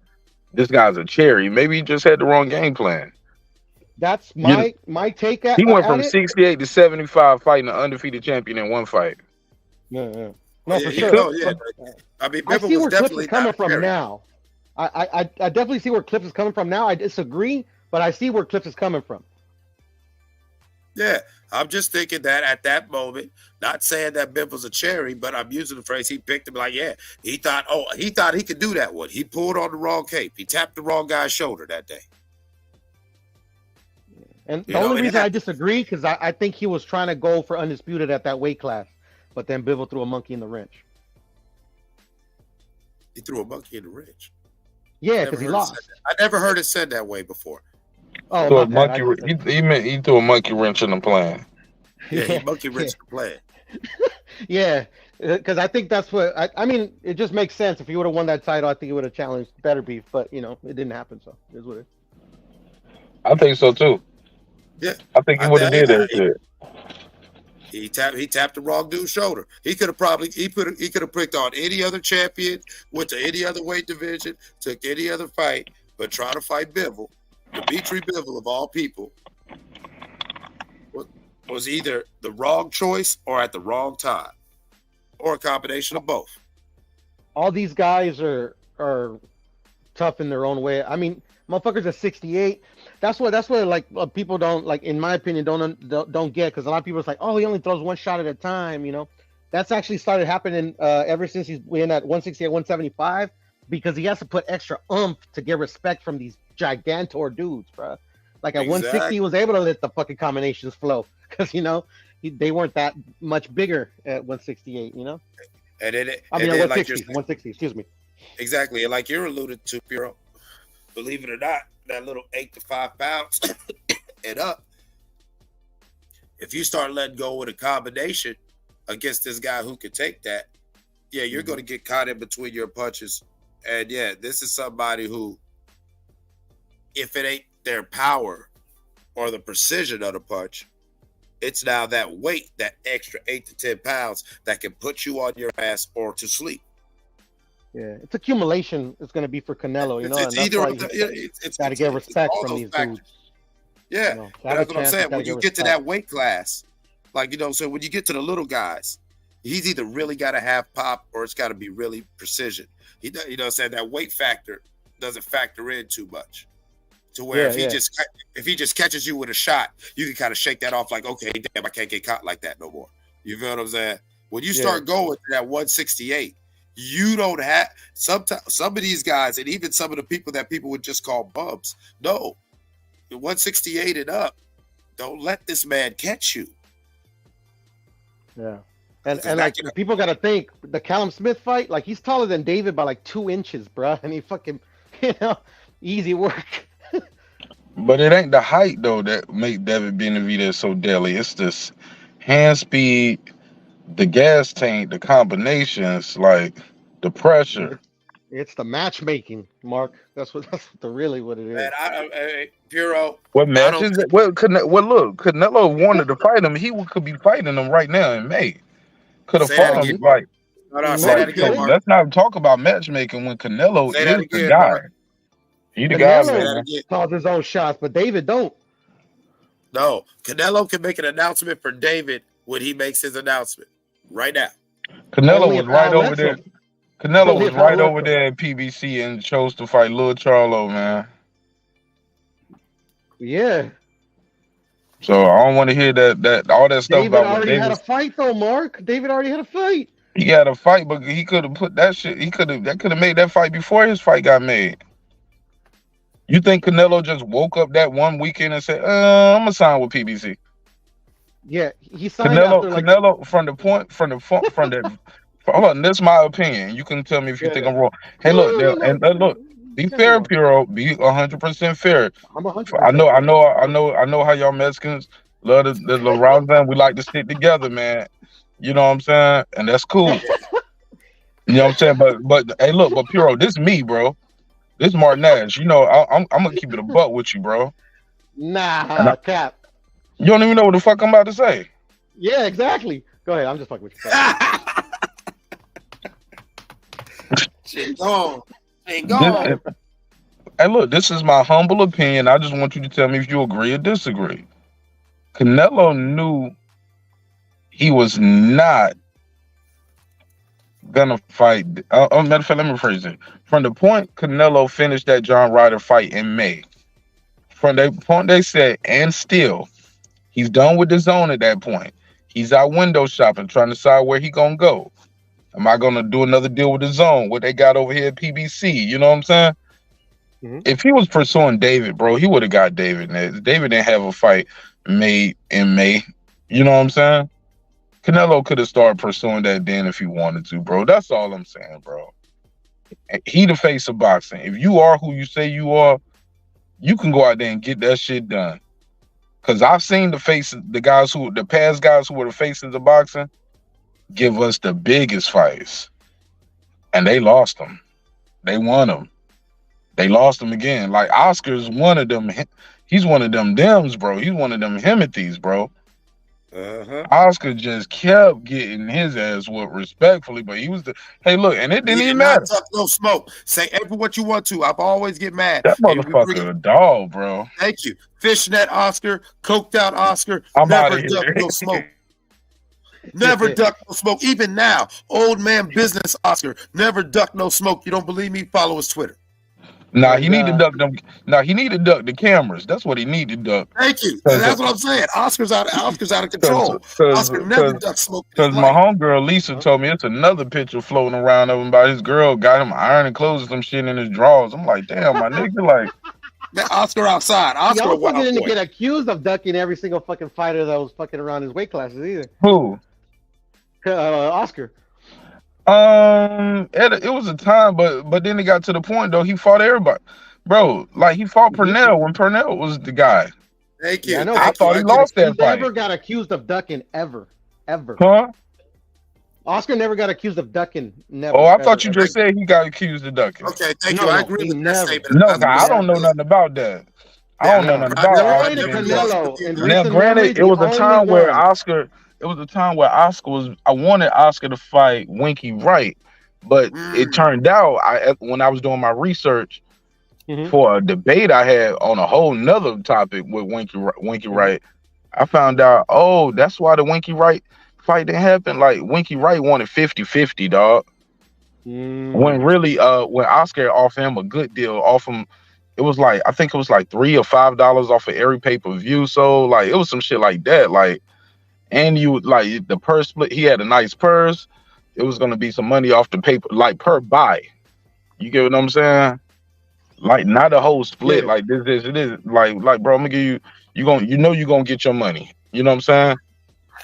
this guy's a cherry. Maybe he just had the wrong game plan. That's my take at. He went from 68 to 75, fighting an undefeated champion in one fight. Yeah. No, for sure. Yeah. I mean, I see where Clips is coming from now. I definitely see where Clips is coming from now. I disagree, but I see where Clips is coming from. Yeah, I'm just thinking that at that moment, not saying that Biv was a cherry, but I'm using the phrase he picked him like, yeah, he thought he could do that one. He pulled on the wrong cape. He tapped the wrong guy's shoulder that day. And the only reason I disagree, because I think he was trying to go for undisputed at that weight class, but then Bivol threw a monkey in the wrench. He threw a monkey in the wrench. Yeah, because he lost. I never heard it said that way before. Oh, he threw a monkey wrench in the plan. Yeah, he monkey wrenched the plan. Yeah, because I think that's what I mean. It just makes sense. If he would have won that title, I think he would have challenged Better Beef, but it didn't happen. So it is what it is. I think so too. Yeah, I think he would have did that shit. He tapped the wrong dude's shoulder. He could have picked on any other champion, went to any other weight division, took any other fight, but trying to fight Bivol, Dimitri Bivol of all people, was either the wrong choice or at the wrong time, or a combination of both. All these guys are tough in their own way. I mean, motherfuckers at 68. That's what like people don't, like, in my opinion, don't get, because a lot of people are like, oh, he only throws one shot at a time. That's actually started happening ever since he's been at 168, 175, because he has to put extra oomph to get respect from these gigantor dudes, bro. Like at 160, he was able to let the fucking combinations flow, because they weren't that much bigger at 168. And at 160. Excuse me. Exactly, and like you're alluded to, Piro, believe it or not, that little 8 to 5 pounds and up, if you start letting go with a combination against this guy who can take that, yeah, you're going to get caught in between your punches. And yeah, this is somebody who, if it ain't their power or the precision of the punch, it's now that weight, that extra 8 to 10 pounds that can put you on your ass or to sleep. Yeah, it's accumulation. It's going to be for Canelo, it's got to get respect from these dudes. Yeah, that's what I'm saying. When you get to that weight class, so when you get to the little guys, he's either really got to have pop or it's got to be really precision. That weight factor doesn't factor in too much, to where if he just catches you with a shot, you can kind of shake that off like, okay, damn, I can't get caught like that no more. You feel what I'm saying? When you start going to that 168. You don't have some of these guys, and even some of the people that people would just call bums. No, 168 and up, don't let this man catch you. Yeah, and like people got to think the Callum Smith fight, like he's taller than David by like 2 inches, bro, and he fucking easy work. But it ain't the height though that make Devin Benavidez so deadly. It's this hand speed, the gas tank, the combinations, like the pressure. It's the matchmaking, Mark. That's really what it is. Man, Piro. What matches? Well, look, Canelo wanted to fight him. He could be fighting him right now in May. Could have fought him. Like, let's not talk about matchmaking when Canelo is the guy. He the guy, man. Calls his own shots, but David don't. No, Canelo can make an announcement for David when he makes his announcement right now. Canelo was right over there. Canelo was right over there at PBC and chose to fight Lil Charlo, man. Yeah. So I don't want to hear that all that stuff David about already had a fight though, Mark. David already had a fight. He had a fight, but he could have put that shit. That could have made that fight before his fight got made. You think Canelo just woke up that one weekend and said, "I'm gonna sign with PBC"? Yeah, he signed after like. Canelo from the hold on, this is my opinion. You can tell me if you think I'm wrong. Hey, look, look. Be fair, Puro. Be 100% fair. I'm 100%. I know how y'all Mexicans love the round. We like to stick together, man. You know what I'm saying? And that's cool. You know what I'm saying? But hey, look, but Puro, this me, bro. This Martin Nash. You know, I'm gonna keep it a buck with you, bro. Nah, cap. You don't even know what the fuck I'm about to say. Yeah, exactly. Go ahead. I'm just fucking with you. Shit gone. Ain't gone. Hey, look, this is my humble opinion. I just want you to tell me if you agree or disagree. Canelo knew he was not gonna fight. Matter of fact, let me rephrase it. From the point Canelo finished that John Ryder fight in May, from the point they said, and still, he's done with the zone at that point. He's out window shopping, trying to decide where he gonna go. Am I gonna do another deal with the zone? What they got over here at PBC? You know what I'm saying? Mm-hmm. If he was pursuing David, bro, he would have got David. David didn't have a fight made in May. You know what I'm saying? Canelo could have started pursuing that then if he wanted to, bro. That's all I'm saying, bro. He the face of boxing. If you are who you say you are, you can go out there and get that shit done. Cause I've seen the past guys who were the faces of boxing give us the biggest fights. And they lost them. They won them. They lost them again. Like Oscar's one of them. He's one of them Dems, bro. He's one of them Himothy's, bro. Oscar just kept getting his ass whooped respectfully, but he was hey, look, and it didn't even matter. No smoke. Say every what you want to. I've always get mad. That motherfucker a dog, bro. Thank you. Fishnet Oscar, coked out Oscar, never duck no smoke. Never duck no smoke. Even now, old man business Oscar, never duck no smoke. You don't believe me? Follow his Twitter. Nah, he need to duck them. Nah, he need to duck the cameras. That's what he need to duck. Thank you. That's what I'm saying. Oscar's out of control. Oscar never duck smoke. Because my homegirl Lisa told me it's another picture floating around of him about his girl got him ironing clothes and some shit in his drawers. I'm like, damn, my nigga, like that Oscar outside. Oscar he also didn't get accused of ducking every single fucking fighter that was fucking around his weight classes either. Who? Oscar. It was a time, but then it got to the point though. He fought everybody, bro. Like he fought Purnell when Purnell was the guy. Thank you. Yeah, I thought he lost that fight. He never got accused of ducking ever. Huh? Oscar never got accused of ducking. Never. Oh, I thought you just said he got accused of ducking. Okay, thank you. I agree with that statement. No, I don't know nothing about that. I don't know nothing about it. Now, granted, it was a time where Oscar. It was a time where I wanted Oscar to fight Winky Wright, but it turned out when I was doing my research for a debate I had on a whole nother topic with Winky Wright, I found out, oh, that's why the Winky Wright fight didn't happen. Like Winky Wright wanted 50-50, dog. When really, when Oscar offered him a good deal, off him, it was like, I think it was like $3 or $5 off of every pay-per-view. So like, it was some shit like that. Like, and you like the purse split. He had a nice purse. It was gonna be some money off the paper, like per buy. You get what I'm saying? Like not a whole split. Like this it is. Like bro, I'm gonna give you. You're gonna get your money. You know what I'm saying?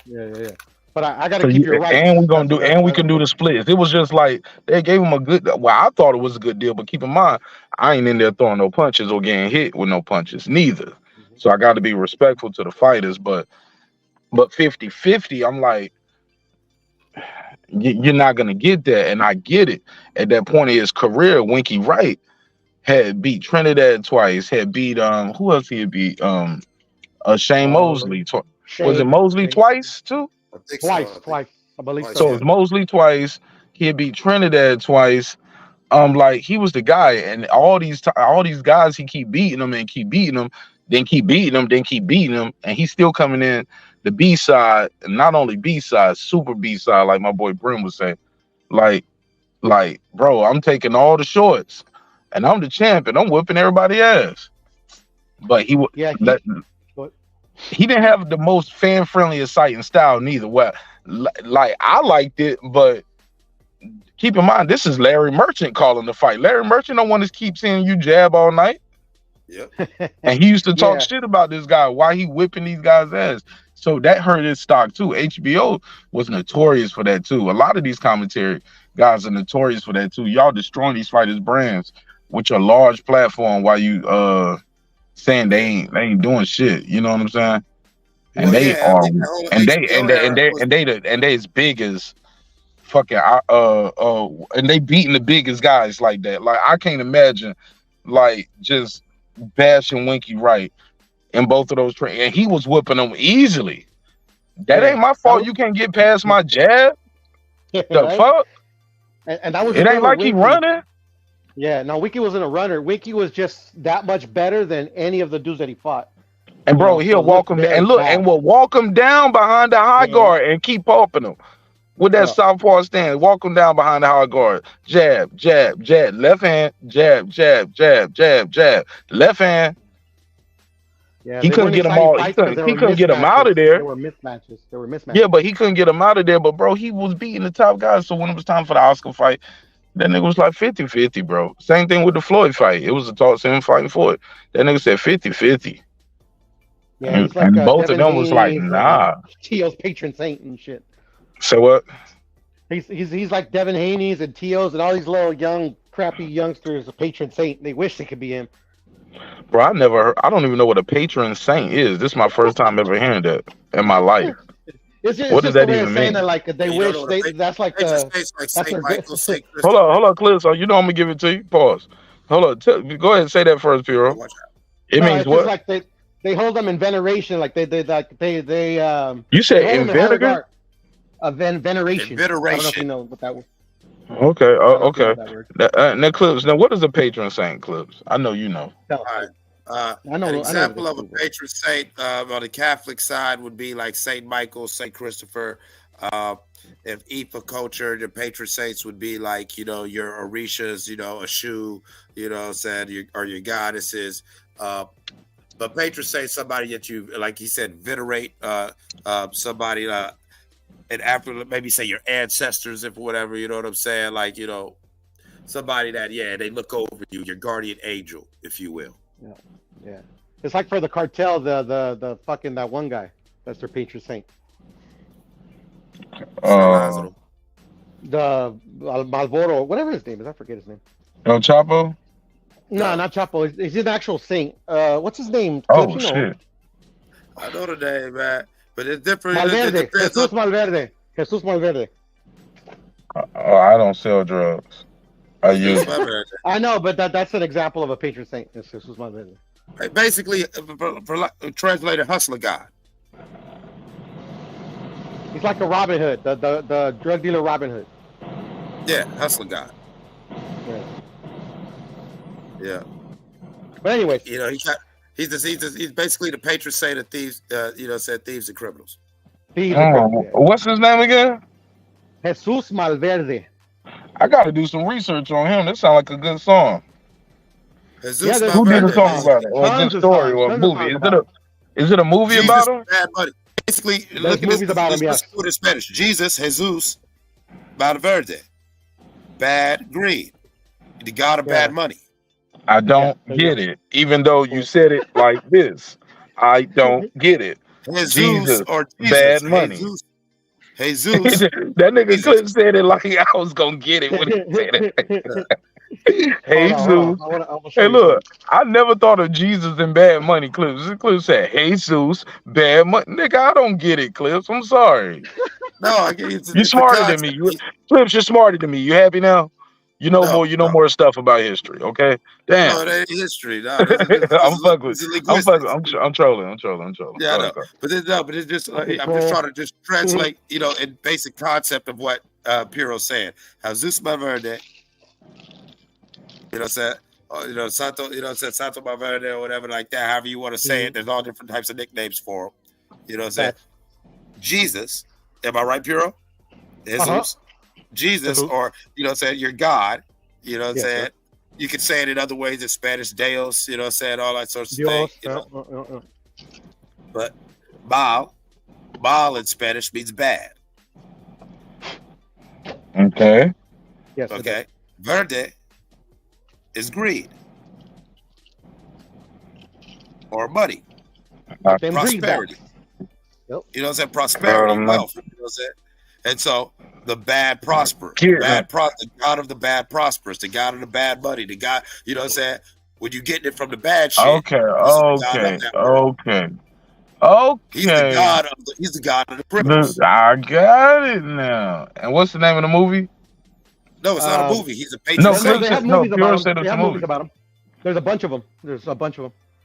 Yeah. But I gotta keep your right. And we can do the splits. It was just like they gave him a good. Well, I thought it was a good deal, but keep in mind, I ain't in there throwing no punches or getting hit with no punches, neither. So I got to be respectful to the fighters, but 50-50, I'm like, you're not going to get that. And I get it. At that point in his career, Winky Wright had beat Trinidad twice, had beat, who else he had beat? Shane Mosley. Was it Mosley twice, too? Twice. I believe so. It was Mosley twice. He had beat Trinidad twice. Like, he was the guy. And all these guys, he keep beating them and keep beating them, then keep beating them, then keep beating them. And he's still coming in the B-side, and not only B-side, super B-side, like my boy Brim would say. Like, bro, I'm taking all the shorts, and I'm the champ, and I'm whipping everybody's ass. But he didn't have the most fan-friendly exciting style neither. Well, like I liked it, but keep in mind, this is Larry Merchant calling the fight. Larry Merchant don't want to keep seeing you jab all night. Yep. And he used to talk shit about this guy. Why he whipping these guys' ass? So that hurt his stock too. HBO was notorious for that too. A lot of these commentary guys are notorious for that too. Y'all destroying these fighters' brands with your large platform while you saying they ain't doing shit. You know what I'm saying? And Well, they yeah, I are, mean, the whole and HBO era was they as big as fucking and they beating the biggest guys like that. Like I can't imagine like just bashing Winky Wright in both of those trains, and he was whipping them easily. That ain't my fault. You can't get past my jab. The Right? fuck? And that was the It thing ain't with like he Winky. running. Yeah, no, Winky wasn't a runner. Winky was just that much better than any of the dudes that he fought. And bro, So he'll it walk looked him very and look, fast. and will walk him down behind the high Yeah. guard and keep popping him with that Yeah. southpaw stand. Walk him down behind the high guard. Jab, jab, jab. Left hand, jab, jab, jab, jab, jab. Left hand. Yeah, He they couldn't weren't get him exciting all. fights because He couldn't get him out of there. There were mismatches. Yeah, but he couldn't get him out of there. But bro, he was beating the top guys. So when it was time for the Oscar fight, that nigga was like 50-50, bro. Same thing with the Floyd fight. It was a toss him fighting Floyd. That nigga said 50-50. Yeah, he's like And both Devin of them was like, Haney's, nah. Teo's patron saint and shit. So what? He's like Devin Haney's and Teo's and all these little young crappy youngsters, a patron saint. They wish they could be him. Bro, I don't even know what a patron saint is. This is my first time ever hearing that in my life. It's What does just that the way even of saying mean? that, like they You wish don't know they. That's like patron the. saints like That's Saint their. Michael, Saint Christopher. Hold on, Cliff. So you know I'm gonna give it to you. Pause. Hold on. Go ahead and say that first, Piro. Watch out. It No, means it's what? just like they hold them in veneration, like they You said they hold in them in high vinegar? regard. Veneration. I don't know if you Invitation. know what that was. Okay. I don't know if you know Okay. that word. Now, Clips. Now, what is a patron saint, Clips? I know you know. Tell All us. right. I know. An I example know of a patron saint on the Catholic side would be like Saint Michael, Saint Christopher. If Ifa culture, the patron saints would be like, your Orishas, a shoe, or your goddesses. But patron saint, somebody that you, like he said, venerate, somebody, and after maybe say your ancestors, if whatever, you know what I'm saying? Like, somebody that, they look over you, your guardian angel, if you will. Yeah. It's like for the cartel, the fucking that one guy. That's their patron saint. Uh, The Malboro, whatever his name is, I forget his name. El Chapo? No, not Chapo. He's an actual saint. What's his name? Oh, Clips, you know? shit. I know the name, man, but it's different. Malverde. Jesus Malverde. Jesus Malverde. Oh, I don't sell drugs. I use Jesus Malverde. I know, but that's an example of a patron saint. It's Jesus Malverde. Right, basically, for translated hustler god. He's like a Robin Hood, the drug dealer Robin Hood. Yeah, hustler god. Yeah. Yeah. But anyways, he's basically the patron saint of thieves. Said thieves and criminals. What's his name again? Jesus Malverde. I got to do some research on him. That sounds like a good song. Jesus Who did a Malverde. song about it, or a good story, or a movie? Is it a movie Jesus, about him? bad money. Basically, There's look at movies about him, yes. in Spanish. Jesus Malverde. Bad greed. The god of bad money. I don't get it, even though you said it like this. I don't get it. Jesus, or Jesus, bad money. Jesus. That nigga Cliff said it like I was gonna get it when he said it. Jesus. Hey, look, I never thought of Jesus and bad money, Clips. Cliff said, Jesus, bad money. Nigga, I don't get it, Clips. I'm sorry. No, I get it. You're smarter than me. Clips, you're smarter than me. You happy now? You know more. You know more stuff about history. Okay. Damn. No, that ain't history. No, I'm fucking. I'm trolling. Yeah, I know. But it's just. I'm just trying to just translate. In basic concept of what Piro's saying. How Zeus Malverde. Santo. Santo Malverde or whatever like that. However you want to say it. There's all different types of nicknames for him. You know what I'm saying? Jesus. Am I right, Piro? Jesus. Jesus, or your God, you know what I'm saying? You can say it in other ways in Spanish, Deus, you know what I'm saying, all that sorts of things. But Baal in Spanish means bad. Okay. Yes. Okay. Verde is greed. Or money. Prosperity. You know what I'm saying? Prosperity, wealth. You know what I'm saying? And so the bad prosper. The God of the bad prospers. The God of the bad money. The God, you know what I'm saying? When you getting it from the bad shit. Okay. He's the God of the criminals. I got it now. And what's the name of the movie? No, it's not a movie. He's a patron. They have movies about him. They have movies about him. There's a bunch of them.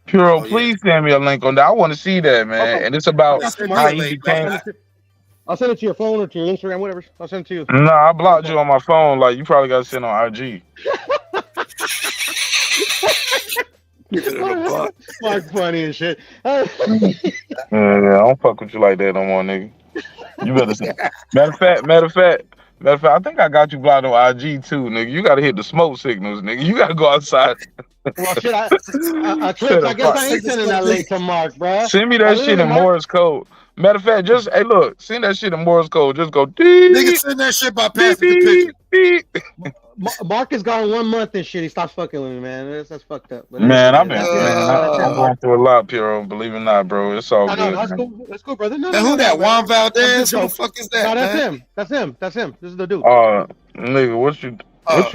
Puro, please send me a link on that. I want to see that, man. Okay. And it's about how he became. I'll send it to your phone or to your Instagram, whatever. I'll send it to you. No, I blocked you on my phone. Like, you probably got to send on IG. Mark funny and shit. Yeah, I don't fuck with you like that no more, nigga. You better say. Matter of fact, I think I got you blocked on IG too, nigga. You gotta hit the smoke signals, nigga. You gotta go outside. Well, shit, I guess I ain't sending that link to Mark, bro. Send me that shit in Morse code. Matter of fact, just hey, look, send that shit in Morse code. Just go. Nigga, send that shit by passing the picture. Mark is gone 1 month and shit. He stopped fucking with me, man. That's fucked up. But man, I'm going through a lot, Piero. Believe it or not, bro. It's all good. That's cool. That's cool, brother. No, who that? Juan Valdez? Who the fuck is that? No, that's him. That's him. This is the dude. Nigga, what you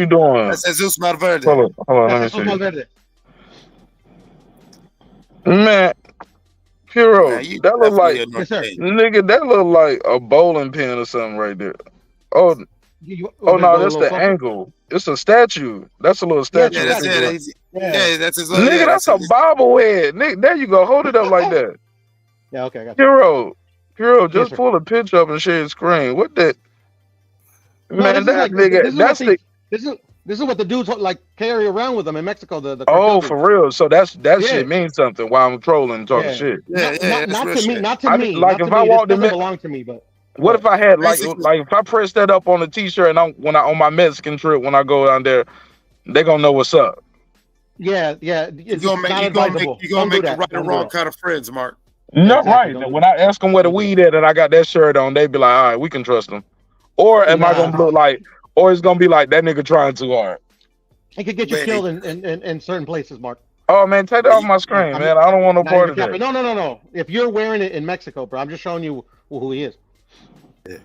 doing? That's Jesus Malverde. Hold on, let me see. Man, Piero, that look like nigga. That look like a bowling pin or something right there. Oh no, that's the angle. It's a statue. That's a little statue. Yeah, that's it. Yeah, that's his. Nigga, that's a bobblehead. Nigga, there you go. Hold it up like that. Yeah, okay, I got you. Piero, just pull a picture up and share your screen. What that? Man, that nigga. This is what the dudes like carry around with them in Mexico. The for real. So that shit means something while I'm trolling and talking shit. Not to me. Like if I walked in, belong to me, but. What if I had like if I press that up on a t-shirt and when I on my Mexican trip when I go down there, they gonna know what's up. Yeah. You're gonna make the right or wrong kind of friends, Mark. Not right. When I ask them where the weed at and I got that shirt on, they be like, all right, we can trust them. Or am I gonna look like? Or it's gonna be like that nigga trying too hard. It could get you killed in certain places, Mark. Oh man, take that off my screen, man. I don't want no part of that. No. If you're wearing it in Mexico, bro, I'm just showing you who he is. Yeah.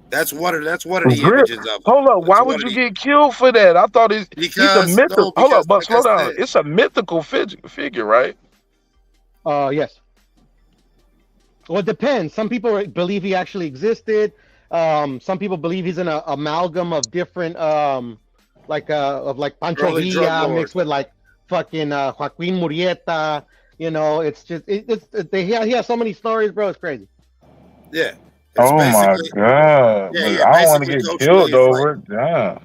That's one of the images of him. Hold up, why would you get killed for that? I thought he's a mythical. Hold up, but slow down. It's a mythical figure, right? Yes. Well, it depends. Some people believe he actually existed. Some people believe he's an amalgam of different, like Pancho Villa mixed with like fucking Joaquin Murrieta. You know, it's just he has so many stories, bro. It's crazy. Yeah. Oh my god! Yeah, I don't want to get killed over it. Yeah.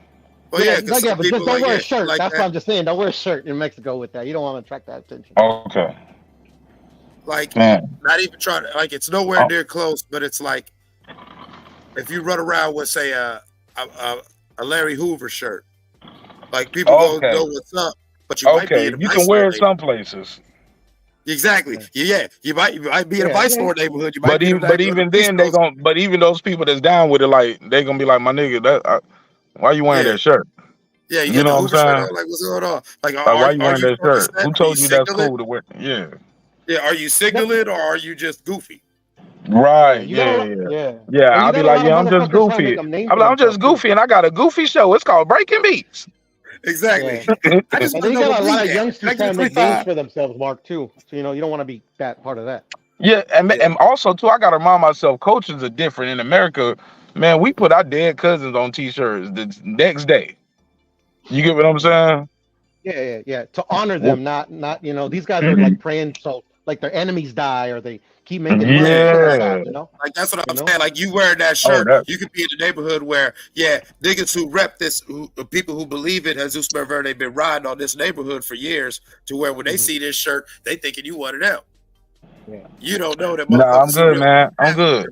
Well, but just don't wear a shirt. That's what I'm just saying. Don't wear a shirt in Mexico with that. You don't want to attract that attention. Okay. Like, not even trying to, like, it's nowhere near close, but it's like, if you run around with, say, a Larry Hoover shirt, like, people don't know what's up, but you might be in a you can wear it some places. Exactly. Yeah. You might be in a vice lord neighborhood. But even then, but even those people that's down with it, like, they gonna be like, my nigga, why you wearing that shirt? Yeah, you know what I'm saying? Like, what's going on? Like, why you wearing that shirt? Who told you that's cool to wear? Yeah. Yeah, are you signaling or are you just goofy? Right. Yeah. I'll be like, I'm just goofy. I'm just goofy, and I got a goofy show. It's called Breaking Beats. Exactly. I just got a lot of youngsters trying to make names for themselves, Mark, too. So you don't want to be that part of that. Yeah, and also too, I gotta remind myself, coaches are different in America. Man, we put our dead cousins on t-shirts the next day. You get what I'm saying? Yeah. To honor them, not these guys are like praying so like their enemies die or they keep making money. Yeah. Like that's what I'm saying. Like you wearing that shirt, you could be in the neighborhood where niggas who rep this, people who believe it, Jesus Malverde been riding on this neighborhood for years, to where when they see this shirt, they thinking you one of them. Yeah. You don't know that. No, I'm good, man. I'm good.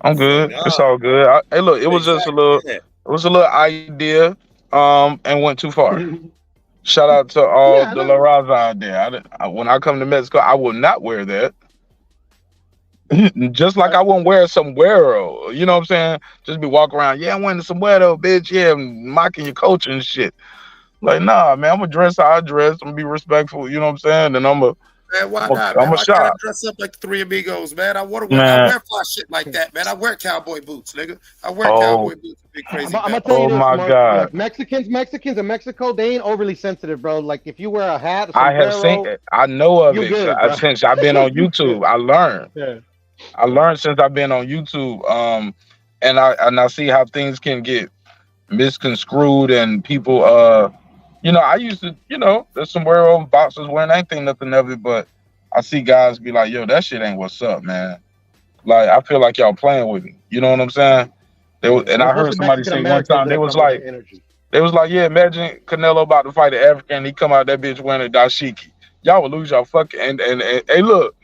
It's all good. Hey, look, it was just a little. It was a little idea, and went too far. Shout out to all the La Raza out there. When I come to Mexico, I will not wear that. Just like I won't wear a sombrero. You know what I'm saying? Just be walking around. Yeah, I'm wearing a sombrero, bitch. Yeah, I'm mocking your culture and shit. Like, nah, man, I'm gonna dress how I dress. I'm gonna be respectful. You know what I'm saying? And I'm gonna Man, why not, man? I'm a Why can't I shot. dress up like the Three Amigos, man? I want to wear, Man. I wear fly shit like that, man. I wear cowboy boots, nigga. I wear Oh. cowboy boots. Big crazy. I'm gonna tell you Oh this, my Mark. God. Like Mexicans in Mexico, they ain't overly sensitive, bro. Like if you wear a hat, a I have seen sombrero, it. I know of you it. good, bro. Since I've been on YouTube. I learned. Yeah. I learned since I've been on YouTube. And I see how things can get misconstrued and people I used to, there's sombrero boxers wearing, I ain't think nothing of it, but I see guys be like, yo, that shit ain't what's up, man. Like, I feel like y'all playing with me. You know what I'm saying? And I heard somebody say one time, they was like, yeah, imagine Canelo about to fight an African and he come out that bitch wearing a dashiki. Y'all would lose y'all fucking and hey, look,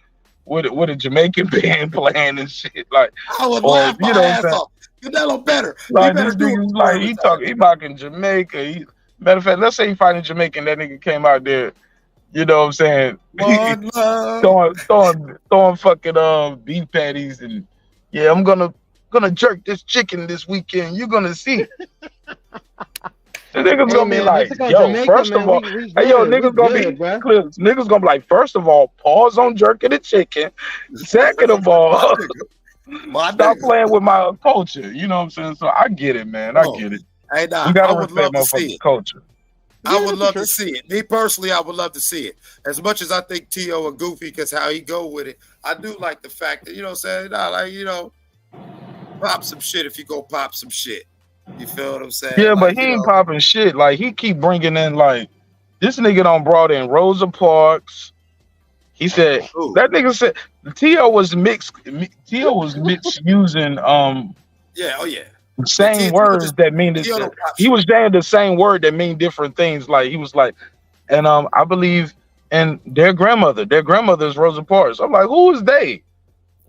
with a Jamaican band playing and shit. Like, I would laugh my ass off. Canelo better. Like, he better this do nigga's like, he talking Jamaica. Matter of fact, let's say he fighting Jamaican, that nigga came out there, you know what I'm saying? throwing fucking beef patties and yeah, I'm gonna jerk this chicken this weekend. You're gonna see. The niggas gonna be like, Mexico, yo, Jamaica, first man, of all, niggas gonna be like, first of all, pause on jerking the chicken. Second of all, stop playing with my culture. You know what I'm saying? So I get it, man. I get it. Hey, nah, you gotta I would love to see motherfucking it. culture. I would love to see it. Me personally, I would love to see it. As much as I think Tio a goofy because how he go with it, I do like the fact that, you know what I'm saying? Nah, like, pop some shit if you go pop some shit. You feel what I'm saying? Yeah, like, but he ain't popping shit. Like, he keep bringing in, like, this nigga done brought in Rosa Parks. He said, that nigga said, Tio was mixed using, same words that mean this. He was saying the same word that mean different things. Like, he was like, and I believe, and their grandmother is Rosa Parks. I'm like, who is they?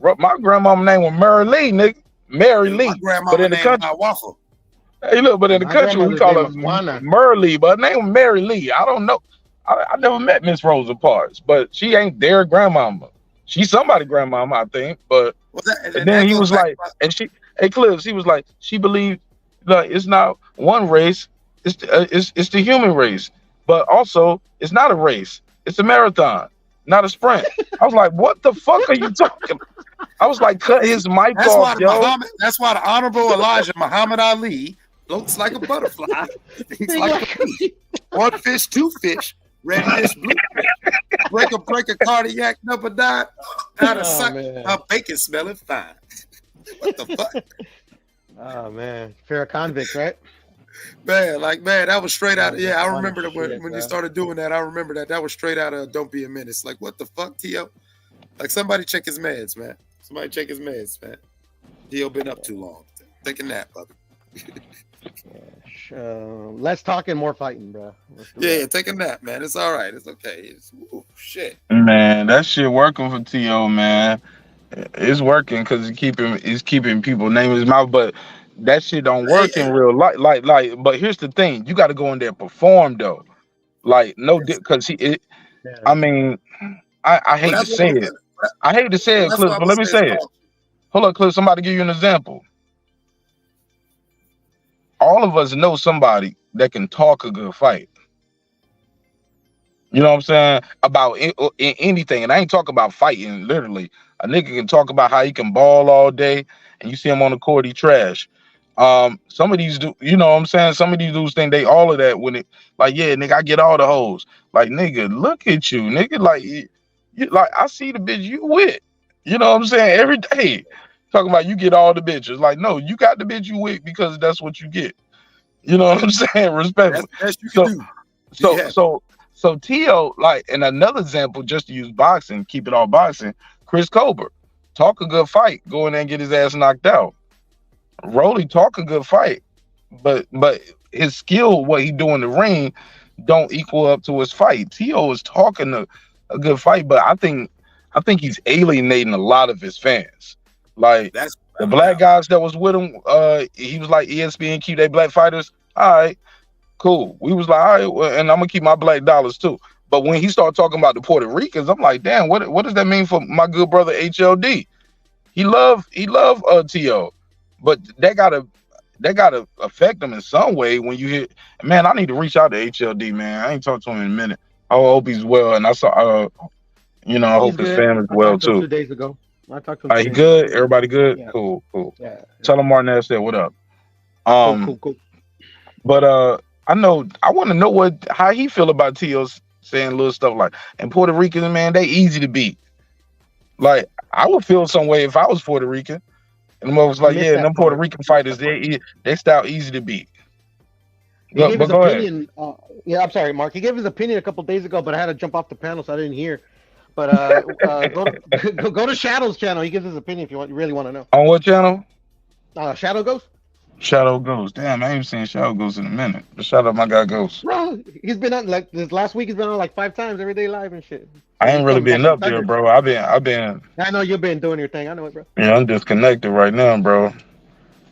My grandmama name was Mary Lee, nigga. Mary Lee. But in the country, Waffle. Hey, look, but in the country we call her Merle, but her name was Mary Lee. I don't know. I never met Miss Rosa Parks, but she ain't their grandmama. She's somebody's grandmama, I think. But and then he was like, and she, hey Clips, he was like, she believed like it's not one race, it's the human race, but also it's not a race, it's a marathon, not a sprint. I was like, what the fuck are you talking? I was like, cut his mic off, yo. That's why the Honorable Elijah Muhammad Ali floats like a butterfly. He's like a bee. One fish, two fish. Red fish, blue fish. Break a cardiac number 9. Out of sight. My bacon smelling fine. What the fuck? Oh man, fair convict, right? Man, that was straight out of, I remember that when you started doing that. I remember that was straight out of Don't Be a Menace. Like, what the fuck, Tio? Like, somebody check his meds, man. Somebody check his meds, man. Tio been up too long. Take a nap, puppy. Less talking, more fighting, bro. Yeah, take a nap, man. It's all right. It's okay. Shit. Man, that shit working for T.O., man. It's working because it's keeping people name in his mouth, but that shit don't work in real life. Like, but here's the thing. You got to go in there and perform, though. Like, no, because I mean, I hate to say it. I hate to say it, Cliff, but let me say it. Hold up, Cliff. Somebody give you an example. All of us know somebody that can talk a good fight. You know what I'm saying? About anything. And I ain't talking about fighting, literally. A nigga can talk about how he can ball all day, and you see him on the court, he trash. Some of these you know what I'm saying? Some of these dudes think they all of that when it, like, yeah, nigga, I get all the hoes. Like, nigga, look at you, nigga. Like, like, I see the bitch you with. You know what I'm saying? Every day. Talking about you get all the bitches. Like, no, you got the bitch you with because that's what you get. You know what I'm saying? Respectfully. So Tio, like, and another example, just to use boxing, keep it all boxing, Chris Colbert, talk a good fight, go in there and get his ass knocked out. Rolly talk a good fight, but his skill, what he do in the ring, don't equal up to his fight. Tio is talking a good fight, but I think he's alienating a lot of his fans. Like, the black guys that was with him, he was like, ESPN keep they black fighters. All right, cool. We was like, all right, well, and I'm gonna keep my black dollars too. But when he started talking about the Puerto Ricans, I'm like, damn, what does that mean for my good brother HLD? He love T.O., but that gotta affect him in some way. When you hear, man, I need to reach out to HLD, man. I ain't talked to him in a minute. I hope he's well. And I saw, You know, I He's hope his good. family's I well talked to him too. 2 days ago. I talked to him 2 He days good? ago. Everybody good? Yeah. Cool. Yeah. Tell him Martin said what up. Cool. But I want to know how he feel about Tio saying little stuff like, and Puerto Ricans, man, they easy to beat. Like, I would feel some way if I was Puerto Rican. And the mother was like, yeah, them Puerto Rican fighters, they style easy to beat. He gave his go ahead. opinion. Yeah, I'm sorry, Mark. He gave his opinion a couple days ago, but I had to jump off the panel, so I didn't hear. But go to Shadow's channel. He gives his opinion if you really want to know. On what channel? Shadow Ghost. Shadow Ghost. Damn, I ain't seen Shadow Ghost in a minute. But shout out my guy Ghost. Bro, he's been on like this last week. He's been on like 5 times every day live and shit. I ain't really been up there, bro. I've been. I know you've been doing your thing. I know it, bro. Yeah, I'm disconnected right now, bro.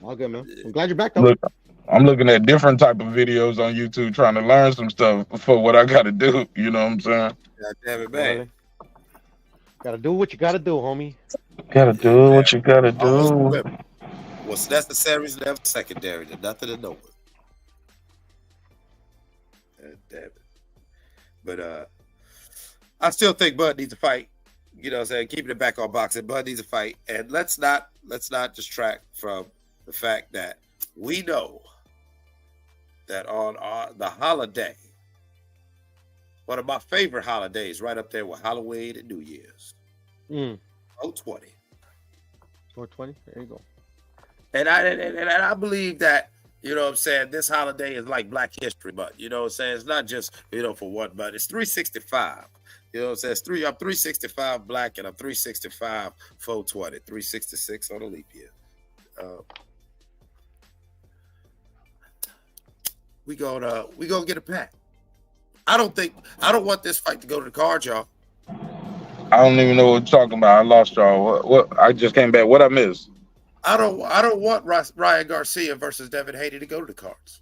All good, man. I'm glad you're back though. Look, I'm looking at different type of videos on YouTube, trying to learn some stuff for what I got to do. You know what I'm saying? God damn it, man. Gotta do what you gotta do, homie. Gotta do what you gotta do. What's necessary is never secondary. There's nothing to know with. Damn it. But I still think Bud needs to fight. You know what I'm saying? Keeping it back on boxing. Bud needs to fight. And let's not distract from the fact that we know that on the holiday, one of my favorite holidays, right up there with Halloween and New Year's. 420. 420? There you go. And I believe that, you know what I'm saying, this holiday is like Black History Month. You know what I'm saying? It's not just, for one month. It's 365. You know what I'm saying? I'm 365 black and I'm 365 420. 366 on a leap year. We gonna get a pack. I don't want this fight to go to the card, y'all. I don't even know what you're talking about. I lost y'all. What? I just came back. What I missed? I don't want Ryan Garcia versus Devin Haney to go to the cards.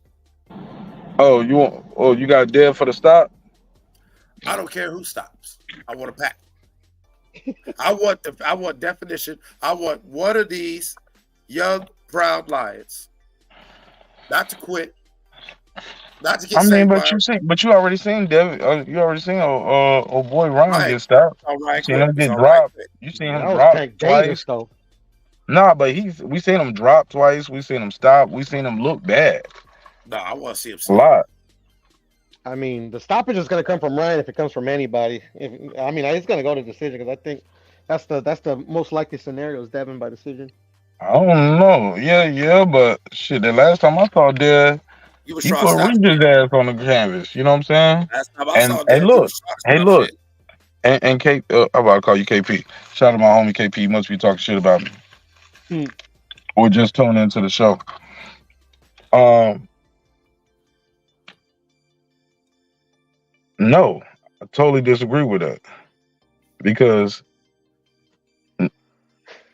Oh, you got Dev for the stop? I don't care who stops. I want a pack. I want definition. I want one of these young proud lions not to quit. Not to get but you already seen Devin. You already seen old boy Ryan get stopped. All right, you seen him get dropped. You seen him drop twice. Nah, but we seen him drop twice. We seen him stop. We seen him look bad. No, I want to see him a lot. I mean, the stoppage is going to come from Ryan if it comes from anybody. It's going to go to decision because I think that's the most likely scenario is Devin by decision. I don't know. Yeah, but shit, the last time I saw Dev, he put Regis' ass on the canvas. You know what I'm saying? Last time I saw Dev, look. And K, I'm about to call you KP. Shout out to my homie KP. He must be talking shit about me. Or just tune into the show. No, I totally disagree with that. Because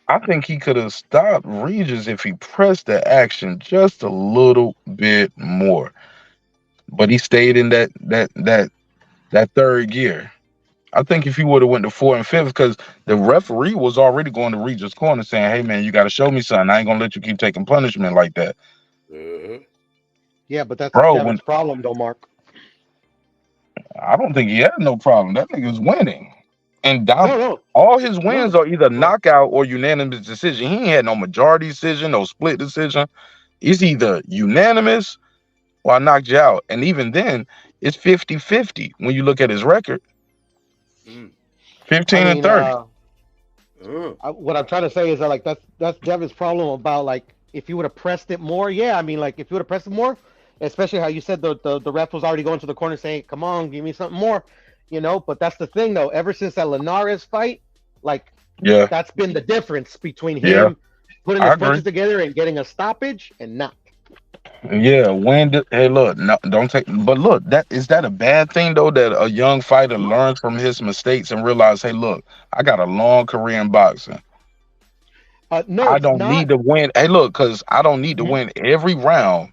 I think he could have stopped Regis if he pressed the action just a little bit more. But he stayed in that third gear. I think if he would have went to 4th and 5th, because the referee was already going to Regis' corner saying, hey, man, you got to show me something. I ain't going to let you keep taking punishment like that. Yeah, but that's Devin's problem, though, Mark. I don't think he had no problem. That nigga's winning. And all his wins are either knockout or unanimous decision. He ain't had no majority decision, no split decision. It's either unanimous or I knocked you out. And even then, it's 50-50 when you look at his record. 15 and 30. What I'm trying to say is that that's Devin's problem about like if you would have pressed it more. Yeah, I mean like if you would have pressed it more, especially how you said the ref was already going to the corner saying, "Come on, give me something more," you know. But that's the thing though. Ever since that Linares fight, that's been the difference between him putting his punches together and getting a stoppage and not. Yeah, don't take. But look, is that a bad thing though? That a young fighter learns from his mistakes and realize, hey, look, I got a long career in boxing. No, I don't need to win. Hey, look, because I don't need to win every round.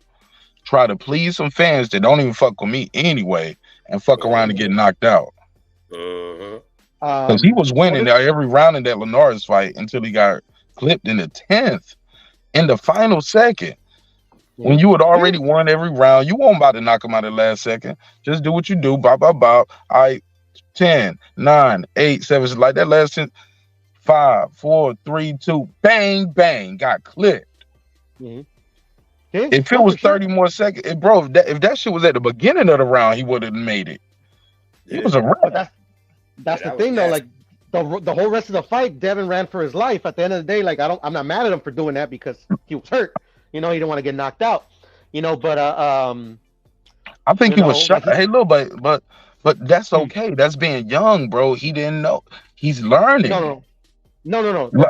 Try to please some fans that don't even fuck with me anyway, and fuck around and get knocked out. Because he was winning every round in that Linares fight until he got clipped in the 10th, in the final second. When you had already won every round, you weren't about to knock him out at the last second. Just do what you do. Bop, bop, bop. 10, 9, 8, 7, like that last 10, 5, 4, 3, 2, bang, bang, got clipped. Mm-hmm. Yeah, If it was 30 more seconds, bro, if that shit was at the beginning of the round, he would have made it. It was a wrap. But that's the thing, though. Like the whole rest of the fight, Devin ran for his life. At the end of the day, like I'm not mad at him for doing that because he was hurt. You know, he didn't want to get knocked out. You know, but I think he was shot. Hey, look, but that's okay. That's being young, bro. He didn't know. He's learning. No.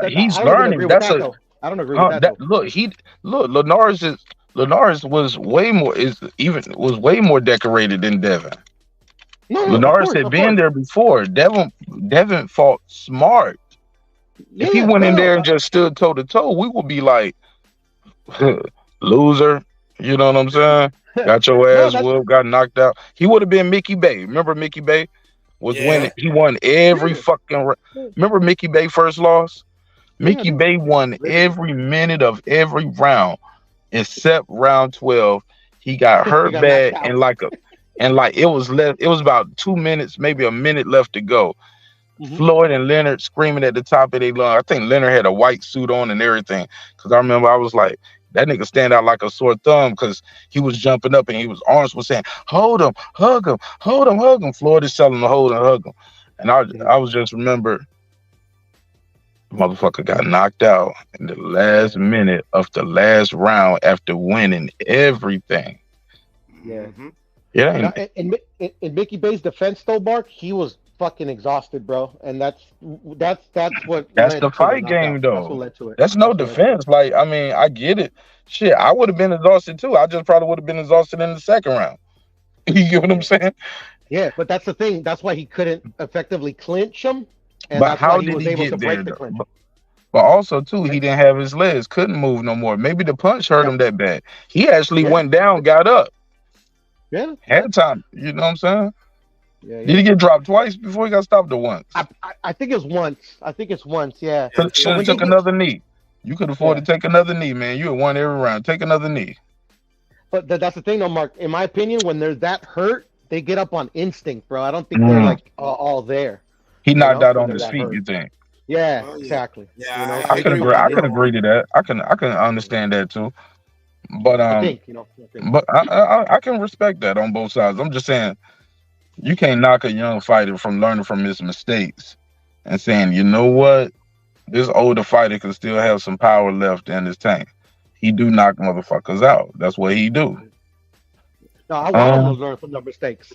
He's learning. That's a. I don't agree with that. Look, Linares was way more decorated than Devin. Linares had been there before. Devin fought smart. If he went in there and just stood toe to toe, we would be like, loser. You know what I'm saying? Got your ass whooped, got knocked out. He would have been Mickey Bay. Remember Mickey Bay was winning? He won every fucking. Remember Mickey Bay first loss? Mickey Bay won every minute of every round except round 12. He got hurt bad and it was about 2 minutes, maybe a minute left to go. Floyd and Leonard screaming at the top of their lungs. I think Leonard had a white suit on and everything. Because I remember I was like, that nigga stand out like a sore thumb because he was jumping up and his arms was saying, hold him, hug him, hold him, hug him. Floyd is telling him to hold and hug him. And I was just remember, the motherfucker got knocked out in the last minute of the last round after winning everything. Yeah. Yeah. In Mickey Bay's defense, though, Mark, he was fucking exhausted, bro. And that's what. That's the fight game, though. That's what led to it. That's no defense. Like, I mean, I get it. Shit, I would have been exhausted too. I just probably would have been exhausted in the second round. You get what I'm saying? Yeah, but that's the thing. That's why he couldn't effectively clinch him. And But that's how why he did was he able get to there? break the clinch. But also too, he didn't have his legs, couldn't move no more. Maybe the punch hurt him that bad. He actually went down, got up. Yeah. Had time. You know what I'm saying? Yeah. Did he get dropped twice before he got stopped or once? I think it's once. Yeah. Should have took another knee. You could afford to take another knee, man. You had won every round. Take another knee. But that's the thing, though, Mark. In my opinion, when they're that hurt, they get up on instinct, bro. I don't think they're like all there. He knocked out on his feet. You think? Yeah, exactly. Yeah, I can agree. I can agree to that. I can understand that too. But I can respect that on both sides. I'm just saying, you can't knock a young fighter from learning from his mistakes and saying, you know what, this older fighter can still have some power left in his tank. He do knock motherfuckers out. That's what he do. No, I want him to learn from the mistakes.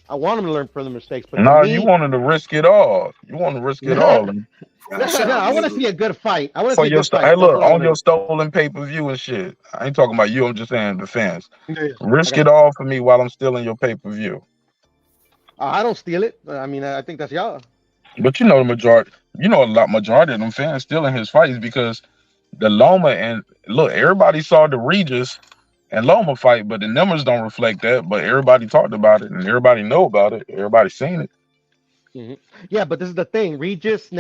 But no, you want him to risk it all. You want to risk it all. No, I want to see a good fight. I want to see a good fight. Hey, look, on your stolen pay-per-view and shit. I ain't talking about you. I'm just saying the fans. Risk it all for me while I'm stealing your pay-per-view. I don't steal it. I mean, I think that's y'all. But you know the majority. You know majority of them fans stealing his fights because the Loma and look, everybody saw the Regis and Loma fight, but the numbers don't reflect that. But everybody talked about it and everybody know about it. Everybody seen it. Yeah, but this is the thing. Regis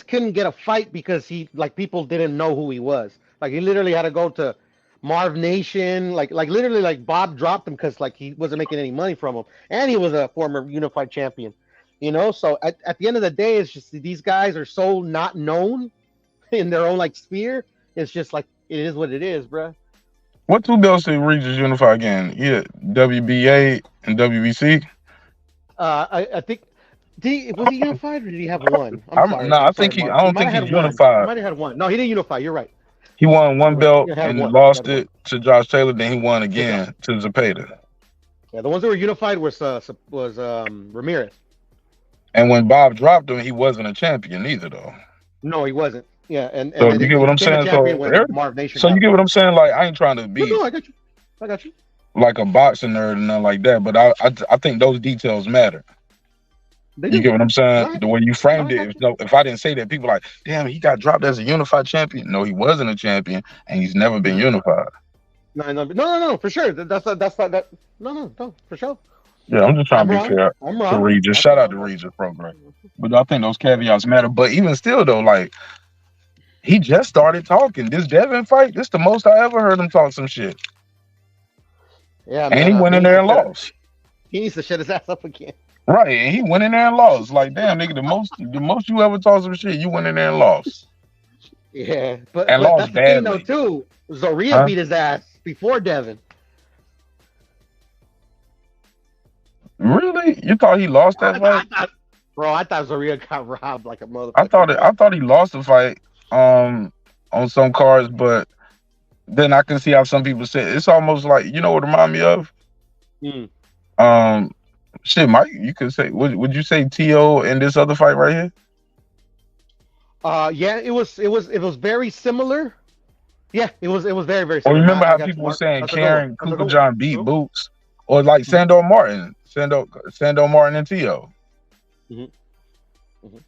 couldn't get a fight because people didn't know who he was. Like he literally had to go to Marv Nation, like literally like Bob dropped him because like he wasn't making any money from him, and he was a former unified champion. You know, so at the end of the day, it's just these guys are so not known in their own like sphere. It's just like it is what it is, bro. What two belts did Regis unify again? Yeah, WBA and WBC. I think. Was he unified or did he have one? I think he unified. Might have had one. No, he didn't unify. You're right. He won one belt and lost it to Josh Taylor. Then he won again to Zepeda. Yeah, the ones that were unified was Ramirez. And when Bob dropped him, he wasn't a champion either, though. No, he wasn't. Yeah, and so you get what I'm saying. So you get what I'm saying. Like I ain't trying to be. No, I got you. Like a boxing nerd and nothing like that, but I think those details matter. You get what I'm saying? The way you framed it. If I didn't say that, people are like, damn, he got dropped as a unified champion. No, he wasn't a champion, and he's never been unified. No, for sure. That's not. No, for sure. Yeah, I'm just trying to be fair to Regis. Shout out to Regis program. But I think those caveats matter. But even still, though, like he just started talking. This Devin fight, this the most I ever heard him talk some shit. Yeah, and he went in there and lost. He needs to shut his ass up again. Right, and he went in there and lost. Like, damn, nigga, the most you ever talk some shit, you went in there and lost. Yeah, but And that's lost the thing though badly. too. Zorrilla Huh? beat his ass before Devin. Really? You thought he lost that fight? I thought Zorrilla got robbed like a motherfucker. I thought he lost the fight on some cards, but then I can see how some people say it's almost like, you know what it remind me of? Shit, Mike, you could say, would you say T.O. in this other fight right here? Yeah, it was very similar. Yeah, it was very, very Or similar. remember I how got people you, were Mark. saying That's a Karen goal. Kuka John beat Boots, or like Sando Martin and T.O.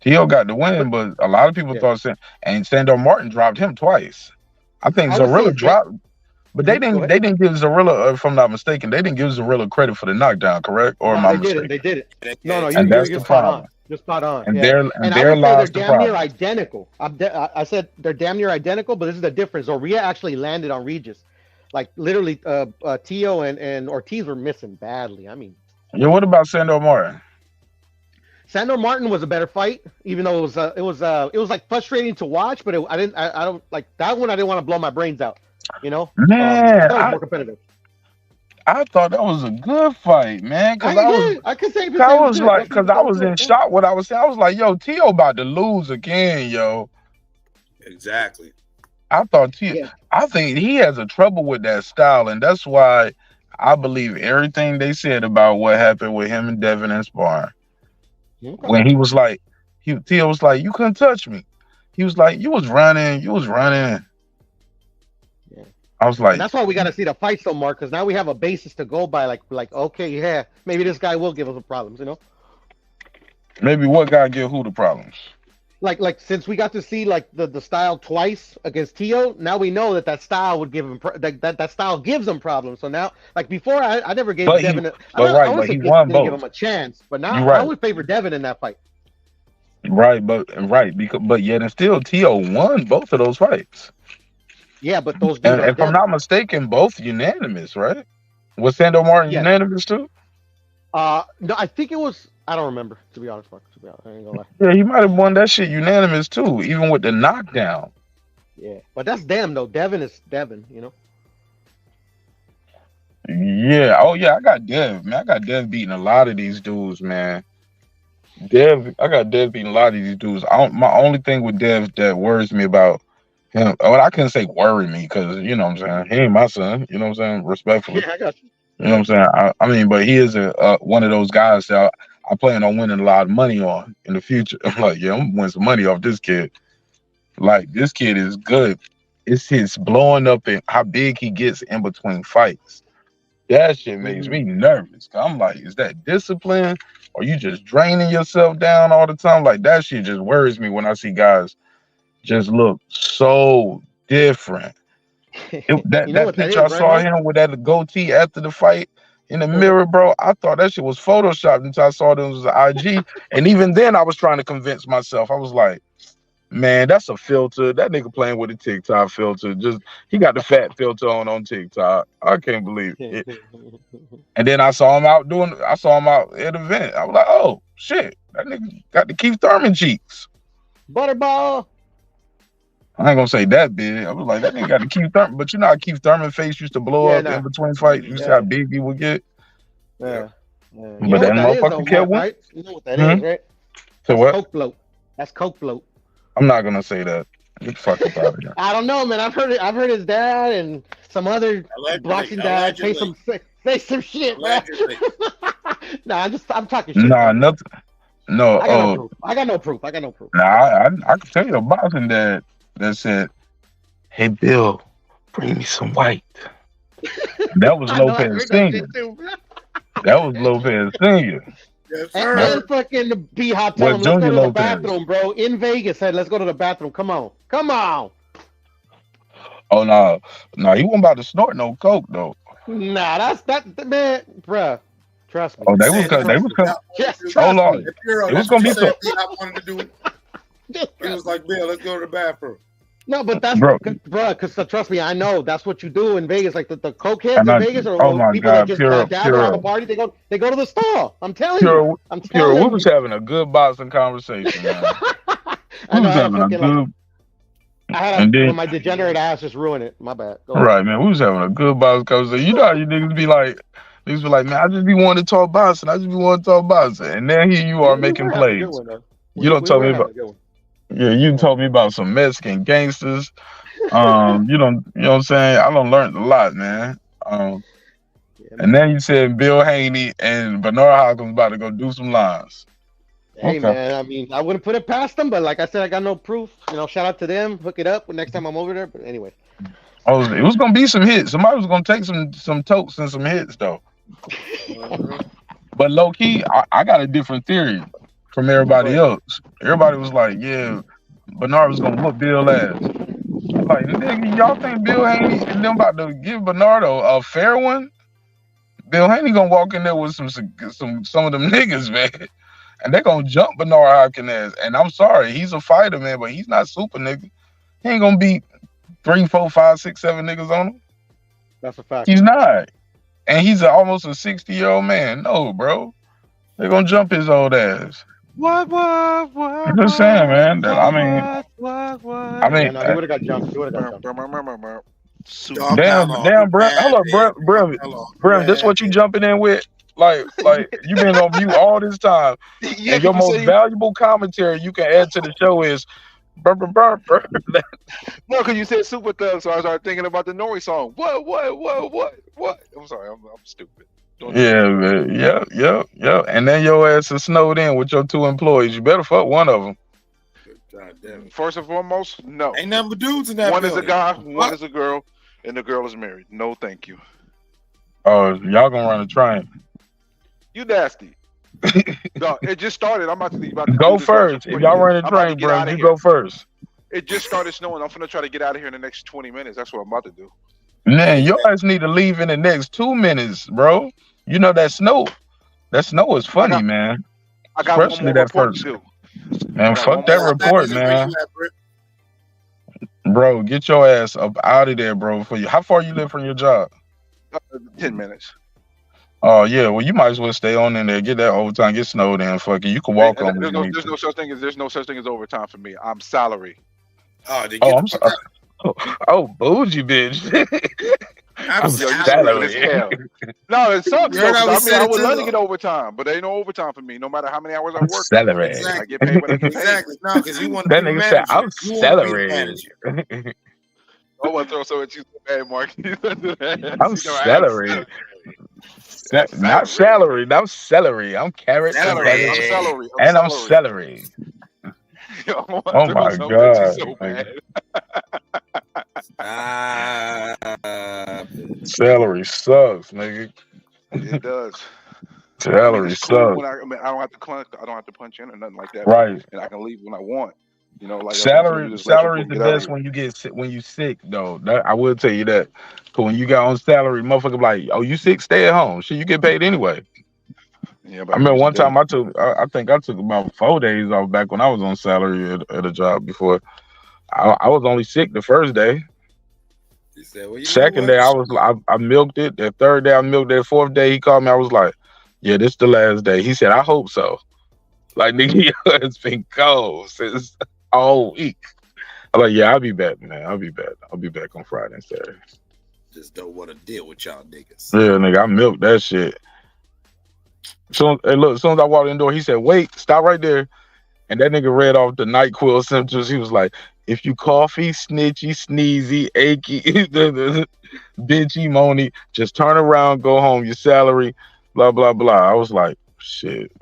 T.O. got the win, but a lot of people thought and Sando Martin dropped him twice. I think Zorrilla dropped, but they didn't give Zorrilla, if I'm not mistaken, they didn't give Zorrilla credit for the knockdown, correct? Or am I mistaken? They didn't. No, And that's you're the spot problem. on. You're spot on. And yeah. there I would say lies the they're damn near problem. identical. I said they're damn near identical, but this is the difference. Zorrilla actually landed on Regis. Like literally, Tszyu and Ortiz were missing badly. I mean, Yeah, what about Sando Martin? Sando Martin was a better fight, even though it was like frustrating to watch. But I don't like that one. I didn't want to blow my brains out. You know, Man, I thought it was more competitive. I thought that was a good fight, man. Because I could say I was like, because I was in shock what I was saying. I was like, yo, T.O. about to lose again, yo. Exactly. I thought I think he has a trouble with that style, and that's why I believe everything they said about what happened with him and Devin and sparring. When he was like, T.O. was like, you couldn't touch me. He was like, you was running. I was like, and that's why we got to see the fight some more, because now we have a basis to go by. Like, okay, yeah, maybe this guy will give us some problems, you know. Maybe what guy give who the problems? Like since we got to see like the style twice against Tszyu, now we know that style would give him that style gives him problems. So now, like before, I never gave Devin. But he won both. Give him a chance, but now I would favor Devin in that fight. Right, but yet and still, Tszyu won both of those fights. Yeah, but those dudes and if I'm not mistaken, both unanimous, right? Was Sando Martin unanimous too? No, I think it was. I don't remember, to be honest, Mark. I ain't gonna lie. Yeah, he might have won that shit unanimous too, even with the knockdown. Yeah, but that's damn though. Devin is Devin, you know. Yeah. Oh yeah, I got Dev, man. I got Dev beating a lot of these dudes, man. I got Dev beating a lot of these dudes. My only thing with Dev that worries me about him, well, I couldn't say worry me because you know what I'm saying, he ain't my son. You know what I'm saying, respectfully. Yeah, I got you. You know what I'm saying? I mean, but he is one of those guys that I plan on winning a lot of money on in the future. I'm like, yeah, I'm gonna win some money off this kid. Like, this kid is good. It's his blowing up and how big he gets in between fights. That shit makes me nervous. I'm like, is that discipline? Or you just draining yourself down all the time? Like, that shit just worries me when I see guys just look so different. That picture I saw him with that goatee after the fight in the mirror, bro, I thought that shit was photoshopped until I saw them as an IG. And even then, I was trying to convince myself. I was like, man, that's a filter. That nigga playing with a TikTok filter. He got the fat filter on TikTok. I can't believe it. And then I saw him out at an event. I was like, oh, shit, that nigga got the Keith Thurman cheeks. Butterball. I ain't gonna say that big. I was like, that nigga got the Keith Thurman, but you know how Keith Thurman face used to blow up in between fights? You see how big he would get? Yeah. But that motherfucker kept winning. You know what that is, right? So what? Coke float. That's Coke float. I'm not gonna say that. Get the fuck up out of here. I don't know, man. I've heard his dad and some other boxing dad say some shit, man. Nah, I'm talking shit. Nah, nothing. No, I got no proof. Nah, I can tell you a boxing dad that said, "Hey Bill, bring me some white." That was Lopez Sr. That was Lopez Sr. Yes, and then fucking B-Hop tell him, let's go to the bathroom, bro. In Vegas, said, let's go to the bathroom. Come on. Oh no, he wasn't about to snort no coke though. Nah, that's man, bruh. Trust me. Oh, they was coming. Oh Lord, it was gonna be some. I wanted to do. He was like, Bill, let's go to the bathroom. No, but that's bro. because trust me, I know that's what you do in Vegas. Like the cokeheads And in Vegas, or oh my people that God, just pure, dabber on the party. They go to the store. I'm telling you. pure. We was having a good boxing conversation, man. I know. I had then my degenerate ass just ruin it. My bad. Go right, man. We was having a good boxing conversation. You know how you niggas be like, man, I just be wanting to talk boxing. And then here you are making plays. You don't tell me about. Yeah, you told me about some Mexican gangsters. You know what I'm saying? I done learned a lot, man. And then you said Bill Haney and Bernard Hopkins about to go do some lines. Hey, man, I mean, I wouldn't put it past them, but like I said, I got no proof. You know, shout out to them. Hook it up next time I'm over there. But anyway. Oh, it was gonna be some hits. Somebody was gonna take some tokes and some hits though. But low key, I got a different theory from everybody else. Everybody was like, yeah, Bernard was gonna whoop Bill ass. I'm like, nigga, y'all think Bill Haney and them about to give Bernard a fair one? Bill Haney gonna walk in there with some of them niggas, man. And they're gonna jump Bernard Hopkins ass. And I'm sorry, he's a fighter, man, but he's not super nigga. He ain't gonna beat 3, 4, 5, 6, 7 niggas on him. That's a fact. He's not. And he's almost a 60-year-old man. No, bro. They're gonna jump his old ass. What? I'm just saying, man. I mean, he would have got jumped. Damn, bro. Hold up, bro. This what you jumping in with? Like you been on mute all this time. Yeah, and your most valuable commentary you can add to the show is No, because you said Super Thug, so I started thinking about the Nori song. What? I'm sorry, I'm stupid. Yeah, man. Yeah. And then your ass is snowed in with your 2 employees. You better fuck one of them. God damn it. First and foremost, no. Ain't nothing but dudes in that One building. is a guy, one is a girl, and the girl is married. No, thank you. Oh, y'all gonna run a train. You nasty. No, it just started. I'm about to go first. If y'all run a train, bro, you go first. It just started snowing. I'm finna try to get out of here in the next 20 minutes. That's what I'm about to do. Man, your ass need to leave in the next 2 minutes, bro. You know that snow. That snow is funny, man. I got especially one more that first. to do. Man, fuck that report, man. Bro, get your ass up out of there, bro. How far you live from your job? 10 minutes. Oh yeah, well you might as well stay on in there, get that overtime, get snowed in. Fuck it, you can walk on. There's no such thing as overtime for me. I'm salary. I'm sorry. Oh, bougie bitch. I'm salary. No, it sucks. I would love to get overtime, but there ain't no overtime for me. No matter how many hours I work, salary. Exactly. I get paid what I get paid. Exactly. No, because you want to that be nigga manager. said, I'm salary. I want to throw so at you so bad, Mark. I'm salary. Not salary. I'm celery. I'm carrot. Celery. I'm celery. And I'm celery. Oh my god. Celery sucks, nigga. It does. Celery sucks. When I don't have to punch. I don't have to punch in or nothing like that. Right. And I can leave when I want. You know, like salary is the best when you sick though. I will tell you that. Cause when you got on salary, motherfucker like, oh, you sick? Stay at home. Shit, you get paid anyway. Yeah, I remember one time I think I took about 4 days off back when I was on salary at a job before. I was only sick the first day. He said, well, second day I milked it. The third day I milked it. The fourth day he called me. I was like, yeah, this is the last day. He said, I hope so. Like, nigga, it's been cold since all week. I'm like, yeah, I'll be back, man. I'll be back on Friday and Saturday. Just don't want to deal with y'all niggas. Yeah, nigga, I milked that shit. So, hey, look, as soon as I walked in the door, he said, wait, stop right there. And that nigga read off the NyQuil symptoms. He was like, if you coughy, snitchy, sneezy, achy, bitchy, moany, just turn around, go home, your salary, blah, blah, blah. I was like, shit,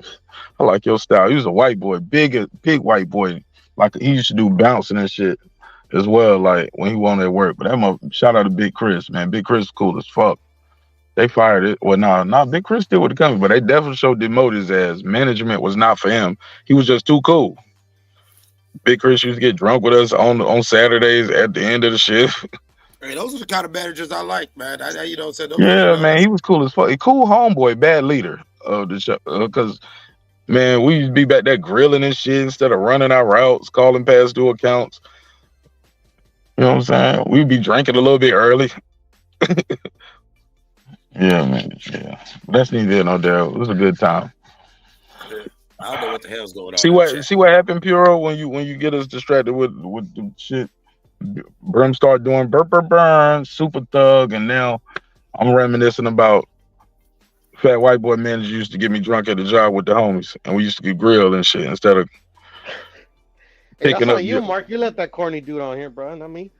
I like your style. He was a white boy, big white boy. Like, he used to do bouncing and shit as well, like, when he wanted to work. But that shout out to Big Chris, man. Big Chris is cool as fuck. They fired it. Well, nah, Big Chris still would have come, but they definitely showed demoted his ass. Management was not for him. He was just too cool. Big Chris used to get drunk with us on Saturdays at the end of the shift. Hey, those are the kind of managers I like, man. Yeah, man, he was cool as fuck. Cool homeboy, bad leader of the show. Because, man, we used to be back there grilling and shit instead of running our routes, calling past due accounts. You know what I'm saying? We'd be drinking a little bit early. Yeah, man. Yeah, that's neither here nor there. It was a good time. I don't know what the hell's going on. See what happened, Puro, when you get us distracted with the shit. Brim start doing burn, super thug, and now I'm reminiscing about fat white boy managers used to get me drunk at the job with the homies, and we used to get grilled and shit instead of picking up. You, Mark, you let that corny dude on here, bro. Not me.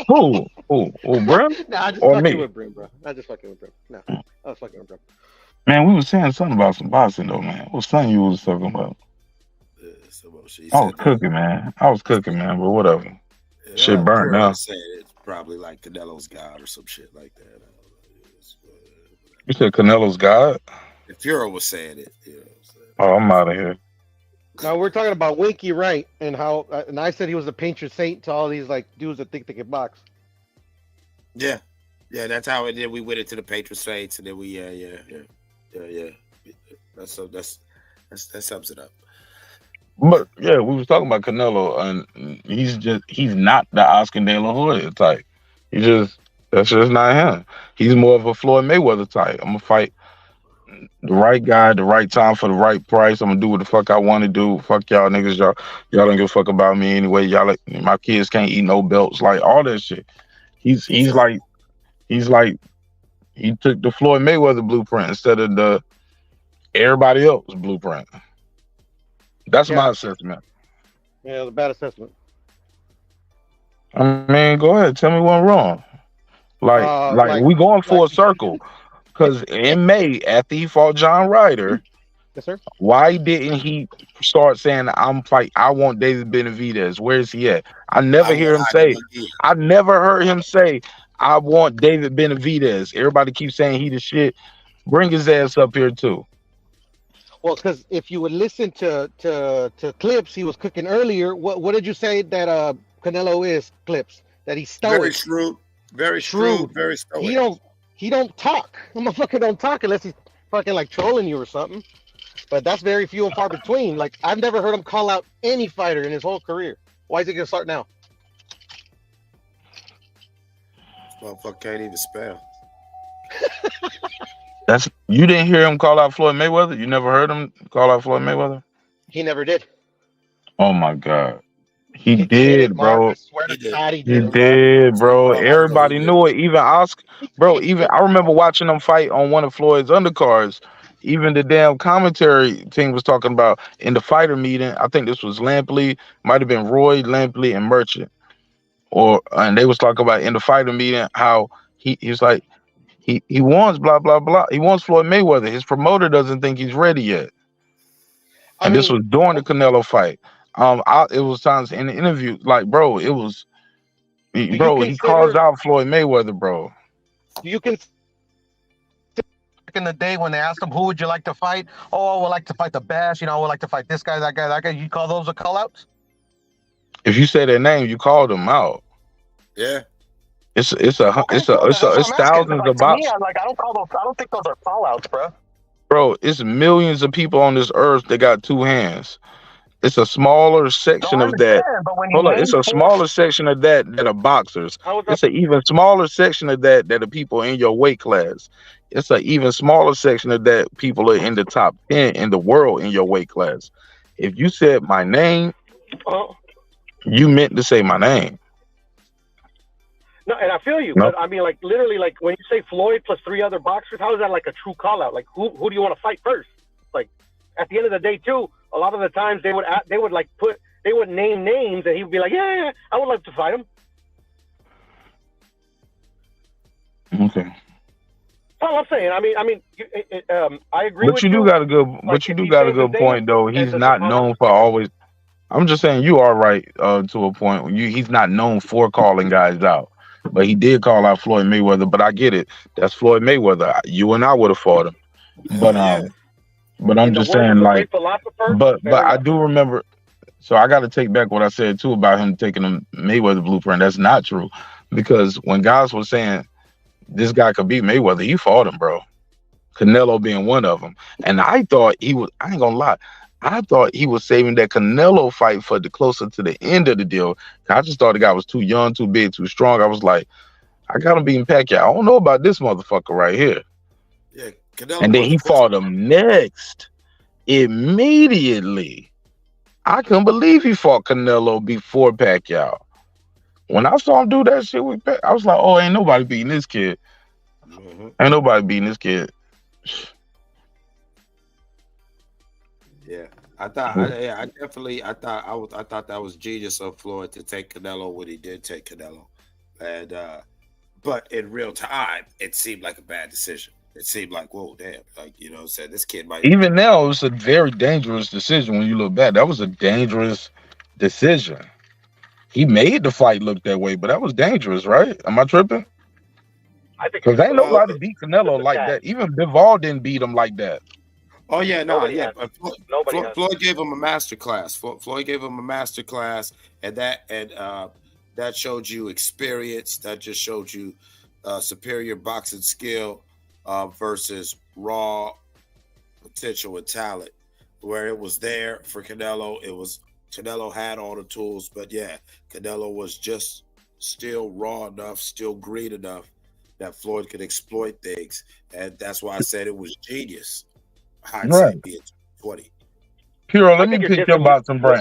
Who, Brim? Nah, I just fucking with Brim, bro. I just fucking with Brim. No, I was fucking with Brim. Man, we was saying something about some boxing though, man. What was something you was talking about? I was cooking, man. But whatever. Yeah, shit burnt now. It's probably like Canelo's God or some shit like that. You said Canelo's God? If Puro was saying it. Yeah. Oh, I'm out of here. No, we're talking about Winky Wright and how, and I said he was a patron saint to all these like dudes that think they can box. Yeah, that's how it did. We went into the patron saints, and then we, yeah. That sums it up. But yeah, we was talking about Canelo, and he's not the Oscar De La Hoya type. That's just not him. He's more of a Floyd Mayweather type. I'm gonna fight the right guy, the right time for the right price. I'm gonna do what the fuck I want to do. Fuck y'all niggas, y'all don't give a fuck about me anyway. Y'all like my kids can't eat no belts, like all that shit. He's like he took the Floyd Mayweather blueprint instead of the everybody else blueprint. That's my assessment. Yeah, it was a bad assessment. I mean, go ahead, tell me what I'm wrong. Like we going full circle. Because in May, after he fought John Ryder, yes, sir. Why didn't he start saying, I want David Benavidez? Where is he at? I never heard him say, I want David Benavidez. Everybody keeps saying he the shit. Bring his ass up here too. Well, because if you would listen to clips he was cooking earlier, what did you say that Canelo is, clips? That he's stoic. Very shrewd, very stoic. He don't talk. Motherfucker don't talk unless he's fucking like trolling you or something. But that's very few and far between. Like I've never heard him call out any fighter in his whole career. Why is he gonna start now? This motherfucker can't even spell. You didn't hear him call out Floyd Mayweather? You never heard him call out Floyd Mayweather? He never did. Oh my God. He did, bro. I swear to God, he did, bro. Everybody knew it. Even Oscar, bro. Even I remember watching them fight on one of Floyd's undercards. Even the damn commentary team was talking about in the fighter meeting. I think this was Lampley, might have been Roy, Lampley, and Merchant, and they was talking about in the fighter meeting how he was like he wants blah blah blah. He wants Floyd Mayweather. His promoter doesn't think he's ready yet. And this was during the Canelo fight. It was times in the interview, like, bro, it was, he calls out Floyd Mayweather, bro. You can. In the day when they asked him, who would you like to fight? Oh, I would like to fight the Bash. I would like to fight this guy, that guy, that guy. You call those a call outs? If you say their name, you call them out. Yeah. It's thousands of boxers. I don't think those are call outs, bro. Bro, it's millions of people on this earth that got two hands. It's a smaller section of that. Hold on, it's a smaller section of that are boxers. It's an even smaller section of that are people in your weight class. It's an even smaller section of that people are in the top 10 in the world in your weight class. If you said my name, you meant to say my name. No, and I feel you, but I mean, like literally, like when you say Floyd plus 3 other boxers, how is that like a true call out? Like who do you want to fight first? Like at the end of the day, too, a lot of the times they would name names, and he would be like, yeah, I would like to fight him. Okay. All I'm saying, I agree. But you do got a good point though. He's not known for always. I'm just saying you are right to a point. He's not known for calling guys out, but he did call out Floyd Mayweather. But I get it. That's Floyd Mayweather. You and I would have fought him. But I'm just saying, like, but I do remember. So I got to take back what I said too about him taking the Mayweather blueprint. That's not true, because when guys were saying this guy could beat Mayweather, he fought him, bro. Canelo being one of them, and I thought he was. I ain't gonna lie. I thought he was saving that Canelo fight for the closer to the end of the deal. I just thought the guy was too young, too big, too strong. I was like, I got him beating Pacquiao. I don't know about this motherfucker right here. Yeah, Canelo And then he fought him next immediately. I couldn't believe he fought Canelo before Pacquiao. When I saw him do that shit with Pacquiao, I was like, oh, ain't nobody beating this kid. Ain't nobody beating this kid. Yeah, I thought I thought that was genius of Floyd to take Canelo when he did take Canelo, and but in real time, it seemed like a bad decision. It seemed like, whoa, damn, like said this kid might. Even now, it's a very dangerous decision when you look back. That was a dangerous decision. He made the fight look that way, but that was dangerous, right? Am I tripping? I think because ain't nobody beat Canelo like that. Even Bivol didn't beat him like that. Oh yeah, no, Nobody yeah. has. But Floyd gave him a master class. Floyd gave him a master class, and that showed you experience. That just showed you superior boxing skill versus raw potential and talent. Where it was there for Canelo, Canelo had all the tools, but yeah, Canelo was just still raw enough, still green enough that Floyd could exploit things, and that's why I said it was genius. Hindsight being 20. Puro, let me pick your boxing brain.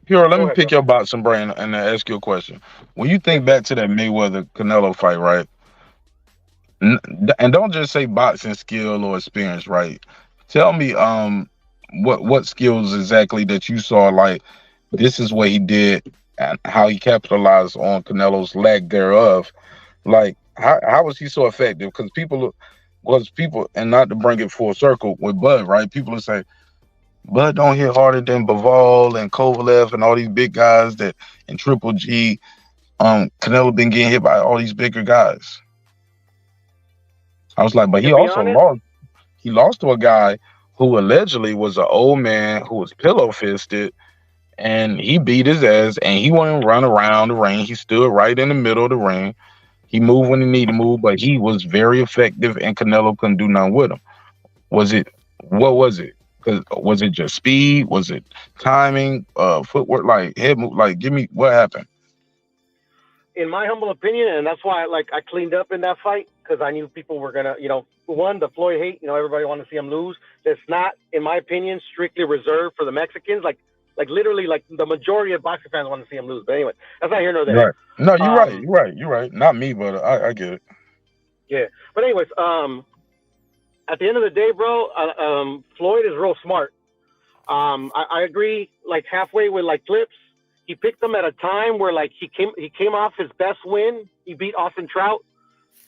Puro, let me pick your boxing brain and ask you a question. When you think back to that Mayweather Canelo fight, right? And don't just say boxing skill or experience, right? Tell me, what skills exactly that you saw? Like, this is what he did and how he capitalized on Canelo's lack thereof. Like, how was he so effective? Because people, and not to bring it full circle with Bud, right? People will say, Bud don't hit harder than Bivol and Kovalev and all these big guys and Triple G. Canelo been getting hit by all these bigger guys. I was like, but he also lost. He lost to a guy who allegedly was an old man who was pillow fisted, and he beat his ass, and he wouldn't run around the ring. He stood right in the middle of the ring. He moved when he needed to move, but he was very effective, and Canelo couldn't do nothing with him. What was it? Was it just speed? Was it timing? Footwork? Like head move? Like, give me what happened. In my humble opinion, and that's why I cleaned up in that fight, because I knew people were gonna, the Floyd hate, everybody wanted to see him lose. That's not, in my opinion, strictly reserved for the Mexicans. Like literally, the majority of boxing fans want to see him lose. But anyway, that's not here nor there. Right. No, you're right. Not me, but I get it. Yeah. But anyways, at the end of the day, bro, Floyd is real smart. I agree, halfway with Clips. He picked them at a time where he came off his best win. He beat Austin Trout,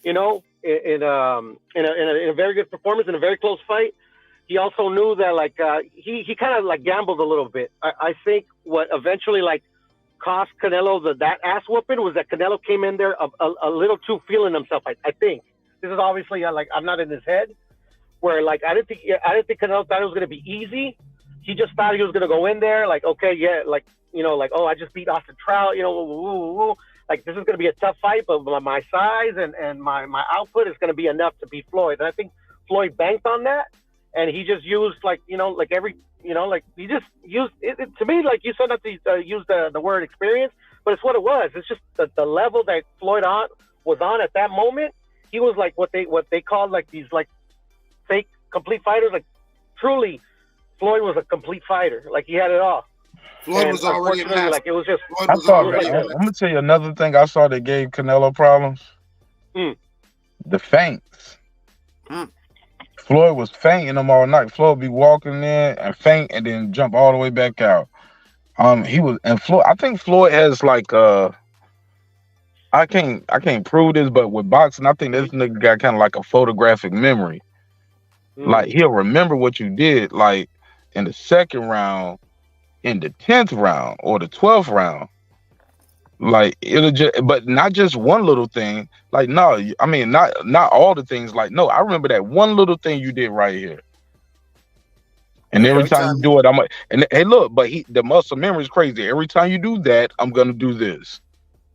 in a very good performance in a very close fight. He also knew that he kind of gambled a little bit. I think what eventually cost Canelo that ass whooping was that Canelo came in there a little too feeling himself. I think this is obviously I'm not in his head, where I didn't think Canelo thought it was gonna be easy. He just thought he was gonna go in there okay, yeah, oh, I just beat Austin Trout, this is going to be a tough fight, but my size and my output is going to be enough to beat Floyd. And I think Floyd banked on that, and he just used he just used it to me, like you said, not to use the word experience, but it's what it was. It's just the level that Floyd was on at that moment. He was what they called these fake complete fighters. Truly, Floyd was a complete fighter. He had it all. Floyd was already a master. It was just. I'm gonna tell you another thing I saw that gave Canelo problems. The feints. Floyd was feinting him all night. Floyd would be walking in and feint and then jump all the way back out. Floyd. I think Floyd has I can't prove this, but with boxing, I think this nigga got kind of a photographic memory. He'll remember what you did, in the second round, in the 10th round or the 12th round. It'll just, but not just one little thing. No, I mean, not all the things. No, I remember that one little thing you did right here. And every time you do it, and hey, look, but the muscle memory is crazy. Every time you do that, I'm gonna do this.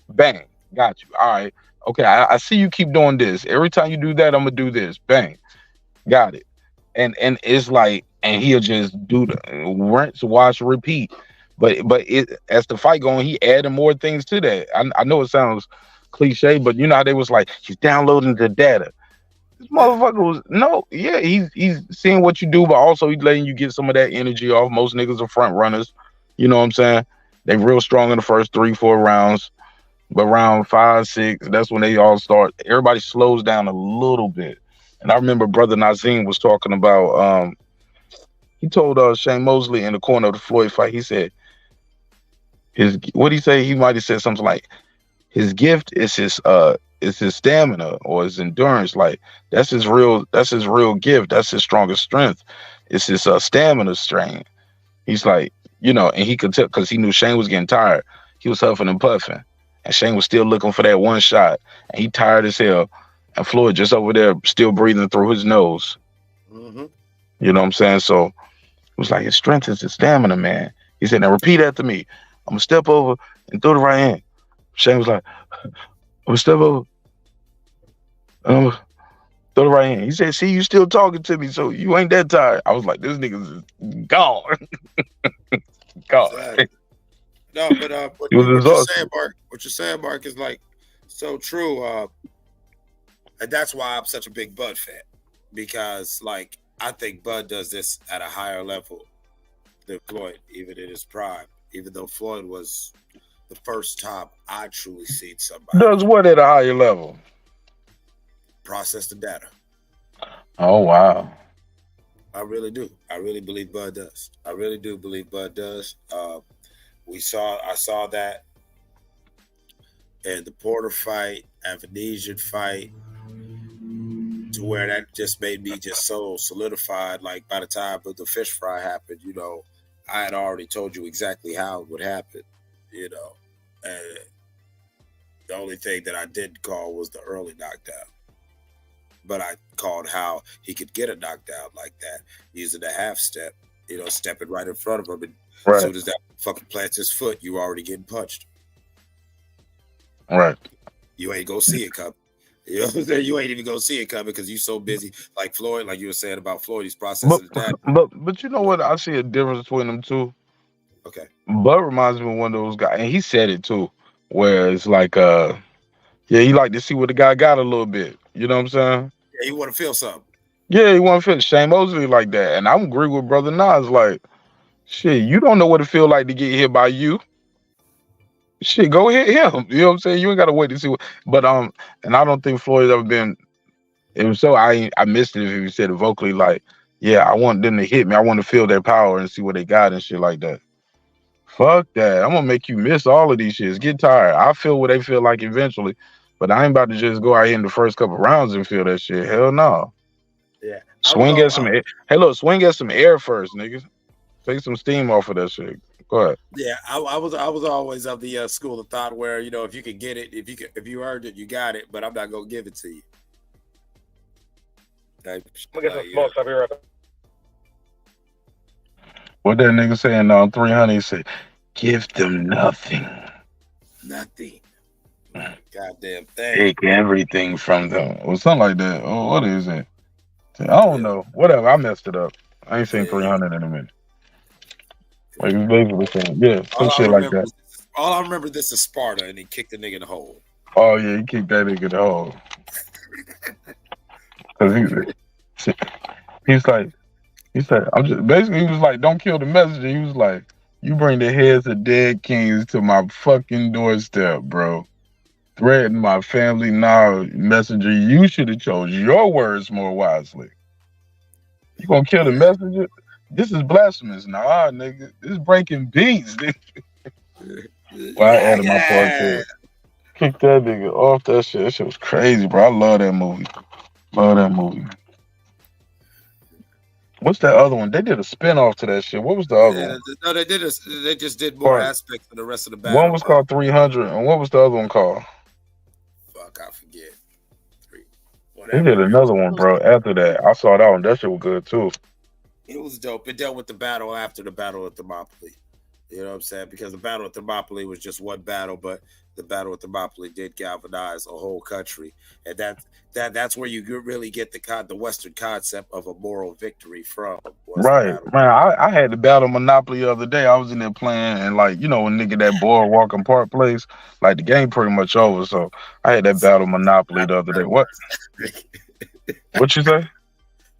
Bang, got you. All right, okay. I see you keep doing this. Every time you do that, I'm gonna do this. Bang, got it. And it's and he'll just do the rinse, wash, repeat. But as the fight going, he added more things to that. I know it sounds cliche, but you know how they was like, he's downloading the data. This motherfucker was he's seeing what you do, but also he's letting you get some of that energy off. Most niggas are front runners. You know what I'm saying? They real strong in the first 3-4 rounds. But round 5, 6, that's when they all start. Everybody slows down a little bit. And I remember Brother Nazim was talking about he told Shane Mosley in the corner of the Floyd fight, he said what'd he say? He might have said something like his gift is his stamina or his endurance. Like that's his real gift. That's his strongest strength. It's his stamina strain. He's like, you know, and he could tell because he knew Shane was getting tired. He was huffing and puffing. And Shane was still looking for that one shot. And he tired as hell. And Floyd just over there still breathing through his nose. Mm-hmm. You know what I'm saying? So it was like his strength is his stamina, man. He said, now repeat after me. I'm going to step over and throw the right hand. Shane was like, I'm going to step over and I'm going to throw the right hand. He said, see, you still talking to me, so you ain't that tired. I was like, this nigga's gone. Gone. Exactly. No, but what you're saying, Mark, is like so true. And that's why I'm such a big Bud fan, because like I think Bud does this at a higher level than Floyd, even in his prime. Even though Floyd was the first time I truly seen somebody does what at a higher level? Process the data. Oh wow. I really do. I really believe Bud does. I really do believe Bud does. I saw that in the Porter fight, Avanesian fight, to where that just made me just so solidified. Like by the time the fish fry happened, you know, I had already told you exactly how it would happen, you know. And the only thing that I didn't call was the early knockdown. But I called how he could get a knockdown like that using the half step, you know, stepping right in front of him. And right. As soon as that fucking plants his foot, you already getting punched. Right. You ain't gonna see it coming. You know what I'm saying? You ain't even gonna see it coming because you so busy. Like Floyd, like you were saying about Floyd, he's processing that. But you know what? I see a difference between them two. Okay. Bud reminds me of one of those guys, and he said it too, where it's like he like to see what the guy got a little bit. You know what I'm saying? Yeah, you want to feel something. Yeah, he want to feel Shane Mosley like that. And I agree with Brother Nas, like, shit, you don't know what it feel like to get hit by you. Shit, go hit him. You know what I'm saying? You ain't gotta wait to see what. But and I don't think Floyd's ever been. It was so I missed it if he said it vocally. Like, yeah, I want them to hit me. I want to feel their power and see what they got and shit like that. Fuck that. I'm gonna make you miss all of these shits. Get tired. I feel what they feel like eventually, but I ain't about to just go out here in the first couple rounds and feel that shit. Hell no. Yeah. Swing at some air. Hey, look, swing at some air first, niggas. Take some steam off of that shit. Go ahead. Yeah, I was always of the school of thought where, you know, if you could get it, if you earned it, you got it, but I'm not gonna give it to you. I'm gonna get some smokes. I'll be right back. What that nigga saying on 300? He said, "Give them nothing. Nothing. Goddamn thing. Take everything from them." Or something like that. Oh, what is it? I don't know. Whatever. I messed it up. I ain't seen 300 in a minute. Like basically saying, yeah, some shit like that. All I remember this is Sparta, and he kicked the nigga in the hole. Oh yeah, he kicked that nigga in the hole. Cause he's like, I'm just basically he was like, don't kill the messenger. He was like, you bring the heads of dead kings to my fucking doorstep, bro. Threaten my family. Nah, messenger, you should have chose your words more wisely. You gonna kill the messenger? This is blasphemous. Nah, nigga. This is breaking beats, nigga. Well, I added my part to it. Kick that nigga off that shit. That shit was crazy, bro. I love that movie. Love that movie. What's that other one? They did a spinoff to that shit. What was the other one? No, they did. They just did more aspects of the rest of the battle. One was called 300, and what was the other one called? Fuck, I forget. They did another one, bro. After that, I saw that one. That shit was good too. It was dope. It dealt with the battle after the Battle of Thermopylae. You know what I'm saying? Because the Battle of Thermopylae was just one battle, but the Battle of Thermopylae did galvanize a whole country, and that's where you really get the Western concept of a moral victory from. Right, man. I had the Battle Monopoly the other day. I was in there playing, and like when nigga that boardwalk and park place, like the game pretty much over. So I had that Battle Monopoly the other day. What you say?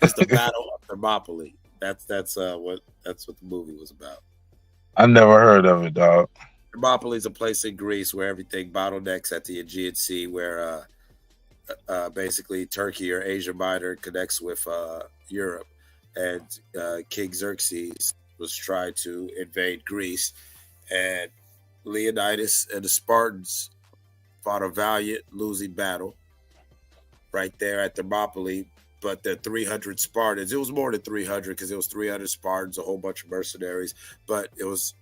It's the Battle of Thermopylae. That's what the movie was about. I never heard of it, dog. Thermopylae is a place in Greece where everything bottlenecks at the Aegean Sea, where basically Turkey or Asia Minor connects with Europe, and King Xerxes was trying to invade Greece, and Leonidas and the Spartans fought a valiant losing battle right there at Thermopylae. But the 300 Spartans, it was more than 300 because it was 300 Spartans, a whole bunch of mercenaries. But it was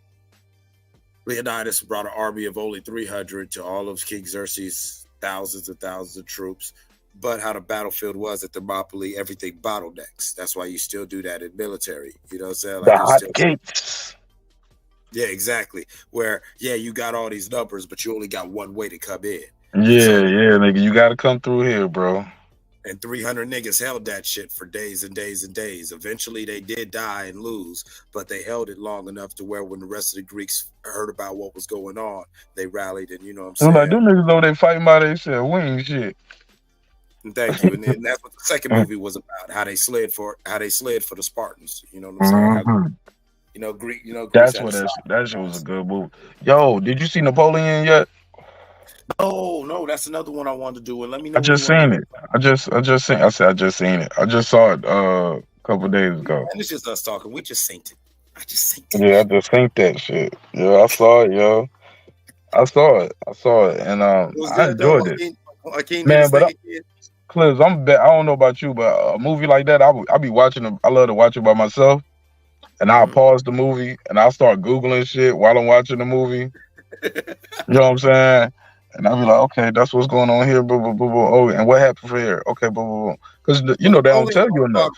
Leonidas brought an army of only 300 to all of King Xerxes' thousands and thousands of troops. But how the battlefield was at Thermopylae, everything bottlenecks. That's why you still do that in military. You know what I'm saying? The hot gates. Yeah, exactly. Where, you got all these numbers, but you only got one way to come in. Yeah, nigga. You got to come through here, bro. And 300 niggas held that shit for days and days and days. Eventually, they did die and lose, but they held it long enough to where when the rest of the Greeks heard about what was going on, they rallied, and you know what I'm saying? Like, them niggas know they fighting by themselves. We ain't shit. And thank you. And then that's what the second movie was about, how they slid for the Spartans. You know what I'm saying? How, Greek, That's what that shit was a good movie. Yo, did you see Napoleon yet? No, that's another one I wanted to do. And let me know. I just seen it. I just seen it. I just saw it a couple days ago. And it's just us talking. We just synced it. I just synced it. Yeah, I just synced that shit. Yeah, I saw it, yo. I saw it, and I enjoyed it. Man, but Clips, I don't know about you, but a movie like that, I be watching. I love to watch it by myself, and I'll pause the movie and I'll start Googling shit while I'm watching the movie. You know what I'm saying? And I'll be like, okay, that's what's going on here. Boo, boo, boo, boo. Oh, and what happened for here? Okay, boo, boo, boo. Because they don't tell you enough.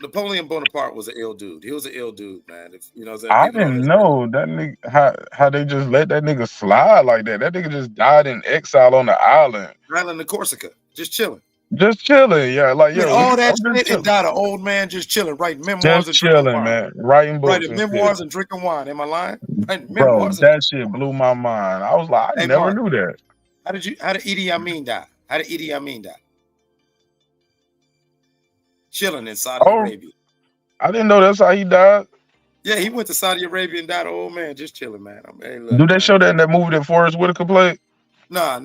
Napoleon Bonaparte was an ill dude. He was an ill dude, man. You know what I'm saying? I didn't know that nigga how they just let that nigga slide like that. That nigga just died in exile on the island. Island of Corsica, just chilling. Yeah. Like, yo, all that shit and died an old man just chilling, writing memoirs and chilling, man. Writing books, writing memoirs and drinking wine. Am I lying? Bro, that shit blew my mind. I was like, I never knew that. How did Idi Amin die? Chilling in Saudi Arabia. I didn't know that's how he died. Yeah, he went to Saudi Arabia and died an old man, just chilling, man. Do they show that in that movie that Forrest Whitaker played? Nah.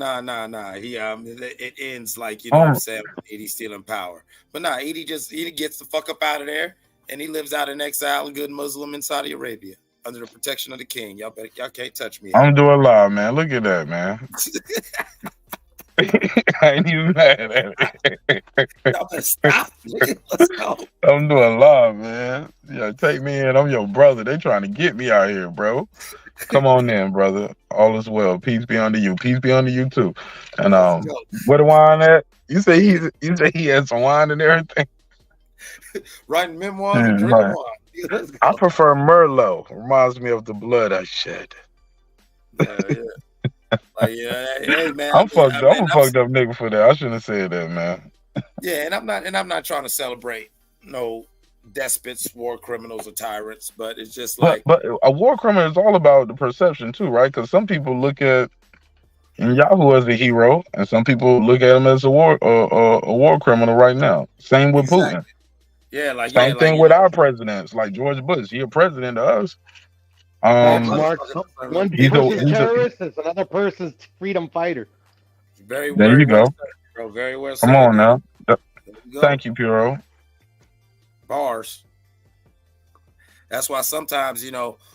He it ends like, you know what I'm saying, Edie stealing power. But nah, Edie gets the fuck up out of there, and he lives out in exile, a good Muslim in Saudi Arabia, under the protection of the king. Y'all can't touch me. I'm doing live, man. Look at that, man. I ain't even mad at it. Y'all better stop. Let's go. I'm doing live, man. Yeah, take me in. I'm your brother. They trying to get me out here, bro. Come on in, brother. All is well. Peace be unto you. Peace be unto you too. And where the wine at? You say he had some wine and everything. Writing memoirs and drinking wine. I prefer Merlot. Reminds me of the blood I shed. Hey man, I'm fucked up nigga for that. I shouldn't have said that, man. Yeah, and I'm not trying to celebrate no despots, war criminals, or tyrants, but it's just like. But a war criminal is all about the perception too, right? Because some people look at Yahoo as a hero, and some people look at him as a war criminal right now. Same with Putin. Yeah, same thing with our presidents, like George Bush. He a president to us. One person's terrorist is another person's freedom fighter. There you go. Bro, very well. Come on now. Thank you, Puro. Bars. That's why sometimes,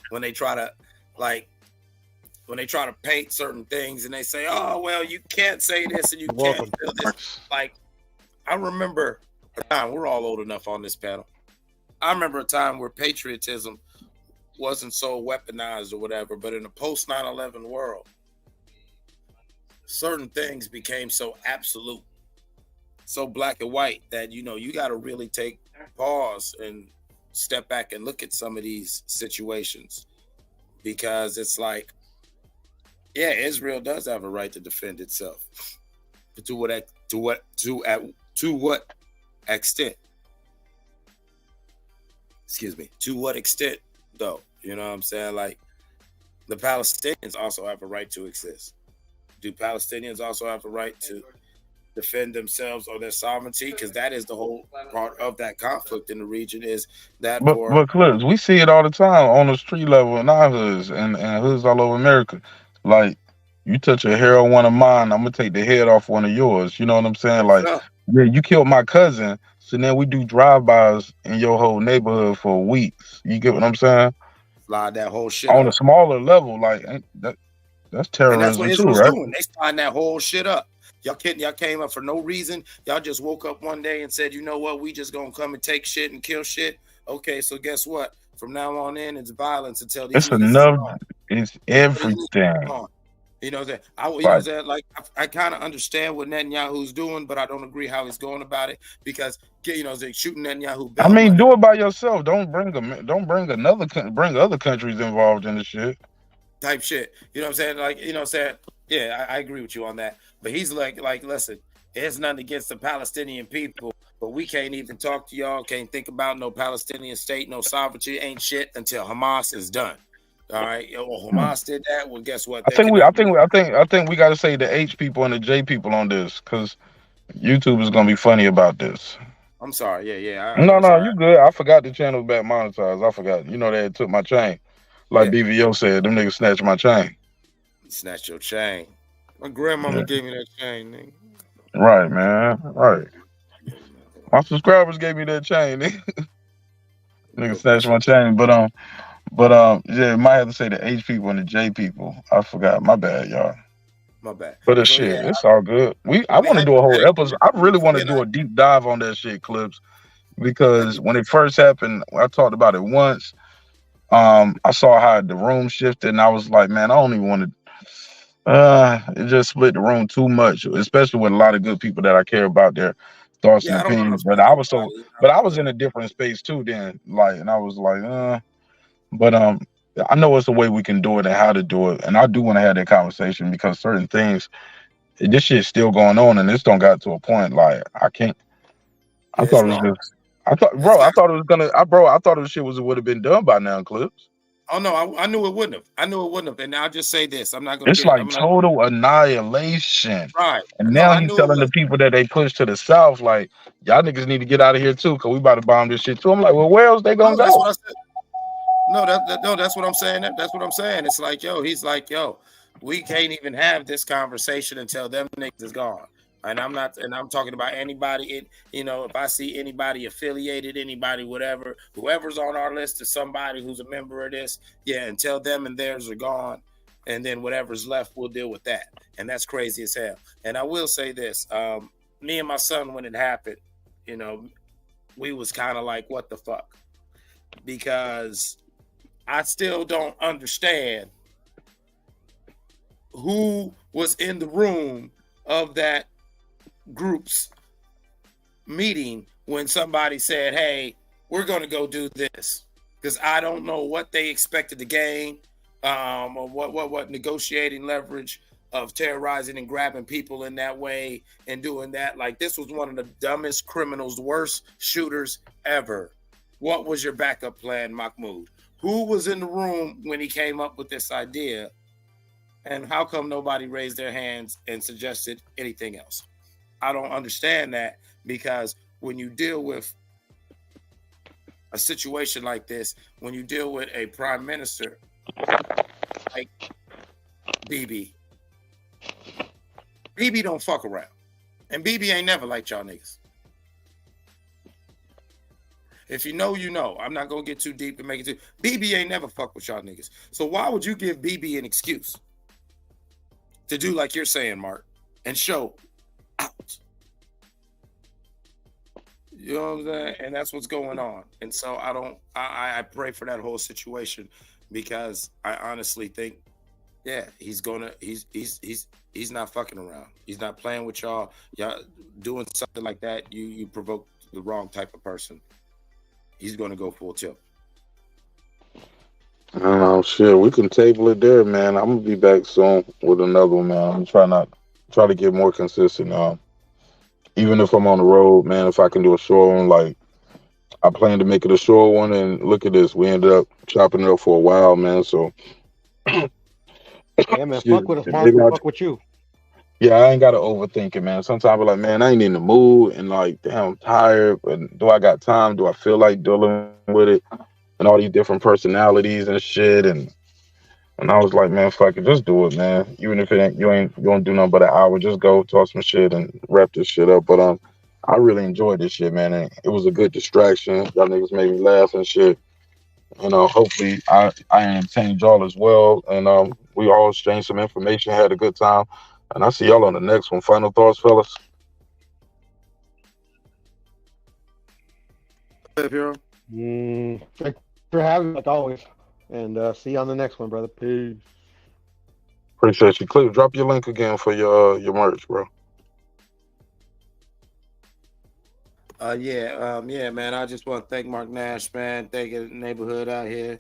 when they try to paint certain things and they say, oh, well, you can't say this and you can't feel this. Like, I remember a time, we're all old enough on this panel. I remember a time where patriotism wasn't so weaponized or whatever, but in a post 9/11 world, certain things became so absolute, so black and white that, you got to really take pause and step back and look at some of these situations. because it's like, yeah, Israel does have a right to defend itself. But to what extent? Excuse me. To what extent, though? You know what I'm saying? Like, the Palestinians also have a right to exist. Do Palestinians also have a right to defend themselves or their sovereignty? Because that is the whole part of that conflict in the region, is that But Clips, we see it all the time on the street level in our hoods and hoods all over America. Like, you touch a hair on one of mine, I'm gonna take the head off one of yours. You know what I'm saying? Like, yeah, you killed my cousin, so now we do drive-bys in your whole neighborhood for weeks. You get what I'm saying? Slide that whole shit on up. a smaller level, like that's terrorism, and that's what too, Israel's right? doing. They sliding that whole shit up. Y'all came up for no reason. Y'all just woke up one day and said, you know what, we just gonna come and take shit and kill shit. Okay, so guess what? From now on in, it's violence until these It's niggas enough. are gone. It's everything. You know that I kind of understand what Netanyahu's doing, but I don't agree how he's going about it, because they're shooting Netanyahu. I mean, do it by yourself. Don't bring other countries involved in the shit. Type shit. You know what I'm saying? Like, you know what I'm saying? Yeah, I agree with you on that. But he's like, listen, there's nothing against the Palestinian people, but we can't even talk to y'all, can't think about no Palestinian state, no sovereignty, ain't shit until Hamas is done. All right. Well, Hamas did that. Well, guess what? I think we got to say the H people and the J people on this, because YouTube is gonna be funny about this. I'm sorry. Yeah. No, you good. I forgot the channel was back monetized. I forgot. You know, they had took my chain. Like BVO said, them niggas snatched my chain. Snatched your chain. My grandmama gave me that chain, nigga. Right, man. Right. My subscribers gave me that chain, nigga. Nigga snatched my chain. But yeah, might have to say the H people and the J people. I forgot. My bad, y'all. My bad. But shit, it's all good. I want to do a whole episode. I really want to do a deep dive on that shit, Clips, because when it first happened, I talked about it once. I saw how the room shifted, and I was like, man, I don't even want to. It just split the room too much, especially with a lot of good people that I care about their thoughts and opinions. But I was in a different space too then, like, and I was like, but I know it's a way we can do it and how to do it, and I do want to have that conversation, because certain things, this shit's still going on, and this don't got to a point like I can't. I thought it was just. I thought it was gonna. I thought it would have been done by now, Clips. Oh no, I knew it wouldn't have. And I'll just say this: I'm not gonna. It's total annihilation. Right. And now he's telling the people that they push to the south, like, y'all niggas need to get out of here too, because we about to bomb this shit too. I'm like, well, where else they gonna go? That's what I said. No, that's what I'm saying. That's what I'm saying. It's like, he's like, we can't even have this conversation until them niggas is gone. And I'm talking about anybody, if I see anybody affiliated, anybody, whatever, whoever's on our list is somebody who's a member of this, until them and theirs are gone. And then whatever's left, we'll deal with that. And that's crazy as hell. And I will say this, me and my son, when it happened, we was kind of like, what the fuck? Because I still don't understand who was in the room of that group's meeting when somebody said, hey, we're going to go do this, because I don't know what they expected to gain, or what negotiating leverage of terrorizing and grabbing people in that way and doing that. Like, this was one of the dumbest criminals, worst shooters ever. What was your backup plan, Mahmoud? Who was in the room when he came up with this idea, and how come nobody raised their hands and suggested anything else? I don't understand that, because when you deal with a situation like this, when you deal with a prime minister like BB don't fuck around. And BB ain't never liked y'all niggas. If you know, you know. I'm not going to get too deep and make it too. BB ain't never fuck with y'all niggas. So why would you give BB an excuse to do like you're saying, Mark, and show out? You know what I'm saying? And that's what's going on. And so I pray for that whole situation, because I honestly think, he's not fucking around. He's not playing with y'all. Y'all doing something like that, you provoke the wrong type of person. He's going to go full tilt. Shit, we can table it there, man. I'm gonna be back soon with another one, man. I'm try to get more consistent. Even if I'm on the road, man, if I can do a short one, like I plan to make it a short one, and look at this, we ended up chopping it up for a while, man. So Yeah, man, fuck with us, Mark. Fuck with you. Yeah, I ain't gotta overthink it, man. Sometimes I'm like, man, I ain't in the mood, and like, damn, I'm tired. But do I got time? Do I feel like dealing with it? And all these different personalities and shit, and I was like, man, fuck it, just do it, man. Even if you ain't gonna do nothing but an hour, just go talk some shit and wrap this shit up. But I really enjoyed this shit, man. And it was a good distraction. Y'all niggas made me laugh and shit. Hopefully I entertained y'all as well. And we all exchanged some information, had a good time. And I'll see y'all on the next one. Final thoughts, fellas? Thanks for having me, like always. And see you on the next one, brother. Peace. Appreciate you. Cliff, drop your link again for your merch, bro. Yeah, man. I just want to thank Mark Nash, man. Thank the neighborhood out here.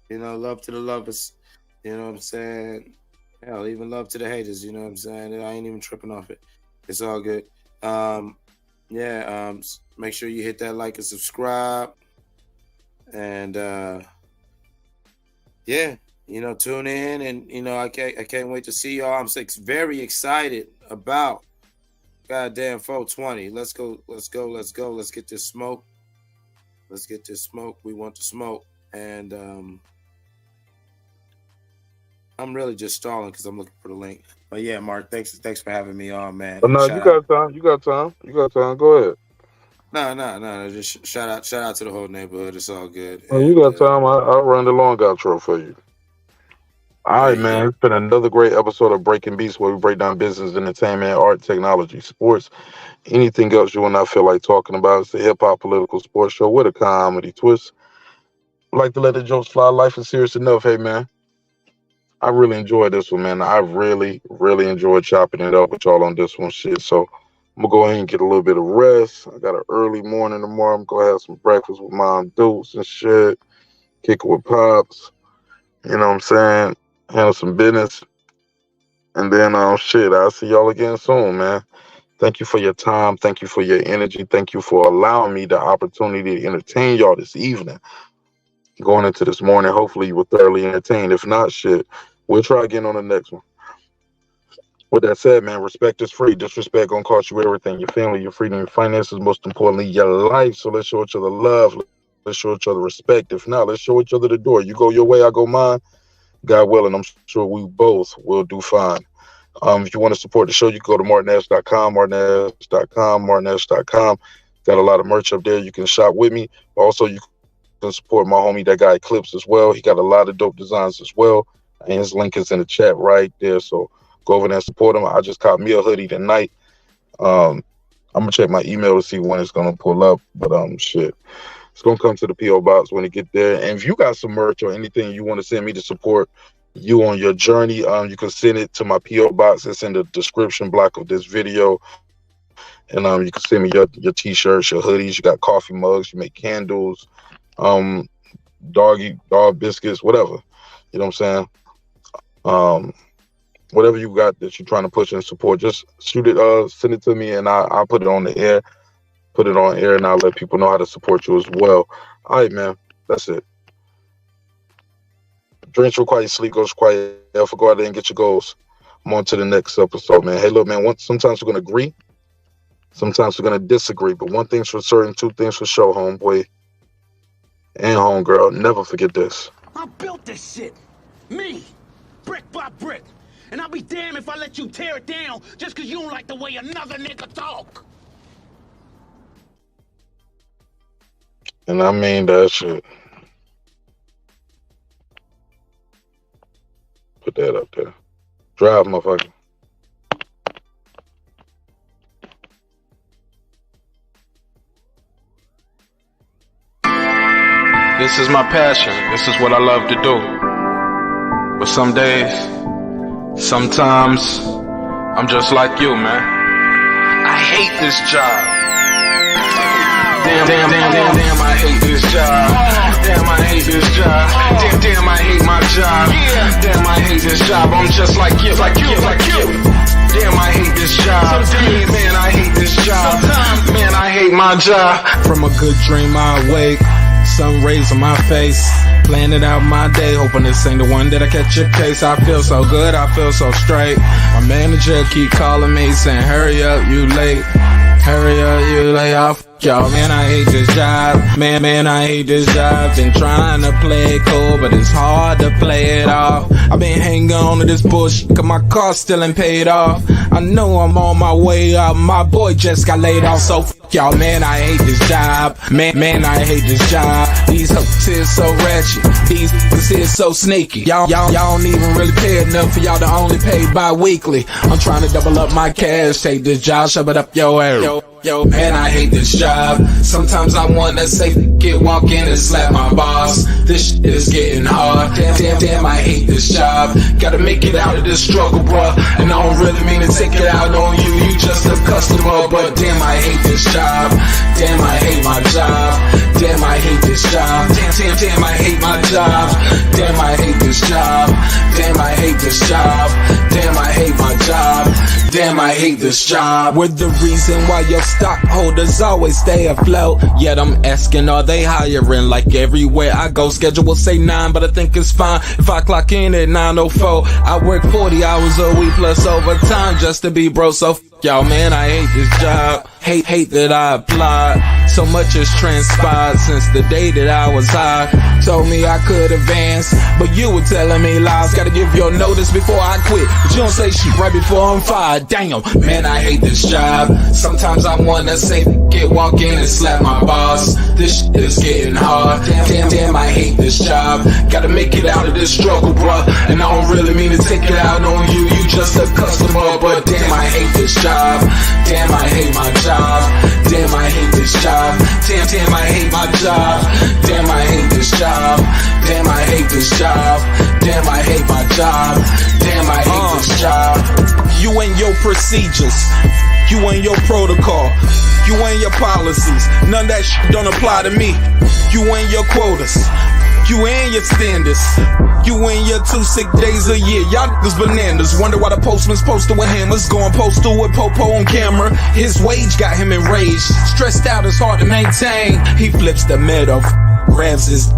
Love to the lovers. You know what I'm saying? Hell, even love to the haters. You know what I'm saying? I ain't even tripping off it. It's all good. Make sure you hit that like and subscribe. And tune in, and I can't wait to see y'all. I'm very excited about goddamn 420. Let's go. Let's get this smoke. We want the smoke. And I'm really just stalling because I'm looking for the link. But yeah, Mark, thanks for having me on, man. No, you got time. Go ahead. No. Just shout out to the whole neighborhood. It's all good. Well, you got time. I'll run the long outro for you. All right, man. It's been another great episode of Breaking Beats, where we break down business, entertainment, art, technology, sports, anything else you will not feel like talking about. It's a hip-hop political sports show with a comedy twist. Like to let the jokes fly. Life is serious enough. Hey, man, I really enjoyed this one, man. I really, really enjoyed chopping it up with y'all on this one, shit. So I'm going to go ahead and get a little bit of rest. I got an early morning tomorrow. I'm going to have some breakfast with Mom Dukes and shit. Kick it with Pops. You know what I'm saying? Handle some business. And then, I'll see y'all again soon, man. Thank you for your time. Thank you for your energy. Thank you for allowing me the opportunity to entertain y'all this evening. Going into this morning, hopefully you were thoroughly entertained. If not, we'll try again on the next one. With that said, man, respect is free. Disrespect gonna cost you everything. Your family, your freedom, your finances, most importantly, your life. So let's show each other love. Let's show each other respect. If not, let's show each other the door. You go your way, I go mine. God willing, I'm sure we both will do fine. If you want to support the show, you can go to martyn.com. Got a lot of merch up there. You can shop with me. Also, you can support my homie, that guy Eclipse, as well. He got a lot of dope designs as well. And his link is in the chat right there. So go over there and support him. I just caught me a hoodie tonight. I'm gonna check my email to see when it's gonna pull up. But it's gonna come to the PO box when it get there. And if you got some merch or anything you want to send me to support you on your journey, you can send it to my PO box. It's in the description block of this video. And you can send me your t-shirts, your hoodies. You got coffee mugs. You make candles, dog biscuits, whatever. You know what I'm saying? Whatever you got that you're trying to push and support, just send it to me, and I'll put it on the air. Put it on air, and I'll let people know how to support you as well. All right, man. That's it. Dreams require sleep, goals require effort. Go out there and get your goals. I'm on to the next episode, man. Hey, look, man, sometimes we're going to agree. Sometimes we're going to disagree. But one thing's for certain, two things for sure, homeboy and homegirl. Never forget this. I built this shit. Me. Brick by brick. And I'll be damned if I let you tear it down just because you don't like the way another nigga talk. And I mean that shit. Put that up there. Drive, motherfucker. This is my passion. This is what I love to do. But some days, sometimes, I'm just like you, man. I hate this job. Damn, I hate this job. Damn, I hate this job. Damn, I hate my job. Damn, I hate this job. I'm just like you. Damn, I hate this job. Man, I hate this job. Man, I hate my job. From a good dream I awake, sun rays on my face, planning out my day, hoping this ain't the one that I catch a case. I feel so good, I feel so straight. My manager keep calling me saying, hurry up, you late. Hurry up, you lay off. Y'all, man, I hate this job. Man, I hate this job. Been trying to play it cool, but it's hard to play it off. I've been hanging on to this bullshit, cause my car still ain't paid off. I know I'm on my way up, my boy just got laid off, so y'all, man, I hate this job. Man, I hate this job. These hoes here so ratchet. These niggas here so sneaky. Y'all don't even really pay enough for y'all to only pay bi-weekly. I'm trying to double up my cash. Take this job, shove it up your area. Yo, man, I hate this job. Sometimes I wanna say, walk in and slap my boss. This shit is getting hard. Damn, I hate this job. Gotta make it out of this struggle, bruh. And I don't really mean to take it out on you. You just a customer, but damn, I hate this job. Damn, I hate my job. Damn, I hate this job. Damn, I hate my job. Damn, I hate this job. Damn, I hate this job. Damn, I hate my job. Damn, I hate this job. We're the reason why your stockholders always stay afloat. Yet I'm asking, are they hiring? Like everywhere I go, schedule will say 9, but I think it's fine if I clock in at 9:04. I work 40 hours a week plus overtime just to be bro. So y'all, man, I hate this job. Hate that I applied. So much has transpired since the day that I was high. Told me I could advance, but you were telling me lies. Gotta give your notice before I quit, but you don't say shit right before I'm fired. Damn, man, I hate this job. Sometimes I wanna say, walk in and slap my boss. This shit is getting hard. Damn, I hate this job. Gotta make it out of this struggle, bruh. And I don't really mean to take it out on you. You just a customer, but damn, I hate this job. Damn, I hate my job. Damn, I hate this job. Damn, I hate my job. Damn, I hate this job. Damn, I hate this job. Damn, I hate my job. Damn, I hate this job. You and your procedures, you and your protocol, you and your policies, none of that shit don't apply to me. You and your quotas, you and your standards, you and your 2 sick days a year. Y'all niggas bananas. Wonder why the postman's posted with hammers, going postal with Popo on camera. His wage got him enraged, stressed out, it's hard to maintain. He flips the middle, grabs his.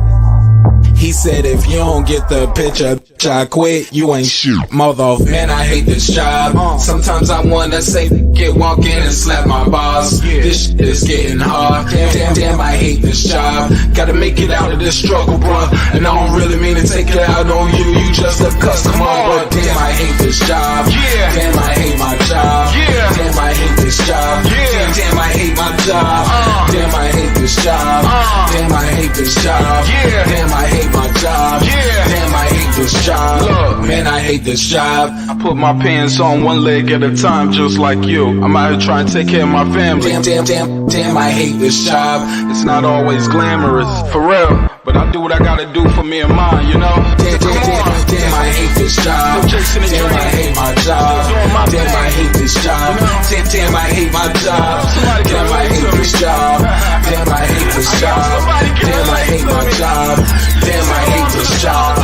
He said, if you don't get the picture, I quit, you ain't shit, mother. Man, I hate this job. Sometimes I wanna say, walk in and slap my boss. This shit is getting hard. Damn, I hate this job. Gotta make it out of this struggle, bruh. And I don't really mean to take it out on you. You just a customer, but damn, I hate this job. Damn, I hate my job. Damn, I hate this job. Damn, I hate my job. Damn, I hate this job. Damn, I hate this job. Damn, I hate my job. Damn, I hate this job. Look, man, I hate this job. I put my pants on one leg at a time, just like you. I'm out here trying to take care of my family. Damn, I hate this job. It's not always glamorous, for real, but I do what I gotta do for me and mine, you know? Damn, I hate this job. Damn, I hate my job. Damn, I hate this job. Damn, I hate my job. Damn, I hate this job. Damn, I hate this job. Damn, I hate my job. Damn, I hate this job.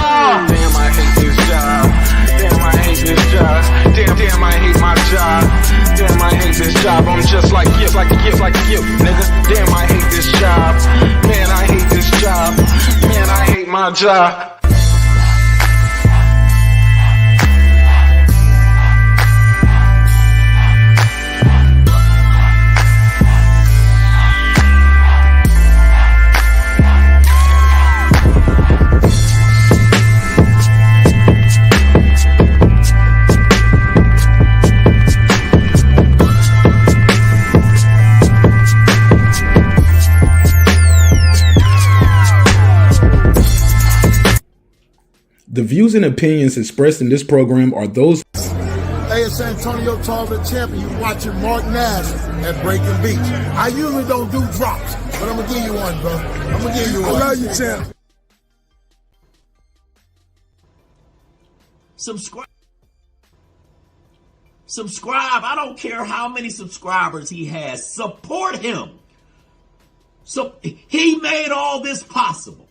Damn, I hate this job. Damn, I hate this job. Damn, I hate my job. Damn, I hate this job. I'm just like you, nigga. Damn, I hate this job. Man, I hate this job. Man, I hate my job. The views and opinions expressed in this program are those. Hey, it's Antonio Tarver, champion. You watching Mark Nash at Breaking Beach. I usually don't do drops, but I'm gonna give you one, bro. I'm gonna give you one. I love you, champ. Subscribe. I don't care how many subscribers he has. Support him. So he made all this possible.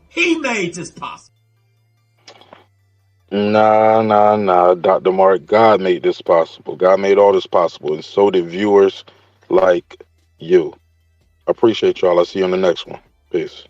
He made this possible. Nah, Dr. Mark. God made this possible. God made all this possible, and so did viewers like you. I appreciate y'all. I'll see you on the next one. Peace.